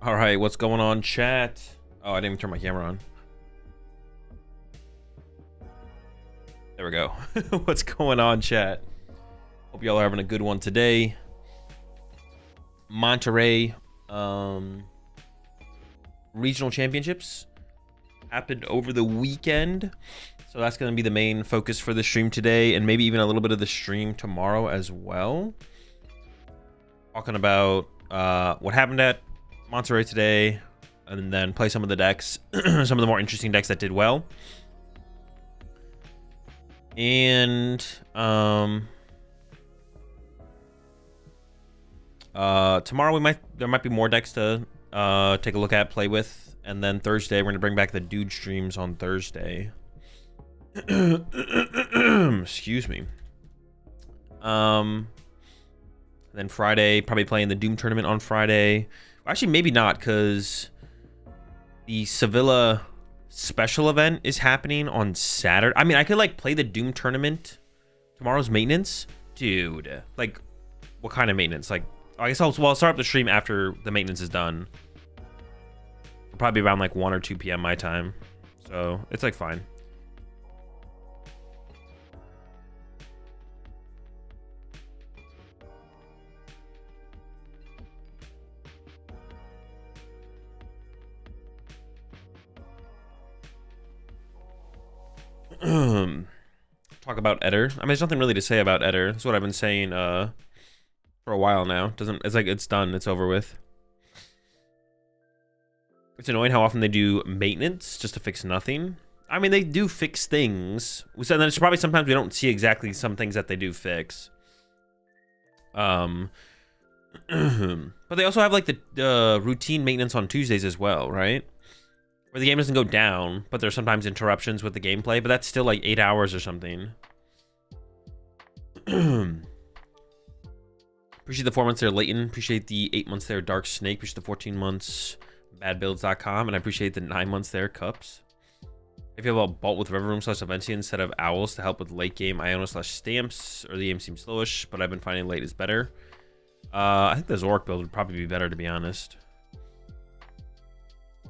All right, what's going on, chat? Oh, I didn't even turn my camera on. There we go. What's going on, chat? Hope y'all are having a good one today. Monterrey regional championships happened over the weekend, so that's going to be the main focus for the stream today, and maybe even a little bit of the stream tomorrow as well. Talking about what happened at Monterrey today, and then play some of the decks, some of the more interesting decks that did well. And tomorrow there might be more decks to take a look at, play with, and then Thursday we're gonna bring back the dude streams on Thursday. Excuse me. Then Friday, probably playing the Doom tournament on Friday. Actually, maybe not, because the Sevilla special event is happening on Saturday. I mean, I could like play the Doom tournament. Tomorrow's maintenance, dude. Like, what kind of maintenance? Like, I guess I'll start up the stream after the maintenance is done. It'll probably be around like 1 or 2 p.m. my time, so it's like fine. Talk about Eder. I mean, there's nothing really to say about Eder. That's what I've been saying for a while now. It's like it's done. It's over with. It's annoying how often they do maintenance just to fix nothing. I mean, they do fix things. So then it's probably sometimes we don't see exactly some things that they do fix. But they also have like the routine maintenance on Tuesdays as well, right? Where the game doesn't go down, but there's sometimes interruptions with the gameplay, but that's still like 8 hours or something. Appreciate the 4 months there, Leighton. Appreciate the 8 months there, Dark Snake. Appreciate the 14 months, badbuilds.com. And I appreciate the 9 months there, Cups. If you have a Bolt with River Room / Aventia instead of Owls to help with late game Iono / Stamps, or the game seems slowish, but I've been finding late is better. I think the Zorak build would probably be better, to be honest.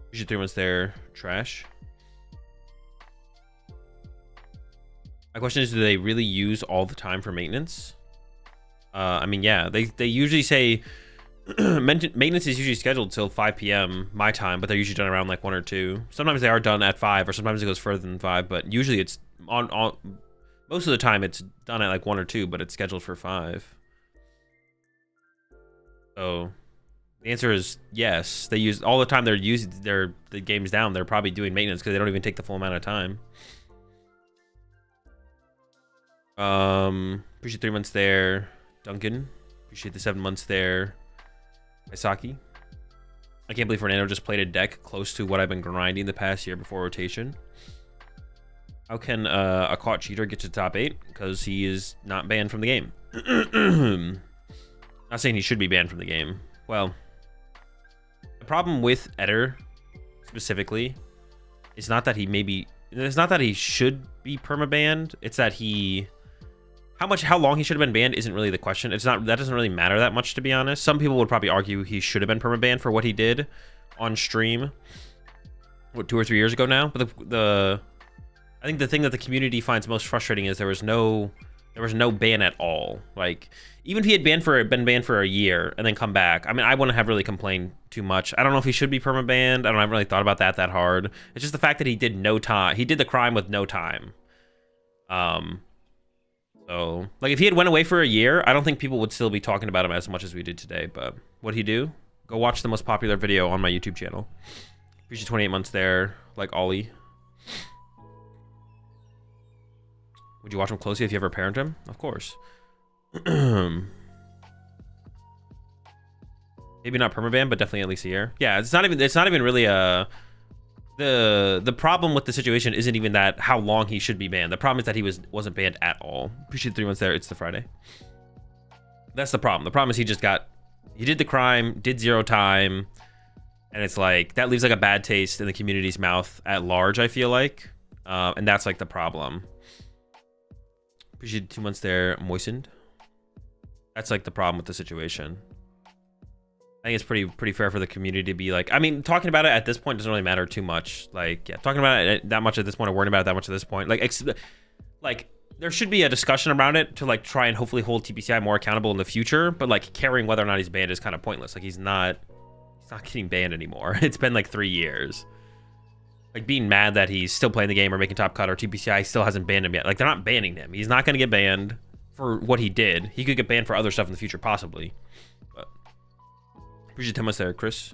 Appreciate 3 months there, Trash. My question is, do they really use all the time for maintenance? I mean, yeah, they usually say maintenance is usually scheduled till 5 p.m. my time, but they're usually done around like 1 or 2. Sometimes they are done at 5, or sometimes it goes further than 5, but usually it's on most of the time it's done at like 1 or 2, but it's scheduled for 5. So the answer is yes. They use all the time. They're using the game's down. They're probably doing maintenance because they don't even take the full amount of time. Appreciate 3 months there, Duncan. Appreciate the 7 months there, Isaki. I can't believe Fernando just played a deck close to what I've been grinding the past year before rotation. How can a caught cheater get to top 8? Because he is not banned from the game. Not saying he should be banned from the game. Well, the problem with Eder specifically is not that it's not that he should be permabanned. It's that how long he should have been banned isn't really the question. That doesn't really matter that much, to be honest. Some people would probably argue he should have been permabanned for what he did on stream, what, 2 or 3 years ago now. But I think the thing that the community finds most frustrating is there was no ban at all. Like, even if he had been banned for a year and then come back, I mean, I wouldn't have really complained too much. I don't know if he should be permabanned. I haven't really thought about that hard. It's just the fact that he did no time. He did the crime with no time. So, like, if he had went away for a year, I don't think people would still be talking about him as much as we did today. But what'd he do? Go watch the most popular video on my YouTube channel. Appreciate 28 months there, like Ollie. Would you watch him closely if you ever parent him? Of course. Maybe not permaban, but definitely at least a year. Yeah, it's not even really a the problem with the situation isn't even that how long he should be banned. The problem is that he wasn't banned at all. Appreciate 3 months there. It's the Friday. That's the problem. The problem is he did the crime, did 0 time, and it's like that leaves like a bad taste in the community's mouth at large, I feel like. And that's like the problem. Appreciate 2 months there, Moistened. That's like the problem with the situation. I think it's pretty fair for the community to be like, I mean, talking about it at this point doesn't really matter too much. Like, yeah, talking about it that much at this point or worrying about it that much at this point, like there should be a discussion around it to like try and hopefully hold TPCI more accountable in the future. But like caring whether or not he's banned is kind of pointless. Like he's not getting banned anymore. It's been like 3 years. Like being mad that he's still playing the game or making top cut or TPCI still hasn't banned him yet. Like they're not banning him. He's not going to get banned for what he did. He could get banned for other stuff in the future possibly. But appreciate 10 months there, Chris.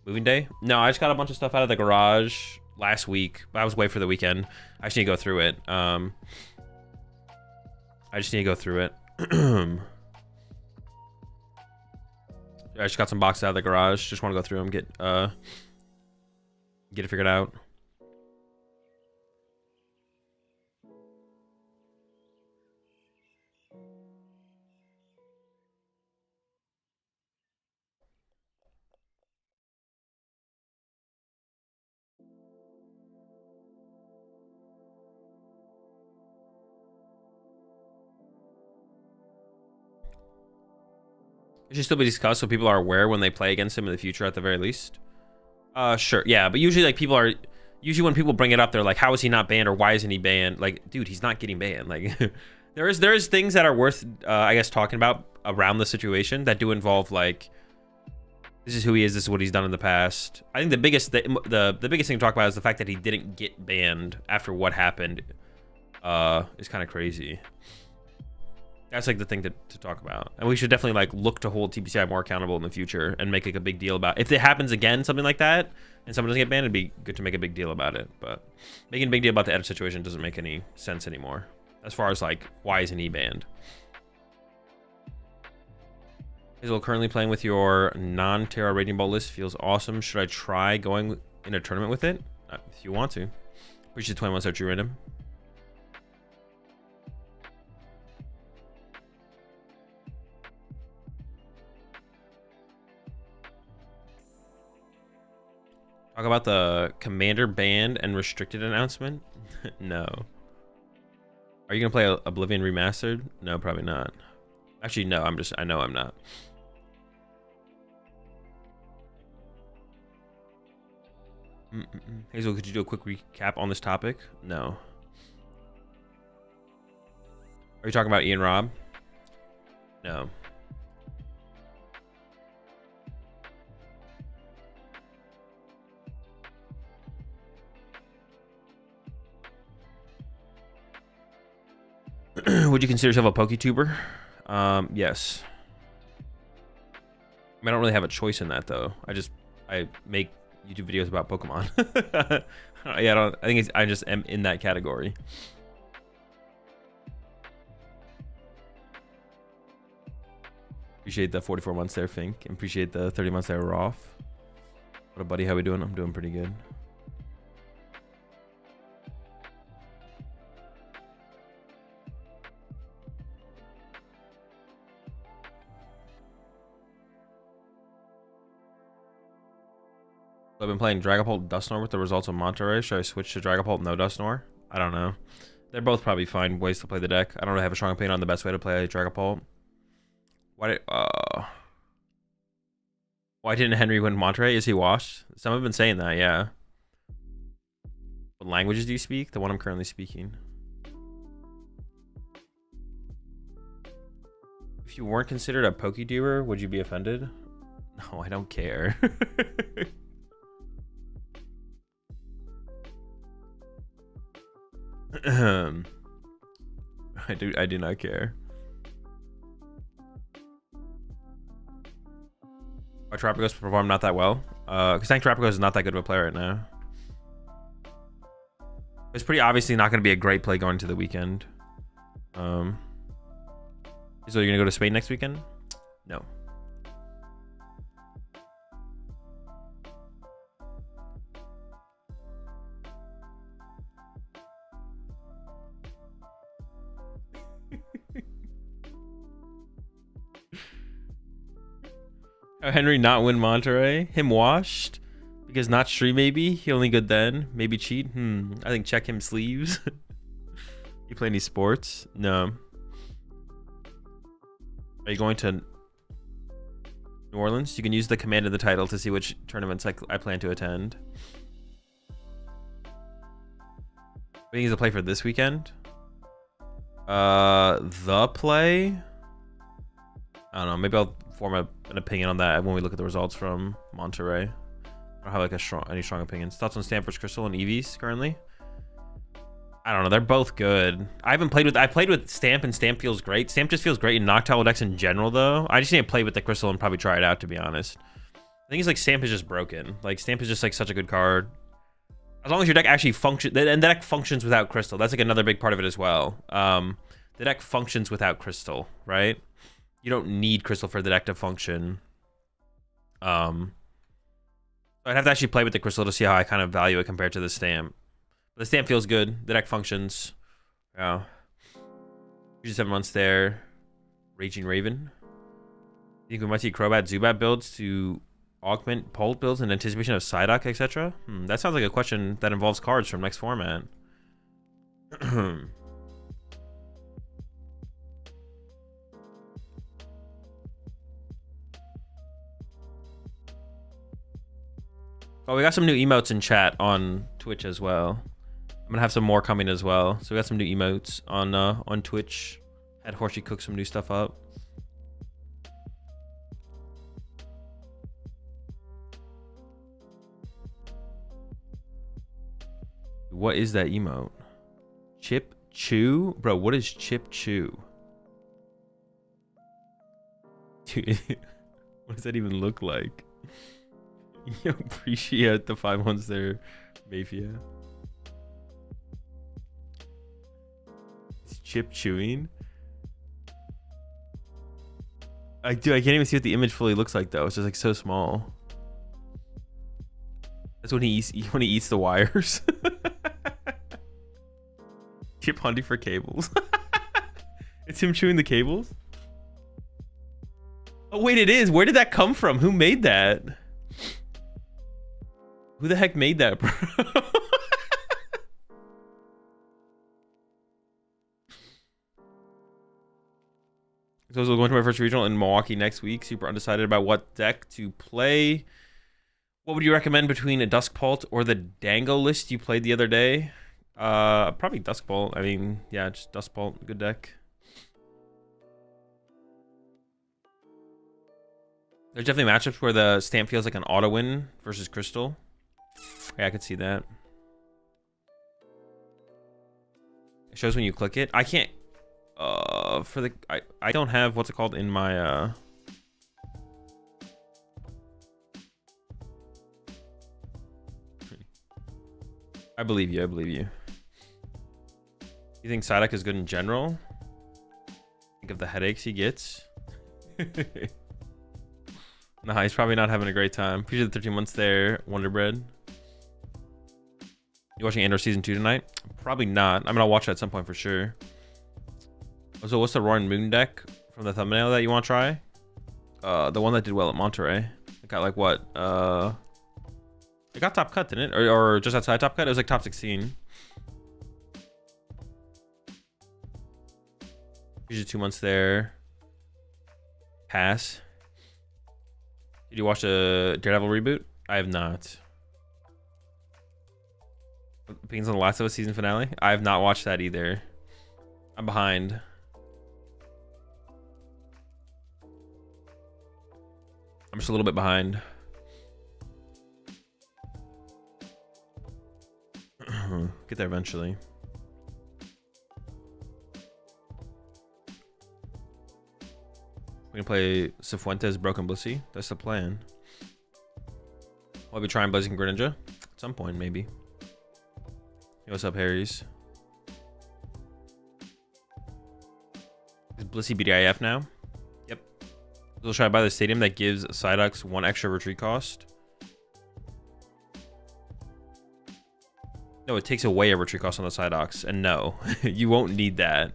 Moving day? No, I just got a bunch of stuff out of the garage last week. I was away for the weekend. I just need to go through it. I just need to go through it. I just got some boxes out of the garage. Just want to go through them, get it figured out. It should still be discussed so people are aware when they play against him in the future at the very least. Sure, yeah, but usually like when people bring it up, they're like, how is he not banned or why isn't he banned? Like, dude, he's not getting banned. Like, there is things that are worth, I guess, talking about around the situation that do involve like, this is who he is, this is what he's done in the past. I think the biggest thing to talk about is the fact that he didn't get banned after what happened. Is kind of crazy. That's like the thing to talk about, and we should definitely like look to hold TPCI more accountable in the future and make like a big deal about if it happens again, something like that, and someone doesn't get banned. It'd be good to make a big deal about it, but making a big deal about the edit situation doesn't make any sense anymore. As far as like why isn't he banned? Azul, currently playing with your non-Terra Raging Ball list feels awesome. Should I try going in a tournament with it? If you want to. Appreciate 21 search random. Talk about the commander banned and restricted announcement? No. Are you gonna play Oblivion Remastered? No, probably not. Actually, no, I know I'm not. Hazel, could you do a quick recap on this topic? No. Are you talking about Ian Robb? No. Would you consider yourself a PokeTuber? Yes. I mean, I don't really have a choice in that though. I make YouTube videos about Pokemon. Yeah, I think I just am in that category. Appreciate the 44 months there, Fink. And appreciate the 30 months there, Roth. What up, buddy? How we doing? I'm doing pretty good. I've been playing Dragapult Dusknoir with the results of Monterrey. Should I switch to Dragapult no Dusknoir? I don't know. They're both probably fine ways to play the deck. I don't really have a strong opinion on the best way to play Dragapult. Why didn't Henry win Monterrey? Is he washed? Some have been saying that, yeah. What languages do you speak? The one I'm currently speaking. If you weren't considered a PokeTuber, would you be offended? No, I don't care. I do not care. Why Tropicos performed not that well? Because I think Tropicos is not that good of a player right now. It's pretty obviously not going to be a great play going to the weekend. So you're gonna go to Spain next weekend? No. How Henry not win Monterrey? Him washed? Because not stream maybe? He only good then? Maybe cheat? I think check him sleeves. You play any sports? No. Are you going to New New Orleans. You can use the command in the title to see which tournaments I plan to attend. What do you need to play for this weekend? The play? I don't know. Maybe I'll form an opinion on that when we look at the results from Monterrey. I don't have like any strong opinions. Thoughts on Stamp versus Crystal and EVs currently? I don't know. They're both good. I played with Stamp, and Stamp feels great. Stamp just feels great in Noctowl decks in general, though. I just need to play with the Crystal and probably try it out, to be honest. I think it's like Stamp is just broken. Like, Stamp is just like such a good card. As long as your deck actually functions, and the deck functions without Crystal. That's like another big part of it as well. The deck functions without Crystal, right? You don't need Crystal for the deck to function. I'd have to actually play with the Crystal to see how I kind of value it compared to the Stamp. The Stamp feels good. The deck functions. Yeah. Usually 7 months there. Raging Raven. You think we might see Crobat Zubat builds to augment Pult builds in anticipation of Psyduck, etc.? That sounds like a question that involves cards from next format. Oh, we got some new emotes in chat on Twitch as well. I'm gonna have some more coming as well. So we got some new emotes on Twitch. Had Horsey cook some new stuff up. What is that emote? Chip Chew? Bro, what is Chip Chew? Dude, what does that even look like? You appreciate the 5 months there, Mafia. It's Chip Chewing. I can't even see what the image fully looks like though. It's just like so small. That's when he eats the wires. Chip hunting for cables. It's him chewing the cables. Oh wait, it is. Where did that come from? Who made that? Who the heck made that, bro? So we're going to my first regional in Milwaukee next week. Super undecided about what deck to play. What would you recommend between a Duskbolt or the Dango list you played the other day? Probably Duskbolt. I mean, yeah, just Duskbolt. Good deck. There's definitely matchups where the Stamp feels like an auto win versus Crystal. Yeah, I could see that. It shows when you click it. I can't for the I don't have what's it called in my I believe you. You think Psyduck is good in general? Think of the headaches he gets. Nah, he's probably not having a great time. Appreciate the 13 months there, Wonder Bread. You watching Andor season 2 tonight? Probably not. I mean, I'll watch it at some point for sure. So what's the Roaring Moon deck from the thumbnail that you want to try? The one that did well at Monterrey. It got like what? It got top cut, didn't it? Or just outside top cut? It was like top 16. Usually 2 months there. Pass. Did you watch the Daredevil reboot? I have not. Opinions on the Last of Us season finale? I have not watched that either. I'm behind. I'm just a little bit behind. Get there eventually. We're gonna play Cifuentes Broken Blissey. That's the plan. I'll be trying Blazing Greninja at some point, maybe. Hey, what's up, Harry's? Is Blissey BDIF now? Yep. We'll try to buy the stadium that gives Psyducks 1 extra retreat cost. No, it takes away a retreat cost on the Psyducks, and no, you won't need that.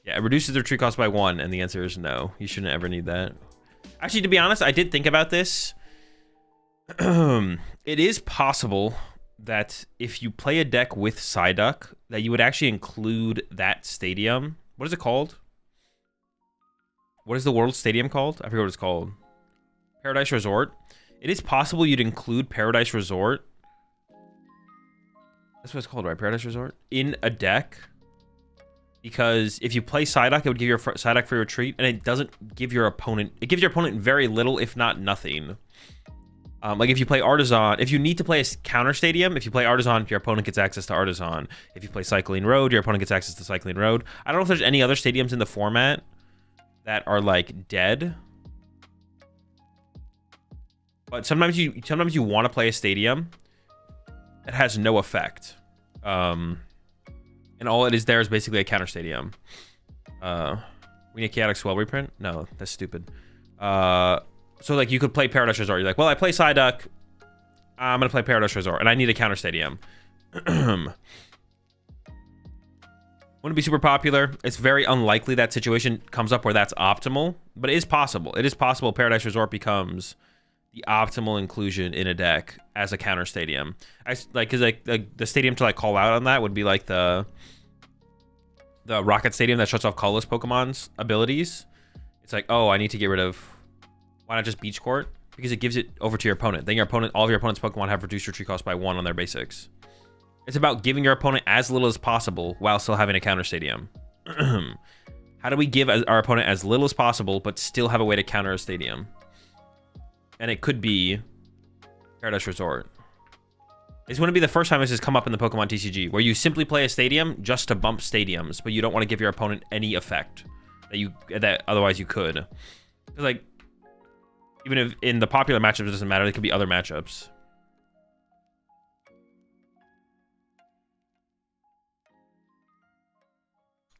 Yeah, it reduces the retreat cost by 1, and the answer is no. You shouldn't ever need that. Actually, to be honest, I did think about this. It is possible that if you play a deck with Psyduck, that you would actually include that stadium. What is it called? What is the World Stadium called? I forget what it's called. Paradise Resort. It is possible you'd include Paradise Resort. That's what it's called, right? Paradise Resort? In a deck. Because if you play Psyduck, it would give your Psyduck free retreat, and it doesn't give your opponent... It gives your opponent very little, if not nothing. Like if you play Artisan, if you need to play a counter stadium, if you play Artisan, your opponent gets access to Artisan. If you play Cycling Road, your opponent gets access to Cycling Road. I don't know if there's any other stadiums in the format that are like dead. But sometimes you want to play a stadium that has no effect. And all it is there is basically a counter stadium. We need Chaotic Swell reprint? No, that's stupid. So, like, you could play Paradise Resort. You're like, well, I play Psyduck. I'm going to play Paradise Resort, and I need a counter stadium. Wouldn't be super popular. It's very unlikely that situation comes up where that's optimal, but it is possible. It is possible Paradise Resort becomes the optimal inclusion in a deck as a counter stadium. Because the stadium to, like, call out on that would be, like, the Rocket Stadium that shuts off colorless Pokemon's abilities. It's like, oh, I need to get rid of... Why not just Beach Court? Because it gives it over to your opponent. Then all of your opponent's Pokemon have reduced retreat cost by 1 on their basics. It's about giving your opponent as little as possible while still having a counter stadium. How do we give our opponent as little as possible but still have a way to counter a stadium? And it could be Paradise Resort. This wouldn't be the first time this has come up in the Pokemon TCG, where you simply play a stadium just to bump stadiums, but you don't want to give your opponent any effect that otherwise you could. Like, even if in the popular matchups, it doesn't matter. There could be other matchups.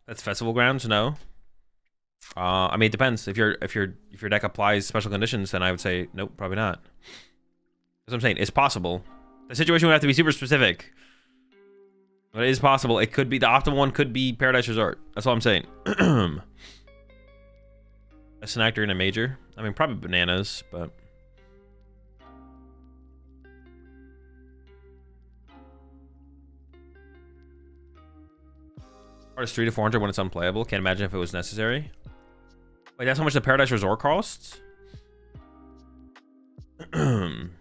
That's Festival Grounds? No. I mean, it depends. If your deck applies special conditions, then I would say nope, probably not. That's what I'm saying. It's possible. The situation would have to be super specific, but it is possible. It could be the optimal one. Could be Paradise Resort. That's all I'm saying. A Synactor in a major. I mean, probably bananas, but... Artist 3 to 400 when it's unplayable. Can't imagine if it was necessary. Wait, that's how much the Paradise Resort costs? Reprint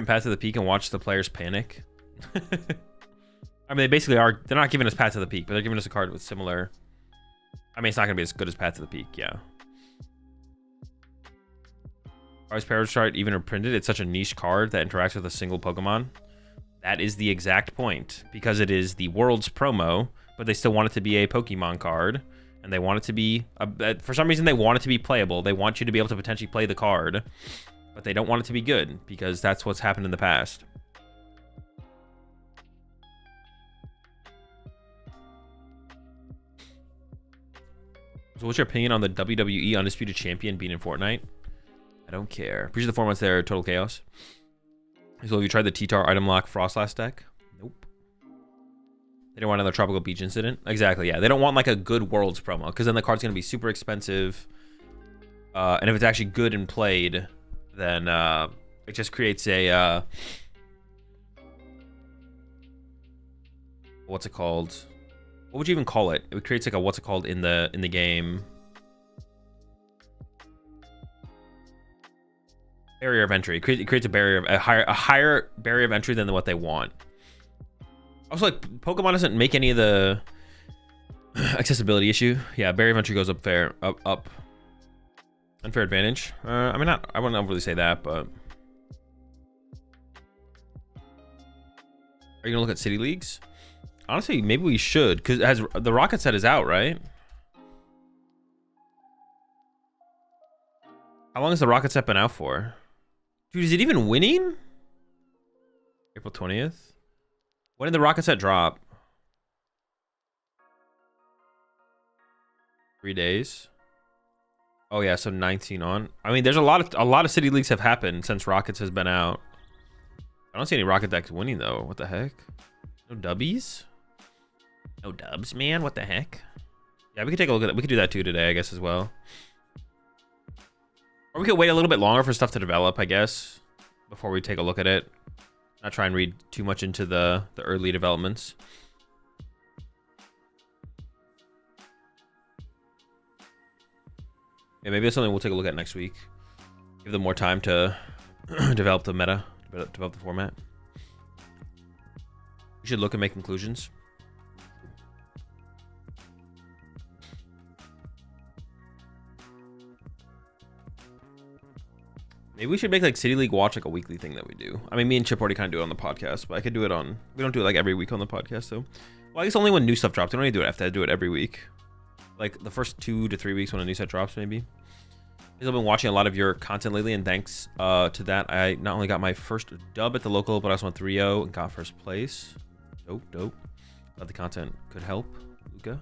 Path to the Peak and watch the players panic. I mean, they basically are... They're not giving us Path to the Peak, but they're giving us a card with similar... I mean, it's not going to be as good as Path to the Peak, yeah. Why is Parasite even reprinted? It's such a niche card that interacts with a single Pokemon. That is the exact point. Because it is the World's promo, but they still want it to be a Pokemon card. And they want it to be... for some reason, they want it to be playable. They want you to be able to potentially play the card. But they don't want it to be good, because that's what's happened in the past. So what's your opinion on the WWE Undisputed Champion being in Fortnite? I don't care. Appreciate the 4 months there, Total Chaos. So have you tried the T-Tar item lock Frostlass deck? Nope. They don't want another Tropical Beach incident? Exactly, yeah. They don't want like a good Worlds promo, because then the card's going to be super expensive. And if it's actually good and played, then it just creates a... what's it called? What would you even call it? It creates like a what's it called in the game? Barrier of entry. It creates a barrier, a higher barrier of entry than what they want. Also, like Pokemon doesn't make any of the accessibility issue. Yeah, barrier of entry goes up up. Unfair advantage. I mean, I wouldn't really say that, but are you gonna look at city leagues? Honestly, maybe we should, because it has the Rocket set is out, right? How long has the Rocket set been out for? Dude, is it even winning? April 20th? When did the Rocket set drop? 3 days. Oh yeah, so 19 on. I mean, there's a lot of city leagues have happened since Rockets has been out. I don't see any Rocket decks winning though. What the heck? No dubbies? No dubs, man. What the heck? Yeah, we could take a look at that. We could do that too today, I guess, as well. Or we could wait a little bit longer for stuff to develop, I guess, before we take a look at it. Not try and read too much into the early developments. Yeah, maybe that's something we'll take a look at next week. Give them more time to develop the meta, develop the format. We should look and make conclusions. Maybe we should make like City League Watch like a weekly thing that we do. I mean, me and Chip already kind of do it on the podcast, but I could do it on... We don't do it like every week on the podcast, so... Well, I guess only when new stuff drops. We don't need to do it. I have to do it every week. Like the first 2 to 3 weeks when a new set drops, maybe. I've been watching a lot of your content lately, and thanks to that, I not only got my first dub at the local, but I also went 3-0 and got first place. Dope. Glad the content could help, Luca.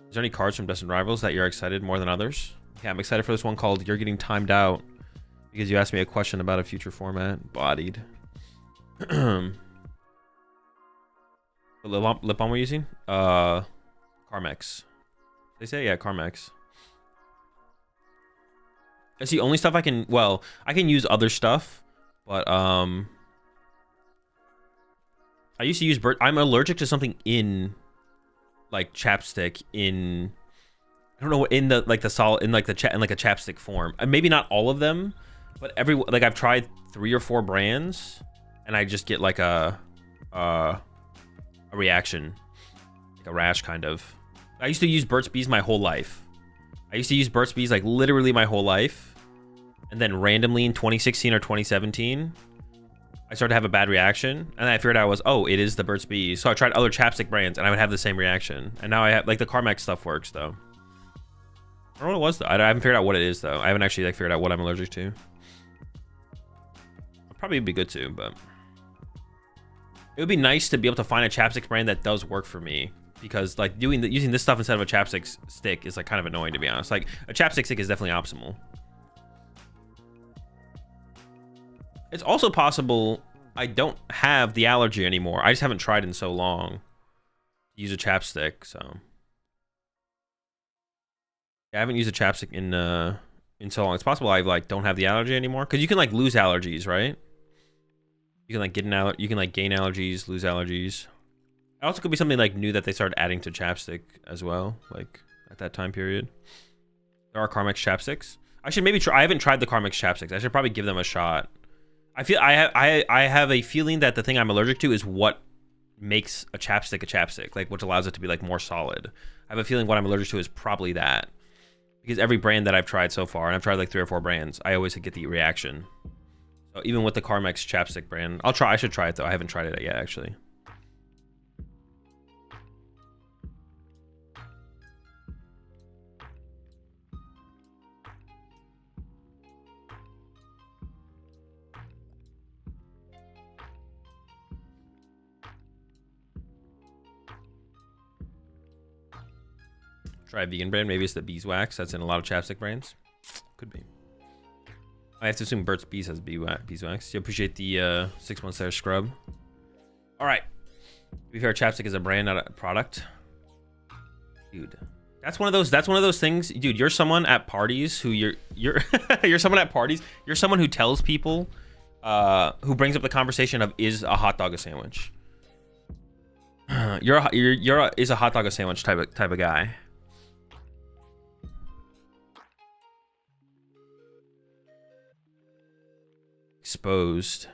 Is there any cards from Destined Rivals that you're excited more than others? Yeah, I'm excited for this one called You're Getting Timed Out, because you asked me a question about a future format. Bodied. The lip balm we're using? Carmex. They say, yeah, Carmex. That's the only stuff I can... Well, I can use other stuff, but I used to use I'm allergic to something in like chapstick in... I don't know, in the like the solid in like a chapstick form. Maybe not all of them, but like I've tried 3 or 4 brands, and I just get like a reaction, like a rash kind of. I used to use Burt's Bees my whole life. I used to use Burt's Bees like literally my whole life, and then randomly in 2016 or 2017, I started to have a bad reaction, and I figured out it is the Burt's Bees. So I tried other chapstick brands, and I would have the same reaction. And now I have like the Carmex stuff works though. I don't know what it was though. I haven't figured out what it is though. I haven't actually like figured out what I'm allergic to. It'd probably be good too, but it would be nice to be able to find a chapstick brand that does work for me, because like using this stuff instead of a chapstick stick is like kind of annoying, to be honest. Like a chapstick stick is definitely optimal. It's also possible I don't have the allergy anymore. I just haven't tried in so long to use a chapstick, so yeah, I haven't used a chapstick in so long. It's possible I like don't have the allergy anymore, because you can like lose allergies, right? You can like gain allergies, lose allergies. It also could be something like new that they started adding to chapstick as well, like at that time period. There are Carmex chapsticks. I should maybe try. I haven't tried the Carmex chapsticks. I should probably give them a shot. I feel I have a feeling that the thing I'm allergic to is what makes a chapstick, like which allows it to be like more solid. I have a feeling what I'm allergic to is probably that, because every brand that I've tried so far, and I've tried like 3 or 4 brands, I always get the reaction. So even with the Carmex chapstick brand, I should try it though. I haven't tried it yet actually. Try a vegan brand. Maybe it's the beeswax that's in a lot of chapstick brands. Could be. I have to assume Burt's Bees has beeswax. You appreciate the 6 months there, scrub. All right. To be fair, chapstick is a brand, not a product. Dude, that's one of those things. Dude, you're someone at parties who you're you're someone at parties. You're someone who tells people, who brings up the conversation of, is a hot dog a sandwich? Is a hot dog a sandwich type of guy. Exposed.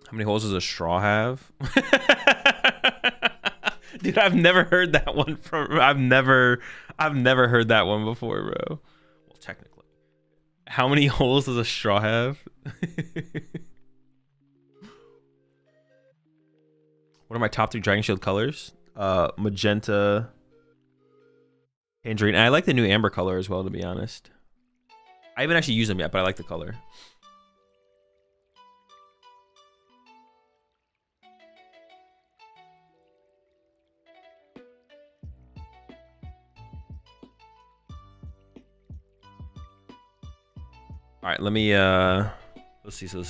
How many holes does a straw have? Dude, I've never heard that one from. I've never heard that one before, bro. Well, technically, how many holes does a straw have? What are my top 3 Dragon Shield colors? Magenta, tangerine. And I like the new amber color as well, to be honest. I haven't actually used them yet, but I like the color. All right, let me let's see. So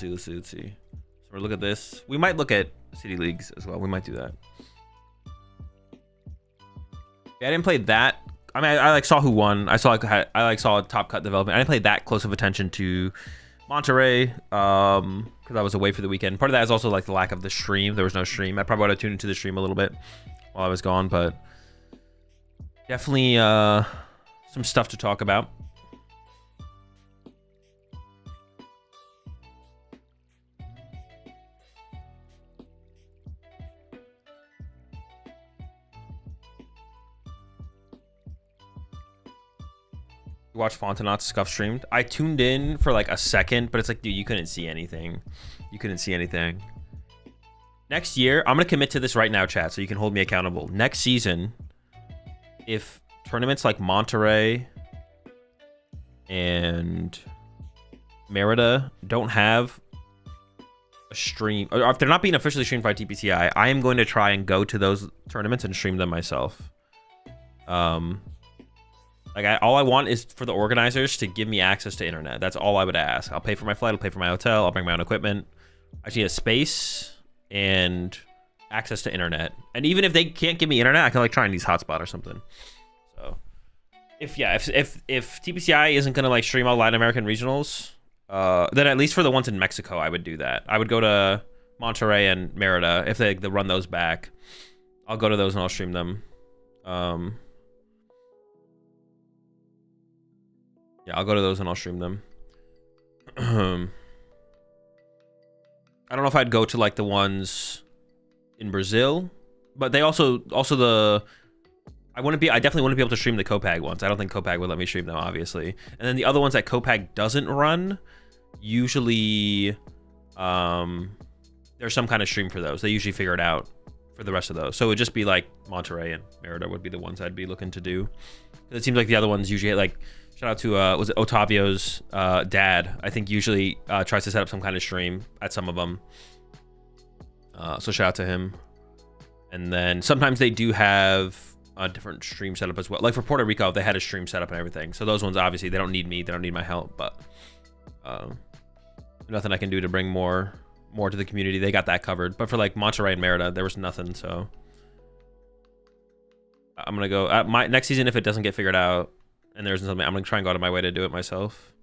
we'll look at this. We might look at City Leagues as well. We might do that. Yeah, I didn't play that. I mean, I like saw who won. I saw a top cut development. I didn't play that close of attention to Monterrey because I was away for the weekend. Part of that is also like the lack of the stream. There was no stream. I probably would have tuned into the stream a little bit while I was gone, but Definitely some stuff to talk about. Watch Fontenot's Scuff streamed. I tuned in for like a second, but it's like, dude, you couldn't see anything. You couldn't see anything. Next year, I'm gonna commit to this right now, chat, so you can hold me accountable. Next season, if tournaments like Monterrey and Merida don't have a stream, or if they're not being officially streamed by TPCI, I am going to try and go to those tournaments and stream them myself. Like, all I want is for the organizers to give me access to internet. That's all I would ask. I'll pay for my flight. I'll pay for my hotel. I'll bring my own equipment. I just need a space and access to internet. And even if they can't give me internet, I can like try and use hotspot or something. So, if TPCI isn't gonna like stream all Latin American regionals, then at least for the ones in Mexico, I would do that. I would go to Monterrey and Merida if they run those back. I'll go to those and I'll stream them. Yeah, I'll go to those and I'll stream them. I don't know if I'd go to like the ones in Brazil, but they also the I definitely wouldn't be able to stream the Copag ones. I don't think Copag would let me stream them, obviously. And then the other ones that Copag doesn't run, usually there's some kind of stream for those. They usually figure it out for the rest of those. So it would just be like Monterrey and Merida would be the ones I'd be looking to do. It seems like the other ones usually like, shout out to, was it Otavio's dad? I think usually tries to set up some kind of stream at some of them. So shout out to him. And then sometimes they do have a different stream setup as well. Like for Puerto Rico, they had a stream setup and everything. So those ones, obviously, they don't need me. They don't need my help. But nothing I can do to bring more to the community. They got that covered. But for like Monterrey and Merida, there was nothing. So I'm going to go. My next season, if it doesn't get figured out, and there's something, I'm gonna try and go out of my way to do it myself.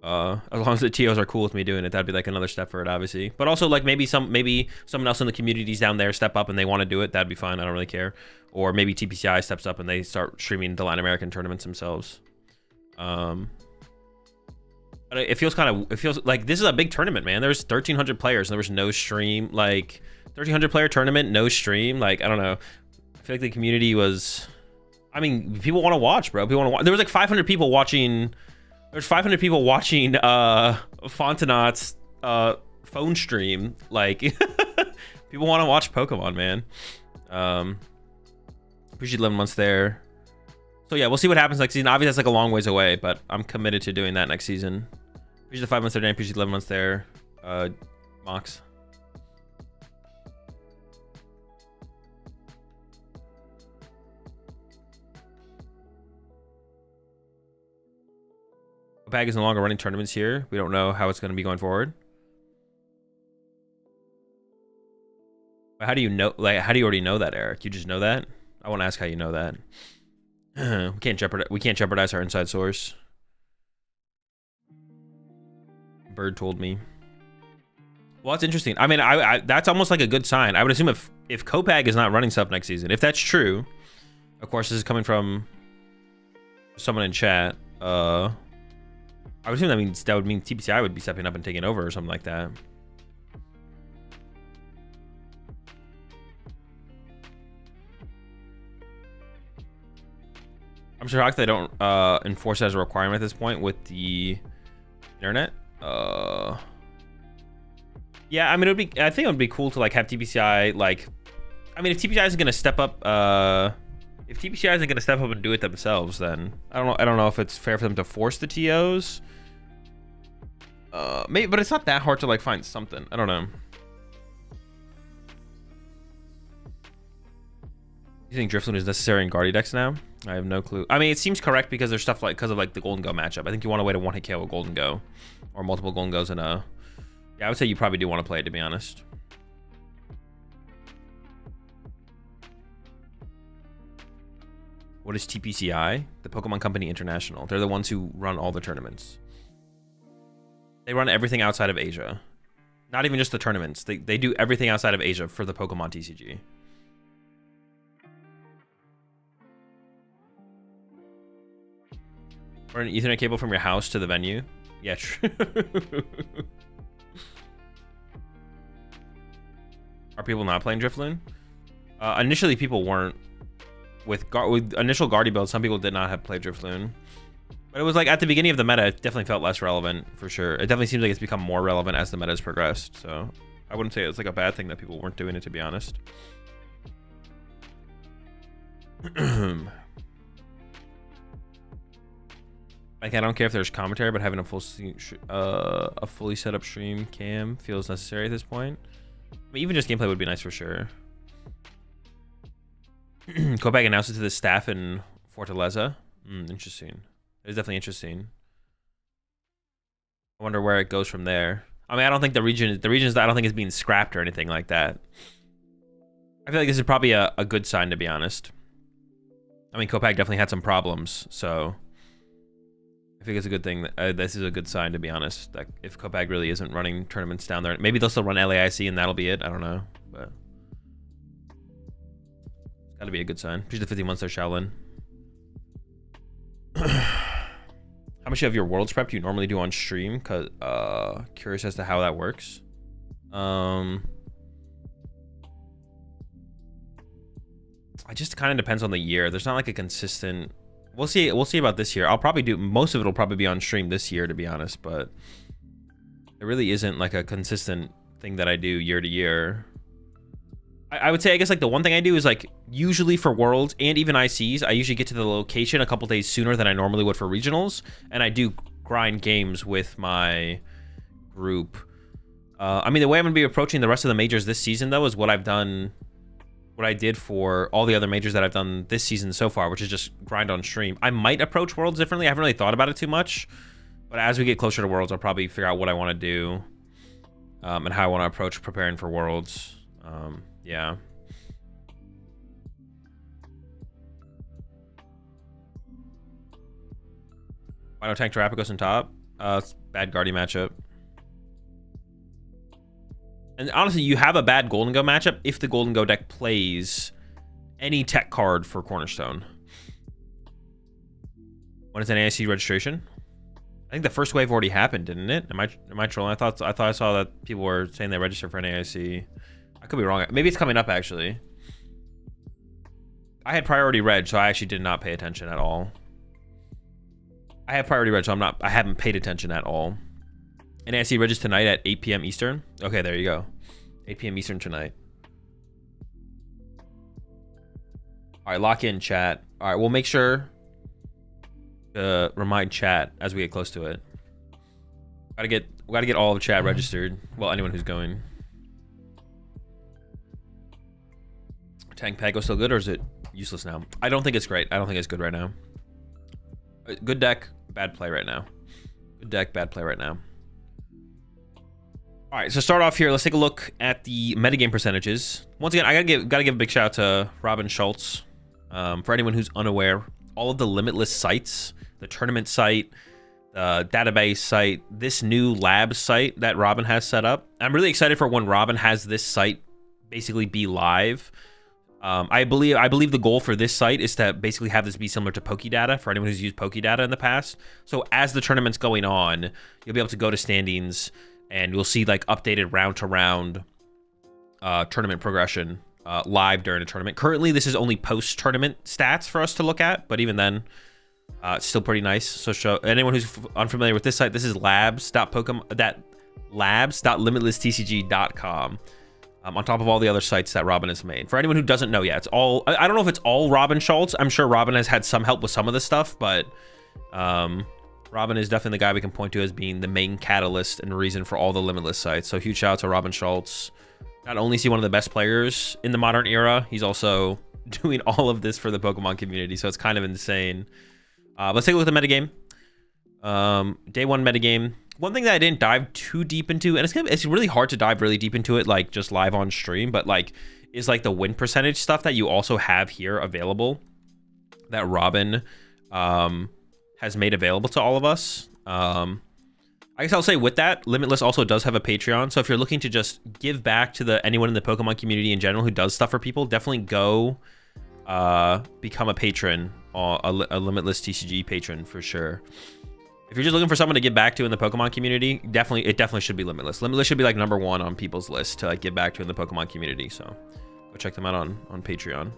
As long as the TOs are cool with me doing it, that'd be like another step for it, obviously. But also like maybe someone else in the communities down there step up and they want to do it, that'd be fine. I don't really care. Or maybe TPCI steps up and they start streaming the Latin American tournaments themselves. But it feels like this is a big tournament, man. There's 1,300 players and there was no stream. Like 1,300 player tournament, no stream. Like I don't know. I feel like the community was. I mean, people want to watch, bro. People want to watch. There was like 500 people watching. There's 500 people watching Fontenot's phone stream. Like, people want to watch Pokemon, man. Appreciate 11 months there. So yeah, we'll see what happens next season. Obviously, that's like a long ways away, but I'm committed to doing that next season. Appreciate the 5 months there, Dan. Appreciate 11 months there, Mox. Bag is no longer running tournaments here. We don't know how it's going to be going forward. How do you know? Like, how do you already know that, Eric? You just know that? I want to ask how you know that. We can't jeopardize our inside source. Bird told me. Well, that's interesting. I mean, I that's almost like a good sign. I would assume if Copag is not running stuff next season, if that's true, of course, this is coming from someone in chat. I would assume that would mean TPCI would be stepping up and taking over or something like that. I'm shocked they don't enforce it as a requirement at this point with the internet. Yeah, I mean, I think it would be cool to like have TPCI like. I mean, if TPCI isn't gonna step up, if TPCI isn't gonna step up and do it themselves, then I don't know if it's fair for them to force the TOs. Maybe, but it's not that hard to like find something. I don't know. You think Drifloon is necessary in Guardy decks now? I have no clue. I mean, it seems correct because there's stuff like because of like the Golden Go matchup. I think you want a way to one-hit KO a Golden Go, or multiple Golden Goes in a. Yeah, I would say you probably do want to play it, to be honest. What is TPCI? The Pokemon Company International. They're the ones who run all the tournaments. They run everything outside of Asia. Not even just the tournaments. They do everything outside of Asia for the PokemonTCG. Or an Ethernet cable from your house to the venue. Yeah, true. Are people not playing Drifloon? Initially, people weren't. With initial Guardy builds, some people did not have played Drifloon. But it was like at the beginning of the meta, it definitely felt less relevant for sure. It definitely seems like it's become more relevant as the meta has progressed. So I wouldn't say it's like a bad thing that people weren't doing it, to be honest. Like, I don't care if there's commentary, but having a fully set up stream cam feels necessary at this point. I mean, even just gameplay would be nice for sure. Kopag announced it to the staff in Fortaleza. Interesting. It's definitely interesting. I wonder where it goes from there. I mean, I don't think the regions I don't think is being scrapped or anything like that. I feel like this is probably a good sign, to be honest. I mean, Kopag definitely had some problems, so I think it's a good thing. This is a good sign, to be honest. That if Kopag really isn't running tournaments down there, maybe they'll still run LAIC and that'll be it. I don't know, but it's gotta be a good sign. She's the 50 months there, Shaolin. How much of your worlds prep do you normally do on stream? Cause curious as to how that works. It just kind of depends on the year. There's not like a consistent. We'll see about this year. I'll probably do most of it will probably be on stream this year, to be honest, but there really isn't like a consistent thing that I do year to year. I would say, I guess, like the one thing I do is like usually for worlds and even ICs, I usually get to the location a couple days sooner than I normally would for regionals, and I do grind games with my group. I mean, the way I'm gonna be approaching the rest of the majors this season though is what I've done, what I did for all the other majors that I've done this season so far, which is just grind on stream. I might approach worlds differently. I haven't really thought about it too much, but as we get closer to worlds, I'll probably figure out what I want to do and how I want to approach preparing for worlds. Yeah. Why don't tank Terrapagos in top? It's bad Guardy matchup. And honestly, you have a bad Golden Go matchup if the Golden Go deck plays any tech card for Cornerstone. When is an AIC registration? I think the first wave already happened, didn't it? Am I trolling? I thought I saw that people were saying they registered for an AIC. I could be wrong. Maybe it's coming up, actually. I had priority reg, so I actually did not pay attention at all. I have priority reg, so I haven't paid attention at all. And AIC reg is tonight at 8 p.m. Eastern. Okay, there you go. 8 p.m. Eastern tonight. All right, lock in chat. All right, we'll make sure to remind chat as we get close to it. We gotta get all of chat registered. Well, anyone who's going. Tank Pago still good, or is it useless now? I don't think it's great. I don't think it's good right now. Good deck, bad play right now. Good deck, bad play right now. All right, so start off here. Let's take a look at the metagame percentages. Once again, I gotta give a big shout out to Robin Schultz. For anyone who's unaware, all of the Limitless sites, the tournament site, the database site, this new lab site that Robin has set up. I'm really excited for when Robin has this site basically be live. I believe the goal for this site is to basically have this be similar to PokeData for anyone who's used PokeData in the past. So as the tournament's going on, you'll be able to go to standings and you'll see like updated round to round tournament progression live during a tournament. Currently, this is only post-tournament stats for us to look at, but even then, it's still pretty nice. So show anyone who's unfamiliar with this site, this is labs.limitlesstcg.com. On top of all the other sites that Robin has made. For anyone who doesn't know yet, it's all, I don't know if it's all Robin Schultz. I'm sure Robin has had some help with some of this stuff, but Robin is definitely the guy we can point to as being the main catalyst and reason for all the Limitless sites. So huge shout out to Robin Schultz. Not only is he one of the best players in the modern era, he's also doing all of this for the Pokemon community. So it's kind of insane. Let's take a look at the metagame. Day one metagame. One thing that I didn't dive too deep into, and it's really hard to dive really deep into it, like just live on stream, but like is like the win percentage stuff that you also have here available that Robin has made available to all of us. I guess I'll say with that, Limitless also does have a Patreon. So if you're looking to just give back to anyone in the Pokemon community in general who does stuff for people, definitely go become a patron a Limitless TCG patron for sure. If you're just looking for someone to get back to in the Pokemon community, it definitely should be Limitless. Limitless should be like #1 on people's list to like get back to in the Pokemon community. So go check them out on Patreon.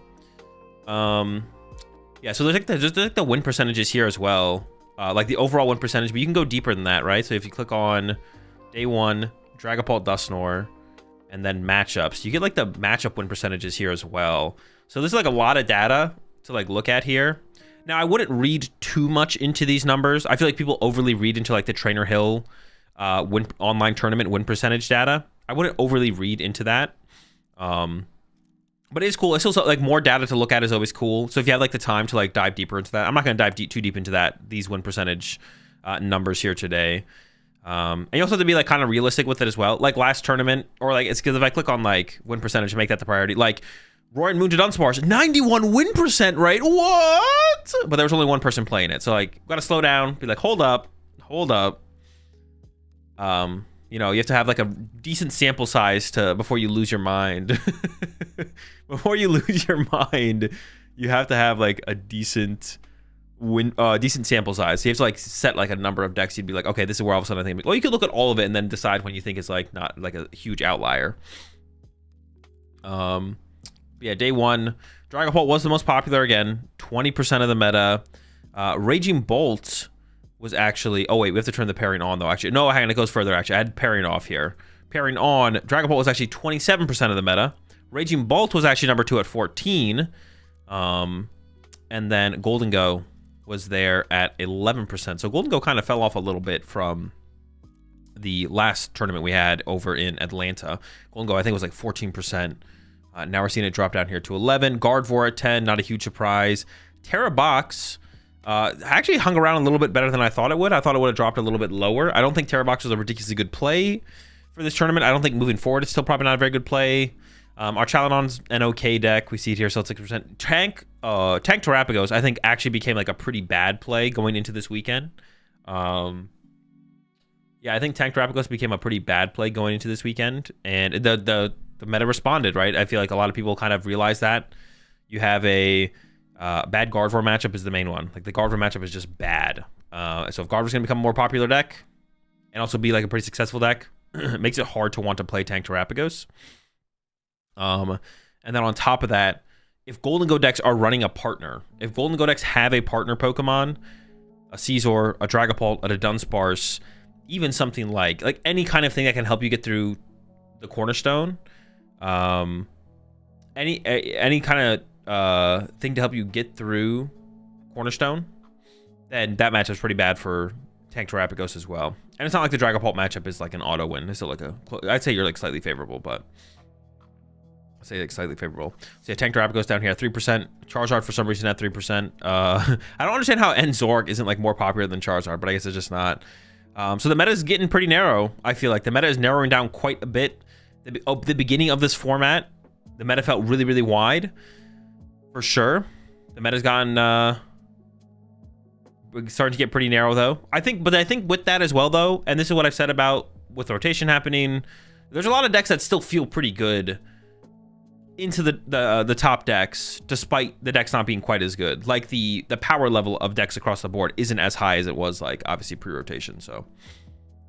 Yeah, so there's like the win percentages here as well, like the overall win percentage, but you can go deeper than that, right? So if you click on Day 1, Dragapult, Dusknoir, and then matchups, you get like the matchup win percentages here as well. So there's like a lot of data to like look at here. Now, I wouldn't read too much into these numbers. I feel like people overly read into like the Trainer Hill online tournament win percentage data. I wouldn't overly read into that. But it is cool. It's also like more data to look at is always cool. So if you have like the time to like dive deeper into that, I'm not going to dive too deep into these win percentage numbers here today. And you also have to be like kind of realistic with it as well. Like last tournament, or like it's because if I click on like win percentage, make that the priority. Like Roy and Moon to Dunsparce, 91 win percent, right? What? But there was only one person playing it. So like, got to slow down, be like, hold up. You know, you have to have like a decent sample size before you lose your mind. Before you lose your mind, you have to have like a decent sample size. So you have to like set like a number of decks. You'd be like, okay, this is where all of a sudden I think. Well, you could look at all of it and then decide when you think it's like not like a huge outlier. Yeah, Day 1, Dragapult was the most popular again, 20% of the meta. Raging Bolt was actually, oh wait, we have to turn the pairing on though. Actually, no, hang on, it goes further. Actually, I had pairing off here. Pairing on, Dragapult was actually 27% of the meta. Raging Bolt was actually #2 at 14. And then Golden Go was there at 11%. So Golden Go kind of fell off a little bit from the last tournament we had over in Atlanta. Golden Go, I think, was like 14%. Now we're seeing it drop down here to 11. Gardevoir at 10, not a huge surprise. Terra Box actually hung around a little bit better than I thought it would. I thought it would have dropped a little bit lower. I don't think Terra Box was a ridiculously good play for this tournament. I don't think moving forward it's still probably not a very good play. Our Chaladon's an okay deck. We see it here, still 6%. Tank Terrapagos, I think, actually became like a pretty bad play going into this weekend. Yeah, I think Tank Terrapagos became a pretty bad play going into this weekend, and the meta responded, right? I feel like a lot of people kind of realize that. You have a bad Gardevoir matchup is the main one. Like the Gardevoir matchup is just bad. So if Gardevoir's going to become a more popular deck and also be like a pretty successful deck, it makes it hard to want to play Tank Terrapagos. And then on top of that, if Golden Go decks are running a partner, if Golden Go decks have a partner Pokemon, a Scizor, a Dragapult, a Dunsparce, even something like any kind of thing that can help you get through the Cornerstone, any kind of thing to help you get through Cornerstone, then that matchup is pretty bad for Tank Terrapagos as well. And it's not like the Dragapult matchup is like an auto win. It's still like I'd say you're like slightly favorable, but I'd say like slightly favorable. So yeah, Tank Terrapagos down here at 3%. Charizard for some reason at 3%. I don't understand how Enzorg isn't like more popular than Charizard, but I guess it's just not. So the meta is getting pretty narrow. I feel like the meta is narrowing down quite a bit. The beginning of this format, the meta felt really, really wide, for sure. The meta's gotten starting to get pretty narrow though. I think with that as well though, and this is what I've said about with rotation happening, there's a lot of decks that still feel pretty good into the top decks, despite the decks not being quite as good. Like the power level of decks across the board isn't as high as it was like obviously pre-rotation. So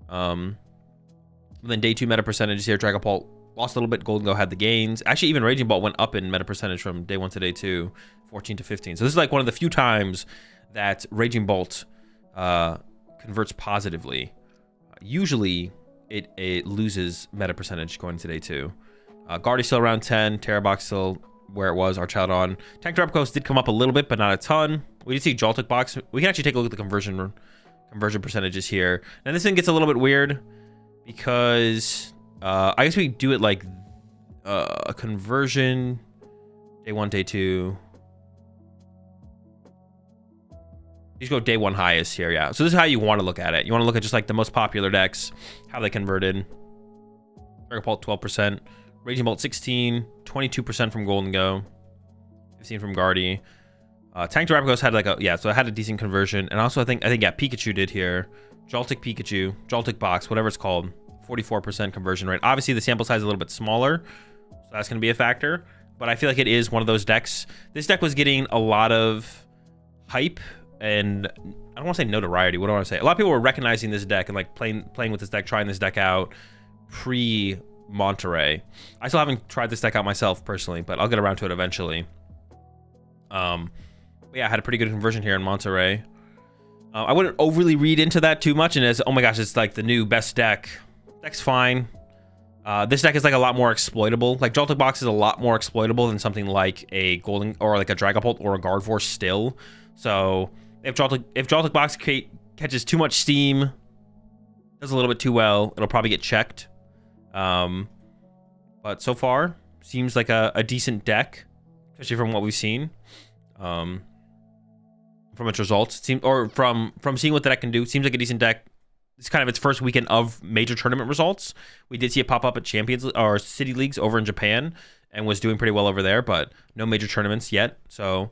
then Day 2 meta percentages here, Dragapult lost a little bit, Golden Go had the gains. Actually, even Raging Bolt went up in meta percentage from Day 1 to Day 2, 14 to 15. So this is like one of the few times that Raging Bolt converts positively. Usually it loses meta percentage going into Day 2. Guardy still around 10, Terra Box still where it was, Archaladon. Tank Terrapagos did come up a little bit, but not a ton. We did see Joltik Box. We can actually take a look at the conversion percentages here. And this thing gets a little bit weird because I guess we do it like a conversion Day 1, Day 2. You just go Day 1 highest here, yeah. So this is how you want to look at it. You want to look at just like the most popular decks, how they converted. Dragapult 12%, Raging Bolt 16, 22% from Golden Go, 15 from Guardy. Tank Terrapagos had like so it had a decent conversion, and also I think yeah, Pikachu did here. Joltik Pikachu, Joltik Box, whatever it's called, 44% conversion rate. Obviously the sample size is a little bit smaller, so that's going to be a factor. But I feel like it is one of those decks. This deck was getting a lot of hype and I don't want to say notoriety. What do I want to say? A lot of people were recognizing this deck and like playing with this deck, trying this deck out pre Monterrey. I still haven't tried this deck out myself personally, but I'll get around to it eventually. But yeah, I had a pretty good conversion here in Monterrey. I wouldn't overly read into that too much and as, oh my gosh, it's like the new best deck. Deck's fine. This deck is like a lot more exploitable. Like Joltik Box is a lot more exploitable than something like a Golden or like a Dragapult or a Gardevoir still. So if Joltik Box catches too much steam, does a little bit too well, it'll probably get checked. But so far, seems like a decent deck, especially from what we've seen. From its results, it seems, or from seeing what the deck can do, seems like a decent deck. It's kind of its first weekend of major tournament results. We did see it pop up at Champions or City Leagues over in Japan and was doing pretty well over there, but no major tournaments yet. So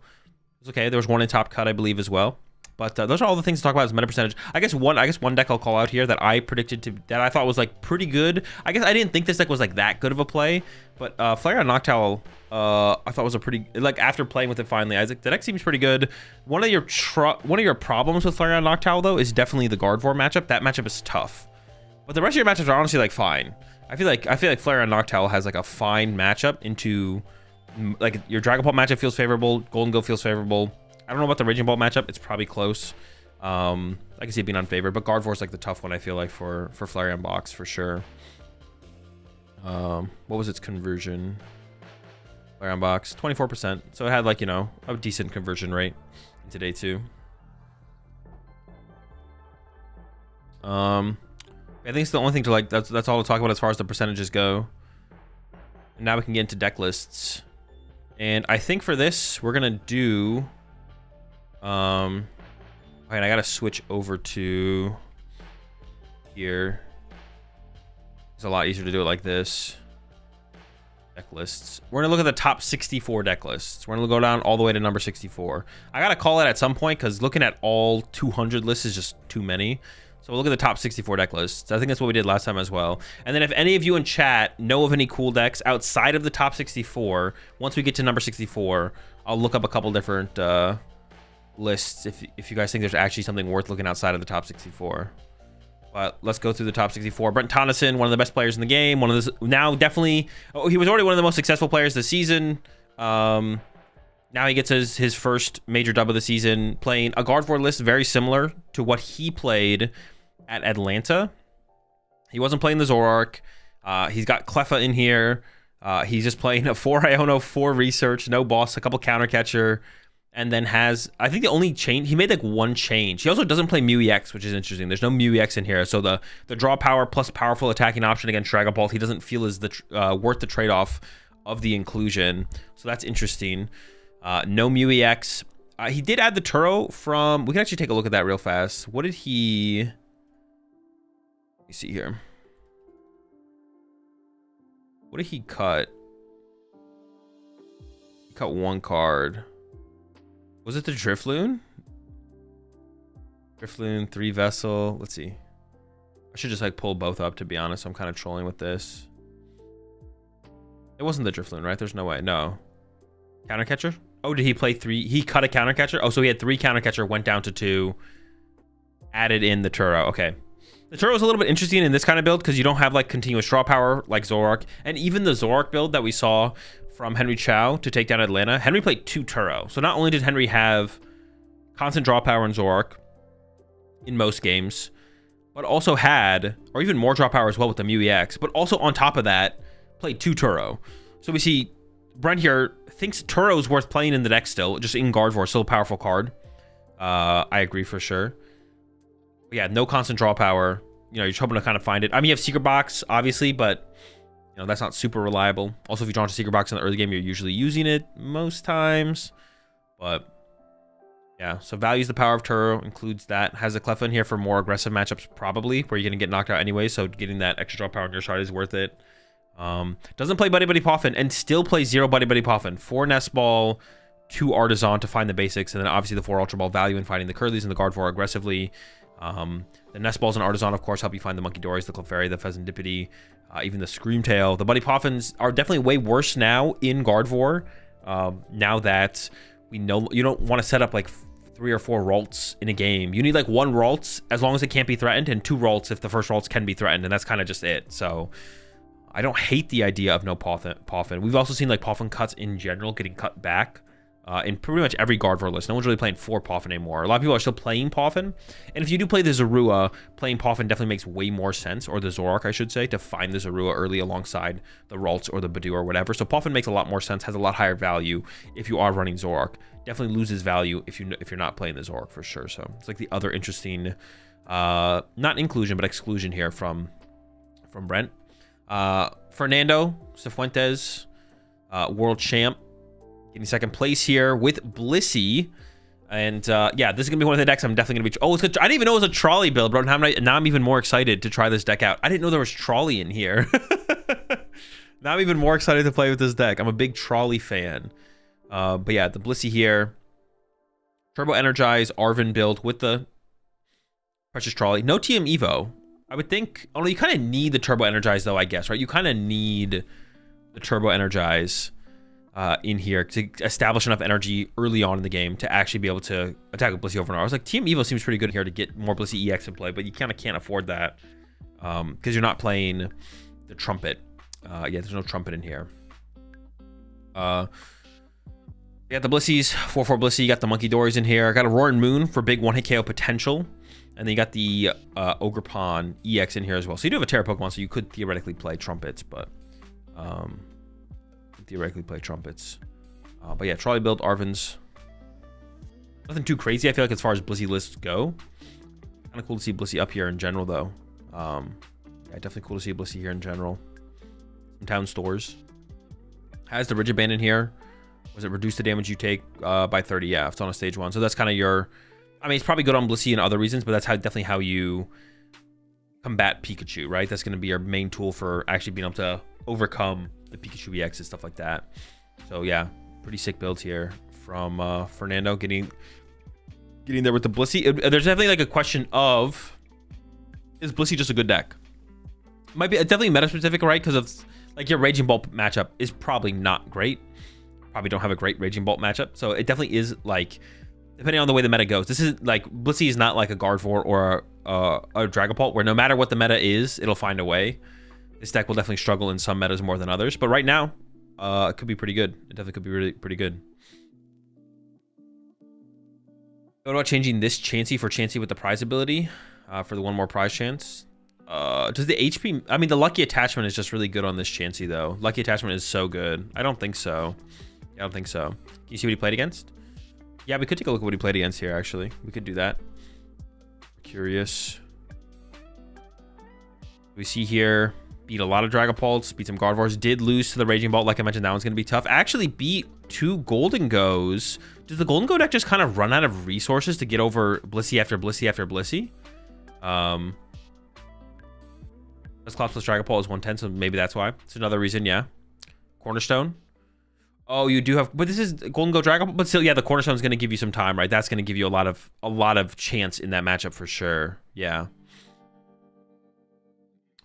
it's okay. There was one in top cut, I believe, as well. But those are all the things to talk about as meta percentage. I guess one deck I'll call out here that I predicted that I thought was like pretty good. I guess I didn't think this deck was like that good of a play, but Flareon Noctowl I thought was a pretty, like after playing with it finally, Isaac, the deck seems pretty good. One of your problems with Flareon Noctowl though is definitely the Gardevoir matchup. That matchup is tough, but the rest of your matchups are honestly like fine. I feel like Flareon Noctowl has like a fine matchup into like your Dragapult matchup feels favorable, Golden Go feels favorable. I don't know about the Raging Bolt matchup. It's probably close. I can see it being unfavored, but Gardevoir's like the tough one, I feel like, for Flareon Box for sure. What was its conversion? Flareon Box, 24%. So it had like, you know, a decent conversion rate in today too. I think it's the only thing to like, that's all to talk about as far as the percentages go. And now we can get into deck lists. And I think for this, we're gonna do all right, I gotta switch over to here. It's a lot easier to do it like this. Deck lists. We're gonna look at the top 64 deck lists. We're gonna go down all the way to number 64. I gotta call it at some point because looking at all 200 lists is just too many. So we'll look at the top 64 deck lists. I think that's what we did last time as well. And then if any of you in chat know of any cool decks outside of the top 64, once we get to number 64, I'll look up a couple different lists if you guys think there's actually something worth looking outside of the top 64. But let's go through the top 64. Brent Tonneson, one of the best players in the game, one of the now definitely, he was already one of the most successful players this season. Now he gets his first major dub of the season, playing a Gardevoir list very similar to what he played at Atlanta. He wasn't playing the Zoroark. He's got Cleffa in here. He's just playing a 4 Iono, 4 Research, no boss, a couple counter catcher. And then has, I think the only change, he made like one change. He also doesn't play Mew EX, which is interesting. There's no Mew EX in here. So the draw power plus powerful attacking option against Dragapult, he doesn't feel is worth the trade-off of the inclusion. So that's interesting. No Mew EX. He did add the Turo from, we can actually take a look at that real fast. What did he, let me see here. What did he cut? He cut one card. Was it the Drifloon? Drifloon, 3 Vessel. Let's see. I should just like pull both up, to be honest. I'm kind of trolling with this. It wasn't the Drifloon, right? There's no way. No. Counter catcher? Oh, did he play 3? He cut a counter catcher? Oh, so he had 3 counter catcher, went down to 2. Added in the Turo. Okay. The Turo is a little bit interesting in this kind of build because you don't have like continuous draw power like Zoroark. And even the Zoroark build that we saw from Henry Chow to take down Atlanta, Henry played 2 Turo. So not only did Henry have constant draw power in Zoroark in most games, but also had, or even more draw power as well with the Mew EX, but also on top of that, played 2 Turo. So we see Brent here thinks Turo's worth playing in the deck still, just in Gardevoir, still a powerful card. I agree for sure. But yeah, no constant draw power. You know, you're hoping to kind of find it. I mean, you have Secret Box, obviously, but you know, that's not super reliable. Also, if you draw into Secret Box in the early game, you're usually using it most times. But yeah, so values the power of Turo, includes that. Has a Cleffa in here for more aggressive matchups, probably, where you're going to get knocked out anyway. So getting that extra draw power on your side is worth it. Doesn't play Buddy Buddy Poffin and still plays 0 Buddy Buddy Poffin. 4 Nest Ball, 2 Artisan to find the basics, and then obviously the 4 Ultra Ball value in fighting the Curlies and the Gardevoir aggressively. The Nest Balls and Artisan, of course, help you find the Monkey Dories, the Clefairy, the Pheasantipity, even the Screamtail. The Buddy Poffins are definitely way worse now in Gardevoir. Now that we know you don't want to set up like 3 or 4 Ralts in a game. You need like 1 Ralts as long as it can't be threatened, and 2 Ralts if the first Ralts can be threatened, and that's kind of just it. So I don't hate the idea of no Poffin. We've also seen like Poffin cuts in general getting cut back in pretty much every Gardevoir list. No one's really playing 4 Poffin anymore. A lot of people are still playing Poffin, and if you do play the Zorua, playing Poffin definitely makes way more sense, or the Zoroark I should say, to find the Zorua early alongside the Ralts or the Badoo or whatever. So Poffin makes a lot more sense, has a lot higher value if you are running Zoroark. Definitely loses value if you're not playing the Zoroark for sure. So it's like the other interesting, not inclusion but exclusion here from Brent. Fernando Cifuentes, world champ, getting 2nd place here with Blissey. And yeah, this is gonna be one of the decks I'm definitely gonna be. Oh, I didn't even know it was a trolley build, bro. Now I'm even more excited to try this deck out. I didn't know there was trolley in here. Now I'm even more excited to play with this deck. I'm a big trolley fan. But yeah, the Blissey here, Turbo Energize Arven build with the Precious Trolley. No TM Evo. I would think, oh no, you kind of need the Turbo Energize though, I guess, right? You kind of need the Turbo Energize in here to establish enough energy early on in the game to actually be able to attack with Blissey over and over. I was like, TM Evo seems pretty good here to get more Blissey EX in play, but you kind of can't afford that because you're not playing the Trumpet. Yeah, there's no Trumpet in here. You got the Blisseys, 4/4 Blissey. You got the Monkey Dories in here. I got a Roaring Moon for big 1-hit KO potential. And then you got the Ogerpon EX in here as well. So you do have a Terra Pokemon, so you could theoretically play Trumpets, but but yeah, trolley build, Arven's. Nothing too crazy, I feel like, as far as Blissey lists go. Kind of cool to see Blissey up here in general, though. Yeah, definitely cool to see Blissey here in general. Some town stores. Has the Rigid Band in here. Was it reduce the damage you take by 30? Yeah, it's on a stage 1. So that's kind of your... I mean, it's probably good on Blissey and other reasons, but that's definitely how you combat Pikachu, right? That's going to be your main tool for actually being able to overcome the Pikachu EX and stuff like that. So yeah, pretty sick builds here from Fernando getting there with the Blissey. There's definitely like a question of, is Blissey just a good deck? Might be definitely meta specific, right? Because of like your Raging Bolt matchup is probably not great. Probably don't have a great Raging Bolt matchup. So it definitely is like, depending on the way the meta goes. This is like, Blissey is not like a Gardevoir or a Dragapult where no matter what the meta is, it'll find a way. This deck will definitely struggle in some metas more than others, but right now, it could be pretty good. It definitely could be really pretty good. What about changing this Chansey for Chansey with the prize ability for the 1 more prize chance? Does the HP... I mean, the Lucky Attachment is just really good on this Chansey, though. Lucky Attachment is so good. I don't think so. I don't think so. Can you see what he played against? Yeah, we could take a look at what he played against here, actually. We could do that. Curious. We see here, beat a lot of Dragapults, beat some Gardevoirs, did lose to the Raging Bolt. Like I mentioned, that one's going to be tough. Actually beat 2 Golden Goes. Does the Golden Go deck just kind of run out of resources to get over Blissey after Blissey after Blissey? Cyclops plus Dragapult is 110, so maybe that's why. It's another reason, yeah. Cornerstone. Oh, you do have, but this is Golden Go Dragon, but still, yeah, the Cornerstone is going to give you some time, right? That's going to give you a lot of chance in that matchup for sure. Yeah.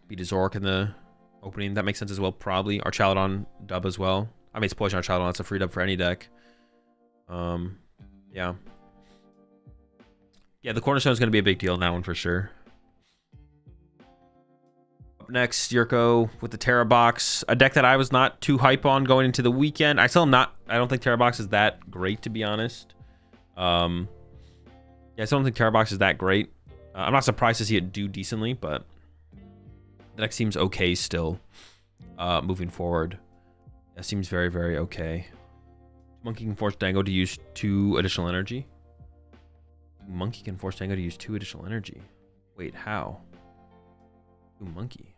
Beat a Zoroark in the opening. That makes sense as well, probably. Archaludon dub as well. I mean, it's Poison Archaludon. That's a free dub for any deck. Yeah. Yeah, the Cornerstone is going to be a big deal in that one for sure. Up next, Yurko with the Terra Box, a deck that I was not too hype on going into the weekend. I still am not. I don't think Terra Box is that great, to be honest. Yeah, I still don't think Terra Box is that great. I'm not surprised to see it do decently, but the deck seems okay still. Moving forward, that seems very, very okay. Monkey can force Dango to use 2 additional energy. Monkey can force Dango to use 2 additional energy. Wait, how? Ooh, Monkey.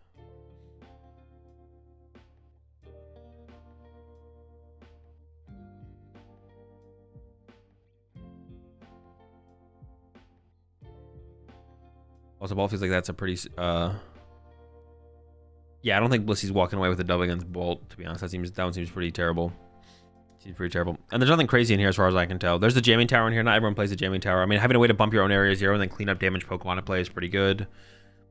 Also, Ball feels like that's a pretty... Yeah, I don't think Blissey's walking away with a dub against Bolt, to be honest. That one seems pretty terrible. Seems pretty terrible. And there's nothing crazy in here as far as I can tell. There's the Jamming Tower in here. Not everyone plays the Jamming Tower. I mean, having a way to bump your own area 0 and then clean up damaged Pokemon to play is pretty good.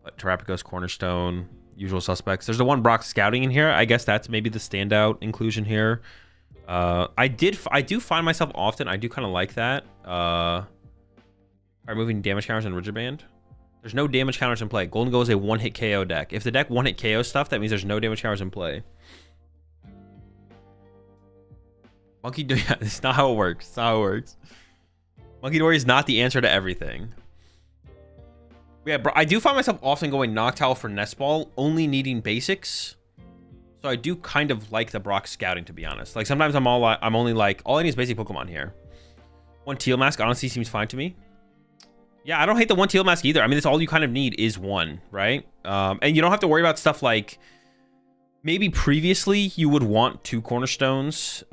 But Terrapagos, Cornerstone, usual suspects. There's the one Brock Scouting in here. I guess that's maybe the standout inclusion here. I do find myself often, I do kind of like that. By removing damage counters and rigid band. There's no damage counters in play. Golden Go is a one-hit KO deck. If the deck one-hit KO stuff, that means there's no damage counters in play. Monkey Dory, yeah, that's not how it works. It's not how it works. Monkey Dory is not the answer to everything. Yeah, bro, I do find myself often going Noctowl for Nest Ball, only needing basics. So I do kind of like the Brock scouting, to be honest. Like sometimes I'm only like, all I need is basic Pokemon here. One Teal Mask honestly seems fine to me. Yeah, I don't hate the one Teal Mask either. I mean, that's all you kind of need is one, right? And you don't have to worry about stuff like, maybe previously you would want 2 Cornerstones.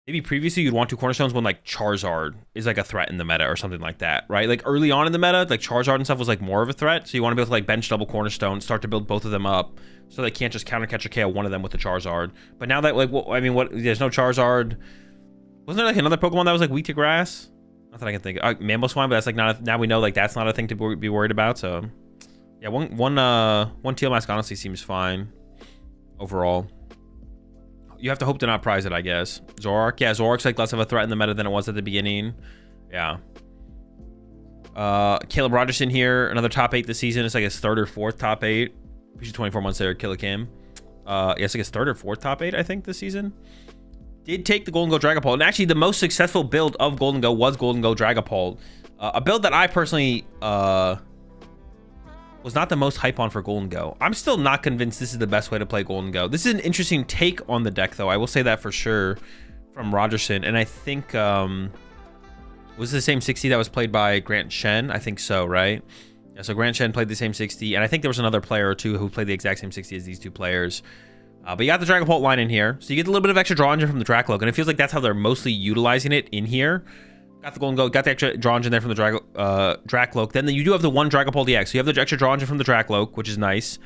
Maybe previously you'd want 2 Cornerstones when like Charizard is like a threat in the meta or something like that, right? Like early on in the meta, like Charizard and stuff was like more of a threat. So you want to be able to like bench double Cornerstone, start to build both of them up so they can't just counter catch or KO one of them with the Charizard. But now that like, well, I mean, what? There's no Charizard. Wasn't there like another Pokemon that was like weak to grass? Not that I can think. Mamoswine, but that's like not. Now we know like that's not a thing to be worried about. So yeah, one Teal Mask honestly seems fine overall. You have to hope to not prize it, I guess. Zoroark, yeah, Zoroark's like less of a threat in the meta than it was at the beginning. Yeah. Caleb Rogerson here, another top 8 this season. It's like his 3rd or 4th top 8. He's 24 months there, Killicam. Yeah, it's like his 3rd or 4th top 8, I think, this season. Did take the Golden Go Dragapult, and actually the most successful build of Golden Go was Golden Go Dragapult. A build that I personally was not the most hype on for Golden Go. I'm still not convinced this is the best way to play Golden Go. This is an interesting take on the deck, though. I will say that for sure from Rogerson, and I think was the same 60 that was played by Grant Shen? I think so, right? Yeah, so Grant Shen played the same 60, and I think there was another player or two who played the exact same 60 as these 2 players. But you got the Dragapult line in here, so you get a little bit of extra draw engine from the Dracloak, and it feels like that's how they're mostly utilizing it in here. Got the Golden Go, got the extra draw engine there from the Dracloak. Then you do have the one Dragapult EX, so you have the extra draw engine from the Dracloak, which is nice.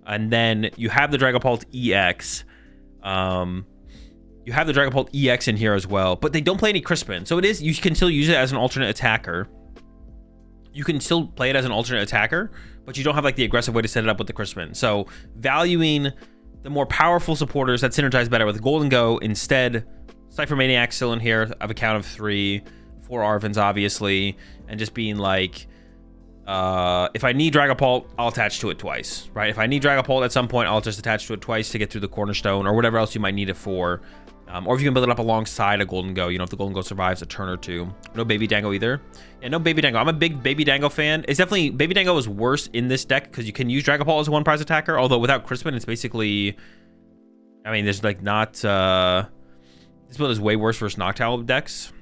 And then you have the Dragapult EX. You have the Dragapult EX in here as well, but they don't play any Crispin, so it is, you can still use it as an alternate attacker. You can still play it as an alternate attacker, but you don't have like the aggressive way to set it up with the Crispin. So valuing the more powerful supporters that synergize better with Golden Go instead. Cypher Maniac still in here. I have a count of 3, 4 Arvins obviously, and just being like, if I need Dragapult, I'll attach to it twice, right? If I need Dragapult at some point, I'll just attach to it twice to get through the Cornerstone or whatever else you might need it for. Or if you can build it up alongside a Golden Go, you know, if the Golden Go survives a turn or 2. No Baby Dango either. Yeah, no Baby Dango. I'm a big Baby Dango fan. It's definitely, Baby Dango is worse in this deck because you can use Dragapult as a 1 prize attacker, although without Crispin, it's basically, I mean, there's like not, this build is way worse versus Noctowl decks.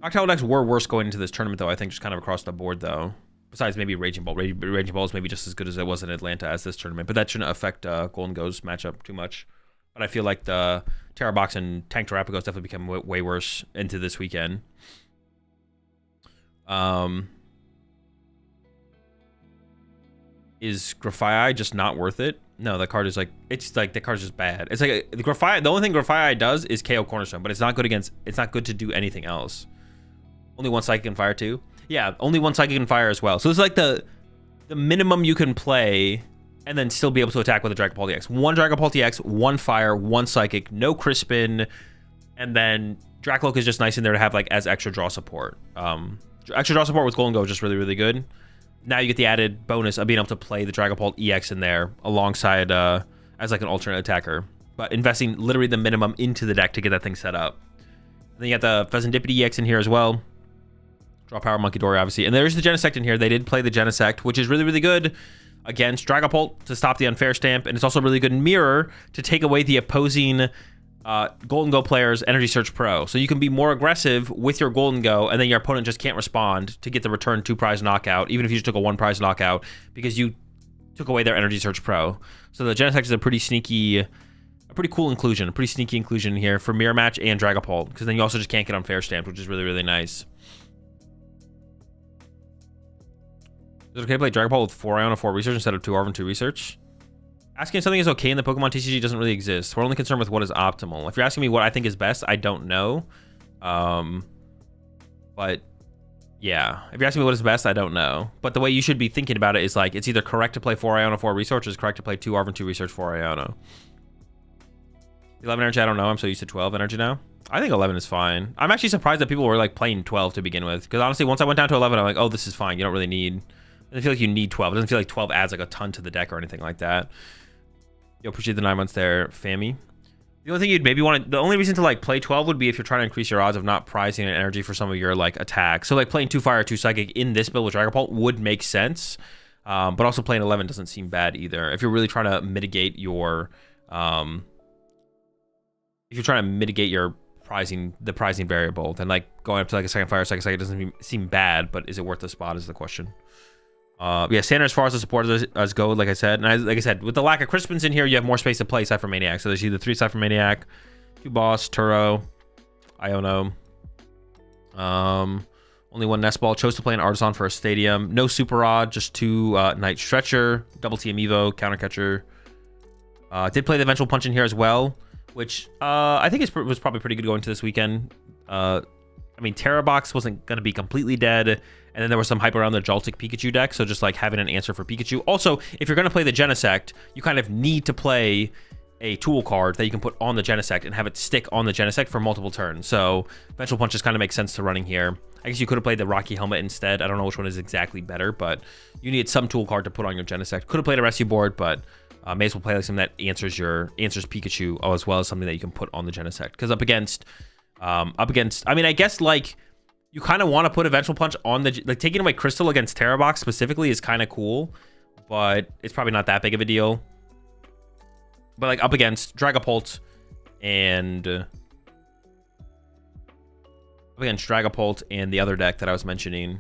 Noctowl decks were worse going into this tournament, though, I think, just kind of across the board, though. Besides maybe Raging Ball. Raging Ball is maybe just as good as it was in Atlanta as this tournament, but that shouldn't affect Golden Go's matchup too much. But I feel like the Terra Box and Tank Terrapagos definitely become way worse into this weekend. Is Grafaiai just not worth it? No, that card is like, it's like, the card's just bad. It's like, the Grafaiai, the only thing Grafaiai does is KO Cornerstone, but it's not good against, it's not good to do anything else. Only 1 Psychic and Fire too? Yeah, only 1 Psychic and Fire as well. So it's like the minimum you can play and then still be able to attack with a Dragapult EX. 1 Dragapult EX, 1 Fire, 1 Psychic, no Crispin, and then Dracloak is just nice in there to have like as extra draw support. Extra draw support with Golden Go is just really good. Now you get the added bonus of being able to play the Dragapult EX in there alongside as like an alternate attacker, but investing literally the minimum into the deck to get that thing set up. And then you got the Pheasantipede EX in here as well. Draw Power Monkey Dory, obviously. And there's the Genesect in here. They did play the Genesect, which is really good against Dragapult to stop the unfair stamp, and it's also really good in Mirror to take away the opposing Golden Go player's Energy Search Pro. So you can be more aggressive with your Golden Go, and then your opponent just can't respond to get the return 2 prize knockout, even if you just took a 1 prize knockout, because you took away their Energy Search Pro. So the Genesect is a pretty sneaky, a pretty cool inclusion, a pretty sneaky inclusion here for Mirror Match and Dragapult, because then you also just can't get unfair stamped, which is really nice. Is it okay to play Dragapult with 4 Iona 4 Research instead of 2 Arvin 2 Research? Asking if something is okay in the Pokemon TCG doesn't really exist. We're only concerned with what is optimal. If you're asking me what I think is best, I don't know. But yeah, if you're asking me what is best, I don't know. But the way you should be thinking about it is like, it's either correct to play 4 Iona 4 Research, or it's correct to play 2 Arvin 2 Research 4 Iona. 11 energy, I don't know. I'm so used to 12 energy now. I think 11 is fine. I'm actually surprised that people were like playing 12 to begin with, because honestly, once I went down to 11, I'm like, oh, this is fine. You don't really need. It doesn't feel like you need 12. It doesn't feel like 12 adds like a ton to the deck or anything like that. Yo, appreciate the 9 months there, Fammy. The only thing you'd maybe want to, the only reason to like play 12 would be if you're trying to increase your odds of not prizing an energy for some of your like attacks. So like playing 2 Fire, 2 Psychic in this build with Dragapult would make sense. But also playing 11 doesn't seem bad either. If you're really trying to mitigate your, the prizing variable, then like going up to like a second Fire, second Psychic doesn't seem bad, but is it worth the spot is the question. Yeah, standard as far as the supporters as go, like I said. And like I said, with the lack of Crispins in here, you have more space to play Cypher Maniac. So there's either 3 Cypher Maniac, 2 Boss, Turo, Iono. Only 1 Nest Ball. Chose to play an Artisan for a Stadium. No Super Rod, just 2 Night Stretcher, Double TM Evo, Counter Catcher. Did play the Eventual Punch in here as well, which I think was probably pretty good going to this weekend. I mean, Terra Box wasn't going to be completely dead. And then there was some hype around the Joltik Pikachu deck, so just like having an answer for Pikachu. Also, if you're going to play the Genesect, you kind of need to play a tool card that you can put on the Genesect and have it stick on the Genesect for multiple turns. So Eventual Punch just kind of makes sense to running here. I guess you could have played the Rocky Helmet instead. I don't know which one is exactly better, but you need some tool card to put on your Genesect. Could have played a Rescue Board, but may as well play like something that answers Pikachu as well as something that you can put on the Genesect. Because up against, I mean, I guess like, you kind of want to put Eventual Punch on the... Like, taking away Crystal against Terra Box specifically is kind of cool, but it's probably not that big of a deal. But, like, up against Dragapult and... up against Dragapult and the other deck that I was mentioning,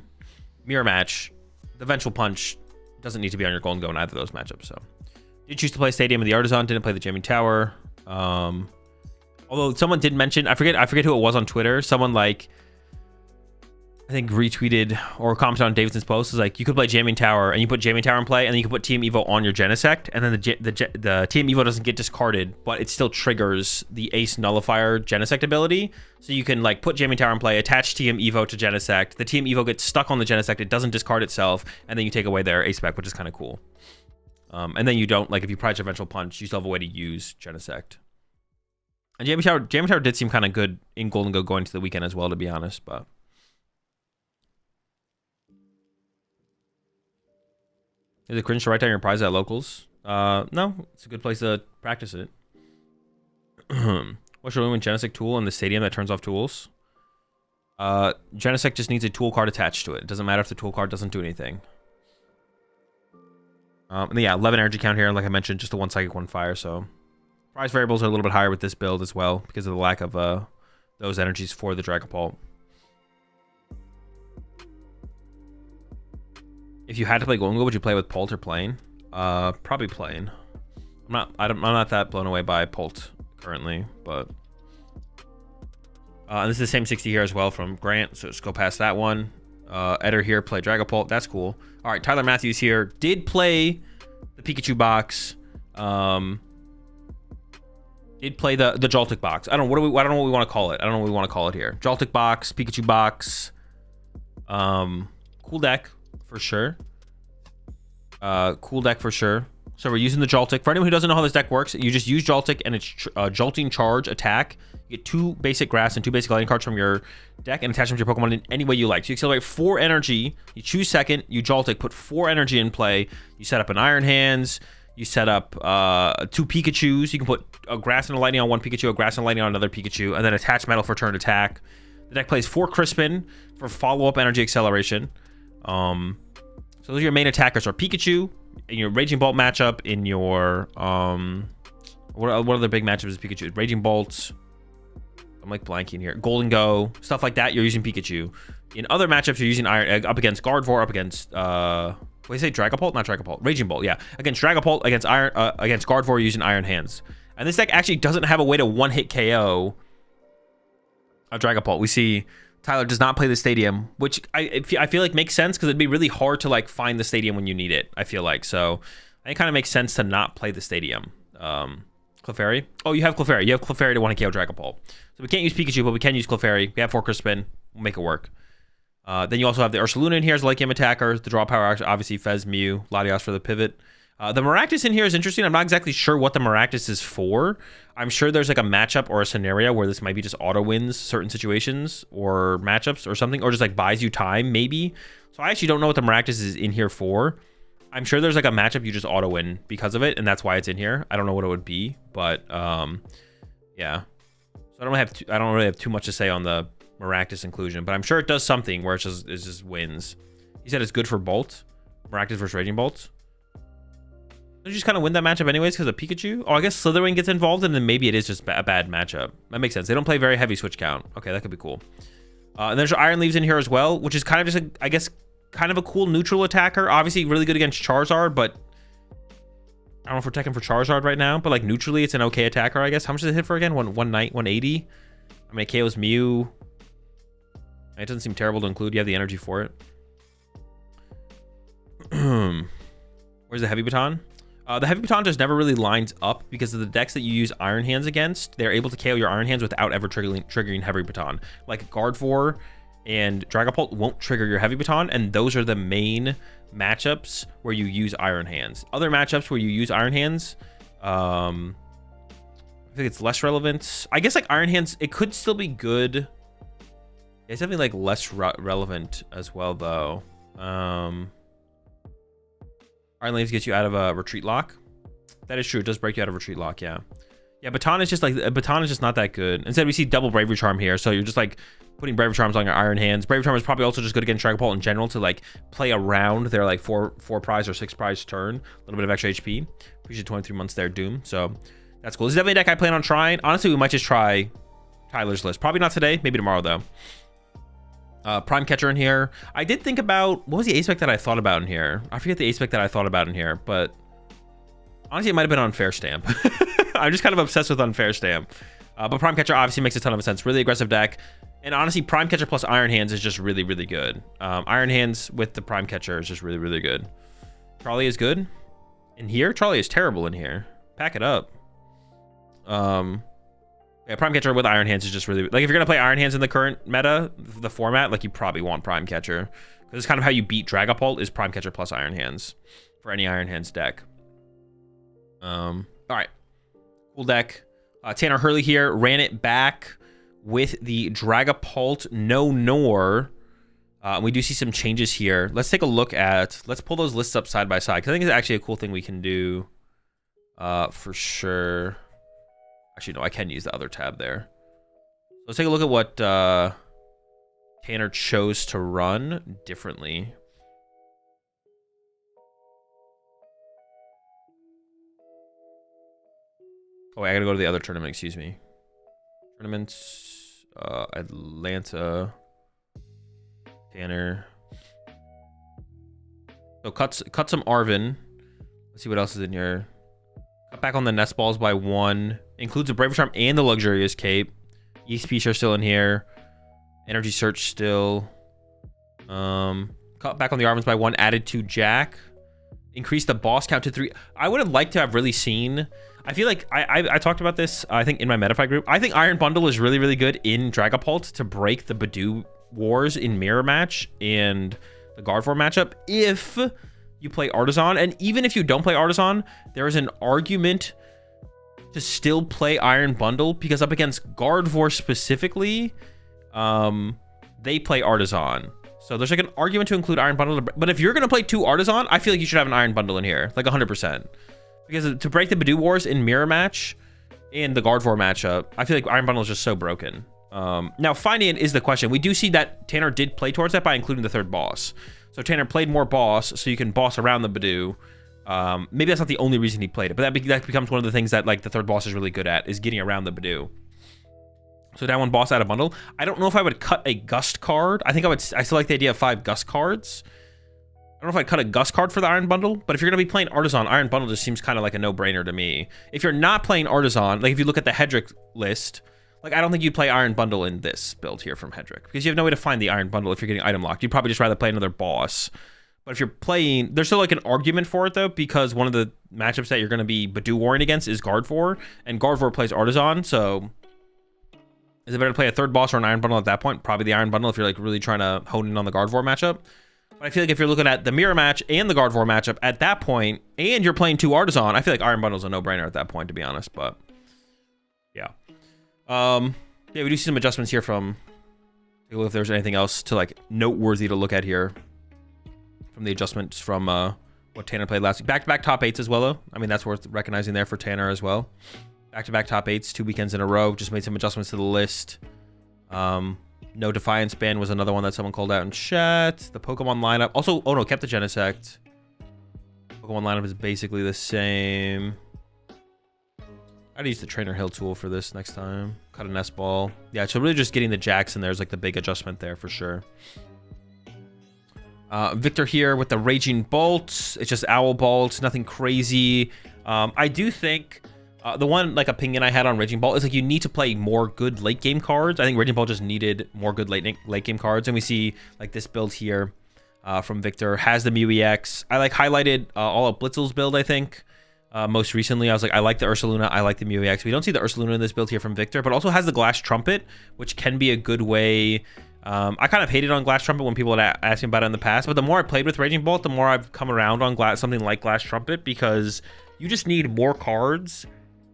Mirror Match, the Eventual Punch doesn't need to be on your Golden Go in either of those matchups, so... Did choose to play Stadium of the Artisan, didn't play the Jamming Tower. Although someone did mention... I forget who it was on Twitter. Someone, like... I think retweeted or commented on Davidson's post is like, you could play Jamming Tower and you put Jamming Tower in play, and then you can put TM Evo on your Genesect, and then the TM Evo doesn't get discarded, but it still triggers the Ace Nullifier Genesect ability. So you can like put Jamming Tower in play, attach TM Evo to Genesect, the TM Evo gets stuck on the Genesect, it doesn't discard itself, and then you take away their Ace spec, which is kind of cool. And then you don't, like, if you prize Eventual Punch, you still have a way to use Genesect. And Jamming Tower did seem kind of good in Golden Go going to the weekend as well, to be honest, but... Is it cringe to write down your prize at locals? No, it's a good place to practice it. What should we win Genesect tool in the stadium that turns off tools? Genesect just needs a tool card attached to it. It doesn't matter if the tool card doesn't do anything. And yeah, 11 energy count here. Like I mentioned, just a 1 Psychic, 1 Fire. So prize variables are a little bit higher with this build as well because of the lack of those energies for the Dragapult. If you had to play Golden Go, would you play with Pult or Plane? Probably Plane. I'm not that blown away by Pult currently, but and this is the same 60 here as well from Grant, so just go past that one. Eder here, play Dragapult. That's cool. All right, Tyler Matthews here did play the Pikachu box. Did play the Joltik box. I don't know what we want to call it. I don't know what we want to call it here. Joltik box, Pikachu box. Cool deck. For sure. Cool deck for sure. So we're using the Joltik. For anyone who doesn't know how this deck works, you just use Joltik and it's Jolting Charge attack. You get 2 basic grass and 2 basic lightning cards from your deck and attach them to your Pokemon in any way you like. So you accelerate 4 energy. You choose second. You Joltik, put 4 energy in play. You set up an Iron Hands. You set up 2 Pikachus. You can put a grass and a lightning on one Pikachu, a grass and a lightning on another Pikachu, and then attach metal for turn attack. The deck plays 4 Crispin for follow-up energy acceleration. So those are your main attackers are Pikachu in your Raging Bolt matchup, in your what other big matchups is Pikachu? Raging Bolts. I'm like blanking here. Golden Go, stuff like that, you're using Pikachu. In other matchups, you're using Iron Egg up against Gardevoir, up against what do you say, Dragapult? Not Dragapult. Raging Bolt, yeah. Against Dragapult, against Gardevoir, you're using Iron Hands. And this deck actually doesn't have a way to one-hit KO a Dragapult. We see Tyler does not play the stadium, which I feel like makes sense because it'd be really hard to like find the stadium when you need it, I feel like. So it kind of makes sense to not play the stadium. Clefairy? Oh, you have Clefairy. You have Clefairy to 1-KO Dragapult. So we can't use Pikachu, but we can use Clefairy. We have 4 Crispin. We'll make it work. Then you also have the Ursaluna in here as a late game attacker. The draw power, obviously, Fez, Mew, Latios for the pivot. The Maractus in here is interesting. I'm not exactly sure what the Maractus is for. I'm sure there's like a matchup or a scenario where this might be just auto wins certain situations or matchups or something, or just like buys you time maybe. So I actually don't know what the Maractus is in here for. I'm sure there's like a matchup you just auto win because of it, and that's why it's in here. I don't know what it would be, but yeah. So I don't really have too much to say on the Maractus inclusion, but I'm sure it does something where it just wins. He said it's good for Bolt, Maractus versus Raging Bolt. You just kind of win that matchup anyways because of Pikachu. Oh, I guess Slithering gets involved, and then maybe it is just a bad matchup. That makes sense. They don't play very heavy switch count. Okay, that could be cool. And there's Iron Leaves in here as well, which is kind of just, I guess, kind of a cool neutral attacker. Obviously, really good against Charizard, but I don't know if we're teching for Charizard right now, but like neutrally, it's an okay attacker, I guess. How much does it hit for again? 180? I mean, it KOs Mew. It doesn't seem terrible to include. You have the energy for it. Where's the Heavy Baton? The Heavy Baton just never really lines up because of the decks that you use Iron Hands against. They're able to KO your Iron Hands without ever triggering Heavy Baton. Like Gardevoir and Dragapult won't trigger your Heavy Baton, and those are the main matchups where you use Iron Hands. Other matchups where you use Iron Hands, I think it's less relevant. I guess like Iron Hands, it could still be good. It's definitely like less relevant as well though. Iron Leaves gets you out of a retreat lock. That is true. It does break you out of retreat lock. Yeah. Yeah. Baton is just like, Baton is just not that good. Instead, we see double Bravery Charm here. So you're just like putting Bravery Charms on your Iron Hands. Bravery Charm is probably also just good against Dragapult in general to like play around their like four prize or 6 prize turn. A little bit of extra HP. Appreciate 23 months there, Doom. So that's cool. This is definitely a deck I plan on trying. Honestly, we might just try Tyler's list. Probably not today. Maybe tomorrow though. Prime Catcher in here. I did think about, what was the aspect that I thought about in here? I forget the aspect that I thought about in here, but honestly, it might have been Unfair Stamp. I'm just kind of obsessed with Unfair Stamp. But Prime Catcher obviously makes a ton of sense. Really aggressive deck. And honestly, Prime Catcher plus Iron Hands is just really, really good. Iron Hands with the Prime Catcher is just really, really good. Charlie is good in here. Charlie is terrible in here. Pack it up. Yeah, Prime Catcher with Iron Hands is just really... Like, if you're going to play Iron Hands in the current meta, the format, like, you probably want Prime Catcher. Because it's kind of how you beat Dragapult is Prime Catcher plus Iron Hands for any Iron Hands deck. All right. Cool deck. Tanner Hurley here ran it back with the Dragapult No Nor. We do see some changes here. Let's take a look at... Let's pull those lists up side by side. Because I think it's actually a cool thing we can do for sure. Actually, no, I can use the other tab there. Let's take a look at what Tanner chose to run differently. Oh, wait, I gotta go to the other tournament, excuse me. Tournaments, Atlanta, Tanner. So cut some Arvin. Let's see what else is in here. Cut back on the Nest Balls by 1. Includes a Bravery Charm and the Luxurious Cape. EXP are still in here. Energy Search still. Cut back on the Arvins by 1. Added to Jack. Increased the boss count to 3. I would have liked to have really seen... I feel like I talked about this, I think, in my Metafy group. I think Iron Bundle is really, really good in Dragapult to break the Badoo wars in Mirror Match and the Gardevoir matchup if you play Artisan. And even if you don't play Artisan, there is an argument to still play Iron Bundle because up against Gardevoir specifically, they play Artisan. So there's like an argument to include Iron Bundle. But if you're going to play 2 Artisan, I feel like you should have an Iron Bundle in here, like 100%. Because to break the Badoo wars in Mirror Match and the Gardevoir matchup, I feel like Iron Bundle is just so broken. Now, finding it is the question. We do see that Tanner did play towards that by including the 3rd boss. So Tanner played more boss so you can boss around the Badoo. Maybe that's not the only reason he played it, but that becomes one of the things that like the 3rd boss is really good at, is getting around the Badoo. So down 1 boss out of bundle. I don't know if I would cut a Gust card. I still like the idea of 5 Gust cards. I don't know if I'd cut a Gust card for the Iron Bundle, but if you're going to be playing Artisan, Iron Bundle just seems kind of like a no-brainer to me. If you're not playing Artisan, like if you look at the Hedrick list, like I don't think you'd play Iron Bundle in this build here from Hedrick, because you have no way to find the Iron Bundle if you're getting item locked. You'd probably just rather play another boss. But if you're playing, there's still like an argument for it though, because one of the matchups that you're going to be Badoo warring against is Gardevoir, and Gardevoir plays Artisan, so is it better to play a 3rd boss or an Iron Bundle at that point? Probably the Iron Bundle if you're like really trying to hone in on the Gardevoir matchup. But I feel like if you're looking at the mirror match and the Gardevoir matchup at that point, and you're playing 2 Artisan, I feel like Iron Bundle's a no-brainer at that point, to be honest. But yeah, yeah, we do see some adjustments here from. Take a look if there's anything else to like noteworthy to look at here from the adjustments from what Tanner played last week. Back-to-back top 8s as well, though. I mean, that's worth recognizing there for Tanner as well. Back-to-back top 8s, 2 weekends in a row. Just made some adjustments to the list. No Defiance Ban was another one that someone called out in chat. The Pokemon lineup. Also, oh no, kept the Genesect. Pokemon lineup is basically the same. I'd use the Trainer Hill tool for this next time. Cut a Nest Ball. Yeah, so really just getting the Jackson there is like the big adjustment there for sure. Victor here with the Raging Bolt. It's just Owl Bolt, nothing crazy. I do think the one like opinion I had on Raging Bolt is like you need to play more good late game cards. I think Raging Bolt just needed more good late game cards, and we see like this build here from Victor has the Mew EX. I like highlighted all of Blitzel's build. I think most recently I was like I like the Ursaluna, I like the Mew EX. We don't see the Ursaluna in this build here from Victor, but also has the Glass Trumpet, which can be a good way. I kind of hated on Glass Trumpet when people had asked me about it in the past, but the more I played with Raging Bolt, the more I've come around on something like Glass Trumpet, because you just need more cards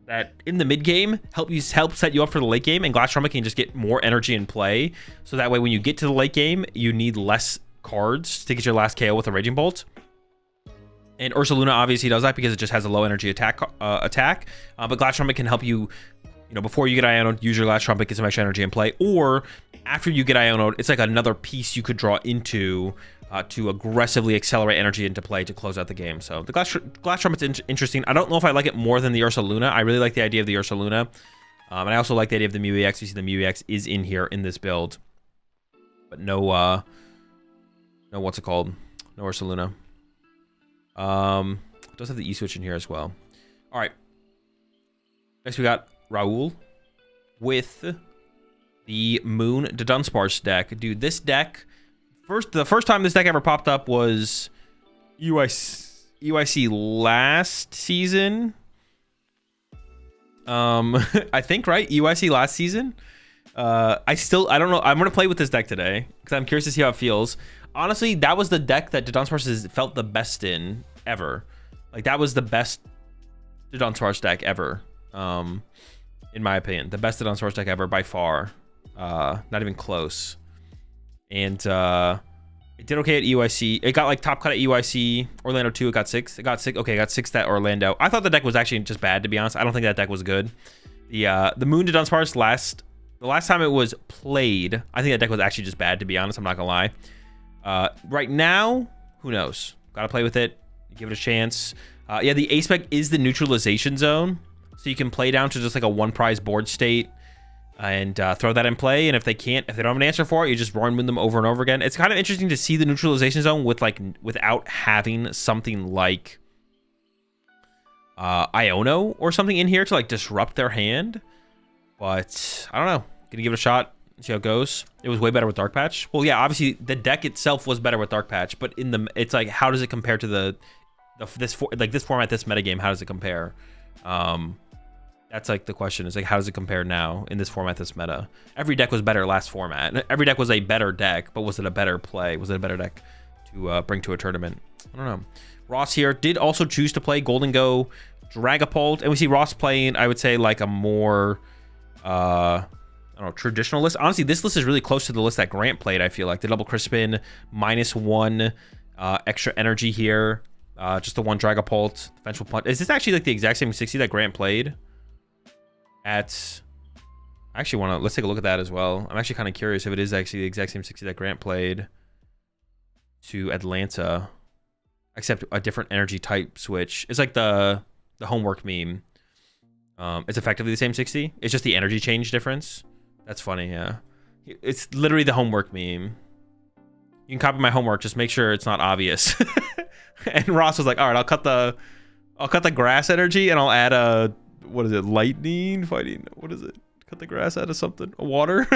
that in the mid game help set you up for the late game, and Glass Trumpet can just get more energy in play. So that way, when you get to the late game, you need less cards to get your last KO with a Raging Bolt. And Ursaluna obviously does that because it just has a low energy attack. But Glass Trumpet can help you, before you get Ionoed, use your Glass Trumpet, get some extra energy in play, or after you get Ionoed, it's like another piece you could draw into to aggressively accelerate energy into play to close out the game. So the Glass Trumpet's interesting. I don't know if I like it more than the Ursaluna. I really like the idea of the Ursaluna. And I also like the idea of the Mew EX. You see the Mew EX is in here in this build. But no what's it called? No Ursaluna. It does have the E-Switch in here as well. All right. Next we got Raul with the Moon to Dunsparce deck. Dude, this deck, the first time this deck ever popped up was UIC last season. I think, right? UIC last season. I don't know. I'm going to play with this deck today because I'm curious to see how it feels. Honestly, that was the deck that Dunsparce felt the best in ever. Like, that was the best Dunsparce deck ever. In my opinion, the best Dunsparce deck ever by far. Not even close. And it did okay at EYC. It got like top cut at EYC. Orlando 2, it got 6. Okay, it got 6th at Orlando. I thought the deck was actually just bad, to be honest. I don't think that deck was good. The Moon to Dunsparce the last time it was played, I think that deck was actually just bad, to be honest. I'm not gonna lie. Right now, who knows? Gotta play with it. Give it a chance. Yeah, the A-Spec is the neutralization zone. So you can play down to just like a 1 prize board state and throw that in play. And if they don't have an answer for it, you just Roaring Moon them over and over again. It's kind of interesting to see the neutralization zone without having something like Iono or something in here to like disrupt their hand. But I don't know. Gonna give it a shot. See how it goes. It was way better with Dark Patch. Well, yeah, obviously the deck itself was better with Dark Patch, but it's like, how does it compare to this format, this metagame? How does it compare? That's like the question. Is like, how does it compare now in this format, this meta? Every deck was better last format. Every deck was a better deck, but was it a better play? Was it a better deck to bring to a tournament? I don't know. Ross here did also choose to play Golden Go Dragapult, and we see Ross playing, I would say, like a more I don't know, traditional list. Honestly, this list is really close to the list that Grant played, I feel like. The double Crispin, -1 extra energy here. Just the 1 Dragapult, Vengeful Punch. Is this actually like the exact same 60 that Grant played? I actually want to, let's take a look at that as well. I'm actually kind of curious if it is actually the exact same 60 that Grant played to Atlanta, except a different energy type switch. It's like the homework meme. It's effectively the same 60. It's just the energy change difference. That's funny, yeah. It's literally the homework meme. You can copy my homework, just make sure it's not obvious. And Ross was like, all right, I'll cut the grass energy and I'll add a, what is it, lightning fighting? What is it? Cut the grass out of something? A water?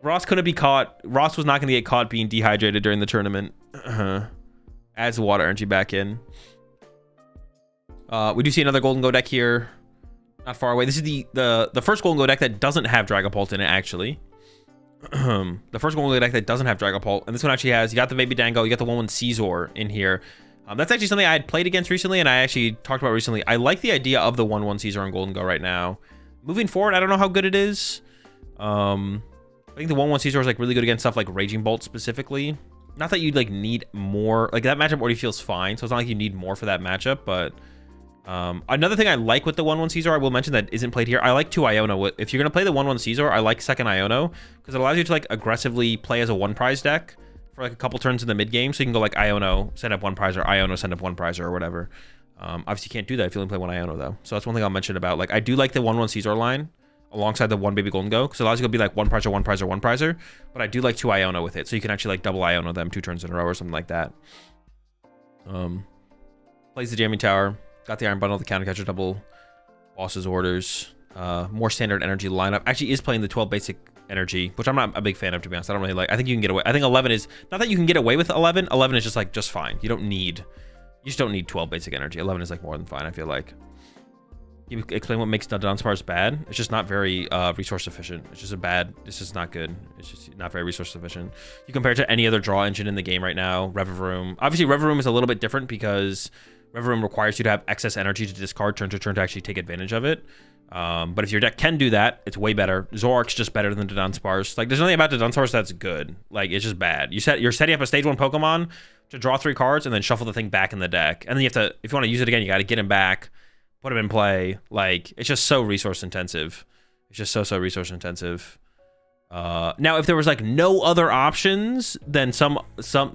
Ross couldn't be caught. Ross was not going to get caught being dehydrated during the tournament. Adds the water energy back in. We do see another Golden Go deck here. Not far away. This is the first Golden Go deck that doesn't have Dragapult in it, actually. the first Golden Go deck that doesn't have Dragapult, and this one actually has, you got the Baby Dango, you got the 1/1 Caesar in here. That's actually something I had played against recently, and I actually talked about recently. I like the idea of the 1/1 Caesar on Golden Go right now. Moving forward, I don't know how good it is. I think the 1/1 Caesar is like really good against stuff like Raging Bolt specifically. Not that you'd like need more, like that matchup already feels fine, so it's not like you need more for that matchup. But another thing I like with the 1/1 Caesar, I will mention that isn't played here. I like 2 Iono. If you're gonna play the 1/1 Caesar, I like second Iono because it allows you to like aggressively play as a 1-prize deck for like a couple turns in the mid game. So you can go like Iono, send up 1 prize, or Iono, send up 1 prize, or whatever. Obviously you can't do that if you only play 1 Iono though. So that's one thing I'll mention about, like, I do like the 1/1 Caesar line alongside the 1 Baby Golden Go, because it allows you to be like 1 prize or 1 prize or 1 prizer. But I do like 2 Iono with it, so you can actually like double Iono them 2 turns in a row or something like that. Plays the Jamming Tower, got the Iron Bundle, the Counter Catcher double, Boss's Orders, more standard energy lineup. Actually is playing the 12 basic energy, which I'm not a big fan of, to be honest. I don't really like. I think you can get away. I think 11 is not that you can get away with 11. 11 is just like just fine. You just don't need 12 basic energy. 11 is like more than fine, I feel like. Can you explain what makes the Dunsparce bad? It's just not very resource efficient. It's just not good. It's just not very resource efficient. You compare it to any other draw engine in the game right now, Revivroom. Obviously, Revivroom is a little bit different because Revivroom requires you to have excess energy to discard turn to turn to actually take advantage of it. But if your deck can do that, it's way better. Zoroark's just better than the Dunsparce. Like, there's nothing about the Dunsparce that's good. Like, it's just bad. You're setting up a stage 1 Pokemon to draw 3 cards and then shuffle the thing back in the deck. And then you have to, if you want to use it again, you got to get him back, put him in play. Like, it's just so resource intensive. It's just so resource intensive. Now, if there was like no other options, then some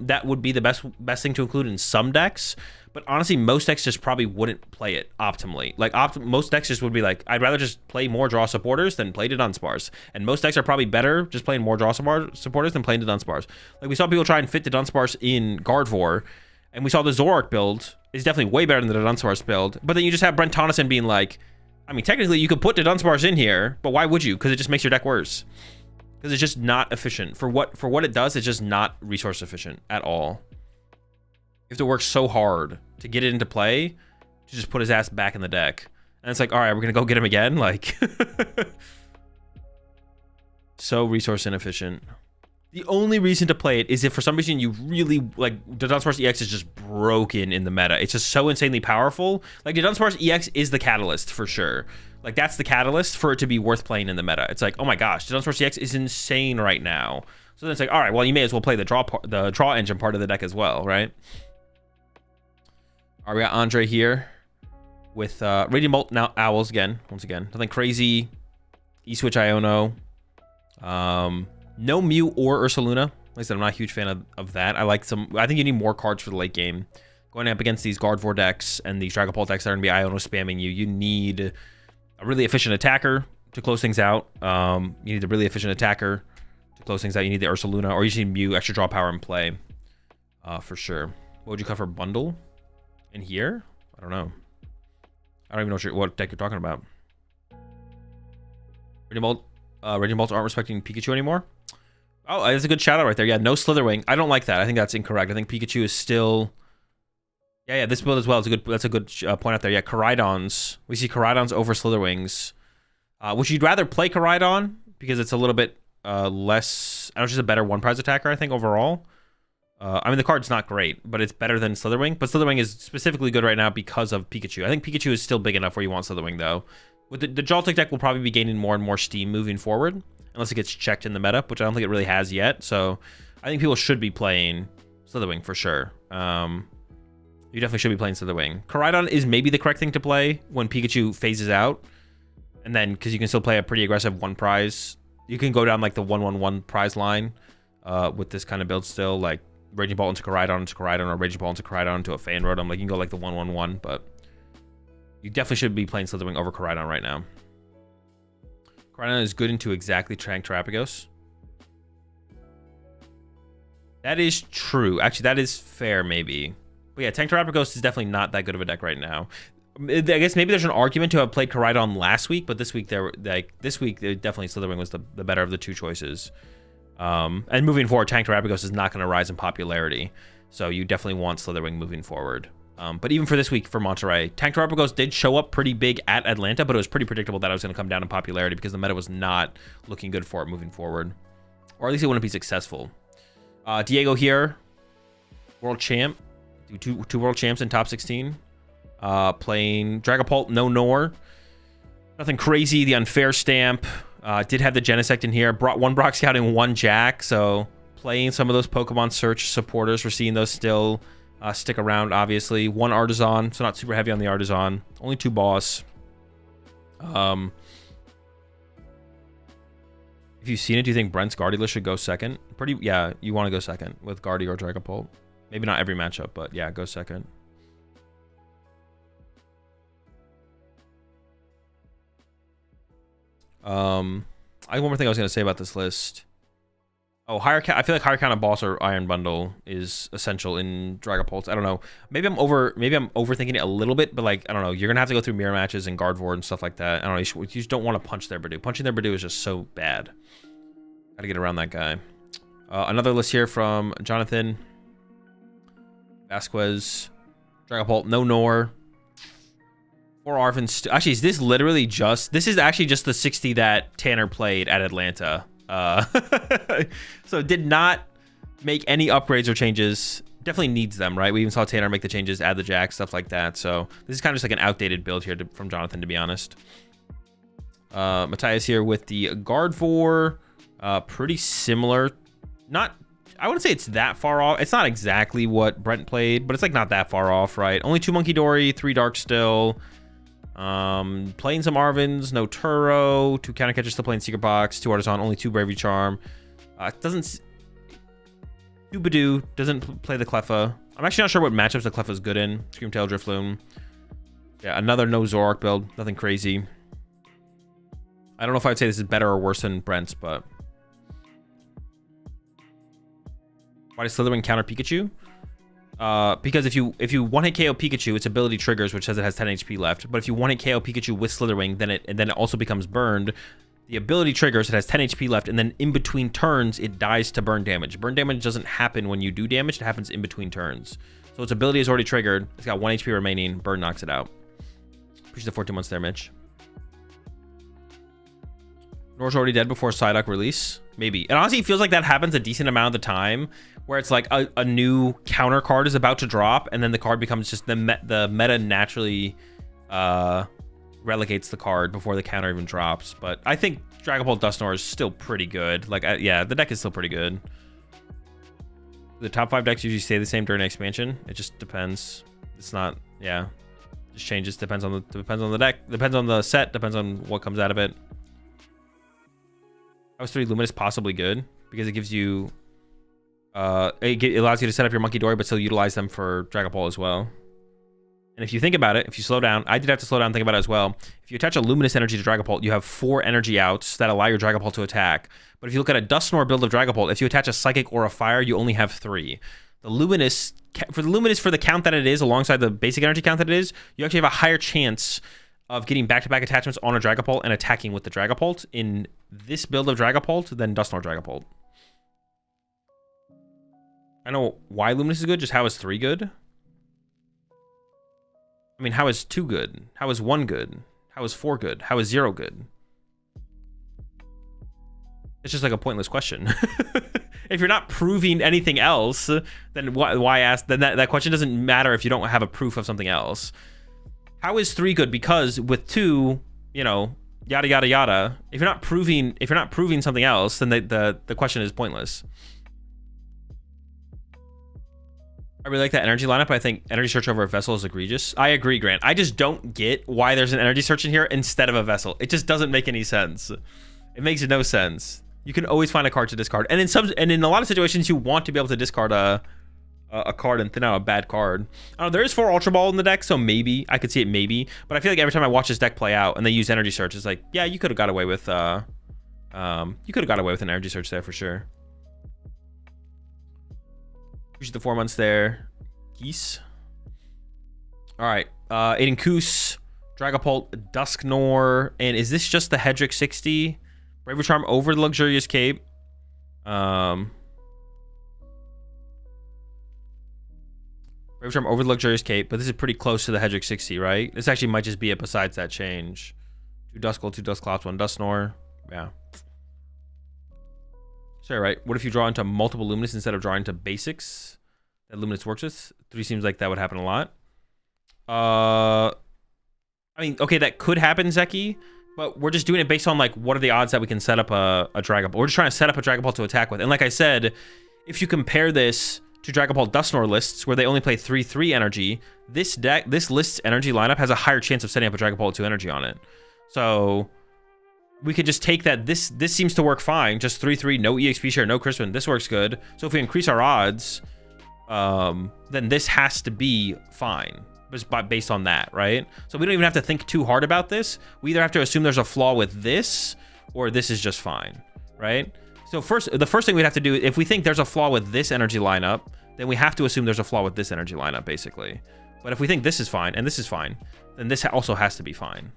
that would be the best thing to include in some decks. But honestly, most decks just probably wouldn't play it optimally. Like, most decks just would be like, I'd rather just play more draw supporters than play the Dunsparce. And most decks are probably better just playing more draw supporters than playing the Dunsparce. Like, we saw people try and fit the Dunsparce in Gardevoir, and we saw the Zoroark build is definitely way better than the Dunsparce build. But then you just have Brent Tonneson being like, I mean, technically you could put the Dunsparce in here, but why would you? Because it just makes your deck worse. Because it's just not efficient. For what it does, it's just not resource efficient at all. You have to work so hard to get it into play to just put his ass back in the deck. And it's like, all right, we're going to go get him again? Like, so resource inefficient. The only reason to play it is if for some reason you really, like, the Dunsparce EX is just broken in the meta. It's just so insanely powerful. Like, the Dunsparce EX is the catalyst for sure. Like, that's the catalyst for it to be worth playing in the meta. It's like, oh my gosh, the Dunsparce EX is insane right now. So then it's like, all right, well, you may as well play the draw engine part of the deck as well, right? All right, we got Andre here with Radiant Bolt, now Owls again, once again. Nothing crazy. E-Switch Iono. No Mew or Ursaluna. Like I said, I'm not a huge fan of that. I think you need more cards for the late game. Going up against these Gardevoir decks and these Dragapult decks that are going to be Iono spamming you, you need a really efficient attacker to close things out. You need a really efficient attacker to close things out. You need the Ursaluna, or you just need Mew, extra draw power in play. For sure. What would you cut for bundle? In here? I don't know. I don't even know what deck you're talking about. Radiant Bolts aren't respecting Pikachu anymore. Oh, that's a good shout out right there. Yeah, no Slitherwing. I don't like that. I think that's incorrect. I think Pikachu is still... Yeah, this build as well. That's a good point out there. Yeah, Koraidons. We see Koraidons over Slitherwings. Which you'd rather play Koraidon because it's a little bit less... I don't know, just a better 1-prize attacker, I think, overall. I mean, the card's not great, but it's better than Slitherwing. But Slitherwing is specifically good right now because of Pikachu. I think Pikachu is still big enough where you want Slitherwing, though. With the Joltik deck will probably be gaining more and more steam moving forward, unless it gets checked in the meta, which I don't think it really has yet. So I think people should be playing Slitherwing for sure. You definitely should be playing Slitherwing. Koraidon is maybe the correct thing to play when Pikachu phases out. And then, because you can still play a pretty aggressive 1-prize. You can go down like the 1/1/1 prize line with this kind of build still, like Raging Bolt into Koraidon, or Raging Bolt into Koraidon into a Fan Rotom. Like, you can go like the 1/1/1, but you definitely should be playing Slitherwing over Koraidon right now. Koraidon is good into exactly Tank Terapagos. That is true. Actually, that is fair, maybe. But yeah, Tank Terapagos is definitely not that good of a deck right now. I guess maybe there's an argument to have played Koraidon last week, but this week definitely Slitherwing was the better of the two choices. And moving forward, Tank Terapagos is not going to rise in popularity, so you definitely want Slitherwing moving forward. But even for this week for Monterrey, Tank Terapagos did show up pretty big at Atlanta, but it was pretty predictable that it was going to come down in popularity because the meta was not looking good for it moving forward. Or at least it wouldn't be successful. Diego here, world champ. Two world champs in top 16. Playing Dragapult, no Nor. Nothing crazy. The unfair stamp. Did have the Genesect in here. Brought one Brock Scout and one Jack. So playing some of those Pokemon Search supporters. We're seeing those still stick around, obviously. One Artisan, so not super heavy on the Artisan. Only 2 Boss. If you've seen it, do you think Brent's Guardy list should go second? Yeah, you want to go second with Guardy or Dragapult. Maybe not every matchup, but yeah, go second. I have one more thing I was going to say about this list. Oh, I feel like higher count of Boss or Iron Bundle is essential in Dragapult. I don't know. Maybe I'm overthinking it a little bit, but like, I don't know. You're going to have to go through mirror matches and Guard Ward and stuff like that. I don't know. You just don't want to punch their Bidoof. Punching their Bidoof is just so bad. Got to get around that guy. Another list here from Jonathan. Vasquez. Dragapult, no Nor. 4 Arvin. Actually, is this literally just... This is actually just the 60 that Tanner played at Atlanta. So did not make any upgrades or changes. Definitely needs them, right? We even saw Tanner make the changes, add the Jack, stuff like that. So this is kind of just like an outdated build here from Jonathan, to be honest. Matthias here with the Gardevoir. Pretty similar. I wouldn't say it's that far off. It's not exactly what Brent played, but it's like not that far off, right? Only 2 Monkey Dory, 3 Darkstill. Playing some Arvins, no Turo, 2 Counter Catchers still playing Secret Box, 2 Artisan, only 2 Bravery Charm. Doesn't... 2 Badoo, doesn't play the Cleffa. I'm actually not sure what matchups the Cleffa's good in. Screamtail, Drifloon. Yeah, another no Zoroark build. Nothing crazy. I don't know if I'd say this is better or worse than Brent's, but... Why does Slitherwing counter Pikachu? Because if you one-hit KO Pikachu, its ability triggers, which says it has 10 HP left. But if you one-hit KO Pikachu with Slitherwing, then it also becomes burned. The ability triggers, it has 10 HP left, and then in between turns, it dies to burn damage. Burn damage doesn't happen when you do damage, it happens in between turns. So its ability is already triggered. It's got 1 HP remaining. Burn knocks it out. Appreciate the 14 months there, Mitch. Nor's already dead before Psyduck release. Maybe. And honestly, it feels like that happens a decent amount of the time, where it's like a new counter card is about to drop, and then the card becomes just the meta naturally relegates the card before the counter even drops. But I think Dragapult Dusknoir is still pretty good. Like, yeah, the deck is still pretty good. The top 5 decks usually stay the same during expansion. It just depends. It's not, yeah, just changes. Depends on the deck. Depends on the set. Depends on what comes out of it. House 3 Luminous possibly good because it gives you it allows you to set up your Monkey Dory but still utilize them for Dragapult as well. And if you think about it, if you slow down, I did have to slow down and think about it as well. If you attach a Luminous energy to Dragapult, you have 4 energy outs that allow your Dragapult to attack. But if you look at a Dusknoir build of Dragapult, if you attach a Psychic or a Fire, you only have 3. The Luminous, for the count that it is, alongside the basic energy count that it is, you actually have a higher chance of getting back-to-back attachments on a Dragapult and attacking with the Dragapult in this build of Dragapult than Dusknoir Dragapult. I know why Luminous is good, just how is 3 good? I mean, how is 2 good? How is 1 good? How is 4 good? How is 0 good? It's just like a pointless question. If you're not proving anything else, then why ask? Then that question doesn't matter if you don't have a proof of something else. How is 3 good? Because with 2, you know, yada yada yada. If you're not proving something else, then the question is pointless. I really like that energy lineup. I think energy search over a vessel is egregious. I agree, Grant. I just don't get why there's an energy search in here instead of a vessel. It just doesn't make any sense. It makes no sense. You can always find a card to discard, and in a lot of situations, you want to be able to discard a card and thin out a bad card. I don't know, there is 4 Ultra Ball in the deck, so maybe I could see it, maybe. But I feel like every time I watch this deck play out and they use energy search, it's like, yeah, you could have got away with an energy search there for sure. Appreciate the 4 months there, Geese. All right, Aiden Koos, Dragapult, Dusknoir, and is this just the Hedrick 60? Bravery Charm over the Luxurious Cape. Bravery Charm over the Luxurious Cape, but this is pretty close to the Hedrick 60, right? This actually might just be it besides that change. 2 Duskull, 2 Dusclops, 1 Dusknoir. Yeah. Sorry, right? What if you draw into multiple Luminous instead of drawing into basics that Luminous works with? 3 seems like that would happen a lot. I mean, okay, that could happen, Zeki, but we're just doing it based on, like, what are the odds that we can set up a Dragon Ball? We're just trying to set up a Dragon Ball to attack with. And like I said, if you compare this to Dragon Ball Dusknoir lists, where they only play 3/3 energy, this list's energy lineup has a higher chance of setting up a Dragon Ball 2 energy on it. So we could just take that. This seems to work fine. Just 3/3, no EXP share, no Crispin. This works good. So if we increase our odds, then this has to be fine. Based on that, right? So we don't even have to think too hard about this. We either have to assume there's a flaw with this, or this is just fine, right? So the first thing we'd have to do, if we think there's a flaw with this energy lineup, then we have to assume there's a flaw with this energy lineup, basically. But if we think this is fine, and this is fine, then this also has to be fine.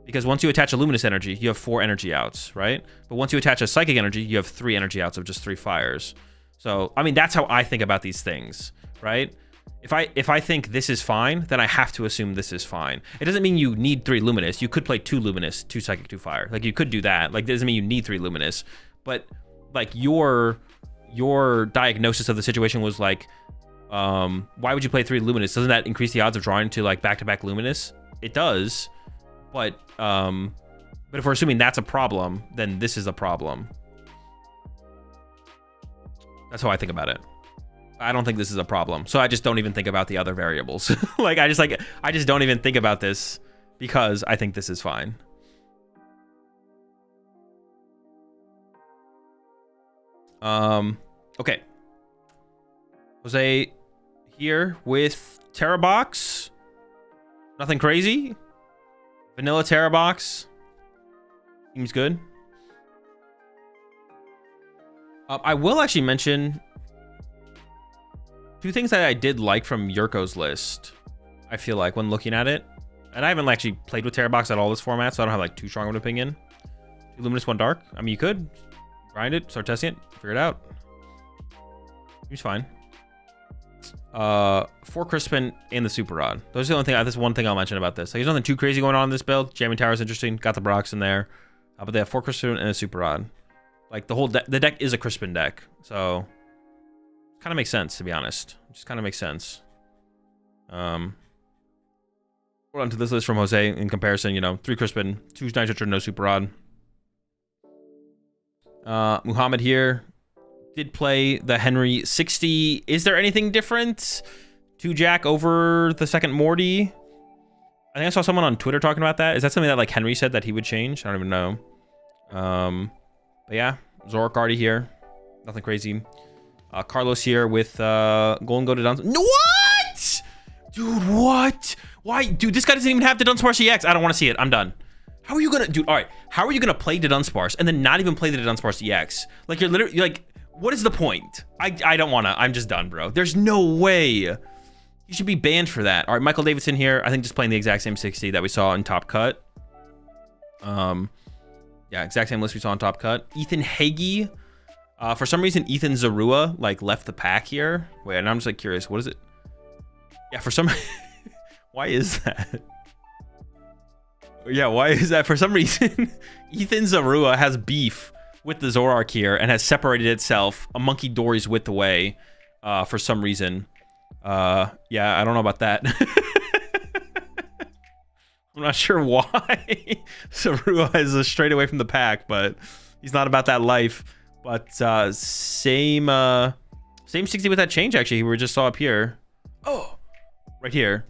Because once you attach a Luminous energy, you have 4 energy outs, right? But once you attach a Psychic energy, you have 3 energy outs of just 3 fires. So, I mean, that's how I think about these things, right? If I think this is fine, then I have to assume this is fine. It doesn't mean you need 3 Luminous. You could play 2 Luminous, 2 Psychic, 2 Fire. Like, you could do that. Like, it doesn't mean you need 3 Luminous. But, like, your diagnosis of the situation was, like, why would you play 3 Luminous? Doesn't that increase the odds of drawing to, like, back-to-back Luminous? It does. But if we're assuming that's a problem, then this is a problem. That's how I think about it. I don't think this is a problem, so I just don't even think about the other variables. I just don't even think about this because I think this is fine. Okay. Jose here with Terra Box. Nothing crazy. Vanilla Terra Box. Seems good. I will actually mention 2 things that I did like from Yurko's list, I feel like, when looking at it. And I haven't actually played with Terra Box at all this format, so I don't have, like, too strong of an opinion. 2 Luminous, 1 Dark. I mean, you could grind it, start testing it, figure it out. Seems fine. 4 Crispin and the Super Rod. Those are the only thing. That's one thing I'll mention about this. Like, there's nothing too crazy going on in this build. Jamming Tower is interesting. Got the Brox in there. But they have 4 Crispin and a Super Rod. Like, the deck is a Crispin deck, so kind of makes sense, to be honest. Just kind of makes sense. We're on to this list from Jose in comparison. You know, 3 Crispin, 2 Nitrogen, no Super Rod. Muhammad here did play the Henry 60. Is there anything different? 2 Jack over the second Morty. I think I saw someone on Twitter talking about that. Is that something that, like, Henry said that he would change? I don't even know. But yeah, Zorak already here. Nothing crazy. Carlos here with Golden Go to Dunsparce. No, what? Dude, what? Why? Dude, this guy doesn't even have the Dunsparce EX. I don't want to see it. I'm done. How are you gonna, dude? All right, how are you gonna play the Dunsparce and then not even play the Dunsparce EX? Like, you're literally, like, what is the point? I don't wanna. I'm just done, bro. There's no way. You should be banned for that. All right, Michael Davidson here. I think just playing the exact same 60 that we saw in Top Cut. Yeah, exact same list we saw in Top Cut. Ethan Hagee. For some reason, Ethan Zarua, like, left the pack here. Wait, and I'm just, like, curious. What is it? Yeah, for some... Why is that? Yeah, why is that? For some reason, Ethan Zarua has beef with the Zorak here and has separated itself a Monkey Dory's width away for some reason. Yeah, I don't know about that. I'm not sure why Zarua is straight away from the pack, but he's not about that life. But same 60 with that change, actually, we just saw up here. Oh, right here.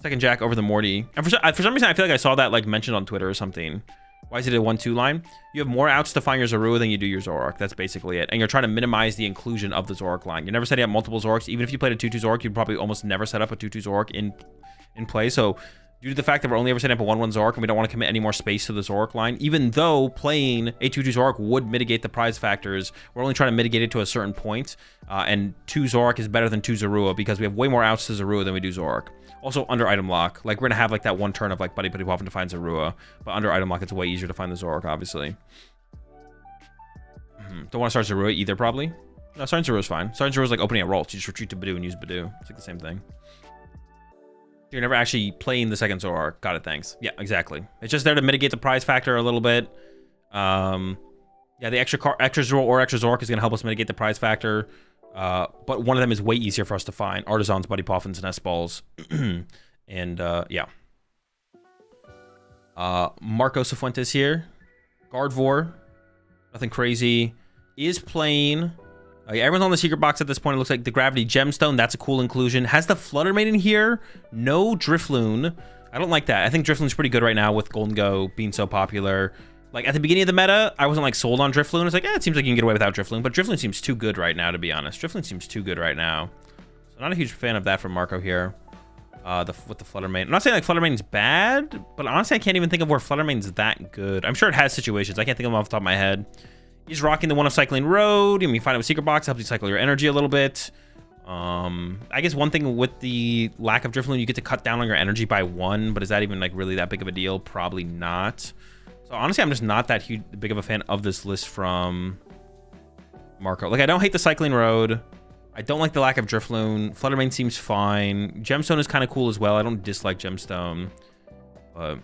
Second Jack over the Morty. And for some reason, I feel like I saw that, like, mentioned on Twitter or something. Why is it a 1-2 line? You have more outs to find your Zorua than you do your Zorak. That's basically it. And you're trying to minimize the inclusion of the Zorak line. You're never setting up multiple Zoraks. Even if you played a 2-2 Zorak, you'd probably almost never set up a 2-2 Zorak in play. So due to the fact that we're only ever setting up a 1-1 Zorak and we don't want to commit any more space to the Zorak line, even though playing a 2-2 Zorak would mitigate the prize factors, we're only trying to mitigate it to a certain point. And 2 Zorak is better than 2 Zorua because we have way more outs to Zorua than we do Zorak. Also, under item lock, like, we're gonna have, like, that one turn of, like, Buddy Pop and to find Zorua, but under item lock, it's way easier to find the Zorak, obviously. Don't want to start Zorua either, probably. No, starting Zorua is fine. Starting Zorua is like opening a roll. You just retreat to Badoo and use Badoo. It's like the same thing. You're never actually playing the second Zorak. Got it, thanks. Yeah, exactly. It's just there to mitigate the prize factor a little bit. Yeah, Yeah, the extra Zoro or extra Zork is going to help us mitigate the prize factor. But one of them is way easier for us to find. Artisans, Buddy Poffins, and S-Balls. And, yeah. Marco Cifuentes here. Gardevoir. Nothing crazy. Is playing... yeah, everyone's on the secret box at this point. It looks like the Gravity Gemstone. That's a cool inclusion. Has the Fluttermane in here. No Drifloon. I don't like that. I think Drifloon's pretty good right now with Golden Go being so popular. Like, at the beginning of the meta, I wasn't, like, sold on Drifloon. I was like, it seems like you can get away without Drifloon. But Drifloon seems too good right now, to be honest. Drifloon seems too good right now. So not a huge fan of that from Marco here. With the Fluttermane. I'm not saying, like, Fluttermane's bad, but honestly, I can't even think of where Fluttermane's that good. I'm sure it has situations. I can't think of them off the top of my head. He's rocking the one of Cycling Road. I mean, you find it with Secret Box. Helps you cycle your energy a little bit. I guess one thing with the lack of Drifloon, you get to cut down on your energy by 1, but is that even, like, really that big of a deal? Probably not. So honestly, I'm just not that big of a fan of this list from Marco. Like, I don't hate the Cycling Road. I don't like the lack of Drifloon. Fluttermane seems fine. Gemstone is kind of cool as well. I don't dislike Gemstone. But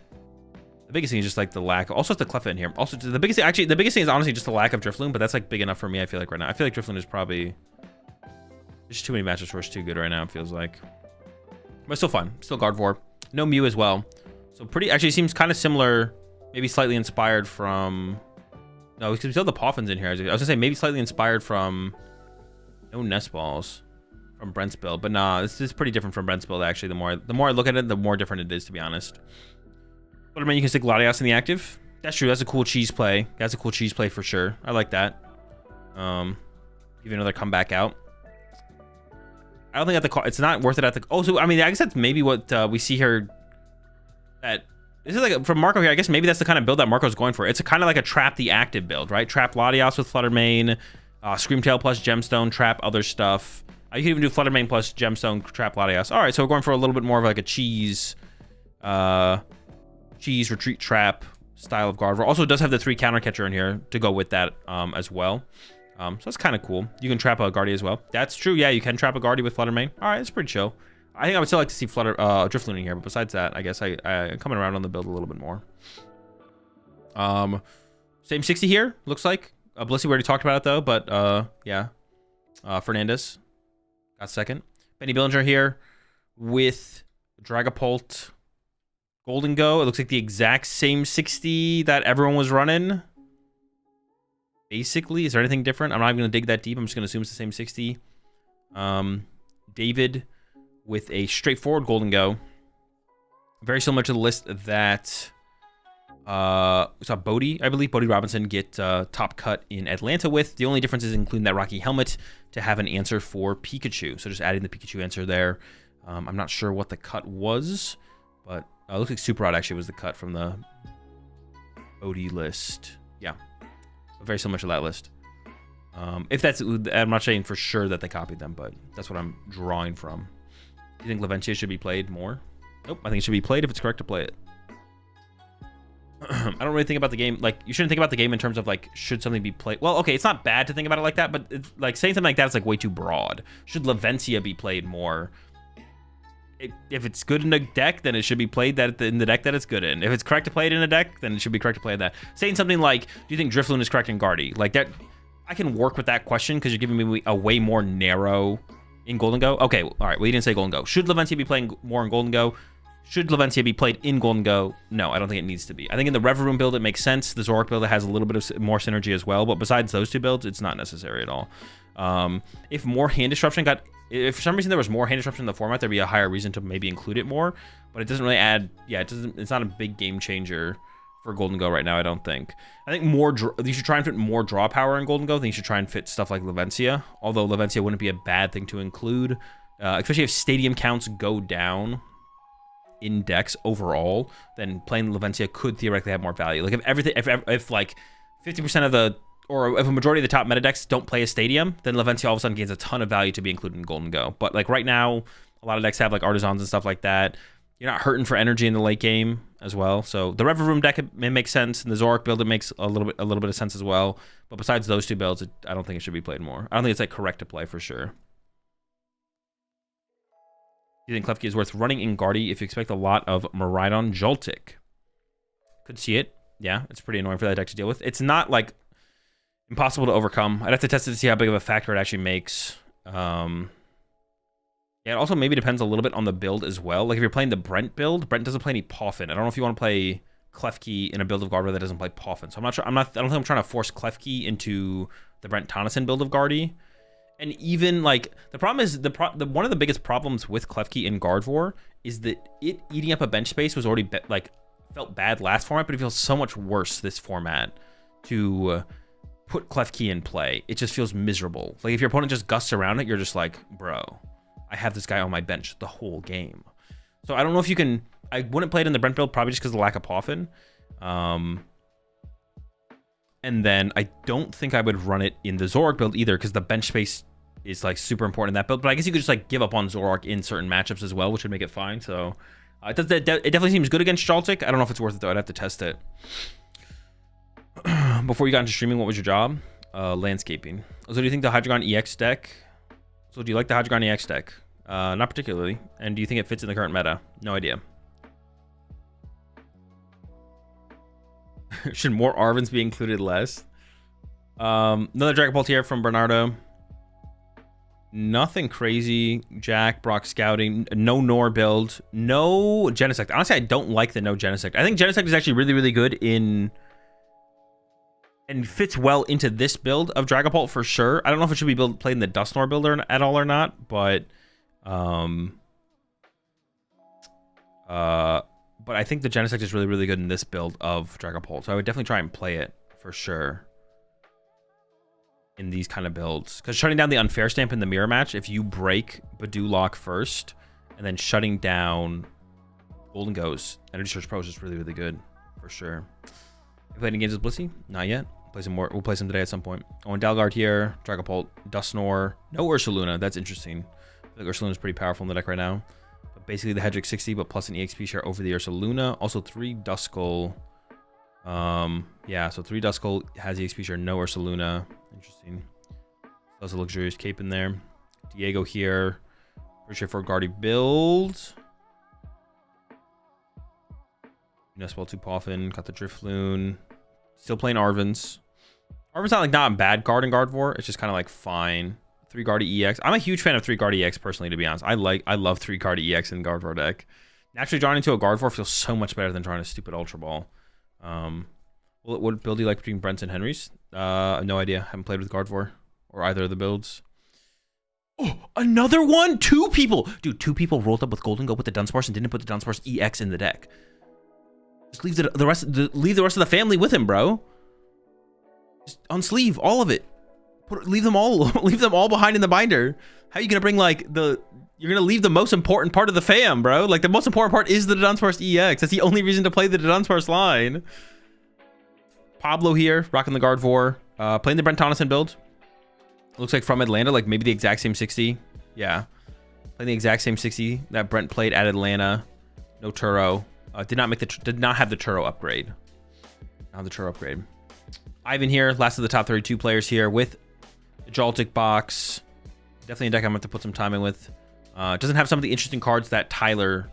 the biggest thing is just like the lack. Also, it's the Cleffa in here. Also, the biggest thing is honestly just the lack of Drifloon, but that's like big enough for me, I feel like, right now. I feel like Drifloon is probably... There's too many matches where it's too good right now, it feels like. But still fun. Still Gardevoir. No Mew as well. So pretty... Actually, seems kind of similar... Maybe slightly inspired from... No, because we still have the Poffins in here. I was going to say maybe slightly inspired from... No Nest Balls from Brent's build. But nah, this is pretty different from Brent's build, actually. The more I look at it, the more different it is, to be honest. But I mean, you can stick Latias in the active. That's true. That's a cool cheese play. That's a cool cheese play for sure. I like that. Give another comeback out. I don't think at the... It's not worth it at the... Oh, so, I mean, I guess that's maybe what we see here. That... This is like from Marco here. I guess maybe that's the kind of build that Marco's going for. It's kind of like a trap the active build, right? Trap Latias with Fluttermane, Screamtail plus Gemstone, trap other stuff. You can even do Fluttermane plus Gemstone, trap Latias. All right, so we're going for a little bit more of like a cheese retreat trap style of Gardevoir. Also, it does have the 3 counter catcher in here to go with that as well. So that's kind of cool. You can trap a Guardy as well. That's true. Yeah, you can trap a Guardy with Fluttermane. All right, that's pretty chill. I think I would still like to see Drifloon in here, but besides that, I guess I'm coming around on the build a little bit more. Same 60 here, looks like. Blissey, we already talked about it though, but yeah. Fernandez got second. Benny Billinger here with Dragapult, Golden Go. It looks like the exact same 60 that everyone was running. Basically, is there anything different? I'm not even gonna dig that deep. I'm just gonna assume it's the same 60. David with a straightforward Golden Go. Very similar to the list that we saw Bodie, I believe, Bodie Robinson get top cut in Atlanta with. The only difference is including that Rocky helmet to have an answer for Pikachu. So just adding the Pikachu answer there. I'm not sure what the cut was, but it looks like Super Rod actually was the cut from the Bodie list. Yeah, very similar to that list. If that's, I'm not saying for sure that they copied them, but that's what I'm drawing from. Do you think Laventia should be played more? Nope, I think it should be played if it's correct to play it. I don't really think about the game, like, you shouldn't think about the game in terms of, like, should something be played? Well, okay, it's not bad to think about it like that, but it's, like, saying something like that is, like, way too broad. Should Laventia be played more? If it's good in a deck, then it should be played in the deck that it's good in. If it's correct to play it in a deck, then it should be correct to play that. Saying something like, do you think Drifloon is correct in Guardy? Like, that, I can work with that question because you're giving me a way more narrow... In Golden Go? Okay, all right, well, you didn't say Golden Go. Should Laventia be playing more in Golden Go? Should Laventia be played in Golden Go? No, I don't think it needs to be. I think in the Reverum build, it makes sense. The Zoroark build has a little bit of more synergy as well, but besides those two builds, it's not necessary at all. If more hand disruption got... If for some reason there was more hand disruption in the format, there'd be a higher reason to maybe include it more, but it doesn't really add... Yeah, it's not a big game changer for Golden Go right now, I don't think. I think you should try and fit more draw power in Golden Go than you should try and fit stuff like Laventia, although Laventia wouldn't be a bad thing to include, especially if stadium counts go down in decks overall, then playing Laventia could theoretically have more value. Like if like 50% of the, or if a majority of the top meta decks don't play a stadium, then Laventia all of a sudden gains a ton of value to be included in Golden Go. But like right now, a lot of decks have like Artisans and stuff like that. You're not hurting for energy in the late game as well. So the Reverum deck, it makes sense, and the Zoroark build, it makes a little bit of sense as well. But besides those two builds, I don't think it should be played more. I don't think it's like correct to play for sure. Do you think Klefki is worth running in Guardy if you expect a lot of Miraidon Joltik? Could see it. Yeah, it's pretty annoying for that deck to deal with. It's not like impossible to overcome. I'd have to test it to see how big of a factor it actually makes. Yeah, it also maybe depends a little bit on the build as well. Like if you're playing the Brent build, Brent doesn't play any Poffin. I don't know if you want to play Klefki in a build of Guardian that doesn't play Poffin. So I'm not sure. I don't think I'm trying to force Klefki into the Brent Tonneson build of Guardy. And even like the problem is one of the biggest problems with Klefki in Gardevoir is that it eating up a bench space was already felt bad last format, but it feels so much worse this format to put Klefki in play. It just feels miserable. Like if your opponent just gusts around it, you're just like, bro, I have this guy on my bench the whole game. So I don't know if you can. I wouldn't play it in the Brent build probably just because of the lack of Poffin. And then I don't think I would run it in the Zoroark build either because the bench space is like super important in that build. But I guess you could just like give up on Zoroark in certain matchups as well, which would make it fine. So it definitely seems good against Jaltic. I don't know if it's worth it though. I'd have to test it. Before you got into streaming, what was your job? Landscaping. So do you think the Hydreigon EX deck? So do you like the Hydreigon EX deck? Not particularly. And do you think it fits in the current meta? No idea. Should more Arvins be included less? Another Dragapult here from Bernardo. Nothing crazy. Jack, Brock Scouting. No Nor build. No Genesect. Honestly, I don't like the no Genesect. I think Genesect is actually really, really good in... and fits well into this build of Dragapult for sure. I don't know if it should be played in the Dusknoir builder at all or not, but I think the Genesect is really, really good in this build of Dragapult. So I would definitely try and play it for sure in these kind of builds. Because shutting down the Unfair Stamp in the mirror match, if you break Badoo Lock first, and then shutting down Golden Ghost, Energy Search Pro is just really, really good for sure. You played any games with Blissey? Not yet. Play some more. We'll play some today at some point. Oh, and Dalgard here. Dragapult. Dusknoir. No Ursaluna. That's interesting. I feel like Ursaluna is pretty powerful in the deck right now. But basically the Hedrick 60, but plus an EXP share over the Ursaluna. Also 3 Duskull. Yeah, so 3 Duskull has EXP share. No Ursaluna. Interesting. There's a luxurious cape in there. Diego here. Pretty straightforward Guardy build. Nespel 2 Poffin. Got the Drifloon. Still playing Arvins. Arvins not a bad card in Gardevoir. It's just kind of like fine. 3 Guardy EX. I'm a huge fan of 3 Guardy EX personally, to be honest. I love 3 Guardy EX in Gardevoir deck. Naturally drawing into a Gardevoir feels so much better than drawing a stupid Ultra Ball. What build do you like between Brents and Henrys? No idea. Haven't played with Gardevoir or either of the builds. Oh, another one? 2 people. Dude, 2 people rolled up with Golden Go with the Dunsparce and didn't put the Dunsparce EX in the deck. Just leave the rest of the family with him, bro. Just unsleeve all of it. Leave them all behind in the binder. How are you gonna bring like you're gonna leave the most important part of the fam, bro? Like the most important part is the Dunsparce EX. That's the only reason to play the Dunsparce line. Pablo here, rocking the Gardevoir, playing the Brent Tonneson build. Looks like from Atlanta, like maybe the exact same 60. Yeah, playing the exact same 60 that Brent played at Atlanta. No Turo. Did not have the Turo upgrade. Now the Turo upgrade. Ivan here, last of the top 32 players here with the Jaltic box. Definitely a deck I'm gonna have to put some time in with. Doesn't have some of the interesting cards that Tyler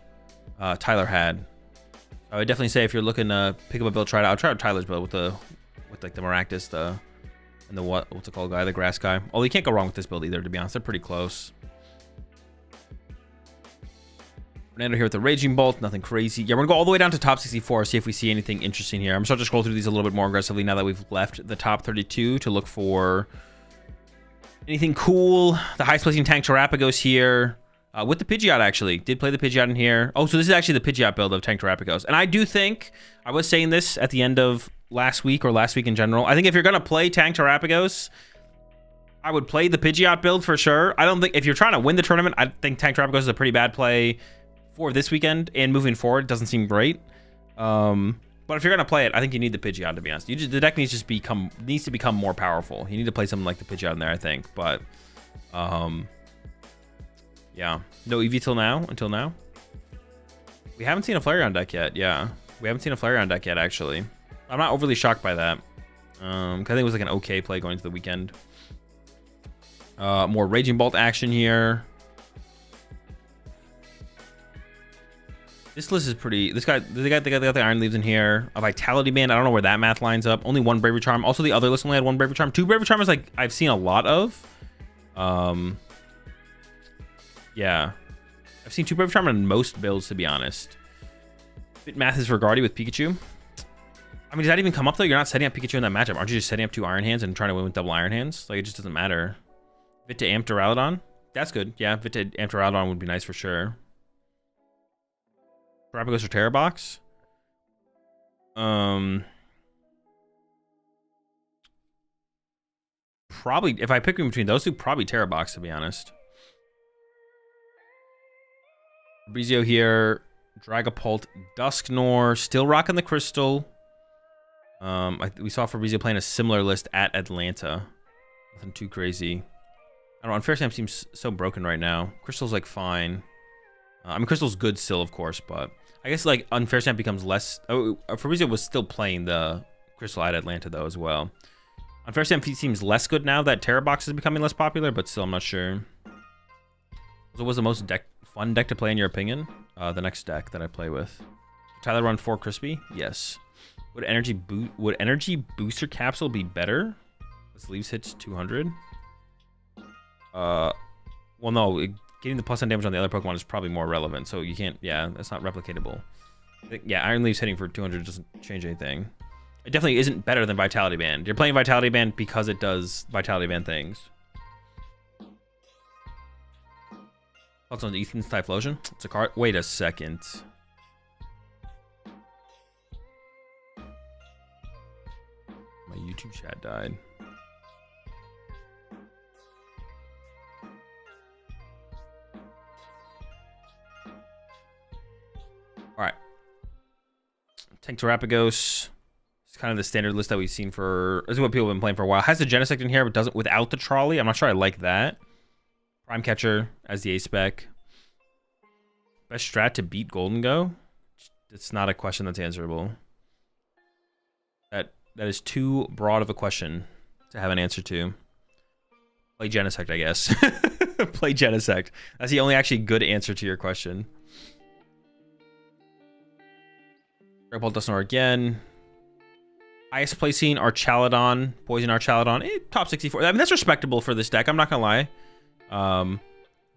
had. I would definitely say if you're looking to pick up a build, I'll try out Tyler's build with like the Maractus, and the what's it called guy, the grass guy. Although you can't go wrong with this build either, to be honest. They're pretty close. Fernando here with the Raging Bolt, nothing crazy. Yeah, we're gonna go all the way down to top 64, see if we see anything interesting here. I'm gonna start to scroll through these a little bit more aggressively now that we've left the top 32 to look for anything cool. The highest placing Tank Terrapagos here. With the Pidgeot, actually. Did play the Pidgeot in here. Oh, so this is actually the Pidgeot build of Tank Terrapagos. And I do think, I was saying this at the end of last week or last week in general. I think if you're going to play Tank Terrapagos, I would play the Pidgeot build for sure. I don't think, if you're trying to win the tournament, I think Tank Terrapagos is a pretty bad play for this weekend. And moving forward, it doesn't seem great. But if you're going to play it, I think you need the Pidgeot, to be honest. The deck needs to become more powerful. You need to play something like the Pidgeot in there, I think. But, yeah, no EV until now. We haven't seen a Flareon deck yet. Yeah, we haven't seen a Flareon deck yet, actually. I'm not overly shocked by that. I think it was like an okay play going into the weekend. More Raging Bolt action here. This list is pretty. They got the Iron Leaves in here. A Vitality Band. I don't know where that math lines up. Only one Bravery Charm. Also, the other list only had one Bravery Charm. Two Bravery Charms, like I've seen a lot of. Yeah, I've seen two Bravery Charm in most builds, to be honest. Bit math is for Guardy with Pikachu. I mean, does that even come up though? You're not setting up Pikachu in that matchup. Aren't you just setting up two Iron Hands and trying to win with double Iron Hands? Like, it just doesn't matter. Vit to Amp Duraludon. That's good. Yeah, Vit to Amp Duraludon would be nice for sure. Terrapagos or Terrabox? Probably, if I pick between those two, probably Terrabox, to be honest. Fabrizio here, Dragapult, Dusknoir, still rocking the Crystal. We saw Fabrizio playing a similar list at Atlanta. Nothing too crazy. I don't know, Unfair Stamp seems so broken right now. Crystal's like fine. I mean, Crystal's good still, of course, but I guess like Unfair Stamp becomes less. Oh, Fabrizio was still playing the Crystal at Atlanta though as well. Unfair Stamp seems less good now that Terrabox is becoming less popular, but still I'm not sure. So what was the most fun deck to play in your opinion? The next deck that I play with. Tyler run 4 Crispy? Yes. Would Energy Booster Capsule be better? This leaves hits 200. Well, no. Getting the +1 damage on the other Pokemon is probably more relevant, so you can't. Yeah, that's not replicatable. Yeah, Iron Leaf's hitting for 200 doesn't change anything. It definitely isn't better than Vitality Band. You're playing Vitality Band because it does Vitality Band things. Thoughts on Ethan's Typhlosion? It's a card. Wait a second. My YouTube chat died. All right. Tank Terrapagos. It's kind of the standard list that we've seen for. This is what people have been playing for a while. Has the Genesect in here, but doesn't without the trolley. I'm not sure I like that. Prime Catcher as the A-Spec. Best strat to beat Golden Go? It's not a question that's answerable. That is too broad of a question to have an answer to. Play Genesect, I guess. Play Genesect. That's the only actually good answer to your question. Dragapult Dusknoir again. Highest placing Archaludon. Poison Archaludon. Top 64. I mean, that's respectable for this deck. I'm not going to lie.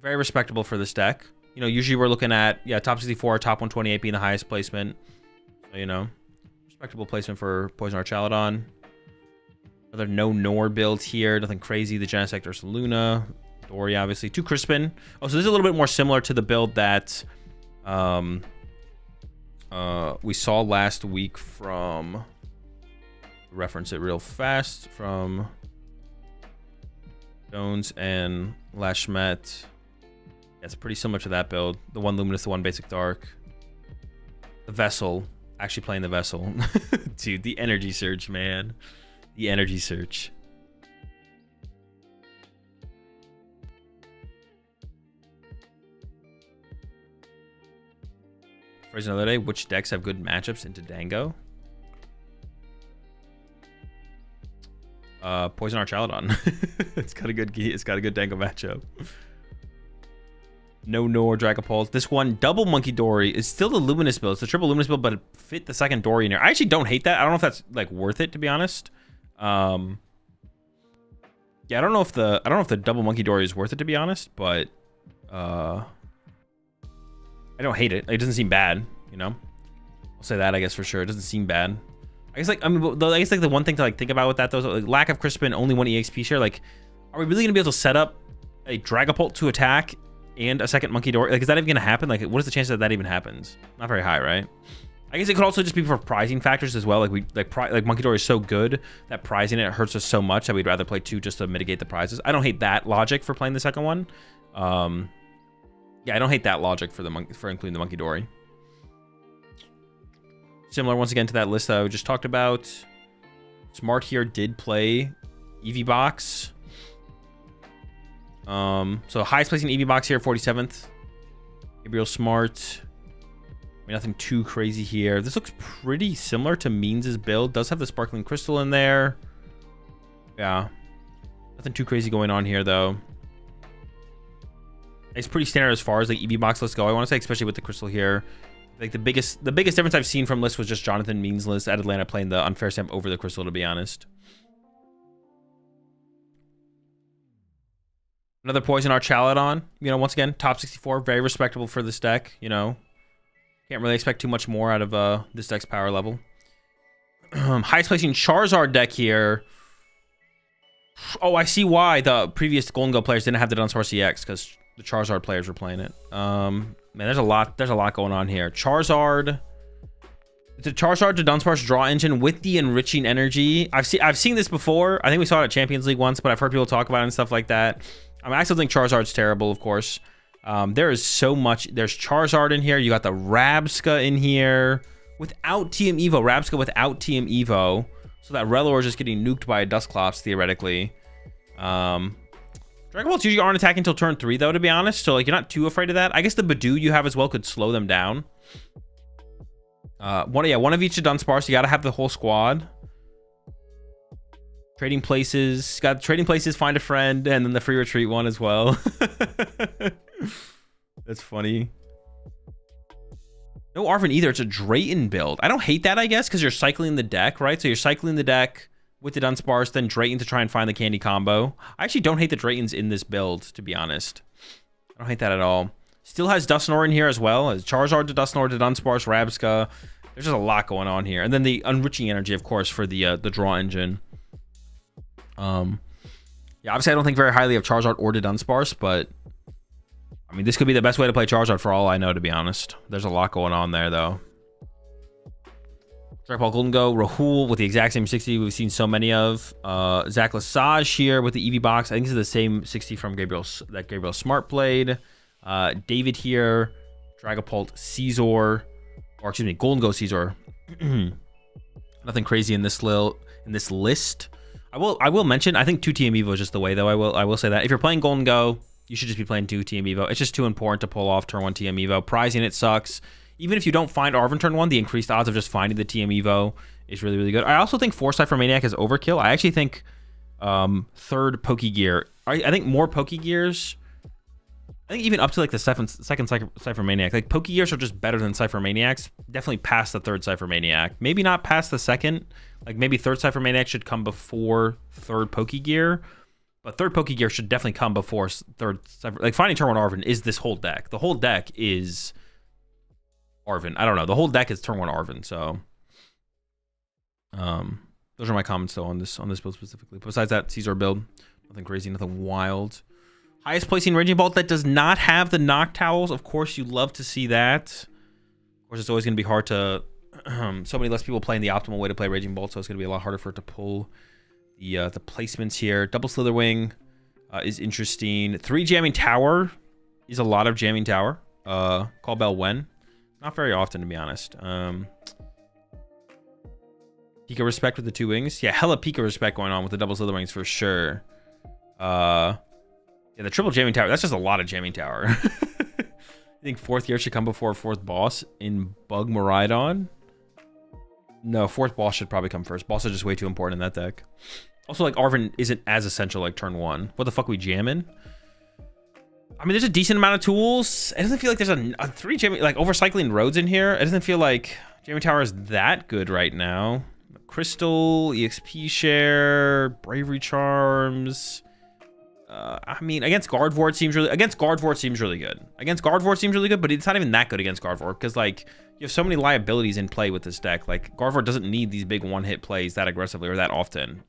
Very respectable for this deck. You know, usually we're looking at, yeah, top 64, top 128 being the highest placement. So, you know, respectable placement for Poison Archaludon. Another no-nor build here. Nothing crazy. The Genesect or Luna. Dory, obviously. 2 Crispin. Oh, so this is a little bit more similar to the build that we saw last week from... Reference it real fast. From Jones and Lashmet. Yeah, it's pretty similar to that build. The one Luminous, the one Basic Dark. The Vessel. Actually playing the Vessel. Dude, the Energy Surge, man. The Energy Surge. For another day, which decks have good matchups into Dango? Poison Archaludon. It's got a good Dango matchup. No-nor Dragapult. This one, double Monkey Dory, is still the Luminous build. It's the triple Luminous build, but it fit the second Dory in here. I actually don't hate that. I don't know if that's like worth it, to be honest. Yeah, I don't know if the double Monkey Dory is worth it, to be honest, but I don't hate it. It doesn't seem bad, you know. I'll say that, I guess, for sure. It doesn't seem bad. I guess like the one thing to like think about with that though is like lack of Crispin, only 1 EXP share. Like, are we really gonna be able to set up a Dragapult to attack and a second Monkey Dory? Like, is that even gonna happen? Like, what is the chance that that even happens? Not very high, right? I guess it could also just be for prizing factors as well. Like like Monkey Dory is so good that prizing it hurts us so much that we'd rather play 2 just to mitigate the prizes. I don't hate that logic for playing the second one. Yeah, I don't hate that logic for including the Monkey Dory. Similar once again to that list that I just talked about. Smart here did play EV Box. So highest placing EV Box here, 47th. Gabriel Smart. I mean, nothing too crazy here. This looks pretty similar to Means' build. Does have the Sparkling Crystal in there. Yeah. Nothing too crazy going on here, though. It's pretty standard as far as the EV Box lists go, I want to say, especially with the Crystal here. Like the biggest difference I've seen from list was just Jonathan Means list at Atlanta playing the unfair stamp over the crystal, to be honest. Another Poison Archaladon, you know, once again, top 64, very respectable for this deck, you know. Can't really expect too much more out of this deck's power level. Highest placing Charizard deck here. Oh, I see why the previous Golden Go players didn't have the Dunsparce EX, because the Charizard players were playing it. Man, there's a lot going on here. Charizard. It's a Charizard to Dunsparce draw engine with the enriching energy. I've seen this before. I think we saw it at Champions League once, but I've heard people talk about it and stuff like that. I mean, I still think Charizard's terrible, of course. There is so much. There's Charizard in here. You got the Rabsca in here without TM Evo. Rabsca without TM Evo. So that Rellor is just getting nuked by a Dusclops, theoretically. Dragon Balls usually aren't attacking until turn 3, though, to be honest. So, like, you're not too afraid of that. I guess the Badoo you have as well could slow them down. One of each to Dunsparce. You got to have the whole squad. Trading Places. Got Trading Places, Find a Friend, and then the Free Retreat one as well. That's funny. No Arven either. It's a Drayton build. I don't hate that, I guess, because you're cycling the deck, right? So you're cycling the deck with the Dunsparce, then Drayton to try and find the candy combo. I actually don't hate the Draytons in this build, to be honest. I don't hate that at all. Still has Dusknoir in here as well. As Charizard to Dusknoir to Dunsparce, Rabsca. There's just a lot going on here. And then the Enriching Energy, of course, for the draw engine. Yeah, obviously I don't think very highly of Charizard or to Dunsparce, but I mean, this could be the best way to play Charizard for all I know, to be honest. There's a lot going on there, though. Dragon Ball Golden Go, Rahul with the exact same 60 we've seen so many of. Zach Lesage here with the EV box. I think this is the same 60 from Gabriel Smart played. David here, Dragapult Caesar, or excuse me, Golden Go Caesar. Nothing crazy in this list. I will mention, I think 2 TM Evo is just the way, though. I will say that if you're playing Golden Go, you should just be playing 2 TM Evo. It's just too important to pull off turn 1 TM Evo. Prizing it sucks. Even if you don't find Arven turn 1, the increased odds of just finding the TM Evo is really, really good. I also think 4 Cypher Maniac is overkill. I actually think 3rd Pokegear. I think more Pokegears. I think even up to like the second Cypher Maniac. Like Pokegears are just better than Cypher Maniacs. Definitely past the 3rd Cypher Maniac. Maybe not past the 2nd. Like maybe 3rd Cypher Maniac should come before 3rd Pokegear. But 3rd Pokegear should definitely come before 3rd Cypher. Like finding turn 1 Arven is this whole deck. The whole deck is Arven. I don't know. The whole deck is turn 1 Arven. So those are my comments though on this build specifically. Besides that, Caesar build. Nothing crazy, nothing wild. Highest placing Raging Bolt that does not have the Noctowls. Of course, you love to see that. Of course, it's always going to be hard to... so many less people playing the optimal way to play Raging Bolt, so it's going to be a lot harder for it to pull the placements here. Double Slitherwing is interesting. 3 Jamming Tower is a lot of Jamming Tower. Call Bell when? Not very often, to be honest. Pika Respect with the 2 wings. Yeah, hella Pika Respect going on with the Double Slitherwings for sure. Yeah, the triple Jamming Tower. That's just a lot of Jamming Tower. I think 4th year should come before 4th boss in Bug Miraidon. No, 4th boss should probably come first. Boss is just way too important in that deck. Also, like, Arven isn't as essential like turn 1. What the fuck we jamming? I mean, there's a decent amount of tools. It doesn't feel like there's a 3 jamming, like, overcycling roads in here. It doesn't feel like Jamming Tower is that good right now. Crystal, EXP share, Bravery Charms. I mean, against Gardevoir seems really good. Against Gardevoir seems really good, but it's not even that good against Gardevoir because, like, you have so many liabilities in play with this deck. Like, Gardevoir doesn't need these big one-hit plays that aggressively or that often.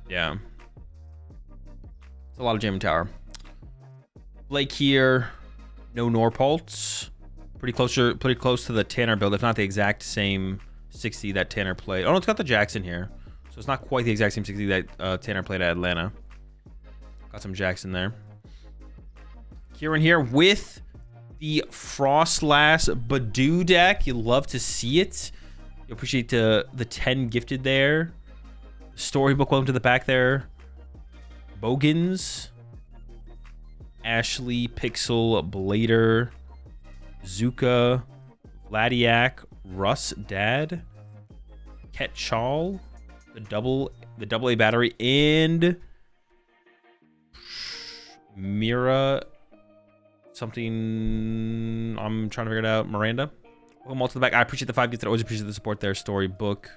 Yeah. It's a lot of Jamming Tower. Blake here. No Norpulse. Pretty close to the Tanner build, if not the exact same 60 that Tanner played. Oh, no, it's got the Jackson here. So it's not quite the exact same 60 that Tanner played at Atlanta. Got some Jackson there. Kieran here with the Frostlass Badoo deck. You love to see it. You appreciate the 10 gifted there. Storybook, welcome to the back there. Bogans. Ashley, Pixel, Blader, Zuka, Ladiak, Russ, Dad, Ketchal, the double A battery, and Mira something. I'm trying to figure it out. Miranda. Welcome all to the back. I appreciate the 5 gifts. I always appreciate the support there. Storybook.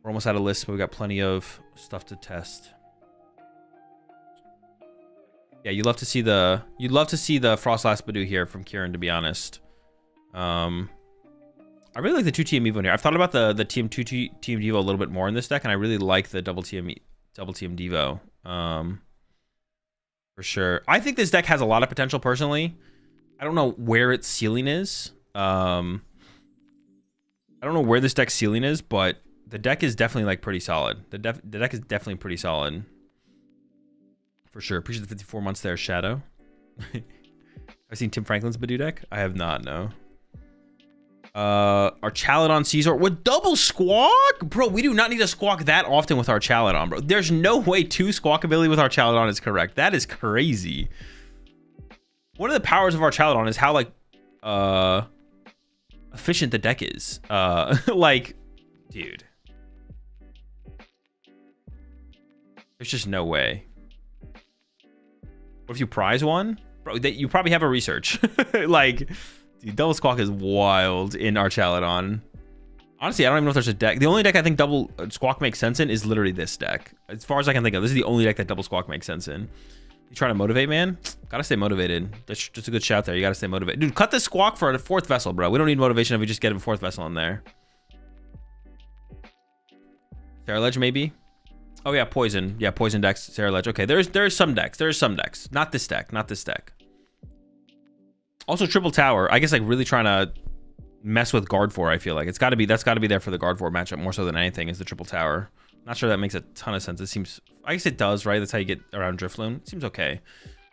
We're almost out of lists, but we got plenty of stuff to test. Yeah, you'd love to see the Frostlass Badoo here from Kieran, to be honest. I really like the 2 TM Evo here. I've thought about the TM 2 TM Devo a little bit more in this deck, and I really like the double TM Devo. For sure. I think this deck has a lot of potential personally. I don't know where its ceiling is. I don't know where this deck's ceiling is, but the deck is definitely like pretty solid. The deck is definitely pretty solid. For sure. Appreciate the 54 months there, Shadow. I've seen Tim Franklin's Badoo deck. I have not, no. Our Chaladon Caesar with double squawk? Bro, we do not need to squawk that often with our Chaladon, bro. There's no way 2 squawk ability with our Chaladon is correct. That is crazy. One of the powers of our Chaladon is how, like, efficient the deck is. Like, dude. There's just no way. What if you prize one? Bro, you probably have a research. Like, dude, double squawk is wild in our Chaladon. Honestly, I don't even know if there's a deck. The only deck I think double squawk makes sense in is literally this deck. As far as I can think of, this is the only deck that double squawk makes sense in. You trying to motivate, man? Gotta stay motivated. That's just a good shout there. You gotta stay motivated. Dude, cut the squawk for a 4th vessel, bro. We don't need motivation if we just get a 4th vessel in there. Terra Ledge, maybe? Oh, yeah, Poison. Yeah, Poison decks, Terra Ledge. Okay, there's some decks. There's some decks. Not this deck. Not this deck. Also, Triple Tower. I guess, like, really trying to mess with Guard 4, I feel like. That's got to be there for the Guard 4 matchup more so than anything is the Triple Tower. Not sure that makes a ton of sense. It seems, I guess it does, right? That's how you get around Drifloon. It seems okay.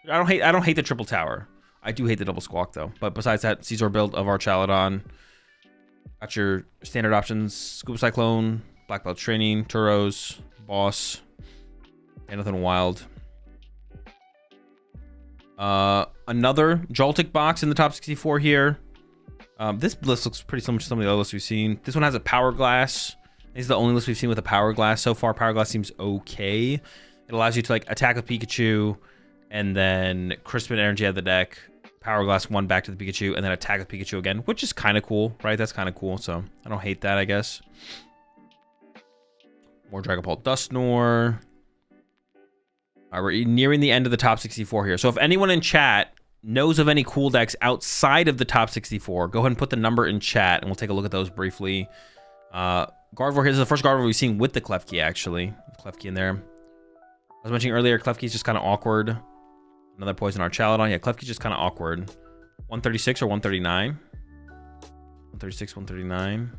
I don't hate the Triple Tower. I do hate the double squawk though. But besides that, Caesar build of our Chaladon. Got your standard options: Scuba Cyclone, Black Belt Training, Turos, Boss, and nothing wild. Another Joltik box in the top 64 here. This list looks pretty similar to some of the other lists we've seen. This one has a Power Glass. This is the only list we've seen with a Power Glass so far. Power Glass seems okay. It allows you to like attack with Pikachu and then Crispin Energy out of the deck, Power Glass 1 back to the Pikachu, and then attack with Pikachu again, which is kind of cool, right? That's kind of cool, so I don't hate that, I guess. More Dragon Ball Dusknoir. All right, we're nearing the end of the top 64 here. So if anyone in chat knows of any cool decks outside of the top 64, go ahead and put the number in chat, and we'll take a look at those briefly. Gardevoir, here's the first Gardevoir we've seen with the Klefki, actually. Klefki in there. I was mentioning earlier, Klefki's just kind of awkward. Another Poison our Chaladon. Yeah, Klefki's just kind of awkward. 136 or 139? 136, 139.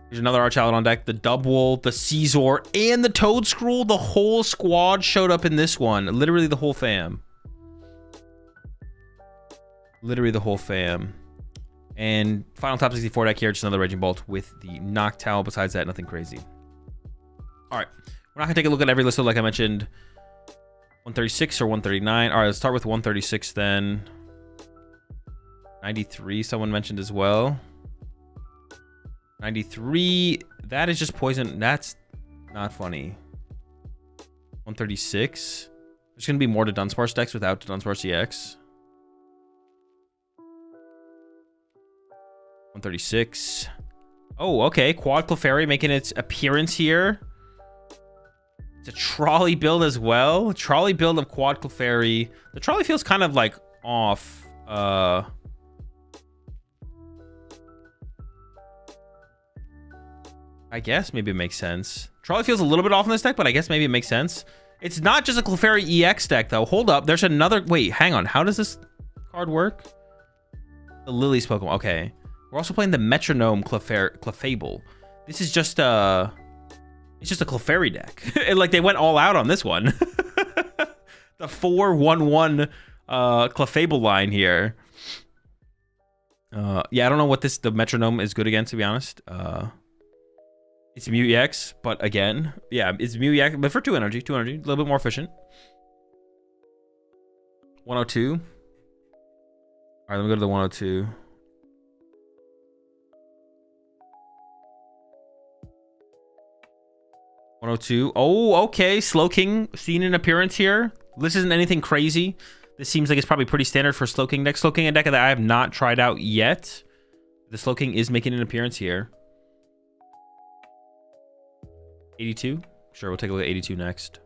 Here's another Archaladon deck. The Dubwool, the Caesar, and the Toadscruel. The whole squad showed up in this one. Literally the whole fam. Literally the whole fam. And final top 64 deck here. Just another Raging Bolt with the Noctowl. Besides that, nothing crazy. All right. We're not going to take a look at every list, like I mentioned. 136 or 139. All right, let's start with 136 then. 93, someone mentioned as well. 93, that is just poison. That's not funny. 136. There's going to be more to Dunsparce decks without Dunsparce EX. 136. Oh, okay. Quad Clefairy making its appearance here. It's a trolley build as well. Trolley build of Quad Clefairy. The trolley feels kind of like off. I guess maybe it makes sense. Trolley feels a little bit off in this deck, but I guess maybe it makes sense. It's not just a Clefairy EX deck, though. Hold up. There's another... Wait, hang on. How does this card work? The Lily's Pokemon. Okay. We're also playing the Metronome Clefable. This is just a... It's just a Clefairy deck. Like, they went all out on this one. The 4-1-1 Clefable line here. Yeah, I don't know what the Metronome is good against, to be honest. It's Mew EX, but again, yeah, it's Mew EX, but for 2 energy, a little bit more efficient. 102. All right, let me go to the 102. 102. Oh, okay. Slowking seen an appearance here. This isn't anything crazy. This seems like it's probably pretty standard for Slowking deck. Slowking, a deck that I have not tried out yet. The Slowking is making an appearance here. 82. Sure, we'll take a look at 82 next.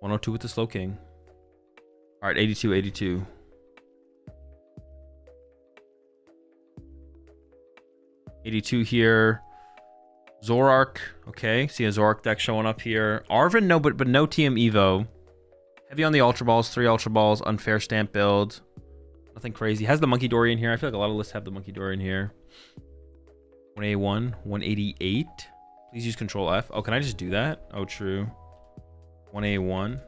102 with the Slowking. All right, 82, 82. Here. Zorark. Okay, see a Zorark deck showing up here. Arvin, no, but no TM Evo. Heavy on the Ultra Balls, 3 Ultra Balls, unfair stamp build. Nothing crazy. Has the Monkey Dory in here. I feel like a lot of lists have the Monkey Dory in here. 181, 188. Please use Control F. Oh, can I just do that? Oh, true. 181.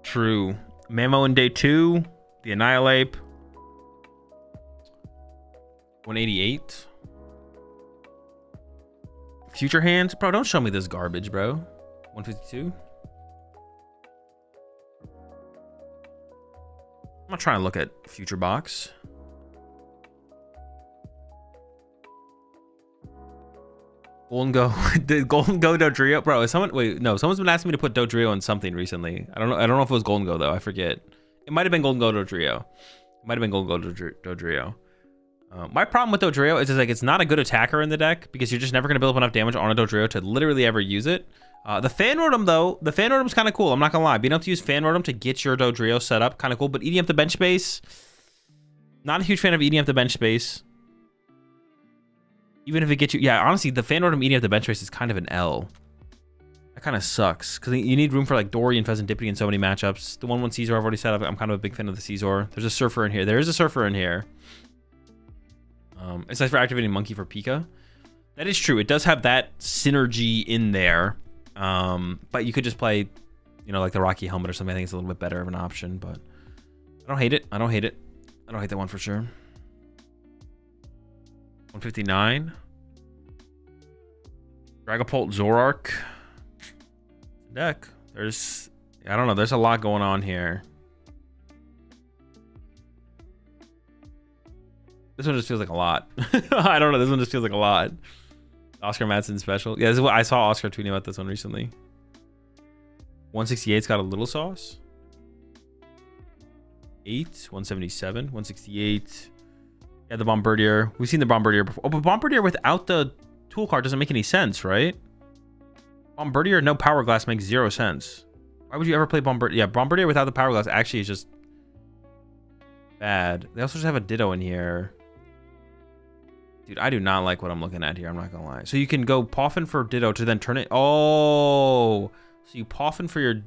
True. Mamo in day 2. The Annihilate. 188. Future Hands. Bro, don't show me this garbage, bro. 152. I'm not trying to look at Future Box. Golden Go. Did Golden Go Dodrio? Bro, is someone... Wait, no. Someone's been asking me to put Dodrio on something recently. I don't know if it was Golden Go, though. I forget. It might have been Golden Go Dodrio. It might have been Golden Go Dodrio. My problem with Dodrio is like it's not a good attacker in the deck because you're just never going to build up enough damage on a Dodrio to literally ever use it. The Fan Rotom, though, the Fan Rotom's kind of cool. I'm not going to lie. Being able to use Fan Rotom to get your Dodrio set up, kind of cool. But eating up the bench space, not a huge fan of eating up the bench space. Even if it gets you... Yeah, honestly, the Fan Rotom eating up the bench space is kind of an L. That kind of sucks because you need room for like Dory and Pheasantipity in so many matchups. The 1/1 Caesar I've already set up. I'm kind of a big fan of the Caesar. There's a Surfer in here. There is a Surfer in here. It's nice for activating Monkey for Pika. That is true. It does have that synergy in there. But you could just play, you know, like the Rocky Helmet or something. I think it's a little bit better of an option, but I don't hate it. I don't hate it. I don't hate that one for sure. 159. Dragapult Zorark. Deck. There's, I don't know. There's a lot going on here. This one just feels like a lot. I don't know. This one just feels like a lot. Oscar Madsen special. Yeah, this is what I saw Oscar tweeting about this one recently. 168's got a little sauce. 177, 168. Yeah, the Bombardier. We've seen the Bombardier before. Oh, but Bombardier without the tool card doesn't make any sense, right? Bombardier, no Power Glass makes 0 sense. Why would you ever play Bombardier? Yeah, Bombardier without the Power Glass actually is just bad. They also just have a Ditto in here. Dude, I do not like what I'm looking at here. I'm not gonna lie. So you can go Poffin for Ditto to then turn it. Oh, so you Poffin for your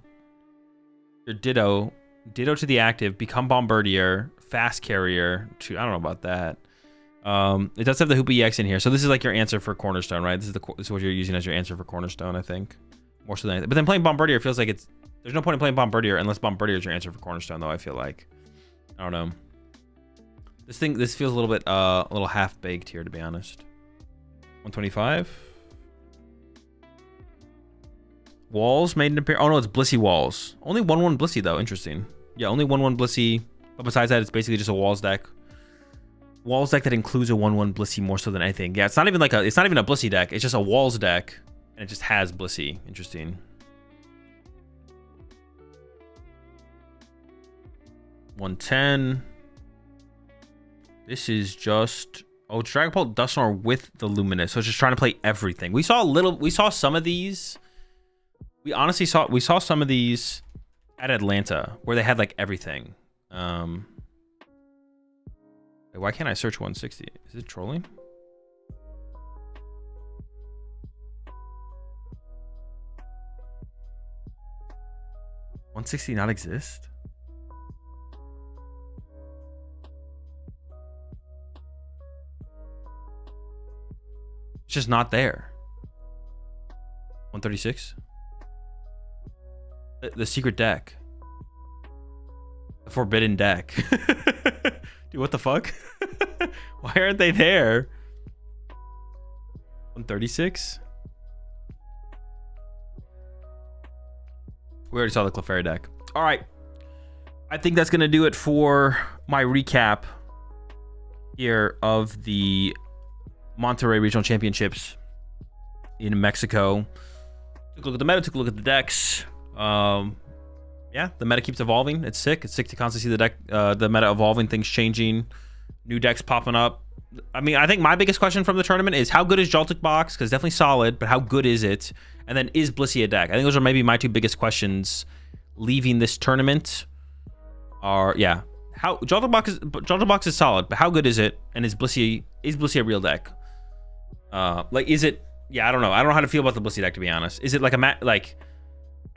Ditto to the active, become Bombardier, Fast Carrier. I don't know about that. It does have the Hoopa EX in here. So this is like your answer for Cornerstone, right? This is what you're using as your answer for Cornerstone, I think. More so than anything. But then playing Bombardier feels like there's no point in playing Bombardier unless Bombardier is your answer for Cornerstone, though, I feel like. I don't know. This feels a little bit, a little half-baked here, to be honest. 125. Walls made an appearance. Oh, no, it's Blissey Walls. Only 1/1 Blissey, though. Interesting. Yeah, only 1/1 Blissey. But besides that, it's basically just a Walls deck. Walls deck that includes a 1/1 Blissey more so than anything. Yeah, it's not even a Blissey deck. It's just a Walls deck, and it just has Blissey. Interesting. 110. This is just... Oh, it's Dragapult Dusknoir with the Luminous. So it's just trying to play everything. We saw some of these. We honestly saw some of these at Atlanta where they had like everything. Wait, why can't I search 160? Is it trolling? $160 not exist? It's just not there. 136. The secret deck. The forbidden deck. Dude, what the fuck? Why aren't they there? 136. We already saw the Clefairy deck. All right. I think that's going to do it for my recap here of the Monterrey Regional Championships in Mexico. Took a look at the meta, took a look at the decks. Yeah, the meta keeps evolving. It's sick. It's sick to constantly see the meta evolving, things changing, new decks popping up. I mean, I think my biggest question from the tournament is how good is Joltik Box? Because definitely solid, but how good is it? And then is Blissey a deck? I think those are maybe my two biggest questions leaving this tournament. Yeah, how Joltik Box is solid, but how good is it? And is Blissey a real deck? Like, is it? Yeah, I don't know. I don't know how to feel about the Blissey deck, to be honest. Is it like I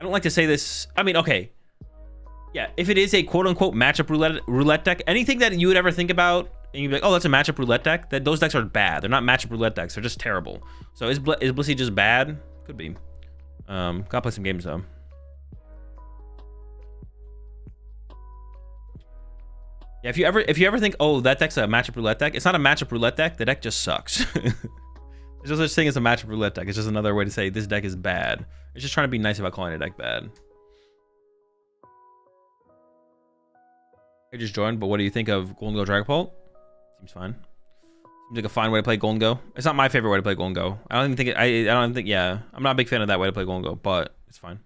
don't like to say this. I mean, okay. Yeah, if it is a quote-unquote matchup roulette deck, anything that you would ever think about, and you'd be like, oh, that's a matchup roulette deck, that those decks are bad. They're not matchup roulette decks. They're just terrible. So is Blissey just bad? Could be. Gotta play some games, though. Yeah, if you ever think, oh, that deck's a matchup roulette deck, it's not a matchup roulette deck. The deck just sucks. There's no such thing as a matchup roulette deck. It's just another way to say this deck is bad. It's just trying to be nice about calling a deck bad. I just joined, but what do you think of Golden Go Dragapult? Seems fine. Seems like a fine way to play Golden Go. It's not my favorite way to play Golden Go. I don't even think I don't even think. Yeah, I'm not a big fan of that way to play Golden Go, but it's fine.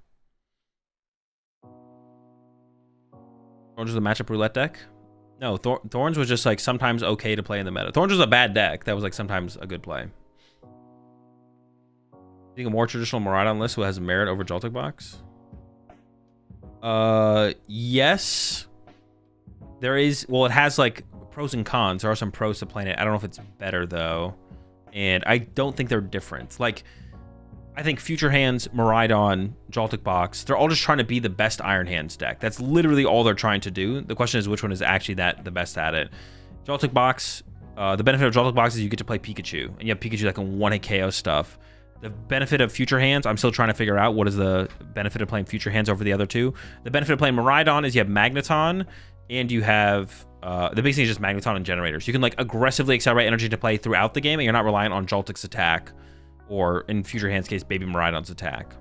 Thorns was a matchup roulette deck. No, Thorns was just like sometimes okay to play in the meta. Thorns was a bad deck that was like sometimes a good play. You think a more traditional Miraidon list has merit over Joltik Box? Yes. There is, well, it has like pros and cons. There are some pros to playing it. I don't know if it's better though. And I don't think they're different. Like, I think Future Hands, Miraidon, Joltik Box, they're all just trying to be the best Iron Hands deck. That's literally all they're trying to do. The question is which one is actually the best at it. Joltik Box, the benefit of Joltik Box is you get to play Pikachu. And you have Pikachu that can one-hit KO stuff. The benefit of Future Hands, I'm still trying to figure out what is the benefit of playing Future Hands over the other two. The benefit of playing Miraidon is you have Magneton, and you have the big thing is just Magneton and generators. You can like aggressively accelerate energy to play throughout the game, and you're not reliant on Joltik's attack, or in Future Hands case, Baby Miraidon's attack.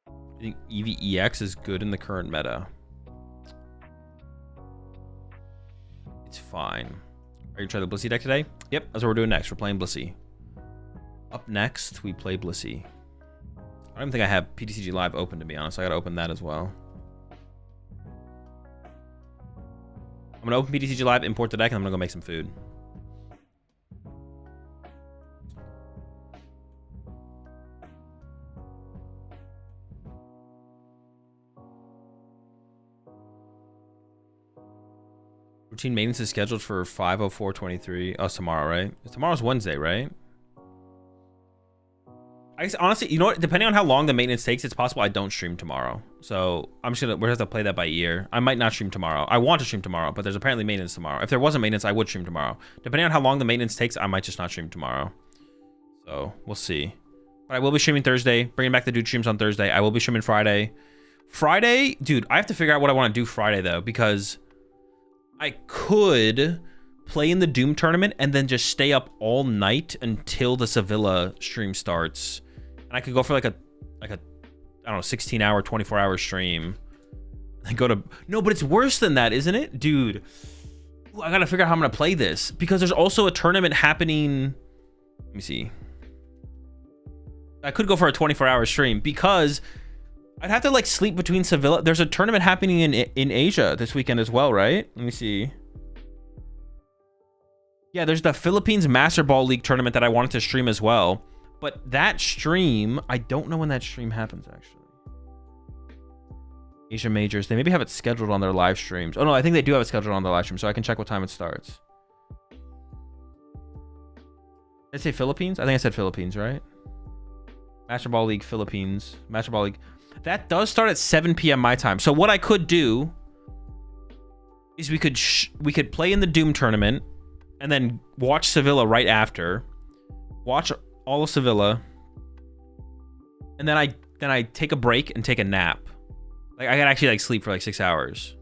I think EVEX is good in the current meta. It's fine. Are you trying the Blissey deck today? Yep, that's what we're doing next. We're playing Blissey. Up next, we play Blissey. I don't even think I have PTCG Live open, to be honest. I gotta open that as well. I'm gonna open PTCG Live, import the deck, and I'm gonna go make some food. Routine maintenance is scheduled for 5:04:23. Oh, it's tomorrow, right? Tomorrow's Wednesday, right? I guess, honestly, you know what? Depending on how long the maintenance takes, it's possible I don't stream tomorrow. So I'm just gonna, we're gonna have to play that by ear. I might not stream tomorrow. I want to stream tomorrow, but there's apparently maintenance tomorrow. If there wasn't maintenance, I would stream tomorrow. Depending on how long the maintenance takes, I might just not stream tomorrow. So we'll see. But I will be streaming Thursday, bringing back the dude streams on Thursday. I will be streaming Friday. Friday, dude, I have to figure out what I want to do Friday though, because I could play in the Doom tournament and then just stay up all night until the Sevilla stream starts. And I could go for like a I don't know, 16-hour, 24-hour stream. And go to, no, but it's worse than that, isn't it? Dude, ooh, I gotta figure out how I'm gonna play this, because there's also a tournament happening. Let me see. I could go for a 24-hour stream because I'd have to like sleep between Sevilla. There's a tournament happening in Asia this weekend as well, right? Let me see. Yeah, there's the Philippines Master Ball League tournament that I wanted to stream as well. But that stream, I don't know when that stream happens, actually. Asia Majors, they maybe have it scheduled on their live streams. Oh, no, I think they do have it scheduled on their live stream, so I can check what time it starts. Did I say Philippines? I think I said Philippines, right? Master Ball League Philippines. Master Ball League. That does start at 7 p.m. my time. So what I could do is we could play in the Doom tournament and then watch Sevilla right after. Watch all of Sevilla, and then I take a break and take a nap. Like I can actually like sleep for like 6 hours.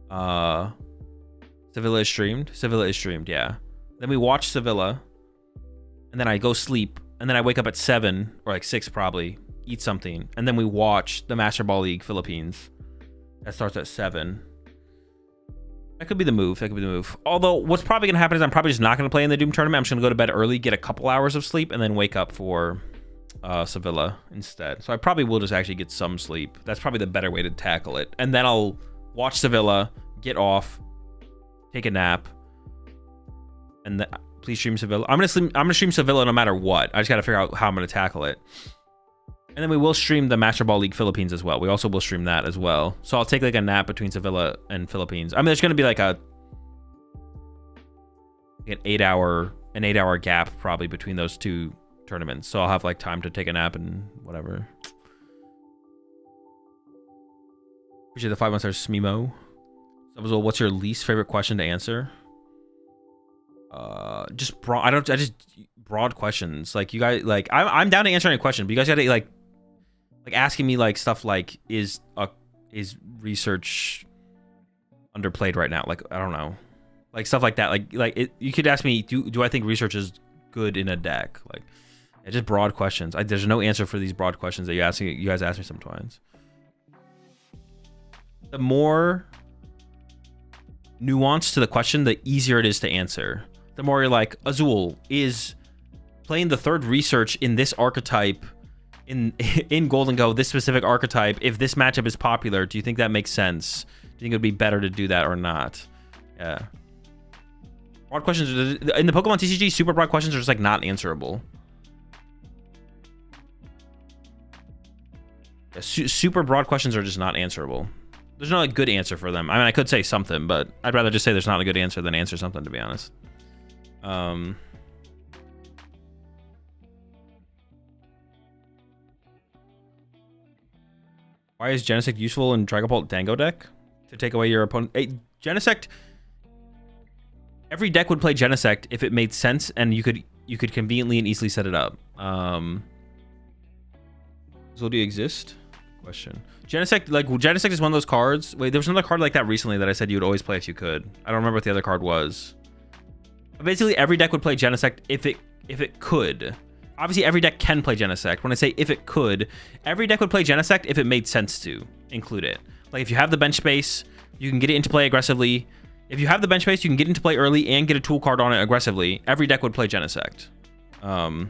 Sevilla is streamed. Sevilla is streamed. Yeah. Then we watch Sevilla, and then I go sleep, and then I wake up at 7 or like 6 probably, eat something, and then we watch the Master Ball League Philippines. That starts at 7. That could be the move. That could be the move. Although, what's probably going to happen is I'm probably just not going to play in the Doom tournament. I'm just going to go to bed early, get a couple hours of sleep, and then wake up for Sevilla instead. So I probably will just actually get some sleep. That's probably the better way to tackle it. And then I'll watch Sevilla, get off, take a nap, and then please stream Sevilla. I'm gonna stream Sevilla no matter what. I just got to figure out how I'm going to tackle it. And then we will stream the Master Ball League Philippines as well. We also will stream that as well. So I'll take like a nap between Sevilla and Philippines. I mean, there's going to be like an 8-hour gap probably between those two tournaments. So I'll have like time to take a nap and whatever. Appreciate the 5 months. There's Smimo. So what's your least favorite question to answer? Just broad questions. Like you guys, like I'm down to answer any question, but you guys got to like asking me like stuff like is research underplayed right now? Like I don't know, like stuff like that. You could ask me, do I think research is good in a deck? Like just broad questions. There's no answer for these broad questions that you guys ask me sometimes. The more nuance to the question, the easier it is to answer. The more you're like, Azul, is playing the third research in this archetype in Golden Go, this specific archetype, if this matchup is popular, do you think that makes sense? Do you think it would be better to do that or not? Yeah. Broad questions in the Pokemon TCG, super broad questions are just like not answerable. Yeah, super broad questions are just not answerable. There's no like good answer for them. I mean, I could say something, but I'd rather just say there's not a good answer than answer something, to be honest. Why is Genesect useful in Dragapult Dango deck? To take away your opponent. Hey, Genesect. Every deck would play Genesect if it made sense and you could conveniently and easily set it up. So do you exist? Question. Genesect is one of those cards. Wait, there was another card like that recently that I said you would always play if you could. I don't remember what the other card was. But basically, every deck would play Genesect if it could. Obviously, every deck can play Genesect. When I say if it could, every deck would play Genesect if it made sense to include it. Like if you have the bench space, you can get it into play aggressively. If you have the bench space, you can get into play early and get a tool card on it aggressively. Every deck would play Genesect. The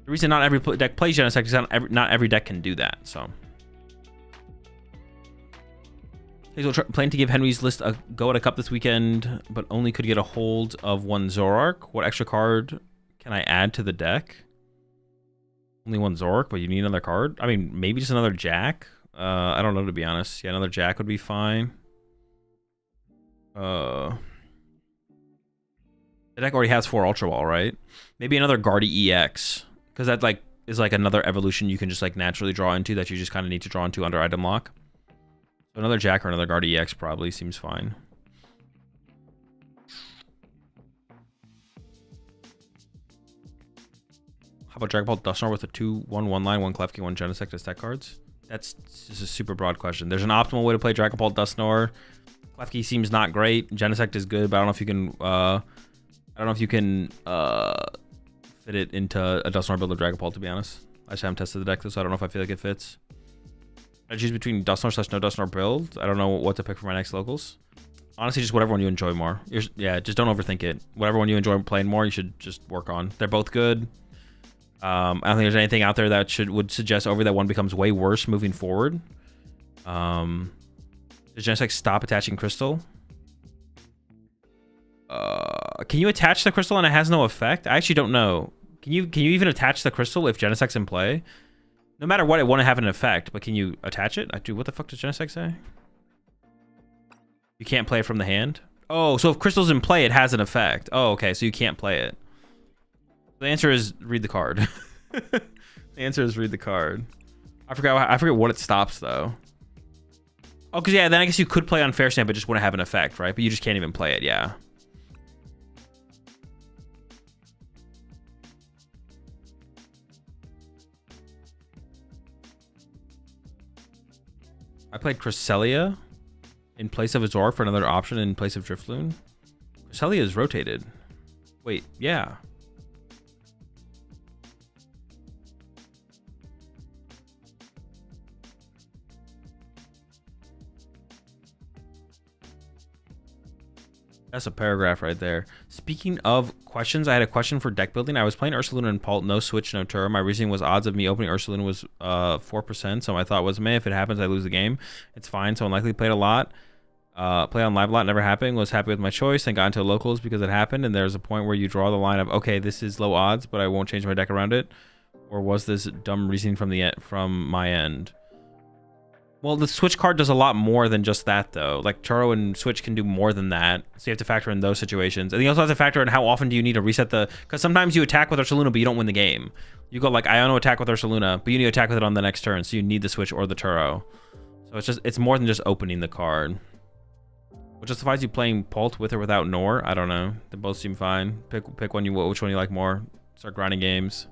reason not every deck plays Genesect is not every deck can do that. So, plan to give Henry's list a go at a cup this weekend, but only could get a hold of one Zoroark. What extra card can I add to the deck? Only one Zoroark, but you need another card? I mean, maybe just another Jack? I don't know, to be honest. Yeah, another Jack would be fine. The deck already has 4 Ultra Ball, right? Maybe another Guardy EX. Because that like is like another evolution you can just like naturally draw into that you just kind of need to draw into under item lock. So another Jack or another Guardy EX probably seems fine. How about Dragon Ball Dusknoir with a 2/1 1-line, 1 Klefki, 1 Genesect as tech cards? That's just a super broad question. There's an optimal way to play Dragon Ball Dusknoir. Klefki seems not great. Genesect is good, but I don't know if you can fit it into a Dusknoir build of Dragon Ball, to be honest. I just haven't tested the deck, so I don't know if I feel like it fits. I choose between Dusknoir / no Dusknoir build. I don't know what to pick for my next locals. Honestly, just whatever one you enjoy more. Yeah, just don't overthink it. Whatever one you enjoy playing more, you should just work on. They're both good. I don't think there's anything out there that would suggest that one becomes way worse moving forward. Does Genesect stop attaching crystal? Can you attach the crystal and it has no effect? I actually don't know. Can you even attach the crystal if Genesect's in play? No matter what, it won't have an effect, but can you attach it? Dude, what the fuck does Genesect say? You can't play it from the hand? Oh, so if crystal's in play, it has an effect. Oh, okay, so you can't play it. The answer is read the card. The answer is read the card. I forget what it stops though. Oh, because yeah, then I guess you could play on Fair Stamp, but just wouldn't have an effect, right? But you just can't even play it, yeah. I played Cresselia in place of Azor for another option in place of Drifloon. Cresselia is rotated. Wait, yeah. That's a paragraph right there. Speaking of questions, I had a question for deck building. I was playing Ursaluna and Pult, no switch, no turn. My reasoning was odds of me opening Ursaluna was 4%. So my thought was, man, if it happens, I lose the game. It's fine. So unlikely played a lot. Play on live a lot, never happened. Was happy with my choice and got into locals because it happened. And there's a point where you draw the line of, okay, this is low odds, but I won't change my deck around it. Or was this dumb reasoning from my end? Well, the switch card does a lot more than just that, though. Like, Charo and switch can do more than that. So you have to factor in those situations. And you also have to factor in how often do you need to reset the... Because sometimes you attack with Ursaluna, but you don't win the game. You go like, I want to attack with Ursaluna, but you need to attack with it on the next turn. So you need the switch or the Charo. So it's more than just opening the card. What justifies you playing Pult with or without Nor? I don't know. They both seem fine. Pick which one you like more. Start grinding games.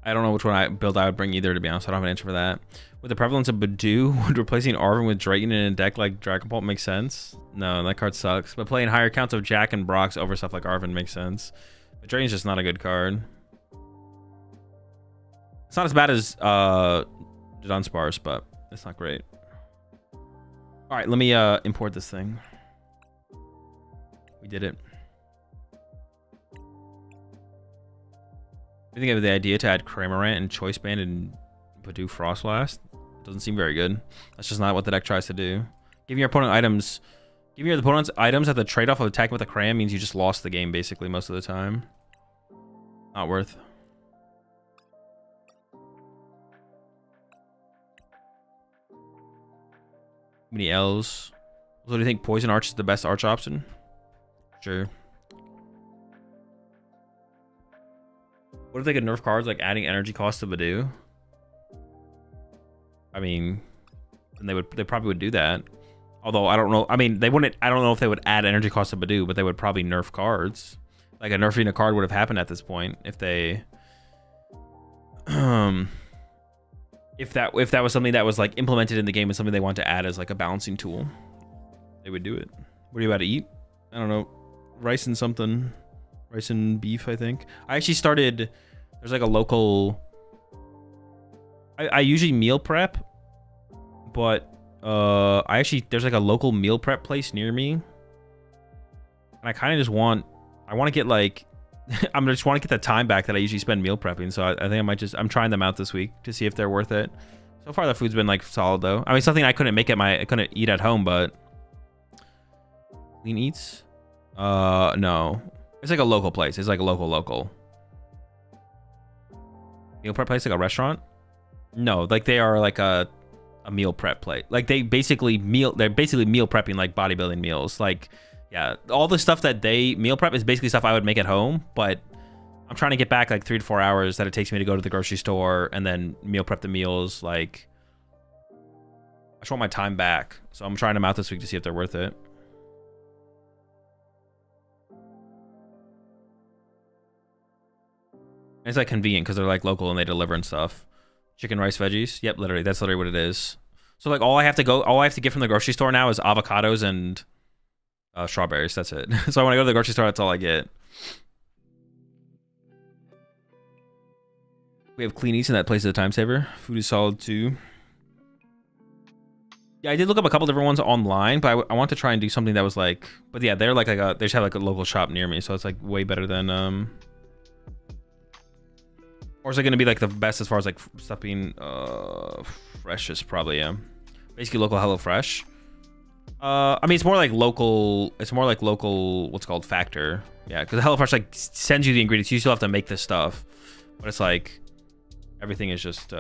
I don't know which one I would bring either, to be honest. I don't have an answer for that. With the prevalence of Badoo, would replacing Arven with Drayton in a deck like Dragon Pult make sense? No, that card sucks. But playing higher counts of Jack and Brox over stuff like Arven makes sense. But Drayton's just not a good card. It's not as bad as Dunsparce, but it's not great. All right, let me import this thing. We did it. I think I have the idea to add Cramorant and Choice Band and Badoo Frostblast. Doesn't seem very good. That's just not what the deck tries to do. Giving your opponent's items at the trade-off of attacking with a Cram means you just lost the game basically most of the time. Not worth. Many L's. So do you think Poison Arch is the best Arch option? Sure. What if they could nerf cards like adding energy cost to Badoo? I mean, then they probably would do that. Although I don't know. I mean, they wouldn't. I don't know if they would add energy cost to Badoo, but they would probably nerf cards. Like a nerfing a card would have happened at this point if they, if that was something that was like implemented in the game and something they want to add as like a balancing tool, they would do it. What are you about to eat? I don't know. Rice and something. Rice and beef, I think. I actually started, there's like a local, I usually meal prep, but there's like a local meal prep place near me. And I kind of just I want to get like, I just want to get the time back that I usually spend meal prepping. So I think I'm trying them out this week to see if they're worth it. So far the food's been like solid though. I mean, something I couldn't eat at home, but Clean Eats? No. It's like a local place. It's like a local meal prep place, like a restaurant. No, like they are like a meal prep plate. Like they're basically meal prepping like bodybuilding meals. Like, yeah, all the stuff that they meal prep is basically stuff I would make at home, but I'm trying to get back like 3 to 4 hours that it takes me to go to the grocery store and then meal prep the meals. Like, I just want my time back. So I'm trying them out this week to see if they're worth it. And it's like convenient because they're like local and they deliver and stuff. Chicken, rice, veggies. Yep, literally. That's literally what it is. So like all I have to get from the grocery store now is avocados and strawberries. That's it. So when I go to the grocery store, that's all I get. We have Clean Eats in that place as a time saver. Food is solid too. Yeah, I did look up a couple different ones online, but I want to try and do something that was like, but yeah, they're like they just have like a local shop near me, so it's like way better than or is it going to be like the best as far as like stuff being freshest? Probably, yeah. Basically local HelloFresh. I mean, it's more like local. It's more like local. What's called factor. Yeah, because HelloFresh like sends you the ingredients. You still have to make this stuff, but it's like everything is just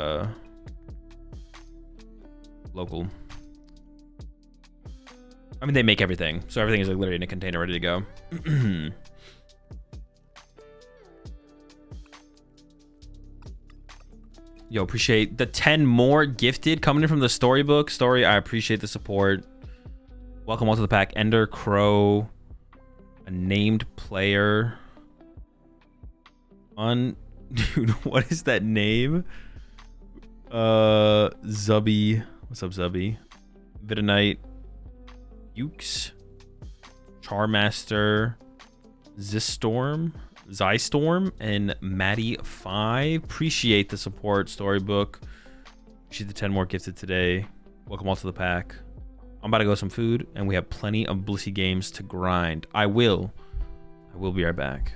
local. I mean, they make everything, so everything is like literally in a container ready to go. Yo, appreciate the 10 more gifted coming in from the storybook. I appreciate the support. Welcome all to the pack. Ender, Crow, a named player. Dude, what is that name? Zubby. What's up, Zubby? Vidonite. Ukes. Charmaster. Zystorm and Maddie5. Appreciate the support, storybook. Appreciate the 10 more gifted today. Welcome all to the pack. I'm about to go some food, and we have plenty of Blissey games to grind. I will be right back.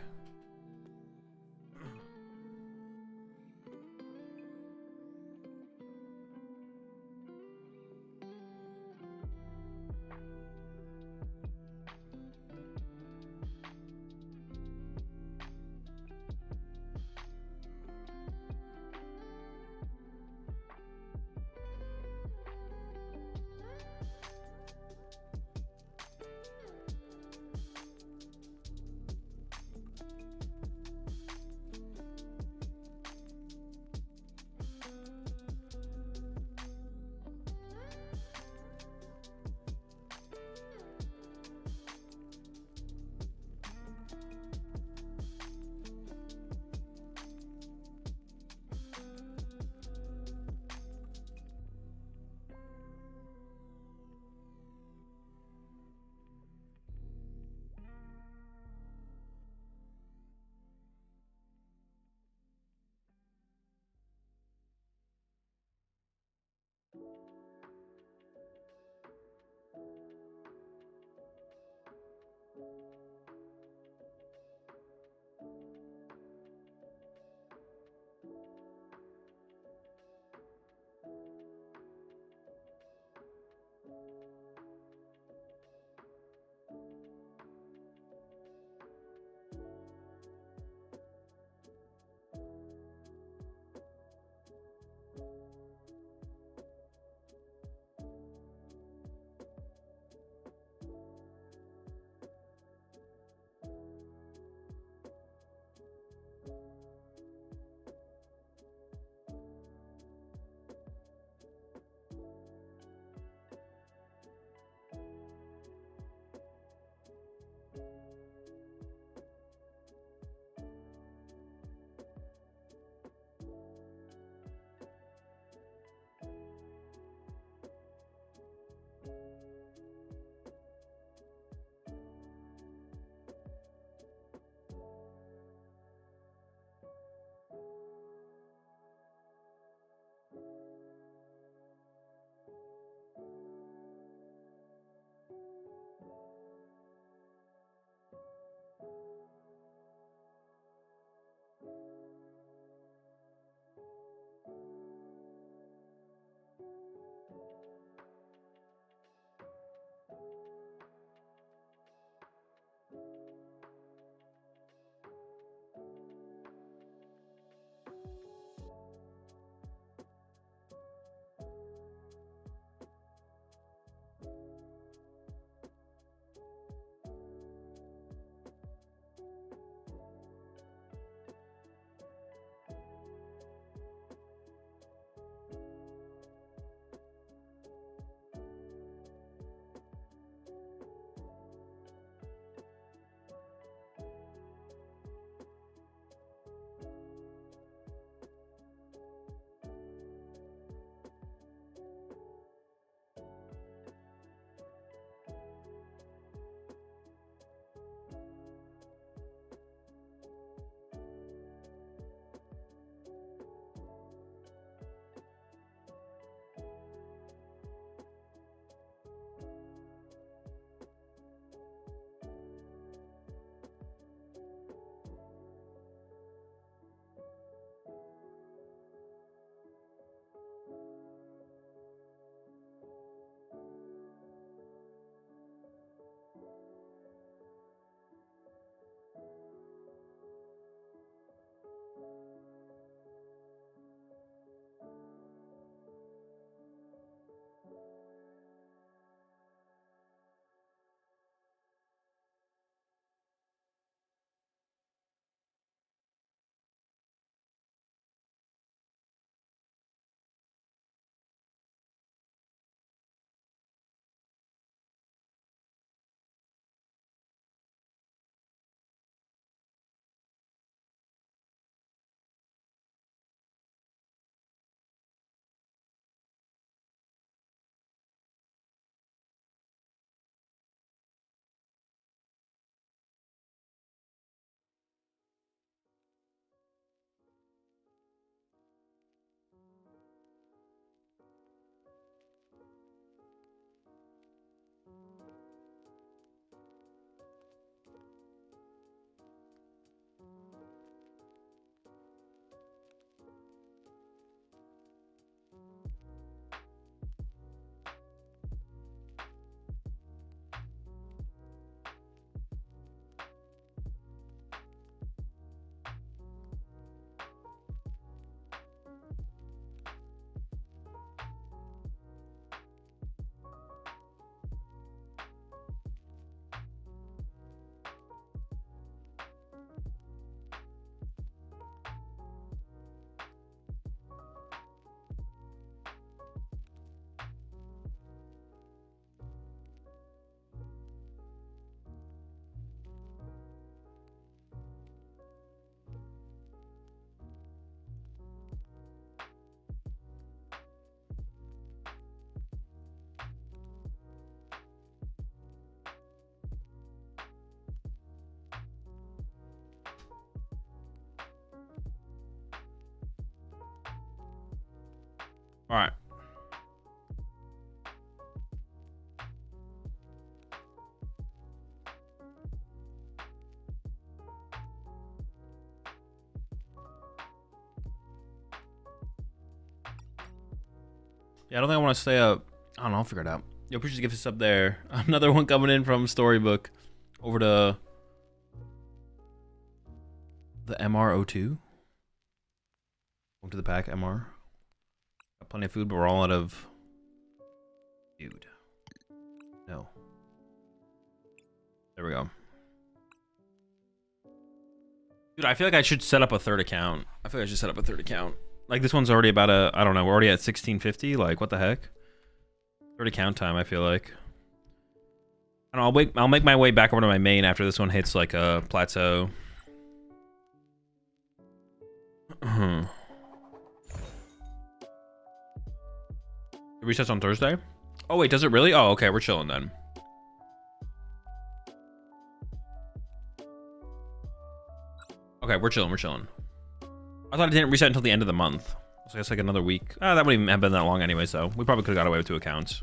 All right. Yeah, I don't think I want to stay up. I don't know. I'll figure it out. Yo, appreciate the gift up there. Another one coming in from Storybook over to the MR02. Welcome to the pack, MR. Got plenty of food, but we're all out of food. No. There we go. Dude, I feel like I should set up a third account. Like, this one's already about I don't know, we're already at 1650. Like, what the heck? Third account time, I feel like. I don't know, I'll make my way back over to my main after this one hits, like, a plateau. It resets on Thursday? Oh, wait, does it really? Oh, okay, we're chilling then. Okay, we're chilling. I thought it didn't reset until the end of the month. So it's like another week. That wouldn't even have been that long anyway, so we probably could have got away with 2 accounts.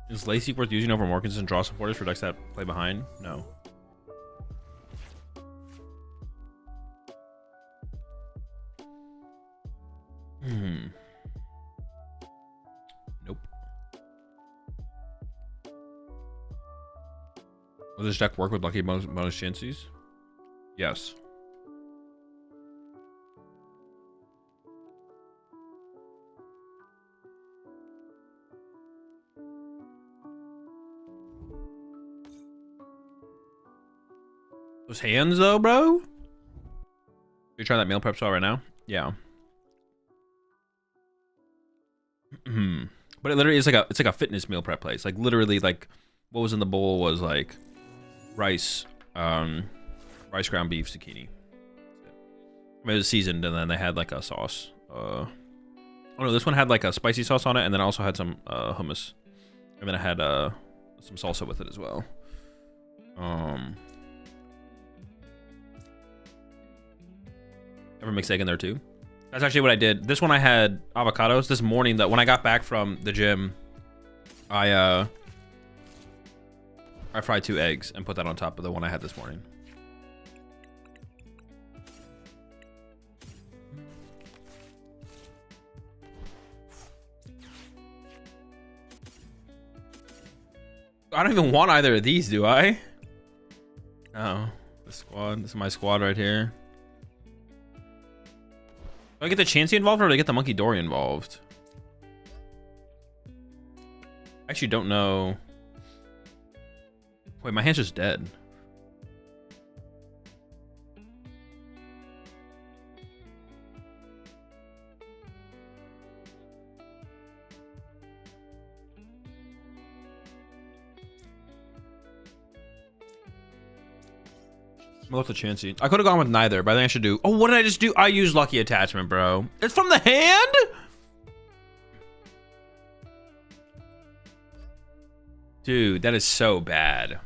Is Lacey worth using over more consistent draw supporters for decks that play behind? No. Nope. Will this deck work with lucky bonus chances? Yes. Those hands though, bro? You're trying that meal prep spell right now? Yeah. But it literally is like it's like a fitness meal prep place. Like literally, like what was in the bowl was like rice, rice, ground beef, zucchini. I mean, it was seasoned, and then they had like a sauce. Oh no, this one had like a spicy sauce on it, and then I also had some hummus, and then I had some salsa with it as well. Ever mix egg in there too? That's actually what I did. This one I had avocados this morning. That when I got back from the gym, I fried 2 eggs and put that on top of the one I had this morning. I don't even want either of these, do I? Oh, the squad. This is my squad right here. Do I get the Chansey involved or do I get the Monkey Dory involved? I actually don't know. Wait, my hand's just dead. I left the Chansey. I could have gone with neither, but I think I should do... Oh, what did I just do? I used Lucky Attachment, bro. It's from the hand? Dude, that is so bad.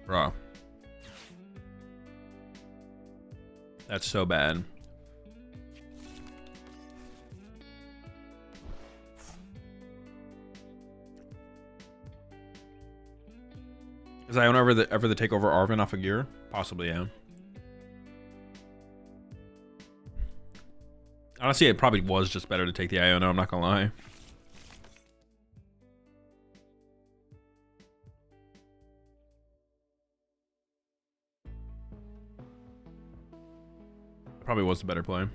Bro. That's so bad. Is Iona ever the take over Arvin off a gear? Possibly, yeah. Honestly, it probably was just better to take the Iona, I'm not gonna lie. Probably was the better play.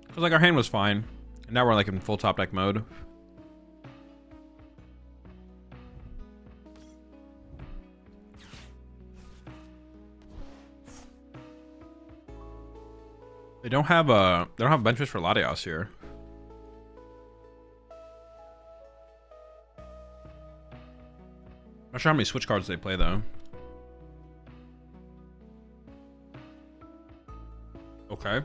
Cause like our hand was fine, and now we're like in full top deck mode. They don't have benches for Latios here. Not sure how many switch cards they play though. Okay.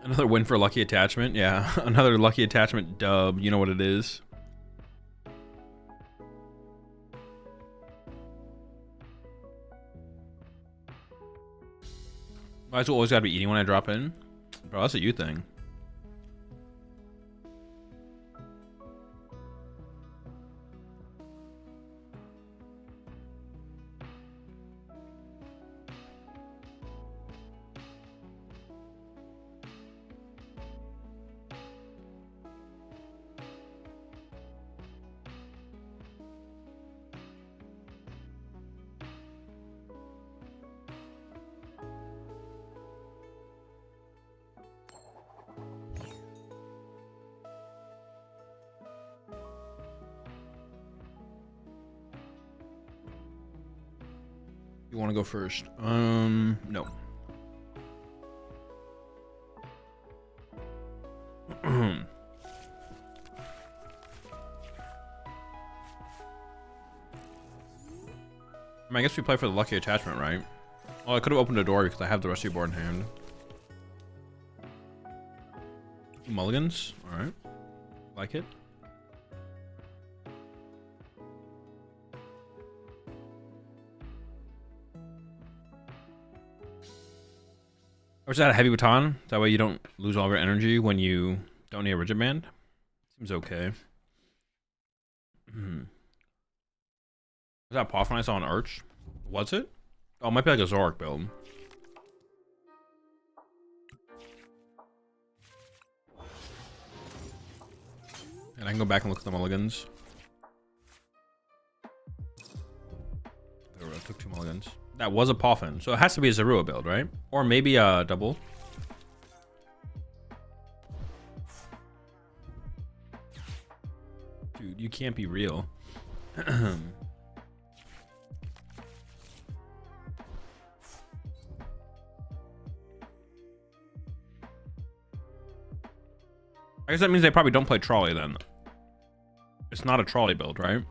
Another win for Lucky Attachment. Yeah, another Lucky Attachment dub. You know what it is. Might as well always gotta be eating when I drop in. Bro, that's a you thing. You want to go first? No. I guess we play for the Lucky Attachment, right? Well, I could have opened a door because I have the rest of your board in hand. Mulligans, all right. Like it. Or is that a heavy baton? That way you don't lose all of your energy when you don't need a rigid band? Seems okay. Was that Poffin I saw on Arch? Was it? Oh, it might be like a Zorak build. And I can go back and look at the mulligans. There we go, took 2 mulligans. That was a Poffin, so it has to be a Zorua build, right? Or maybe a double. Dude, you can't be real. I guess that means they probably don't play Trolley then. It's not a Trolley build, right?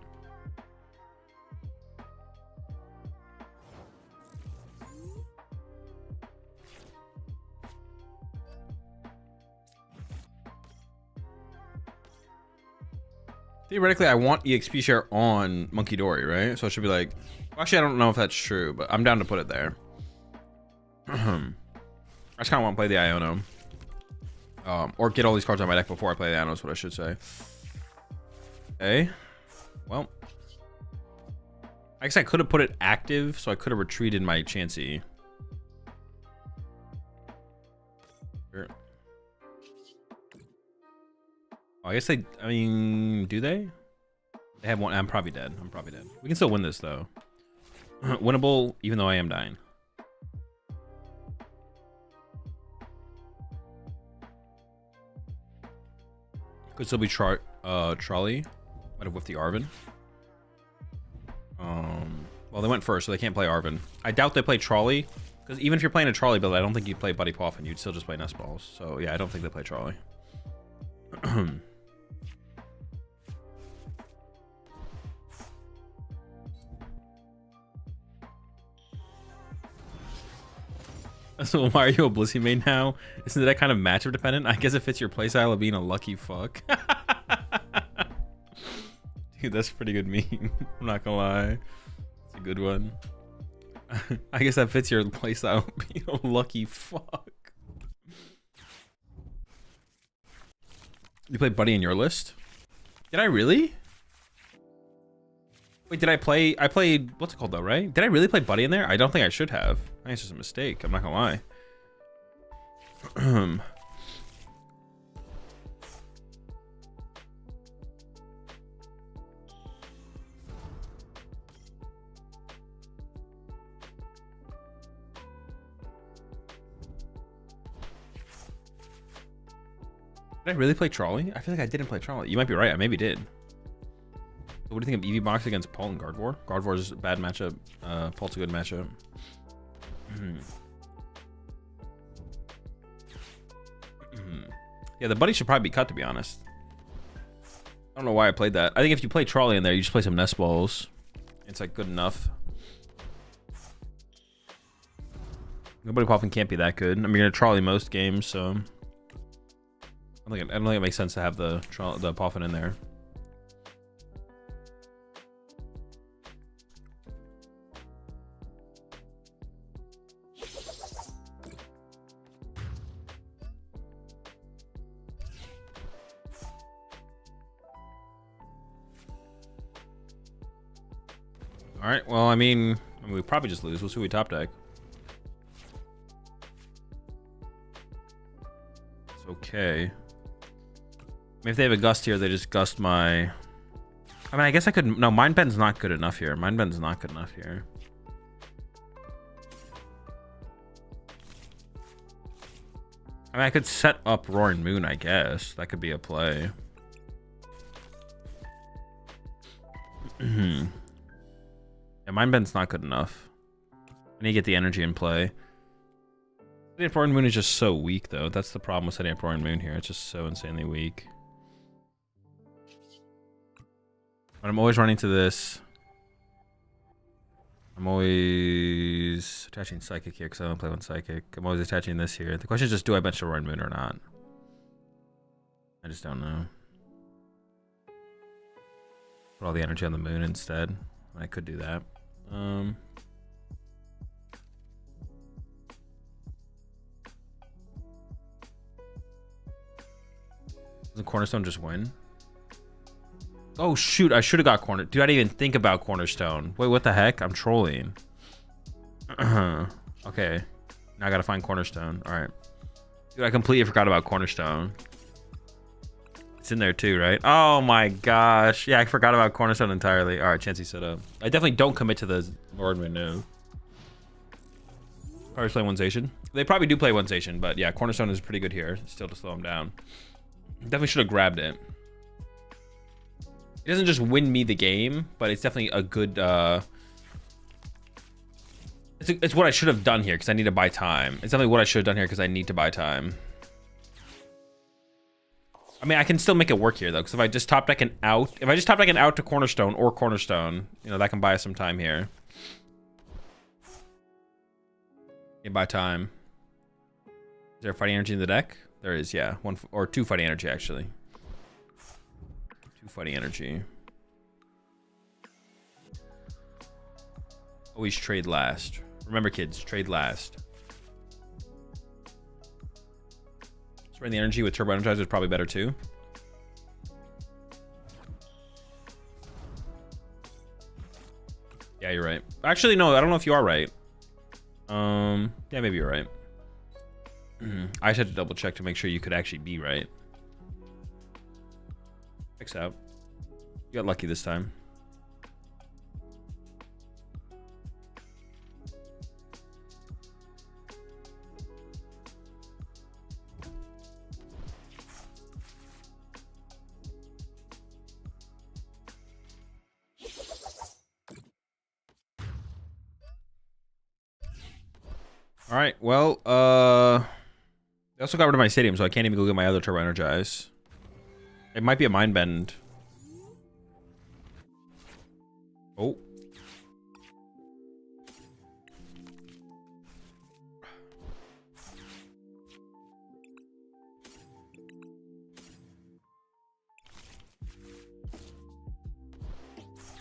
Theoretically, I want EXP share on Monkey Dory, right? So it should be like... Well, actually, I don't know if that's true, but I'm down to put it there. I just kind of want to play the Iono. Or get all these cards on my deck before I play the Iono is what I should say. Okay. Well. I guess I could have put it active, so I could have retreated my Chansey. Sure. Oh, I guess they, I mean, do they? They have one. I'm probably dead. I'm probably dead. We can still win this, though. Winnable, even though I am dying. Could still be Trolley. Might have whiffed the Arven. Well, they went first, so they can't play Arven. I doubt they play Trolley. Because even if you're playing a Trolley build, I don't think you'd play Buddy Poffin. You'd still just play Nest Balls. So, yeah, I don't think they play Trolley. So why are you a Blissey main now? Isn't that kind of matchup dependent? I guess it fits your playstyle of being a lucky fuck. Dude, that's a pretty good meme. I'm not gonna lie. It's a good one. I guess that fits your playstyle of being a lucky fuck. You play Buddy in your list? Did I really? Wait, did I play? I played, what's it called though, right? Did I really play Buddy in there? I don't think I should have. I think it's just a mistake. I'm not gonna lie. Did I really play Trolley? I feel like I didn't play Trolley. You might be right. I maybe did. So what do you think of EV Box against Paul and Gardevoir? Gardevoir is a bad matchup. Paul's a good matchup. Yeah, the buddy should probably be cut, to be honest. I don't know why I played that. I think if you play Trolley in there, you just play some Nest Balls. It's like good enough. Nobody popping can't be that good. I mean, you're gonna Trolley most games, so I don't think it makes sense to have the Poffin in there. All right. Well, I mean, we probably just lose. We'll see what we top deck. It's okay. I mean, if they have a Gust here, they just Gust my... I mean, I guess I could... No, Mind Bend's not good enough here. Mind Bend's not good enough here. I mean, I could set up Roaring Moon, I guess. That could be a play. Yeah, Mind Bend's not good enough. I need to get the energy in play. Setting up Roaring Moon is just so weak, though. That's the problem with setting up Roaring Moon here. It's just so insanely weak. But I'm always running to this. I'm always attaching Psychic here because I don't play one Psychic. I'm always attaching this here. The question is just, do I bench the Roaring Moon or not? I just don't know. Put all the energy on the moon instead. I could do that. Doesn't Cornerstone just win? Oh shoot, I should have got Corner. Dude, I didn't even think about Cornerstone. Wait, what the heck? I'm trolling. Okay. Now I gotta find Cornerstone. Alright. Dude, I completely forgot about Cornerstone. It's in there too, right? Oh my gosh. Yeah, I forgot about Cornerstone entirely. Alright, Chansey set up. I definitely don't commit to the Lord Moon, no. Probably play One Station. They probably do play One Station, but yeah, Cornerstone is pretty good here. Still to slow him down. Definitely should have grabbed it. It doesn't just win me the game, but it's definitely a good... It's what I should have done here because I need to buy time. It's definitely what I should have done here because I need to buy time. I mean, I can still make it work here, though, because if I just top deck an out... If I just top deck an out to Cornerstone or Cornerstone, you know, that can buy us some time here. You buy time. Is there fighting energy in the deck? There is, yeah. One or two fighting energy, actually. Two fighting energy. Always trade last. Remember, kids, trade last. Spreading the energy with Turbo Energizer is probably better too. Yeah, you're right. Actually, no, I don't know if you are right. Yeah, maybe you're right. I just had to double check to make sure you could actually be right. Checks out. You got lucky this time. All right, well, I also got rid of my stadium, so I can't even go get my other Turbo Energize. It might be a Mind Bend. Oh.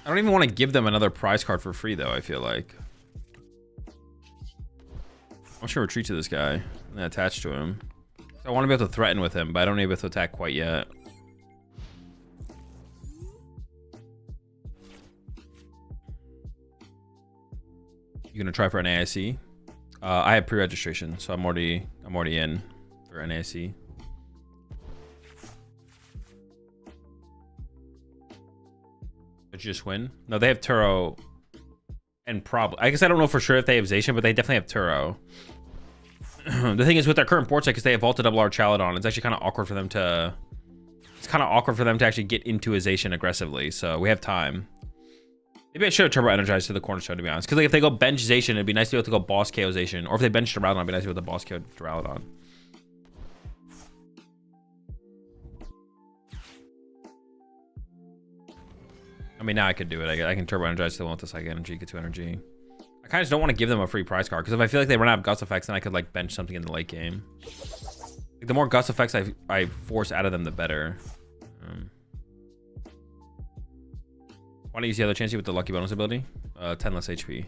I don't even want to give them another prize card for free, though, I feel like. I'm just gonna retreat to this guy and attach to him. So I want to be able to threaten with him, but I don't need to be able to attack quite yet. You gonna try for an AIC? I have pre-registration, so I'm already in for an AIC. Did you just win? No, they have Turo and probably. I guess I don't know for sure if they have Zacian, but they definitely have Turo. The thing is with their current board set, because they have vaulted double Archaludon, it's actually kind of awkward for them to. It's kind of awkward for them to actually get into Azation aggressively. So we have time. Maybe I should have turbo energized to the cornerstone, to be honest. Because like if they go bench Zation, it'd be nice to be able to go boss KO Zation. Or if they bench Duraludon, it'd be nice to be able to boss KO Duraludon. I mean, now I could do it. I can turbo energize to the one with the psychic energy, get 2 energy. I kind of just don't want to give them a free prize card. Because if I feel like they run out of Gust effects, then I could like bench something in the late game. Like, the more Gust effects I force out of them, the better. Want to use the other chance with the lucky bonus ability? 10 less HP.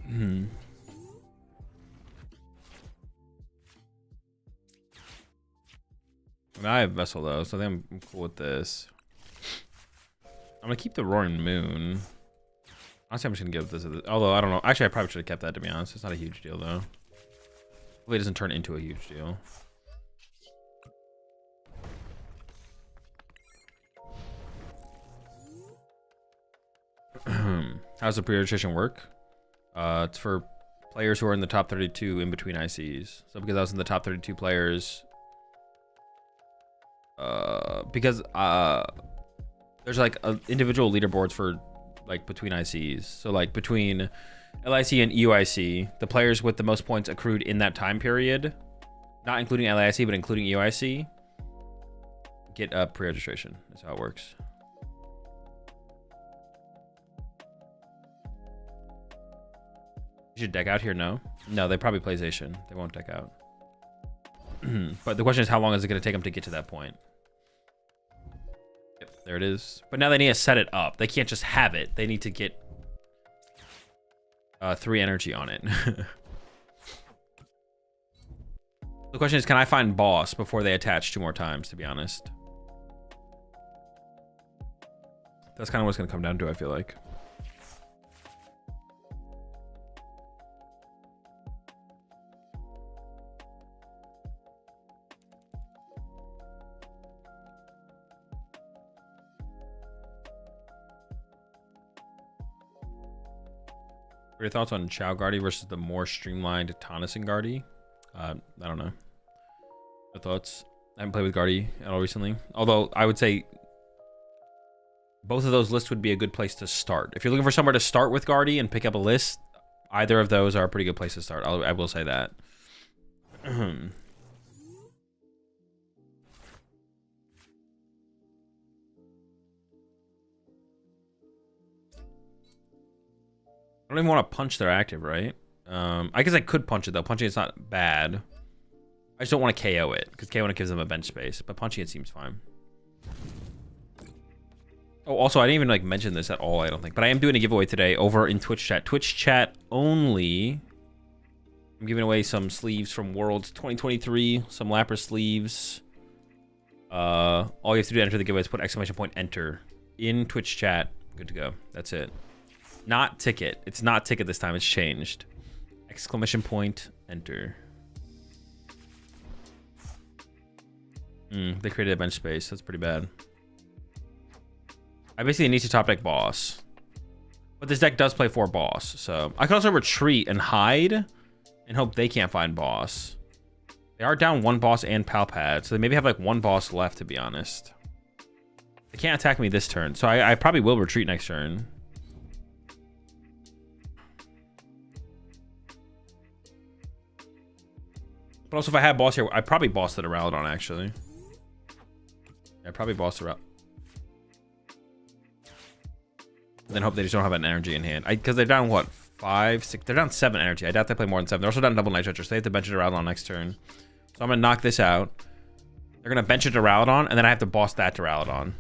I mean, I have Vessel though, so I think I'm cool with this. I'm gonna keep the Roaring Moon. Honestly, I'm just gonna give this. Although I don't know. Actually, I probably should have kept that, to be honest. It's not a huge deal though. Hopefully, it doesn't turn into a huge deal. How's the pre-registration work? It's for players who are in the top 32 in between ICs. So because I was in the top 32 players, because there's like individual leaderboards for like between ICs. So like between LIC and EUIC, the players with the most points accrued in that time period, not including LIC but including EUIC, get a pre-registration. That's how it works. You should deck out here, no? No, they probably play Zation. They won't deck out. But the question is, how long is it going to take them to get to that point? Yep, there it is. But now they need to set it up. They can't just have it. They need to get 3 energy on it. The question is, can I find boss before they attach 2 more times, to be honest? That's kind of what's going to come down to, I feel like. What are your thoughts on Chow Guardy versus the more streamlined Tonneson Guardy? I don't know. No thoughts. I haven't played with Guardy at all recently. Although I would say both of those lists would be a good place to start. If you're looking for somewhere to start with Guardy and pick up a list, either of those are a pretty good place to start. I will say that. I don't even want to punch their active, right? I guess I could punch it, though. Punching it's not bad. I just don't want to KO it, because KOing it gives them a bench space. But punching it seems fine. Oh, also, I didn't even like mention this at all, I don't think. But I am doing a giveaway today over in Twitch chat. Twitch chat only. I'm giving away some sleeves from Worlds 2023. Some Lapras sleeves. All you have to do to enter the giveaway is put ! enter in Twitch chat. Good to go. That's it. Not ticket. It's not ticket this time. It's changed. ! enter. They created a bench space. That's pretty bad. I basically need to top deck boss. But this deck does play 4 boss. So I can also retreat and hide and hope they can't find boss. They are down 1 boss and Palpad. So they maybe have like 1 boss left, to be honest. They can't attack me this turn. So I probably will retreat next turn. But also, if I had boss here, I'd probably boss the Duraludon, actually. I'd probably boss the Duraludon. Then hope they just don't have an energy in hand. Because they're down, what, 5, 6? They're down 7 energy. I doubt they play more than 7. They're also down double Night Stretcher, so they have to bench it Duraludon next turn. So I'm going to knock this out. They're going to bench it Duraludon, and then I have to boss that Duraludon.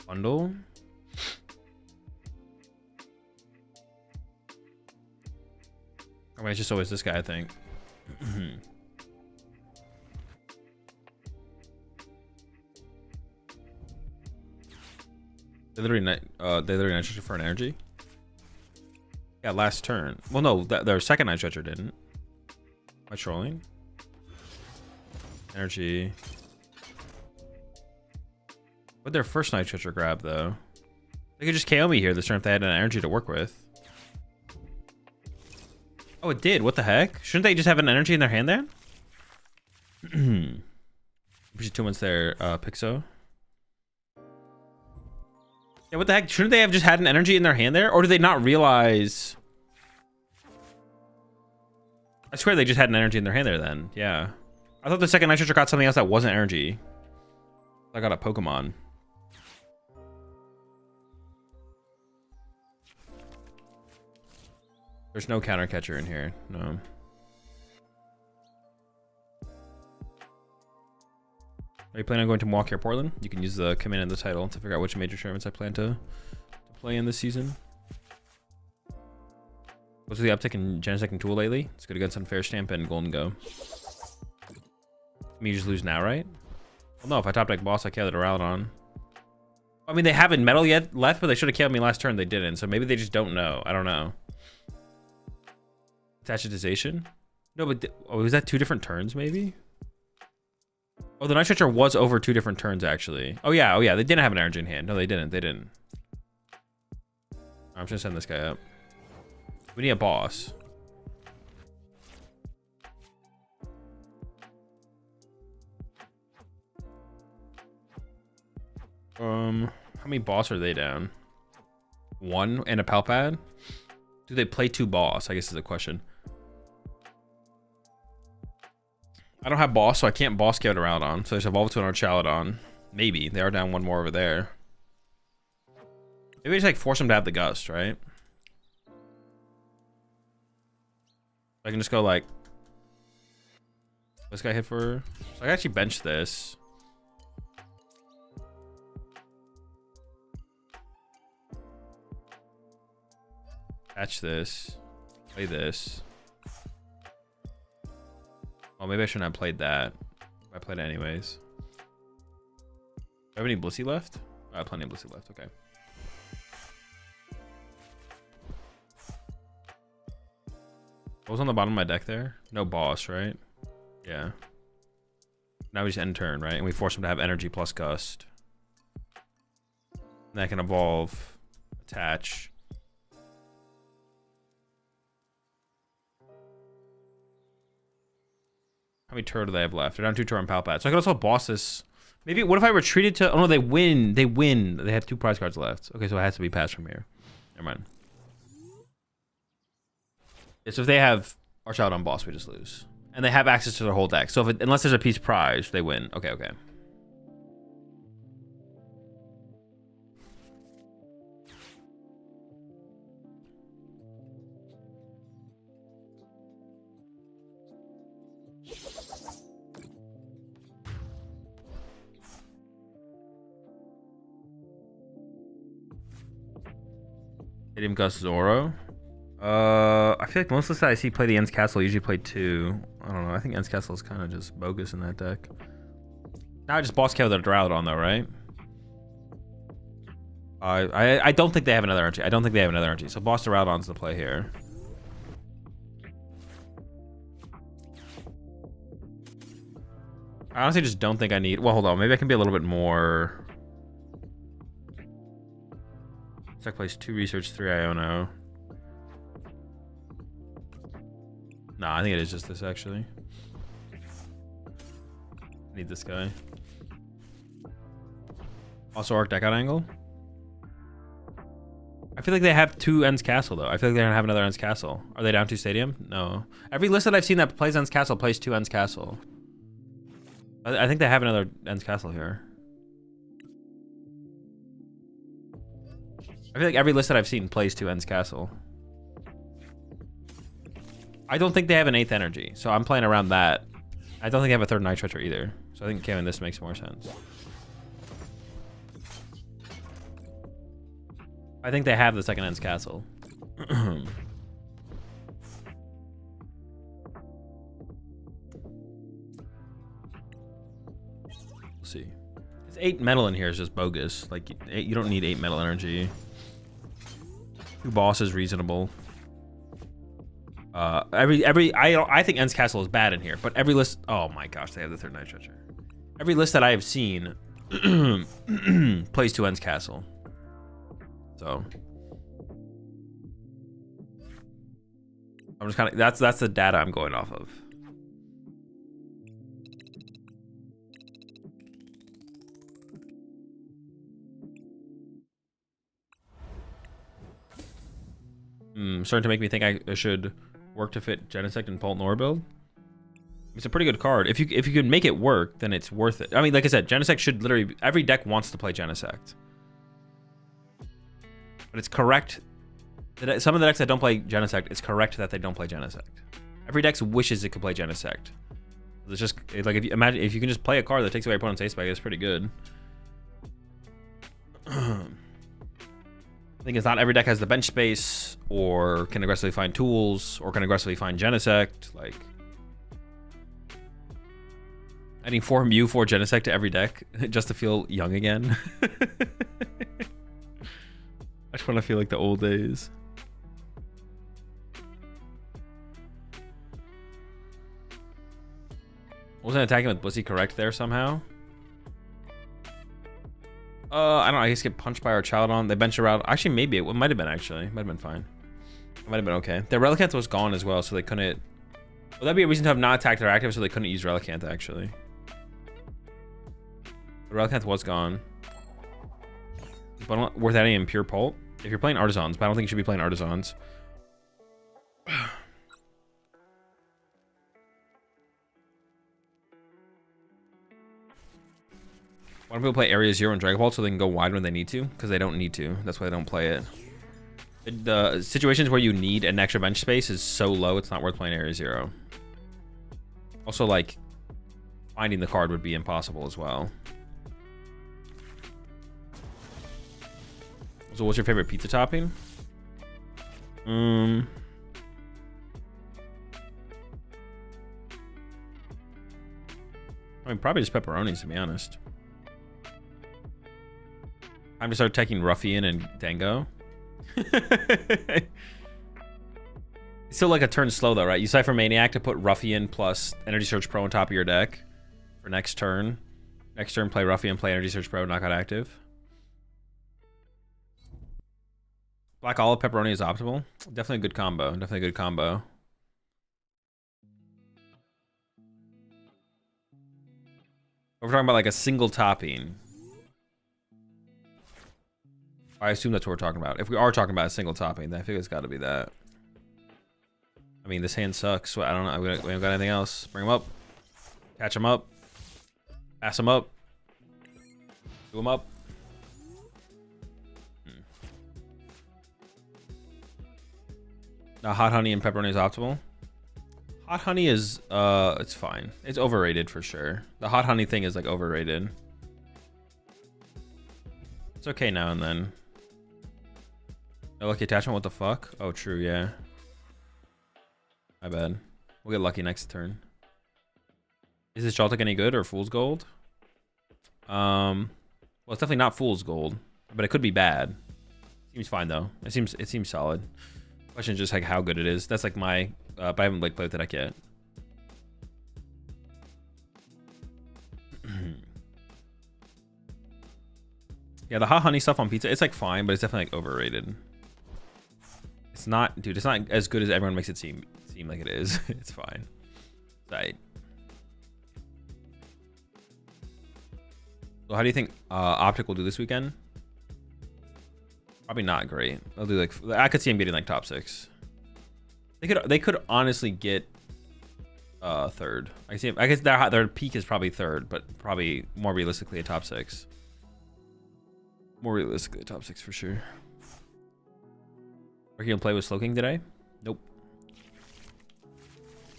Bundle. I mean, it's just always this guy, I think. They literally night stretcher for an energy. Yeah, last turn. Well, no, their second night stretcher didn't. Am I trolling? Energy. What'd their first night stretcher grab though? They could just KO me here this turn if they had an energy to work with. Oh, it did. What the heck? Shouldn't they just have an energy in their hand there? Push 2 months there, Pixo. Yeah, what the heck? Shouldn't they have just had an energy in their hand there? Or do they not realize? I swear they just had an energy in their hand there then. Yeah. I thought the second night stretcher got something else that wasn't energy. I got a Pokemon. There's no counter catcher in here. No. Are you planning on going to Milwaukee or Portland? You can use the command in the title to figure out which major tournaments I plan to play in this season. What's the uptick in Genesect and Tool lately? It's good against Unfair Stamp and Golden Go. I mean, you just lose now, right? Well, no, if I top deck boss, I killed it around on. I mean, they haven't metal yet left, but they should have killed me last turn. They didn't, so maybe they just don't know. I don't know. Attachitization? No, but was that 2 different turns, maybe? Oh, the Night Stretcher was over 2 different turns, actually. Oh, yeah. They didn't have an energy in hand. No, they didn't. I'm just gonna send this guy up. We need a boss. How many boss are they down? 1 and a Palpad? Do they play 2 boss? I guess is the question. I don't have boss, so I can't boss scout around on. So I just evolve to an Archaladon. Maybe. They are down 1 more over there. Maybe just like force them to have the gust, right? I can just go like... This guy hit for... So I can actually bench this. Catch this. Play this. Oh, maybe I shouldn't have played that. I played it anyways. Do I have any Blissey left? I have plenty of Blissey left. Okay. What was on the bottom of my deck there? No boss, right? Yeah. Now we just end turn, right? And we force him to have energy plus gust. And that can evolve, attach. How many turtle do they have left? They're down 2 turn Palpat. So I could also boss this. Maybe, what if I retreated to... Oh, no, they win. They win. They have 2 prize cards left. Okay, so it has to be passed from here. Never mind. Yeah, so if they have Archaladon boss, we just lose. And they have access to their whole deck. So if unless there's a piece prize, they win. Okay. Stadium Gus Zoro. I feel like most of the that I see play the Ends Castle usually play 2. I don't know. I think Ends Castle is kind of just bogus in that deck. Now I just boss KO the Duraludon though, right? I don't think they have another energy. So boss Duraludon's the play here. I honestly just don't think I need... Well, hold on. Maybe I can be a little bit more... Deck plays 2 research, 3 Iono. Nah, I think it is just this actually. Need this guy. Also arc deck out angle. I feel like they have 2 Ends Castle though. I feel like they're gonna have another Ends Castle. Are they down 2 Stadium? No. Every list that I've seen that plays Ends Castle plays 2 Ends Castle. I think they have another Ends Castle here. I feel like every list that I've seen plays 2 Ends Castle. I don't think they have an 8th energy, so I'm playing around that. I don't think they have a 3rd Night Stretcher either, so I think KOing this makes more sense. I think they have the 2nd Ends Castle. 8 metal in here is just bogus. Like, you don't need 8 metal energy. 2 boss is reasonable. I think Ends Castle is bad in here, but every list. Oh my gosh, they have the third night treasure. Every list that I have seen plays to Ends Castle. So I'm just kind of that's the data I'm going off of. Starting to make me think I should work to fit Genesect and Pult Nor build. It's a pretty good card. If you can make it work, then it's worth it. I mean, like I said, Genesect should literally every deck wants to play Genesect. But it's correct that some of the decks that don't play Genesect, it's correct that they don't play Genesect. Every deck wishes it could play Genesect. It's just like if you can just play a card that takes away opponent's ace spike, it's pretty good. I think it's not every deck has the bench space, or can aggressively find tools, or can aggressively find Genesect. Like, adding 4 Mew, 4 Genesect to every deck just to feel young again. I just want to feel like the old days. Wasn't attacking with Blissey correct there somehow? I don't know. I guess get punched by our child on. They bench around. Actually, maybe it might have been. Actually, might have been fine. It might have been okay. Their Relicanth was gone as well, so they couldn't. Well, that'd be a reason to have not attacked their active, so they couldn't use Relicanth actually. The Relicanth was gone, but not worth adding in pure Pult. If you're playing Artisans, but I don't think you should be playing Artisans. Why don't people play Area 0 and Dragon Ball so they can go wide when they need to? Because they don't need to. That's why they don't play it. The situations where you need an extra bench space is so low, it's not worth playing Area 0. Also, like, finding the card would be impossible as well. So what's your favorite pizza topping? I mean, probably just pepperonis, to be honest. Time to start taking Ruffian and Dango. It's still like a turn slow though, right? You Cypher Maniac to put Ruffian plus Energy Surge Pro on top of your deck for next turn. Next turn, play Ruffian, play Energy Surge Pro, knockout active. Black Olive Pepperoni is optimal. Definitely a good combo. Definitely a good combo. We're talking about like a single topping. I assume that's what we're talking about. If we are talking about a single topping, then I think it's got to be that. I mean, this hand sucks. So I don't know. We haven't got anything else. Bring him up. Catch him up. Pass him up. Do him up. Now, hot honey and pepperoni is optimal. Hot honey is, it's fine. It's overrated for sure. The hot honey thing is like overrated. It's okay now and then. No lucky attachment, what the fuck? Oh, true, yeah. My bad. We'll get lucky next turn. Is this Jaltic any good or Fool's Gold? Well, it's definitely not Fool's Gold, but it could be bad. Seems fine though. It seems solid. Question is just like how good it is. That's like my, but I haven't like played with the deck yet. Yeah, the hot honey stuff on pizza, it's like fine, but it's definitely like overrated. It's not, dude, it's not as good as everyone makes it seem like it is. It's fine. Right. So how do you think Optic will do this weekend? Probably not great. They'll do like, I could see him getting like top 6. They could honestly get third. I see. I guess their peak is probably third, but probably more realistically a top 6. More realistically, top 6 for sure. Are you gonna play with Slowking today? Nope.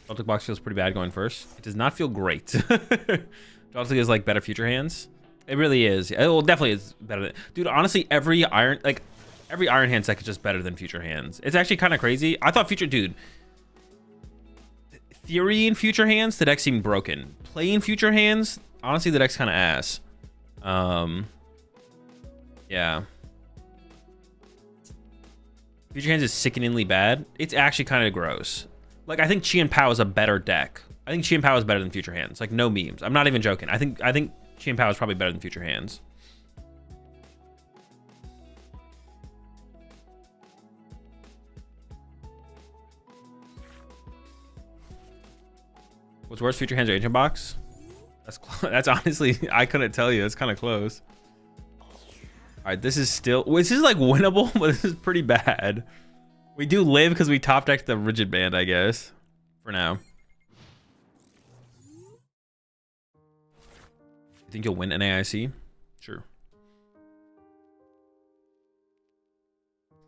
Celtic box feels pretty bad going first. It does not feel great. Celtic is like better future hands. It really is. It well, definitely is better than, dude. Honestly, every iron hand deck is just better than future hands. It's actually kind of crazy. I thought future, dude. Theory in future hands, the deck seemed broken. Playing future hands, honestly, the deck's kind of ass. Yeah. Future Hands is sickeningly bad. It's actually kind of gross. Like, I think Chi and Pao is a better deck. I think Chi and Pao is better than Future Hands. Like, no memes. I'm not even joking. I think Chi and Pao is probably better than Future Hands. What's worse, Future Hands or Agent Box? That's honestly, I couldn't tell you. It's kind of close. All right, this is still, this is like winnable, but this is pretty bad. We do live because we top decked the Rigid Band, I guess, for now. You think you'll win NAIC? Sure.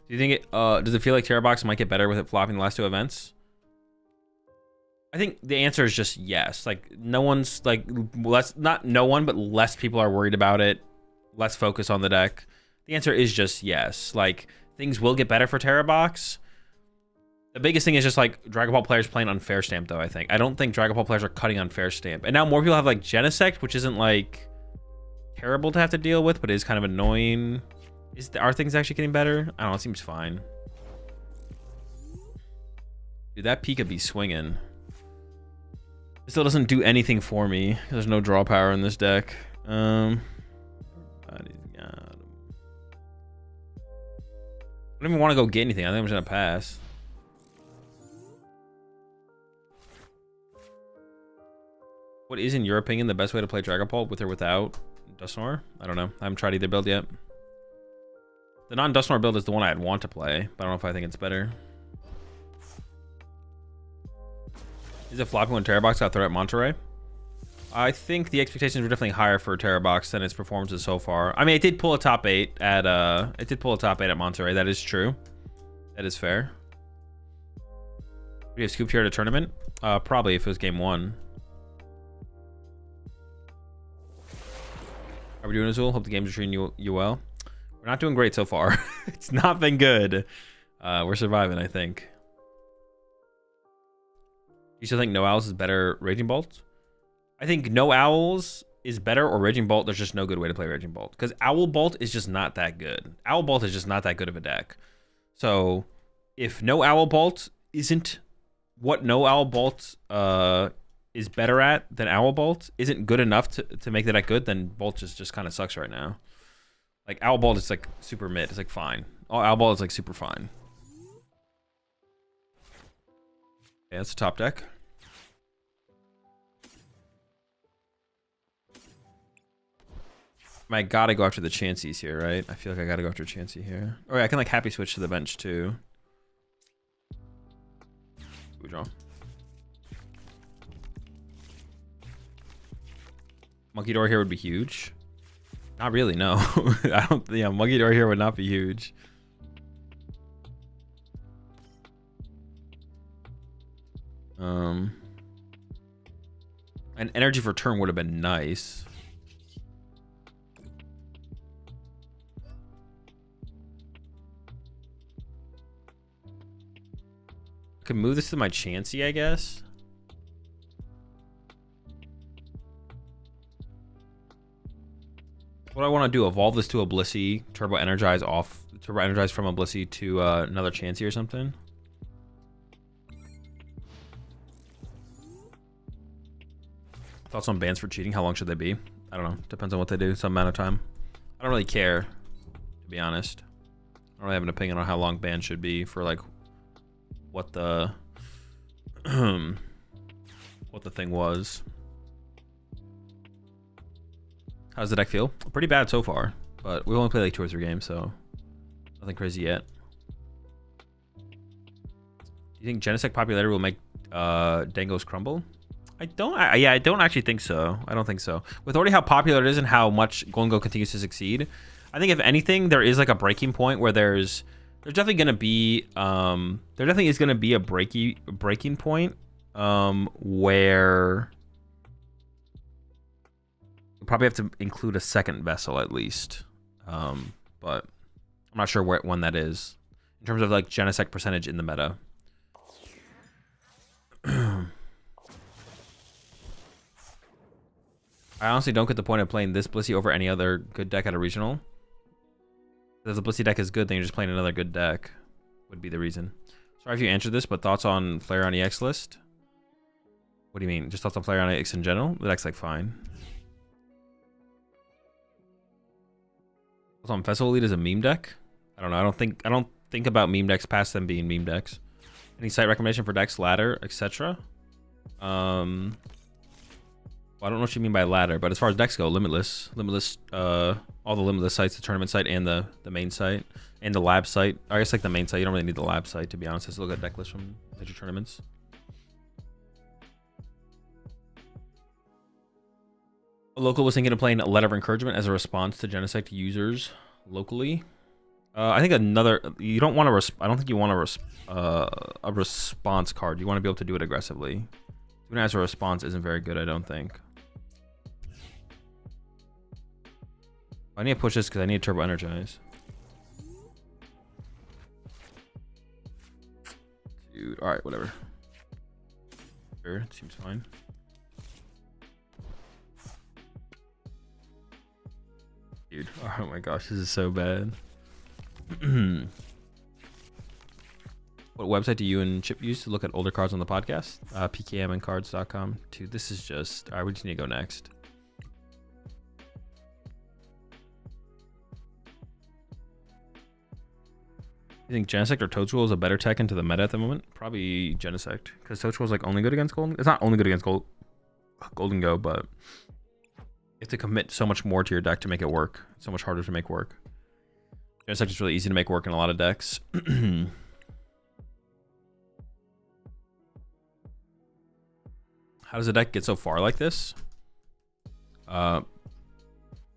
Do you think it, does it feel like Terror Box might get better with it flopping the last 2 events? I think the answer is just yes. Like, no one's like, not no one, but less people are worried about it. Less focus on the deck. The answer is just yes. Like, things will get better for Terra Box. The biggest thing is just like Dragon Ball players playing Unfair Stamp, though. I don't think Dragon Ball players are cutting Unfair Stamp, and now more people have like Genesect, which isn't like terrible to have to deal with, but is kind of annoying. Are things actually getting better? I don't know. It seems fine. Dude, that Pika be swinging. It still doesn't do anything for me. There's no draw power in this deck. I don't even want to go get anything. I think I'm just gonna pass. What is, in your opinion, the best way to play Dragon Ball, with or without Dusknoir? I don't know. I haven't tried either build yet. The non-Dusknoir build is the one I'd want to play, but I don't know if I think it's better. Is it flopping when Terra Box got thrown at Monterrey? I think the expectations were definitely higher for Terra Box than its performances so far. I mean, it did pull a top 8 at Monterrey. That is true. That is fair. Would you have scooped here at a tournament? Probably if it was game 1. How are we doing, Azul? Hope the games are treating you well. We're not doing great so far. It's not been good. We're surviving, I think. You still think No Owls is better Raging Bolt? I think No Owls is better, or Raging Bolt. There's just no good way to play Raging Bolt, because Owl Bolt is just not that good. Owl Bolt is just not that good of a deck. So if No Owl Bolt isn't what No Owl Bolt is better at than Owl Bolt, isn't good enough to make the deck good, then Bolt just kind of sucks right now. Like, Owl Bolt is like super mid. It's like fine. Owl Bolt is like super fine. Yeah, that's a top deck. I gotta go after the Chanseys here, right? I feel like I gotta go after Chansey here. Oh yeah, I can like happy switch to the bench too. We draw. Monkey Door here would be huge. Not really, no. I don't. Yeah, Monkey Door here would not be huge. An energy for turn would have been nice. I could move this to my Chansey, I guess. What do I want to do? Evolve this to a Blissey, Turbo Energize from a Blissey to another Chansey or something? Thoughts on bans for cheating? How long should they be? I don't know. Depends on what they do. Some amount of time. I don't really care, to be honest. I don't really have an opinion on how long bans should be for like what the what the thing was. How's the deck feel? Pretty bad so far, but we've only played like 2 or 3 games, so nothing crazy yet. Do you think Genesect popularity will make Dangos crumble? I don't actually think so. I don't think so. With already how popular it is and how much Golden Go continues to succeed, I think if anything, there is like a breaking point where there's definitely gonna be there definitely is gonna be a breaking point where you probably have to include a second vessel at least, but I'm not sure when that is in terms of like Genesect percentage in the meta. I honestly don't get the point of playing this Blissey over any other good deck at a regional. If the Blissey deck is good, then you're just playing another good deck. Would be the reason. Sorry if you answered this, but thoughts on Flareon EX list? What do you mean? Just thoughts on Flareon EX in general? The deck's like fine. Thoughts on Festival Elite as a meme deck? I don't know. I don't think about meme decks past them being meme decks. Any site recommendation for decks, ladder, etc. Well, I don't know what you mean by ladder, but as far as decks go, Limitless, all the Limitless sites, the tournament site and the main site and the lab site. I guess like the main site, you don't really need the lab site to be honest. Let's look at deck lists from major tournaments. A local was thinking of playing a letter of encouragement as a response to Genesect users locally. I think you don't want to. I don't think you want a response card. You want to be able to do it aggressively. Doing it as a response isn't very good, I don't think. I need to push this because I need to turbo energize. Dude, all right, whatever. Sure, it seems fine. Dude, oh my gosh, this is so bad. What website do you and Chip use to look at older cards on the podcast? PKMandcards.com. Dude, this is just... All right, we just need to go next. You think Genesect or Toadstool is a better tech into the meta at the moment? Probably Genesect, because Toadstool is like only good against Golden. It's not only good against Golden Go, but you have to commit so much more to your deck to make it work. It's so much harder to make work. Genesect is really easy to make work in a lot of decks. How does the deck get so far like this? Because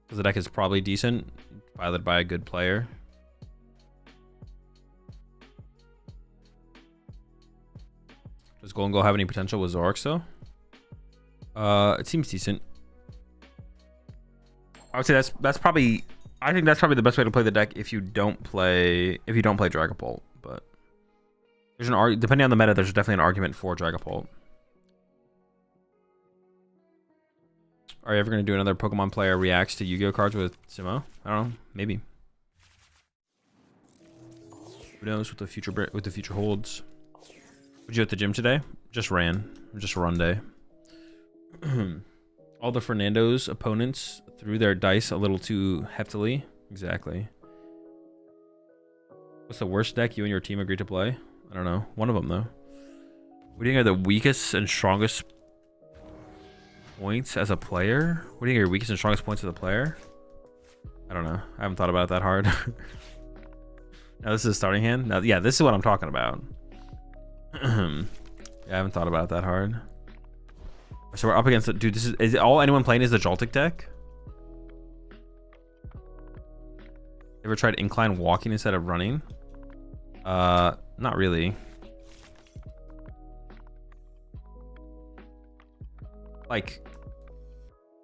the deck is probably decent, piloted by a good player. Does Golden Go have any potential with Zorix though? It seems decent. I would say that's probably. I think that's probably the best way to play the deck if you don't play Dragapult. But there's depending on the meta, there's definitely an argument for Dragapult. Are you ever going to do another Pokemon player reacts to Yu-Gi-Oh cards with Simo? I don't know. Maybe. Who knows what the future holds? What'd you do at the gym today? Just ran. Just a run day. All the Fernando's opponents threw their dice a little too heftily. Exactly. What's the worst deck you and your team agreed to play? I don't know. One of them, though. What do you think are the weakest and strongest points as a player? What do you think are your weakest and strongest points as a player? I don't know. I haven't thought about it that hard. Now this is a starting hand? Now, yeah, this is what I'm talking about. Yeah, I haven't thought about it that hard. So we're up against it. Dude, is all anyone playing is the Joltik deck? Ever tried incline walking instead of running? Not really. Like,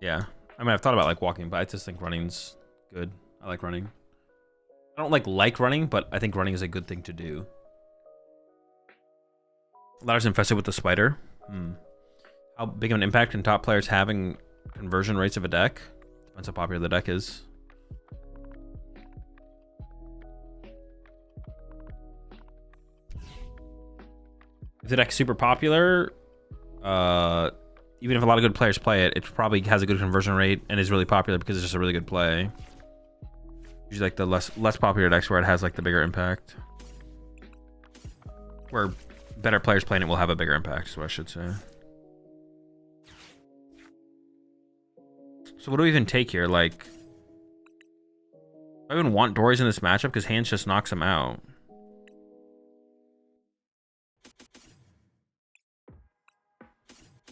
yeah. I mean, I've thought about like walking, but I just think running's good. I like running. I don't like running, but I think running is a good thing to do. Ladder's infested with the spider. How big of an impact can top players having conversion rates of a deck? Depends how popular the deck is. If the deck's super popular, even if a lot of good players play it, it probably has a good conversion rate and is really popular because it's just a really good play. Usually like the less popular decks where it has like the bigger impact. Where better players playing it will have a bigger impact, is what I should say. So what do we even take here? Like, I even want Dories in this matchup because hands just knocks him out.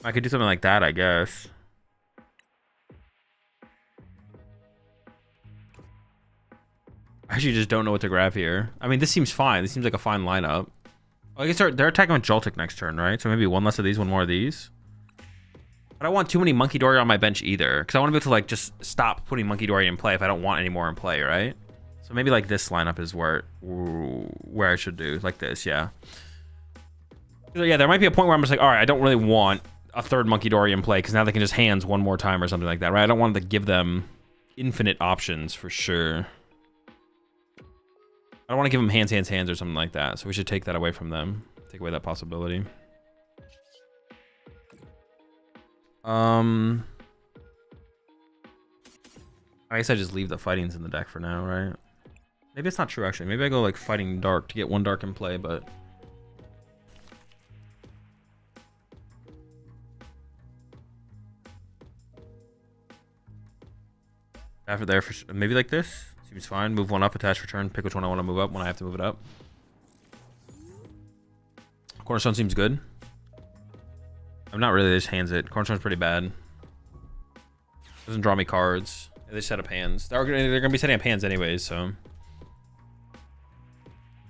I could do something like that, I guess. I actually just don't know what to grab here. I mean, this seems fine. This seems like a fine lineup. Well, I guess they're attacking with Joltik next turn, right? So maybe one less of these, one more of these. I don't want too many Monkey Dory on my bench either, because I want to be able to like just stop putting Monkey Dory in play if I don't want any more in play, right? So maybe like this lineup is where I should do like this, yeah. So yeah, there might be a point where I'm just like, all right, I don't really want a third Monkey Dory in play because now they can just hands one more time or something like that, right? I don't want to give them infinite options for sure. I don't want to give them hands or something like that. So we should take that away from them. Take away that possibility. I guess I just leave the fightings in the deck for now, right? Maybe it's not true, actually. Maybe I go, like, fighting dark to get one dark in play, but... After there, maybe like this. Seems fine. Move one up, attach, return. Pick which one I want to move up when I have to move it up. Cornerstone seems good. I'm not really, they just hands it. Cornerstone's pretty bad. Doesn't draw me cards. They set up hands. They're gonna be setting up hands anyways, so.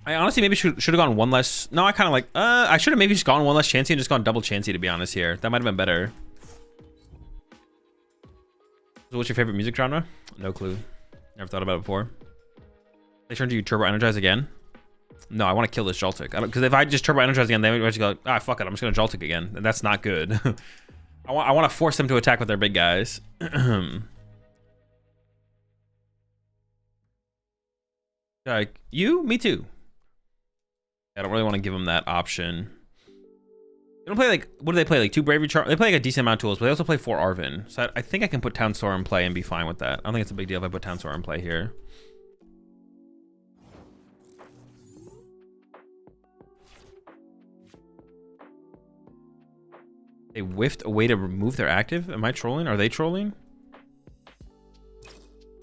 I honestly maybe should have gone one less. No, I kind of like, I should have maybe just gone one less Chansey and just gone double Chansey, to be honest here. That might have been better. So what's your favorite music genre? No clue. Never thought about it before. They turn to you turbo energize again? No, I want to kill this Joltik. Because if I just turbo energize again, they would just go, ah, fuck it, I'm just going to Joltik again. And that's not good. I want to force them to attack with their big guys. Like, you? Me too. I don't really want to give them that option. They don't play, like, what do they play? Like 2 Bravery Charm? They play, like, a decent amount of tools, but they also play 4 Arven. So I think I can put Town Store in play and be fine with that. I don't think it's a big deal if I put Town Store in play here. They whiffed a way to remove their active? Am I trolling? Are they trolling?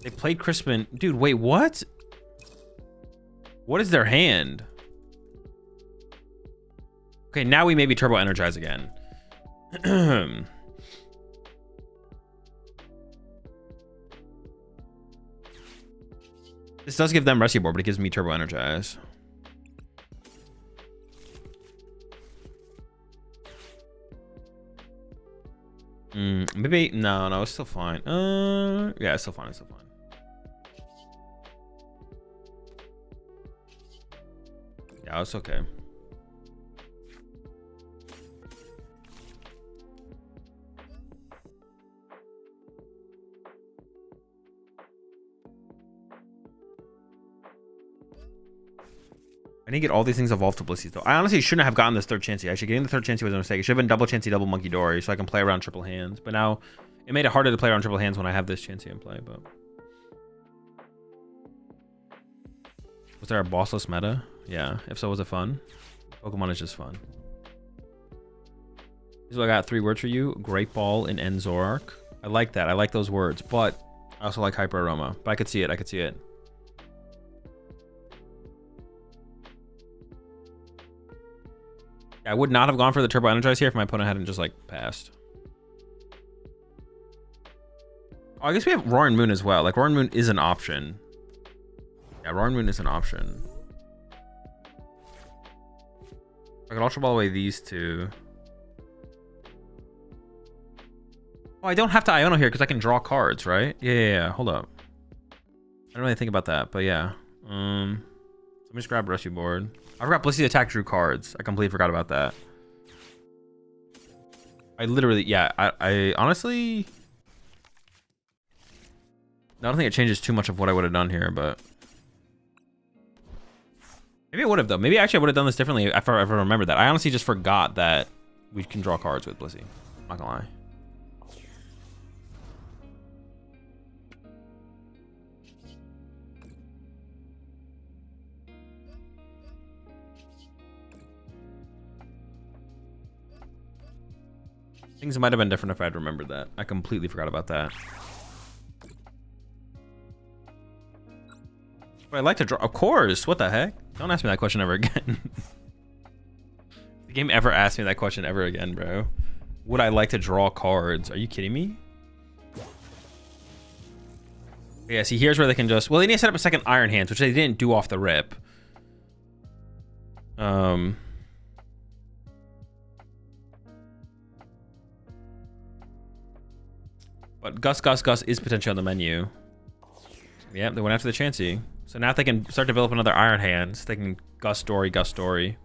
They played Crispin. Dude, wait, what? What is their hand? Okay, now we maybe turbo energize again. This does give them rescue board, but it gives me turbo energize. Maybe no, it's still fine. Yeah, it's still fine. It's still fine. Yeah, it's okay. I need to get all these things evolved to Blissey though. I honestly shouldn't have gotten this third Chansey. Actually, getting the third Chansey was a mistake. It should have been double Chansey, double Monkey Dory, so I can play around triple hands. But now, it made it harder to play around triple hands when I have this Chansey in play. But was there a bossless meta? Yeah. If so, was it fun? Pokemon is just fun. So I got 3 words for you: Great Ball and Enzorark. I like that. I like those words, but I also like Hyper Aroma. But I could see it. I could see it. I would not have gone for the Turbo Energize here if my opponent hadn't just, like, passed. Oh, I guess we have Roaring Moon as well. Like, Roaring Moon is an option. Yeah, Roaring Moon is an option. I could Ultra Ball away these 2. Oh, I don't have to Iono here because I can draw cards, right? Yeah. Hold up. I didn't really think about that, but yeah. Let me just grab Rescue Board. I forgot Blissey attack drew cards. I completely forgot about that. I literally, yeah, I honestly... I don't think it changes too much of what I would have done here, but... Maybe I would have, though. Maybe actually I would have done this differently if I ever remembered that. I honestly just forgot that we can draw cards with Blissey. I'm not gonna lie. Things might have been different if I'd remembered that. I completely forgot about that. But I like to draw. Of course. What the heck? Don't ask me that question ever again. The game ever asked me that question ever again, bro. Would I like to draw cards? Are you kidding me? Yeah, see, here's where they can just... Well, they need to set up a second Iron Hands, which they didn't do off the rip. But Gus is potentially on the menu. Yep, they went after the Chansey. So now if they can start developing another Iron Hands, they can Gus Story.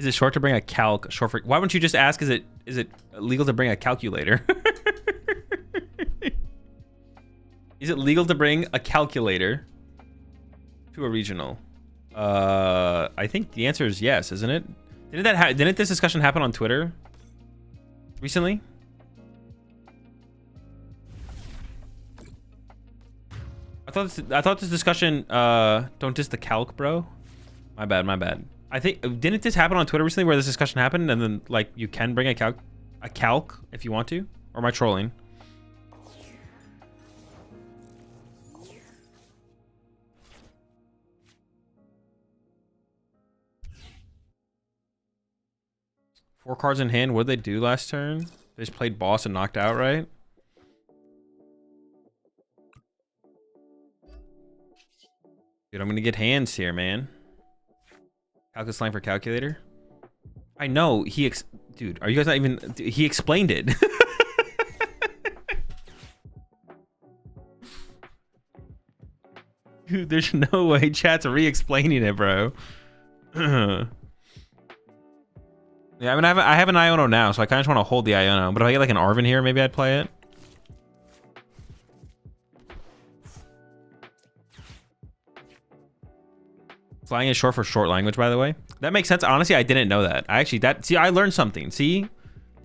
Is it short to bring a calc? Short for... Why wouldn't you just ask, is it legal to bring a calculator? Is it legal to bring a calculator to a regional? I think the answer is yes, isn't it? Didn't this discussion happen on Twitter recently? I thought this discussion don't diss the calc, bro. My bad. I think didn't this happen on Twitter recently where this discussion happened and then like you can bring a calc if you want to? Or am I trolling? Four cards in hand. What did they do last turn? They just played boss and knocked out, right? Dude, I'm gonna get hands here, man. Calculus line for calculator. I know dude. Are you guys not even? He explained it. Dude, there's no way chat's re-explaining it, bro. Yeah, I mean, I have an Iono now, so I kind of just want to hold the Iono. But if I get like an Arvin here, maybe I'd play it. Flying is short for short language, by the way. That makes sense. Honestly, I didn't know that. See, I learned something. See,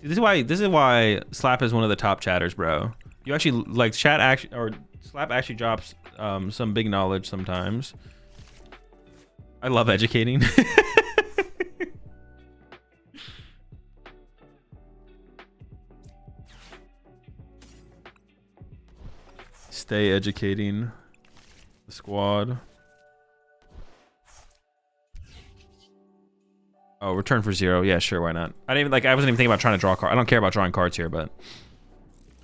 this is why Slap is one of the top chatters, bro. You actually like chat actually, or Slap actually drops some big knowledge sometimes. I love educating. Stay educating the squad. Oh, return for 0. Yeah, sure, why not? I wasn't even thinking about trying to draw a card. I don't care about drawing cards here, but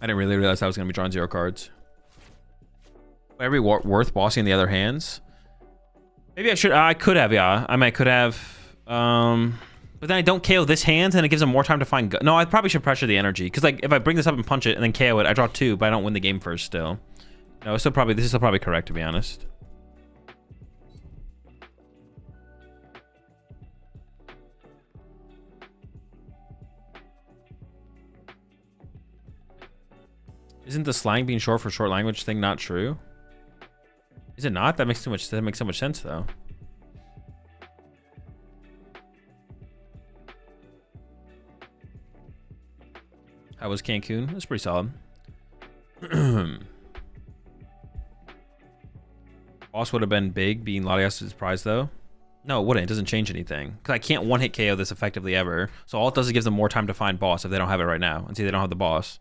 I didn't really realize I was going to be drawing 0 cards. Would it be worth bossing the other hands? Maybe I should. I could have, yeah. I could have. But then I don't KO this hand, and it gives them more time to find. No, I probably should pressure the energy, because like if I bring this up and punch it and then KO it, I draw 2, but I don't win the game first. Still, no. This is still probably correct, to be honest. Isn't the slang being short for short language thing not true? Is it not? That makes so much sense though. How was Cancun? It was pretty solid. Boss would have been big, being Latias' prize though. No, it wouldn't. It doesn't change anything. Because I can't one-hit KO this effectively ever. So all it does is gives them more time to find boss if they don't have it right now. And see, they don't have the boss.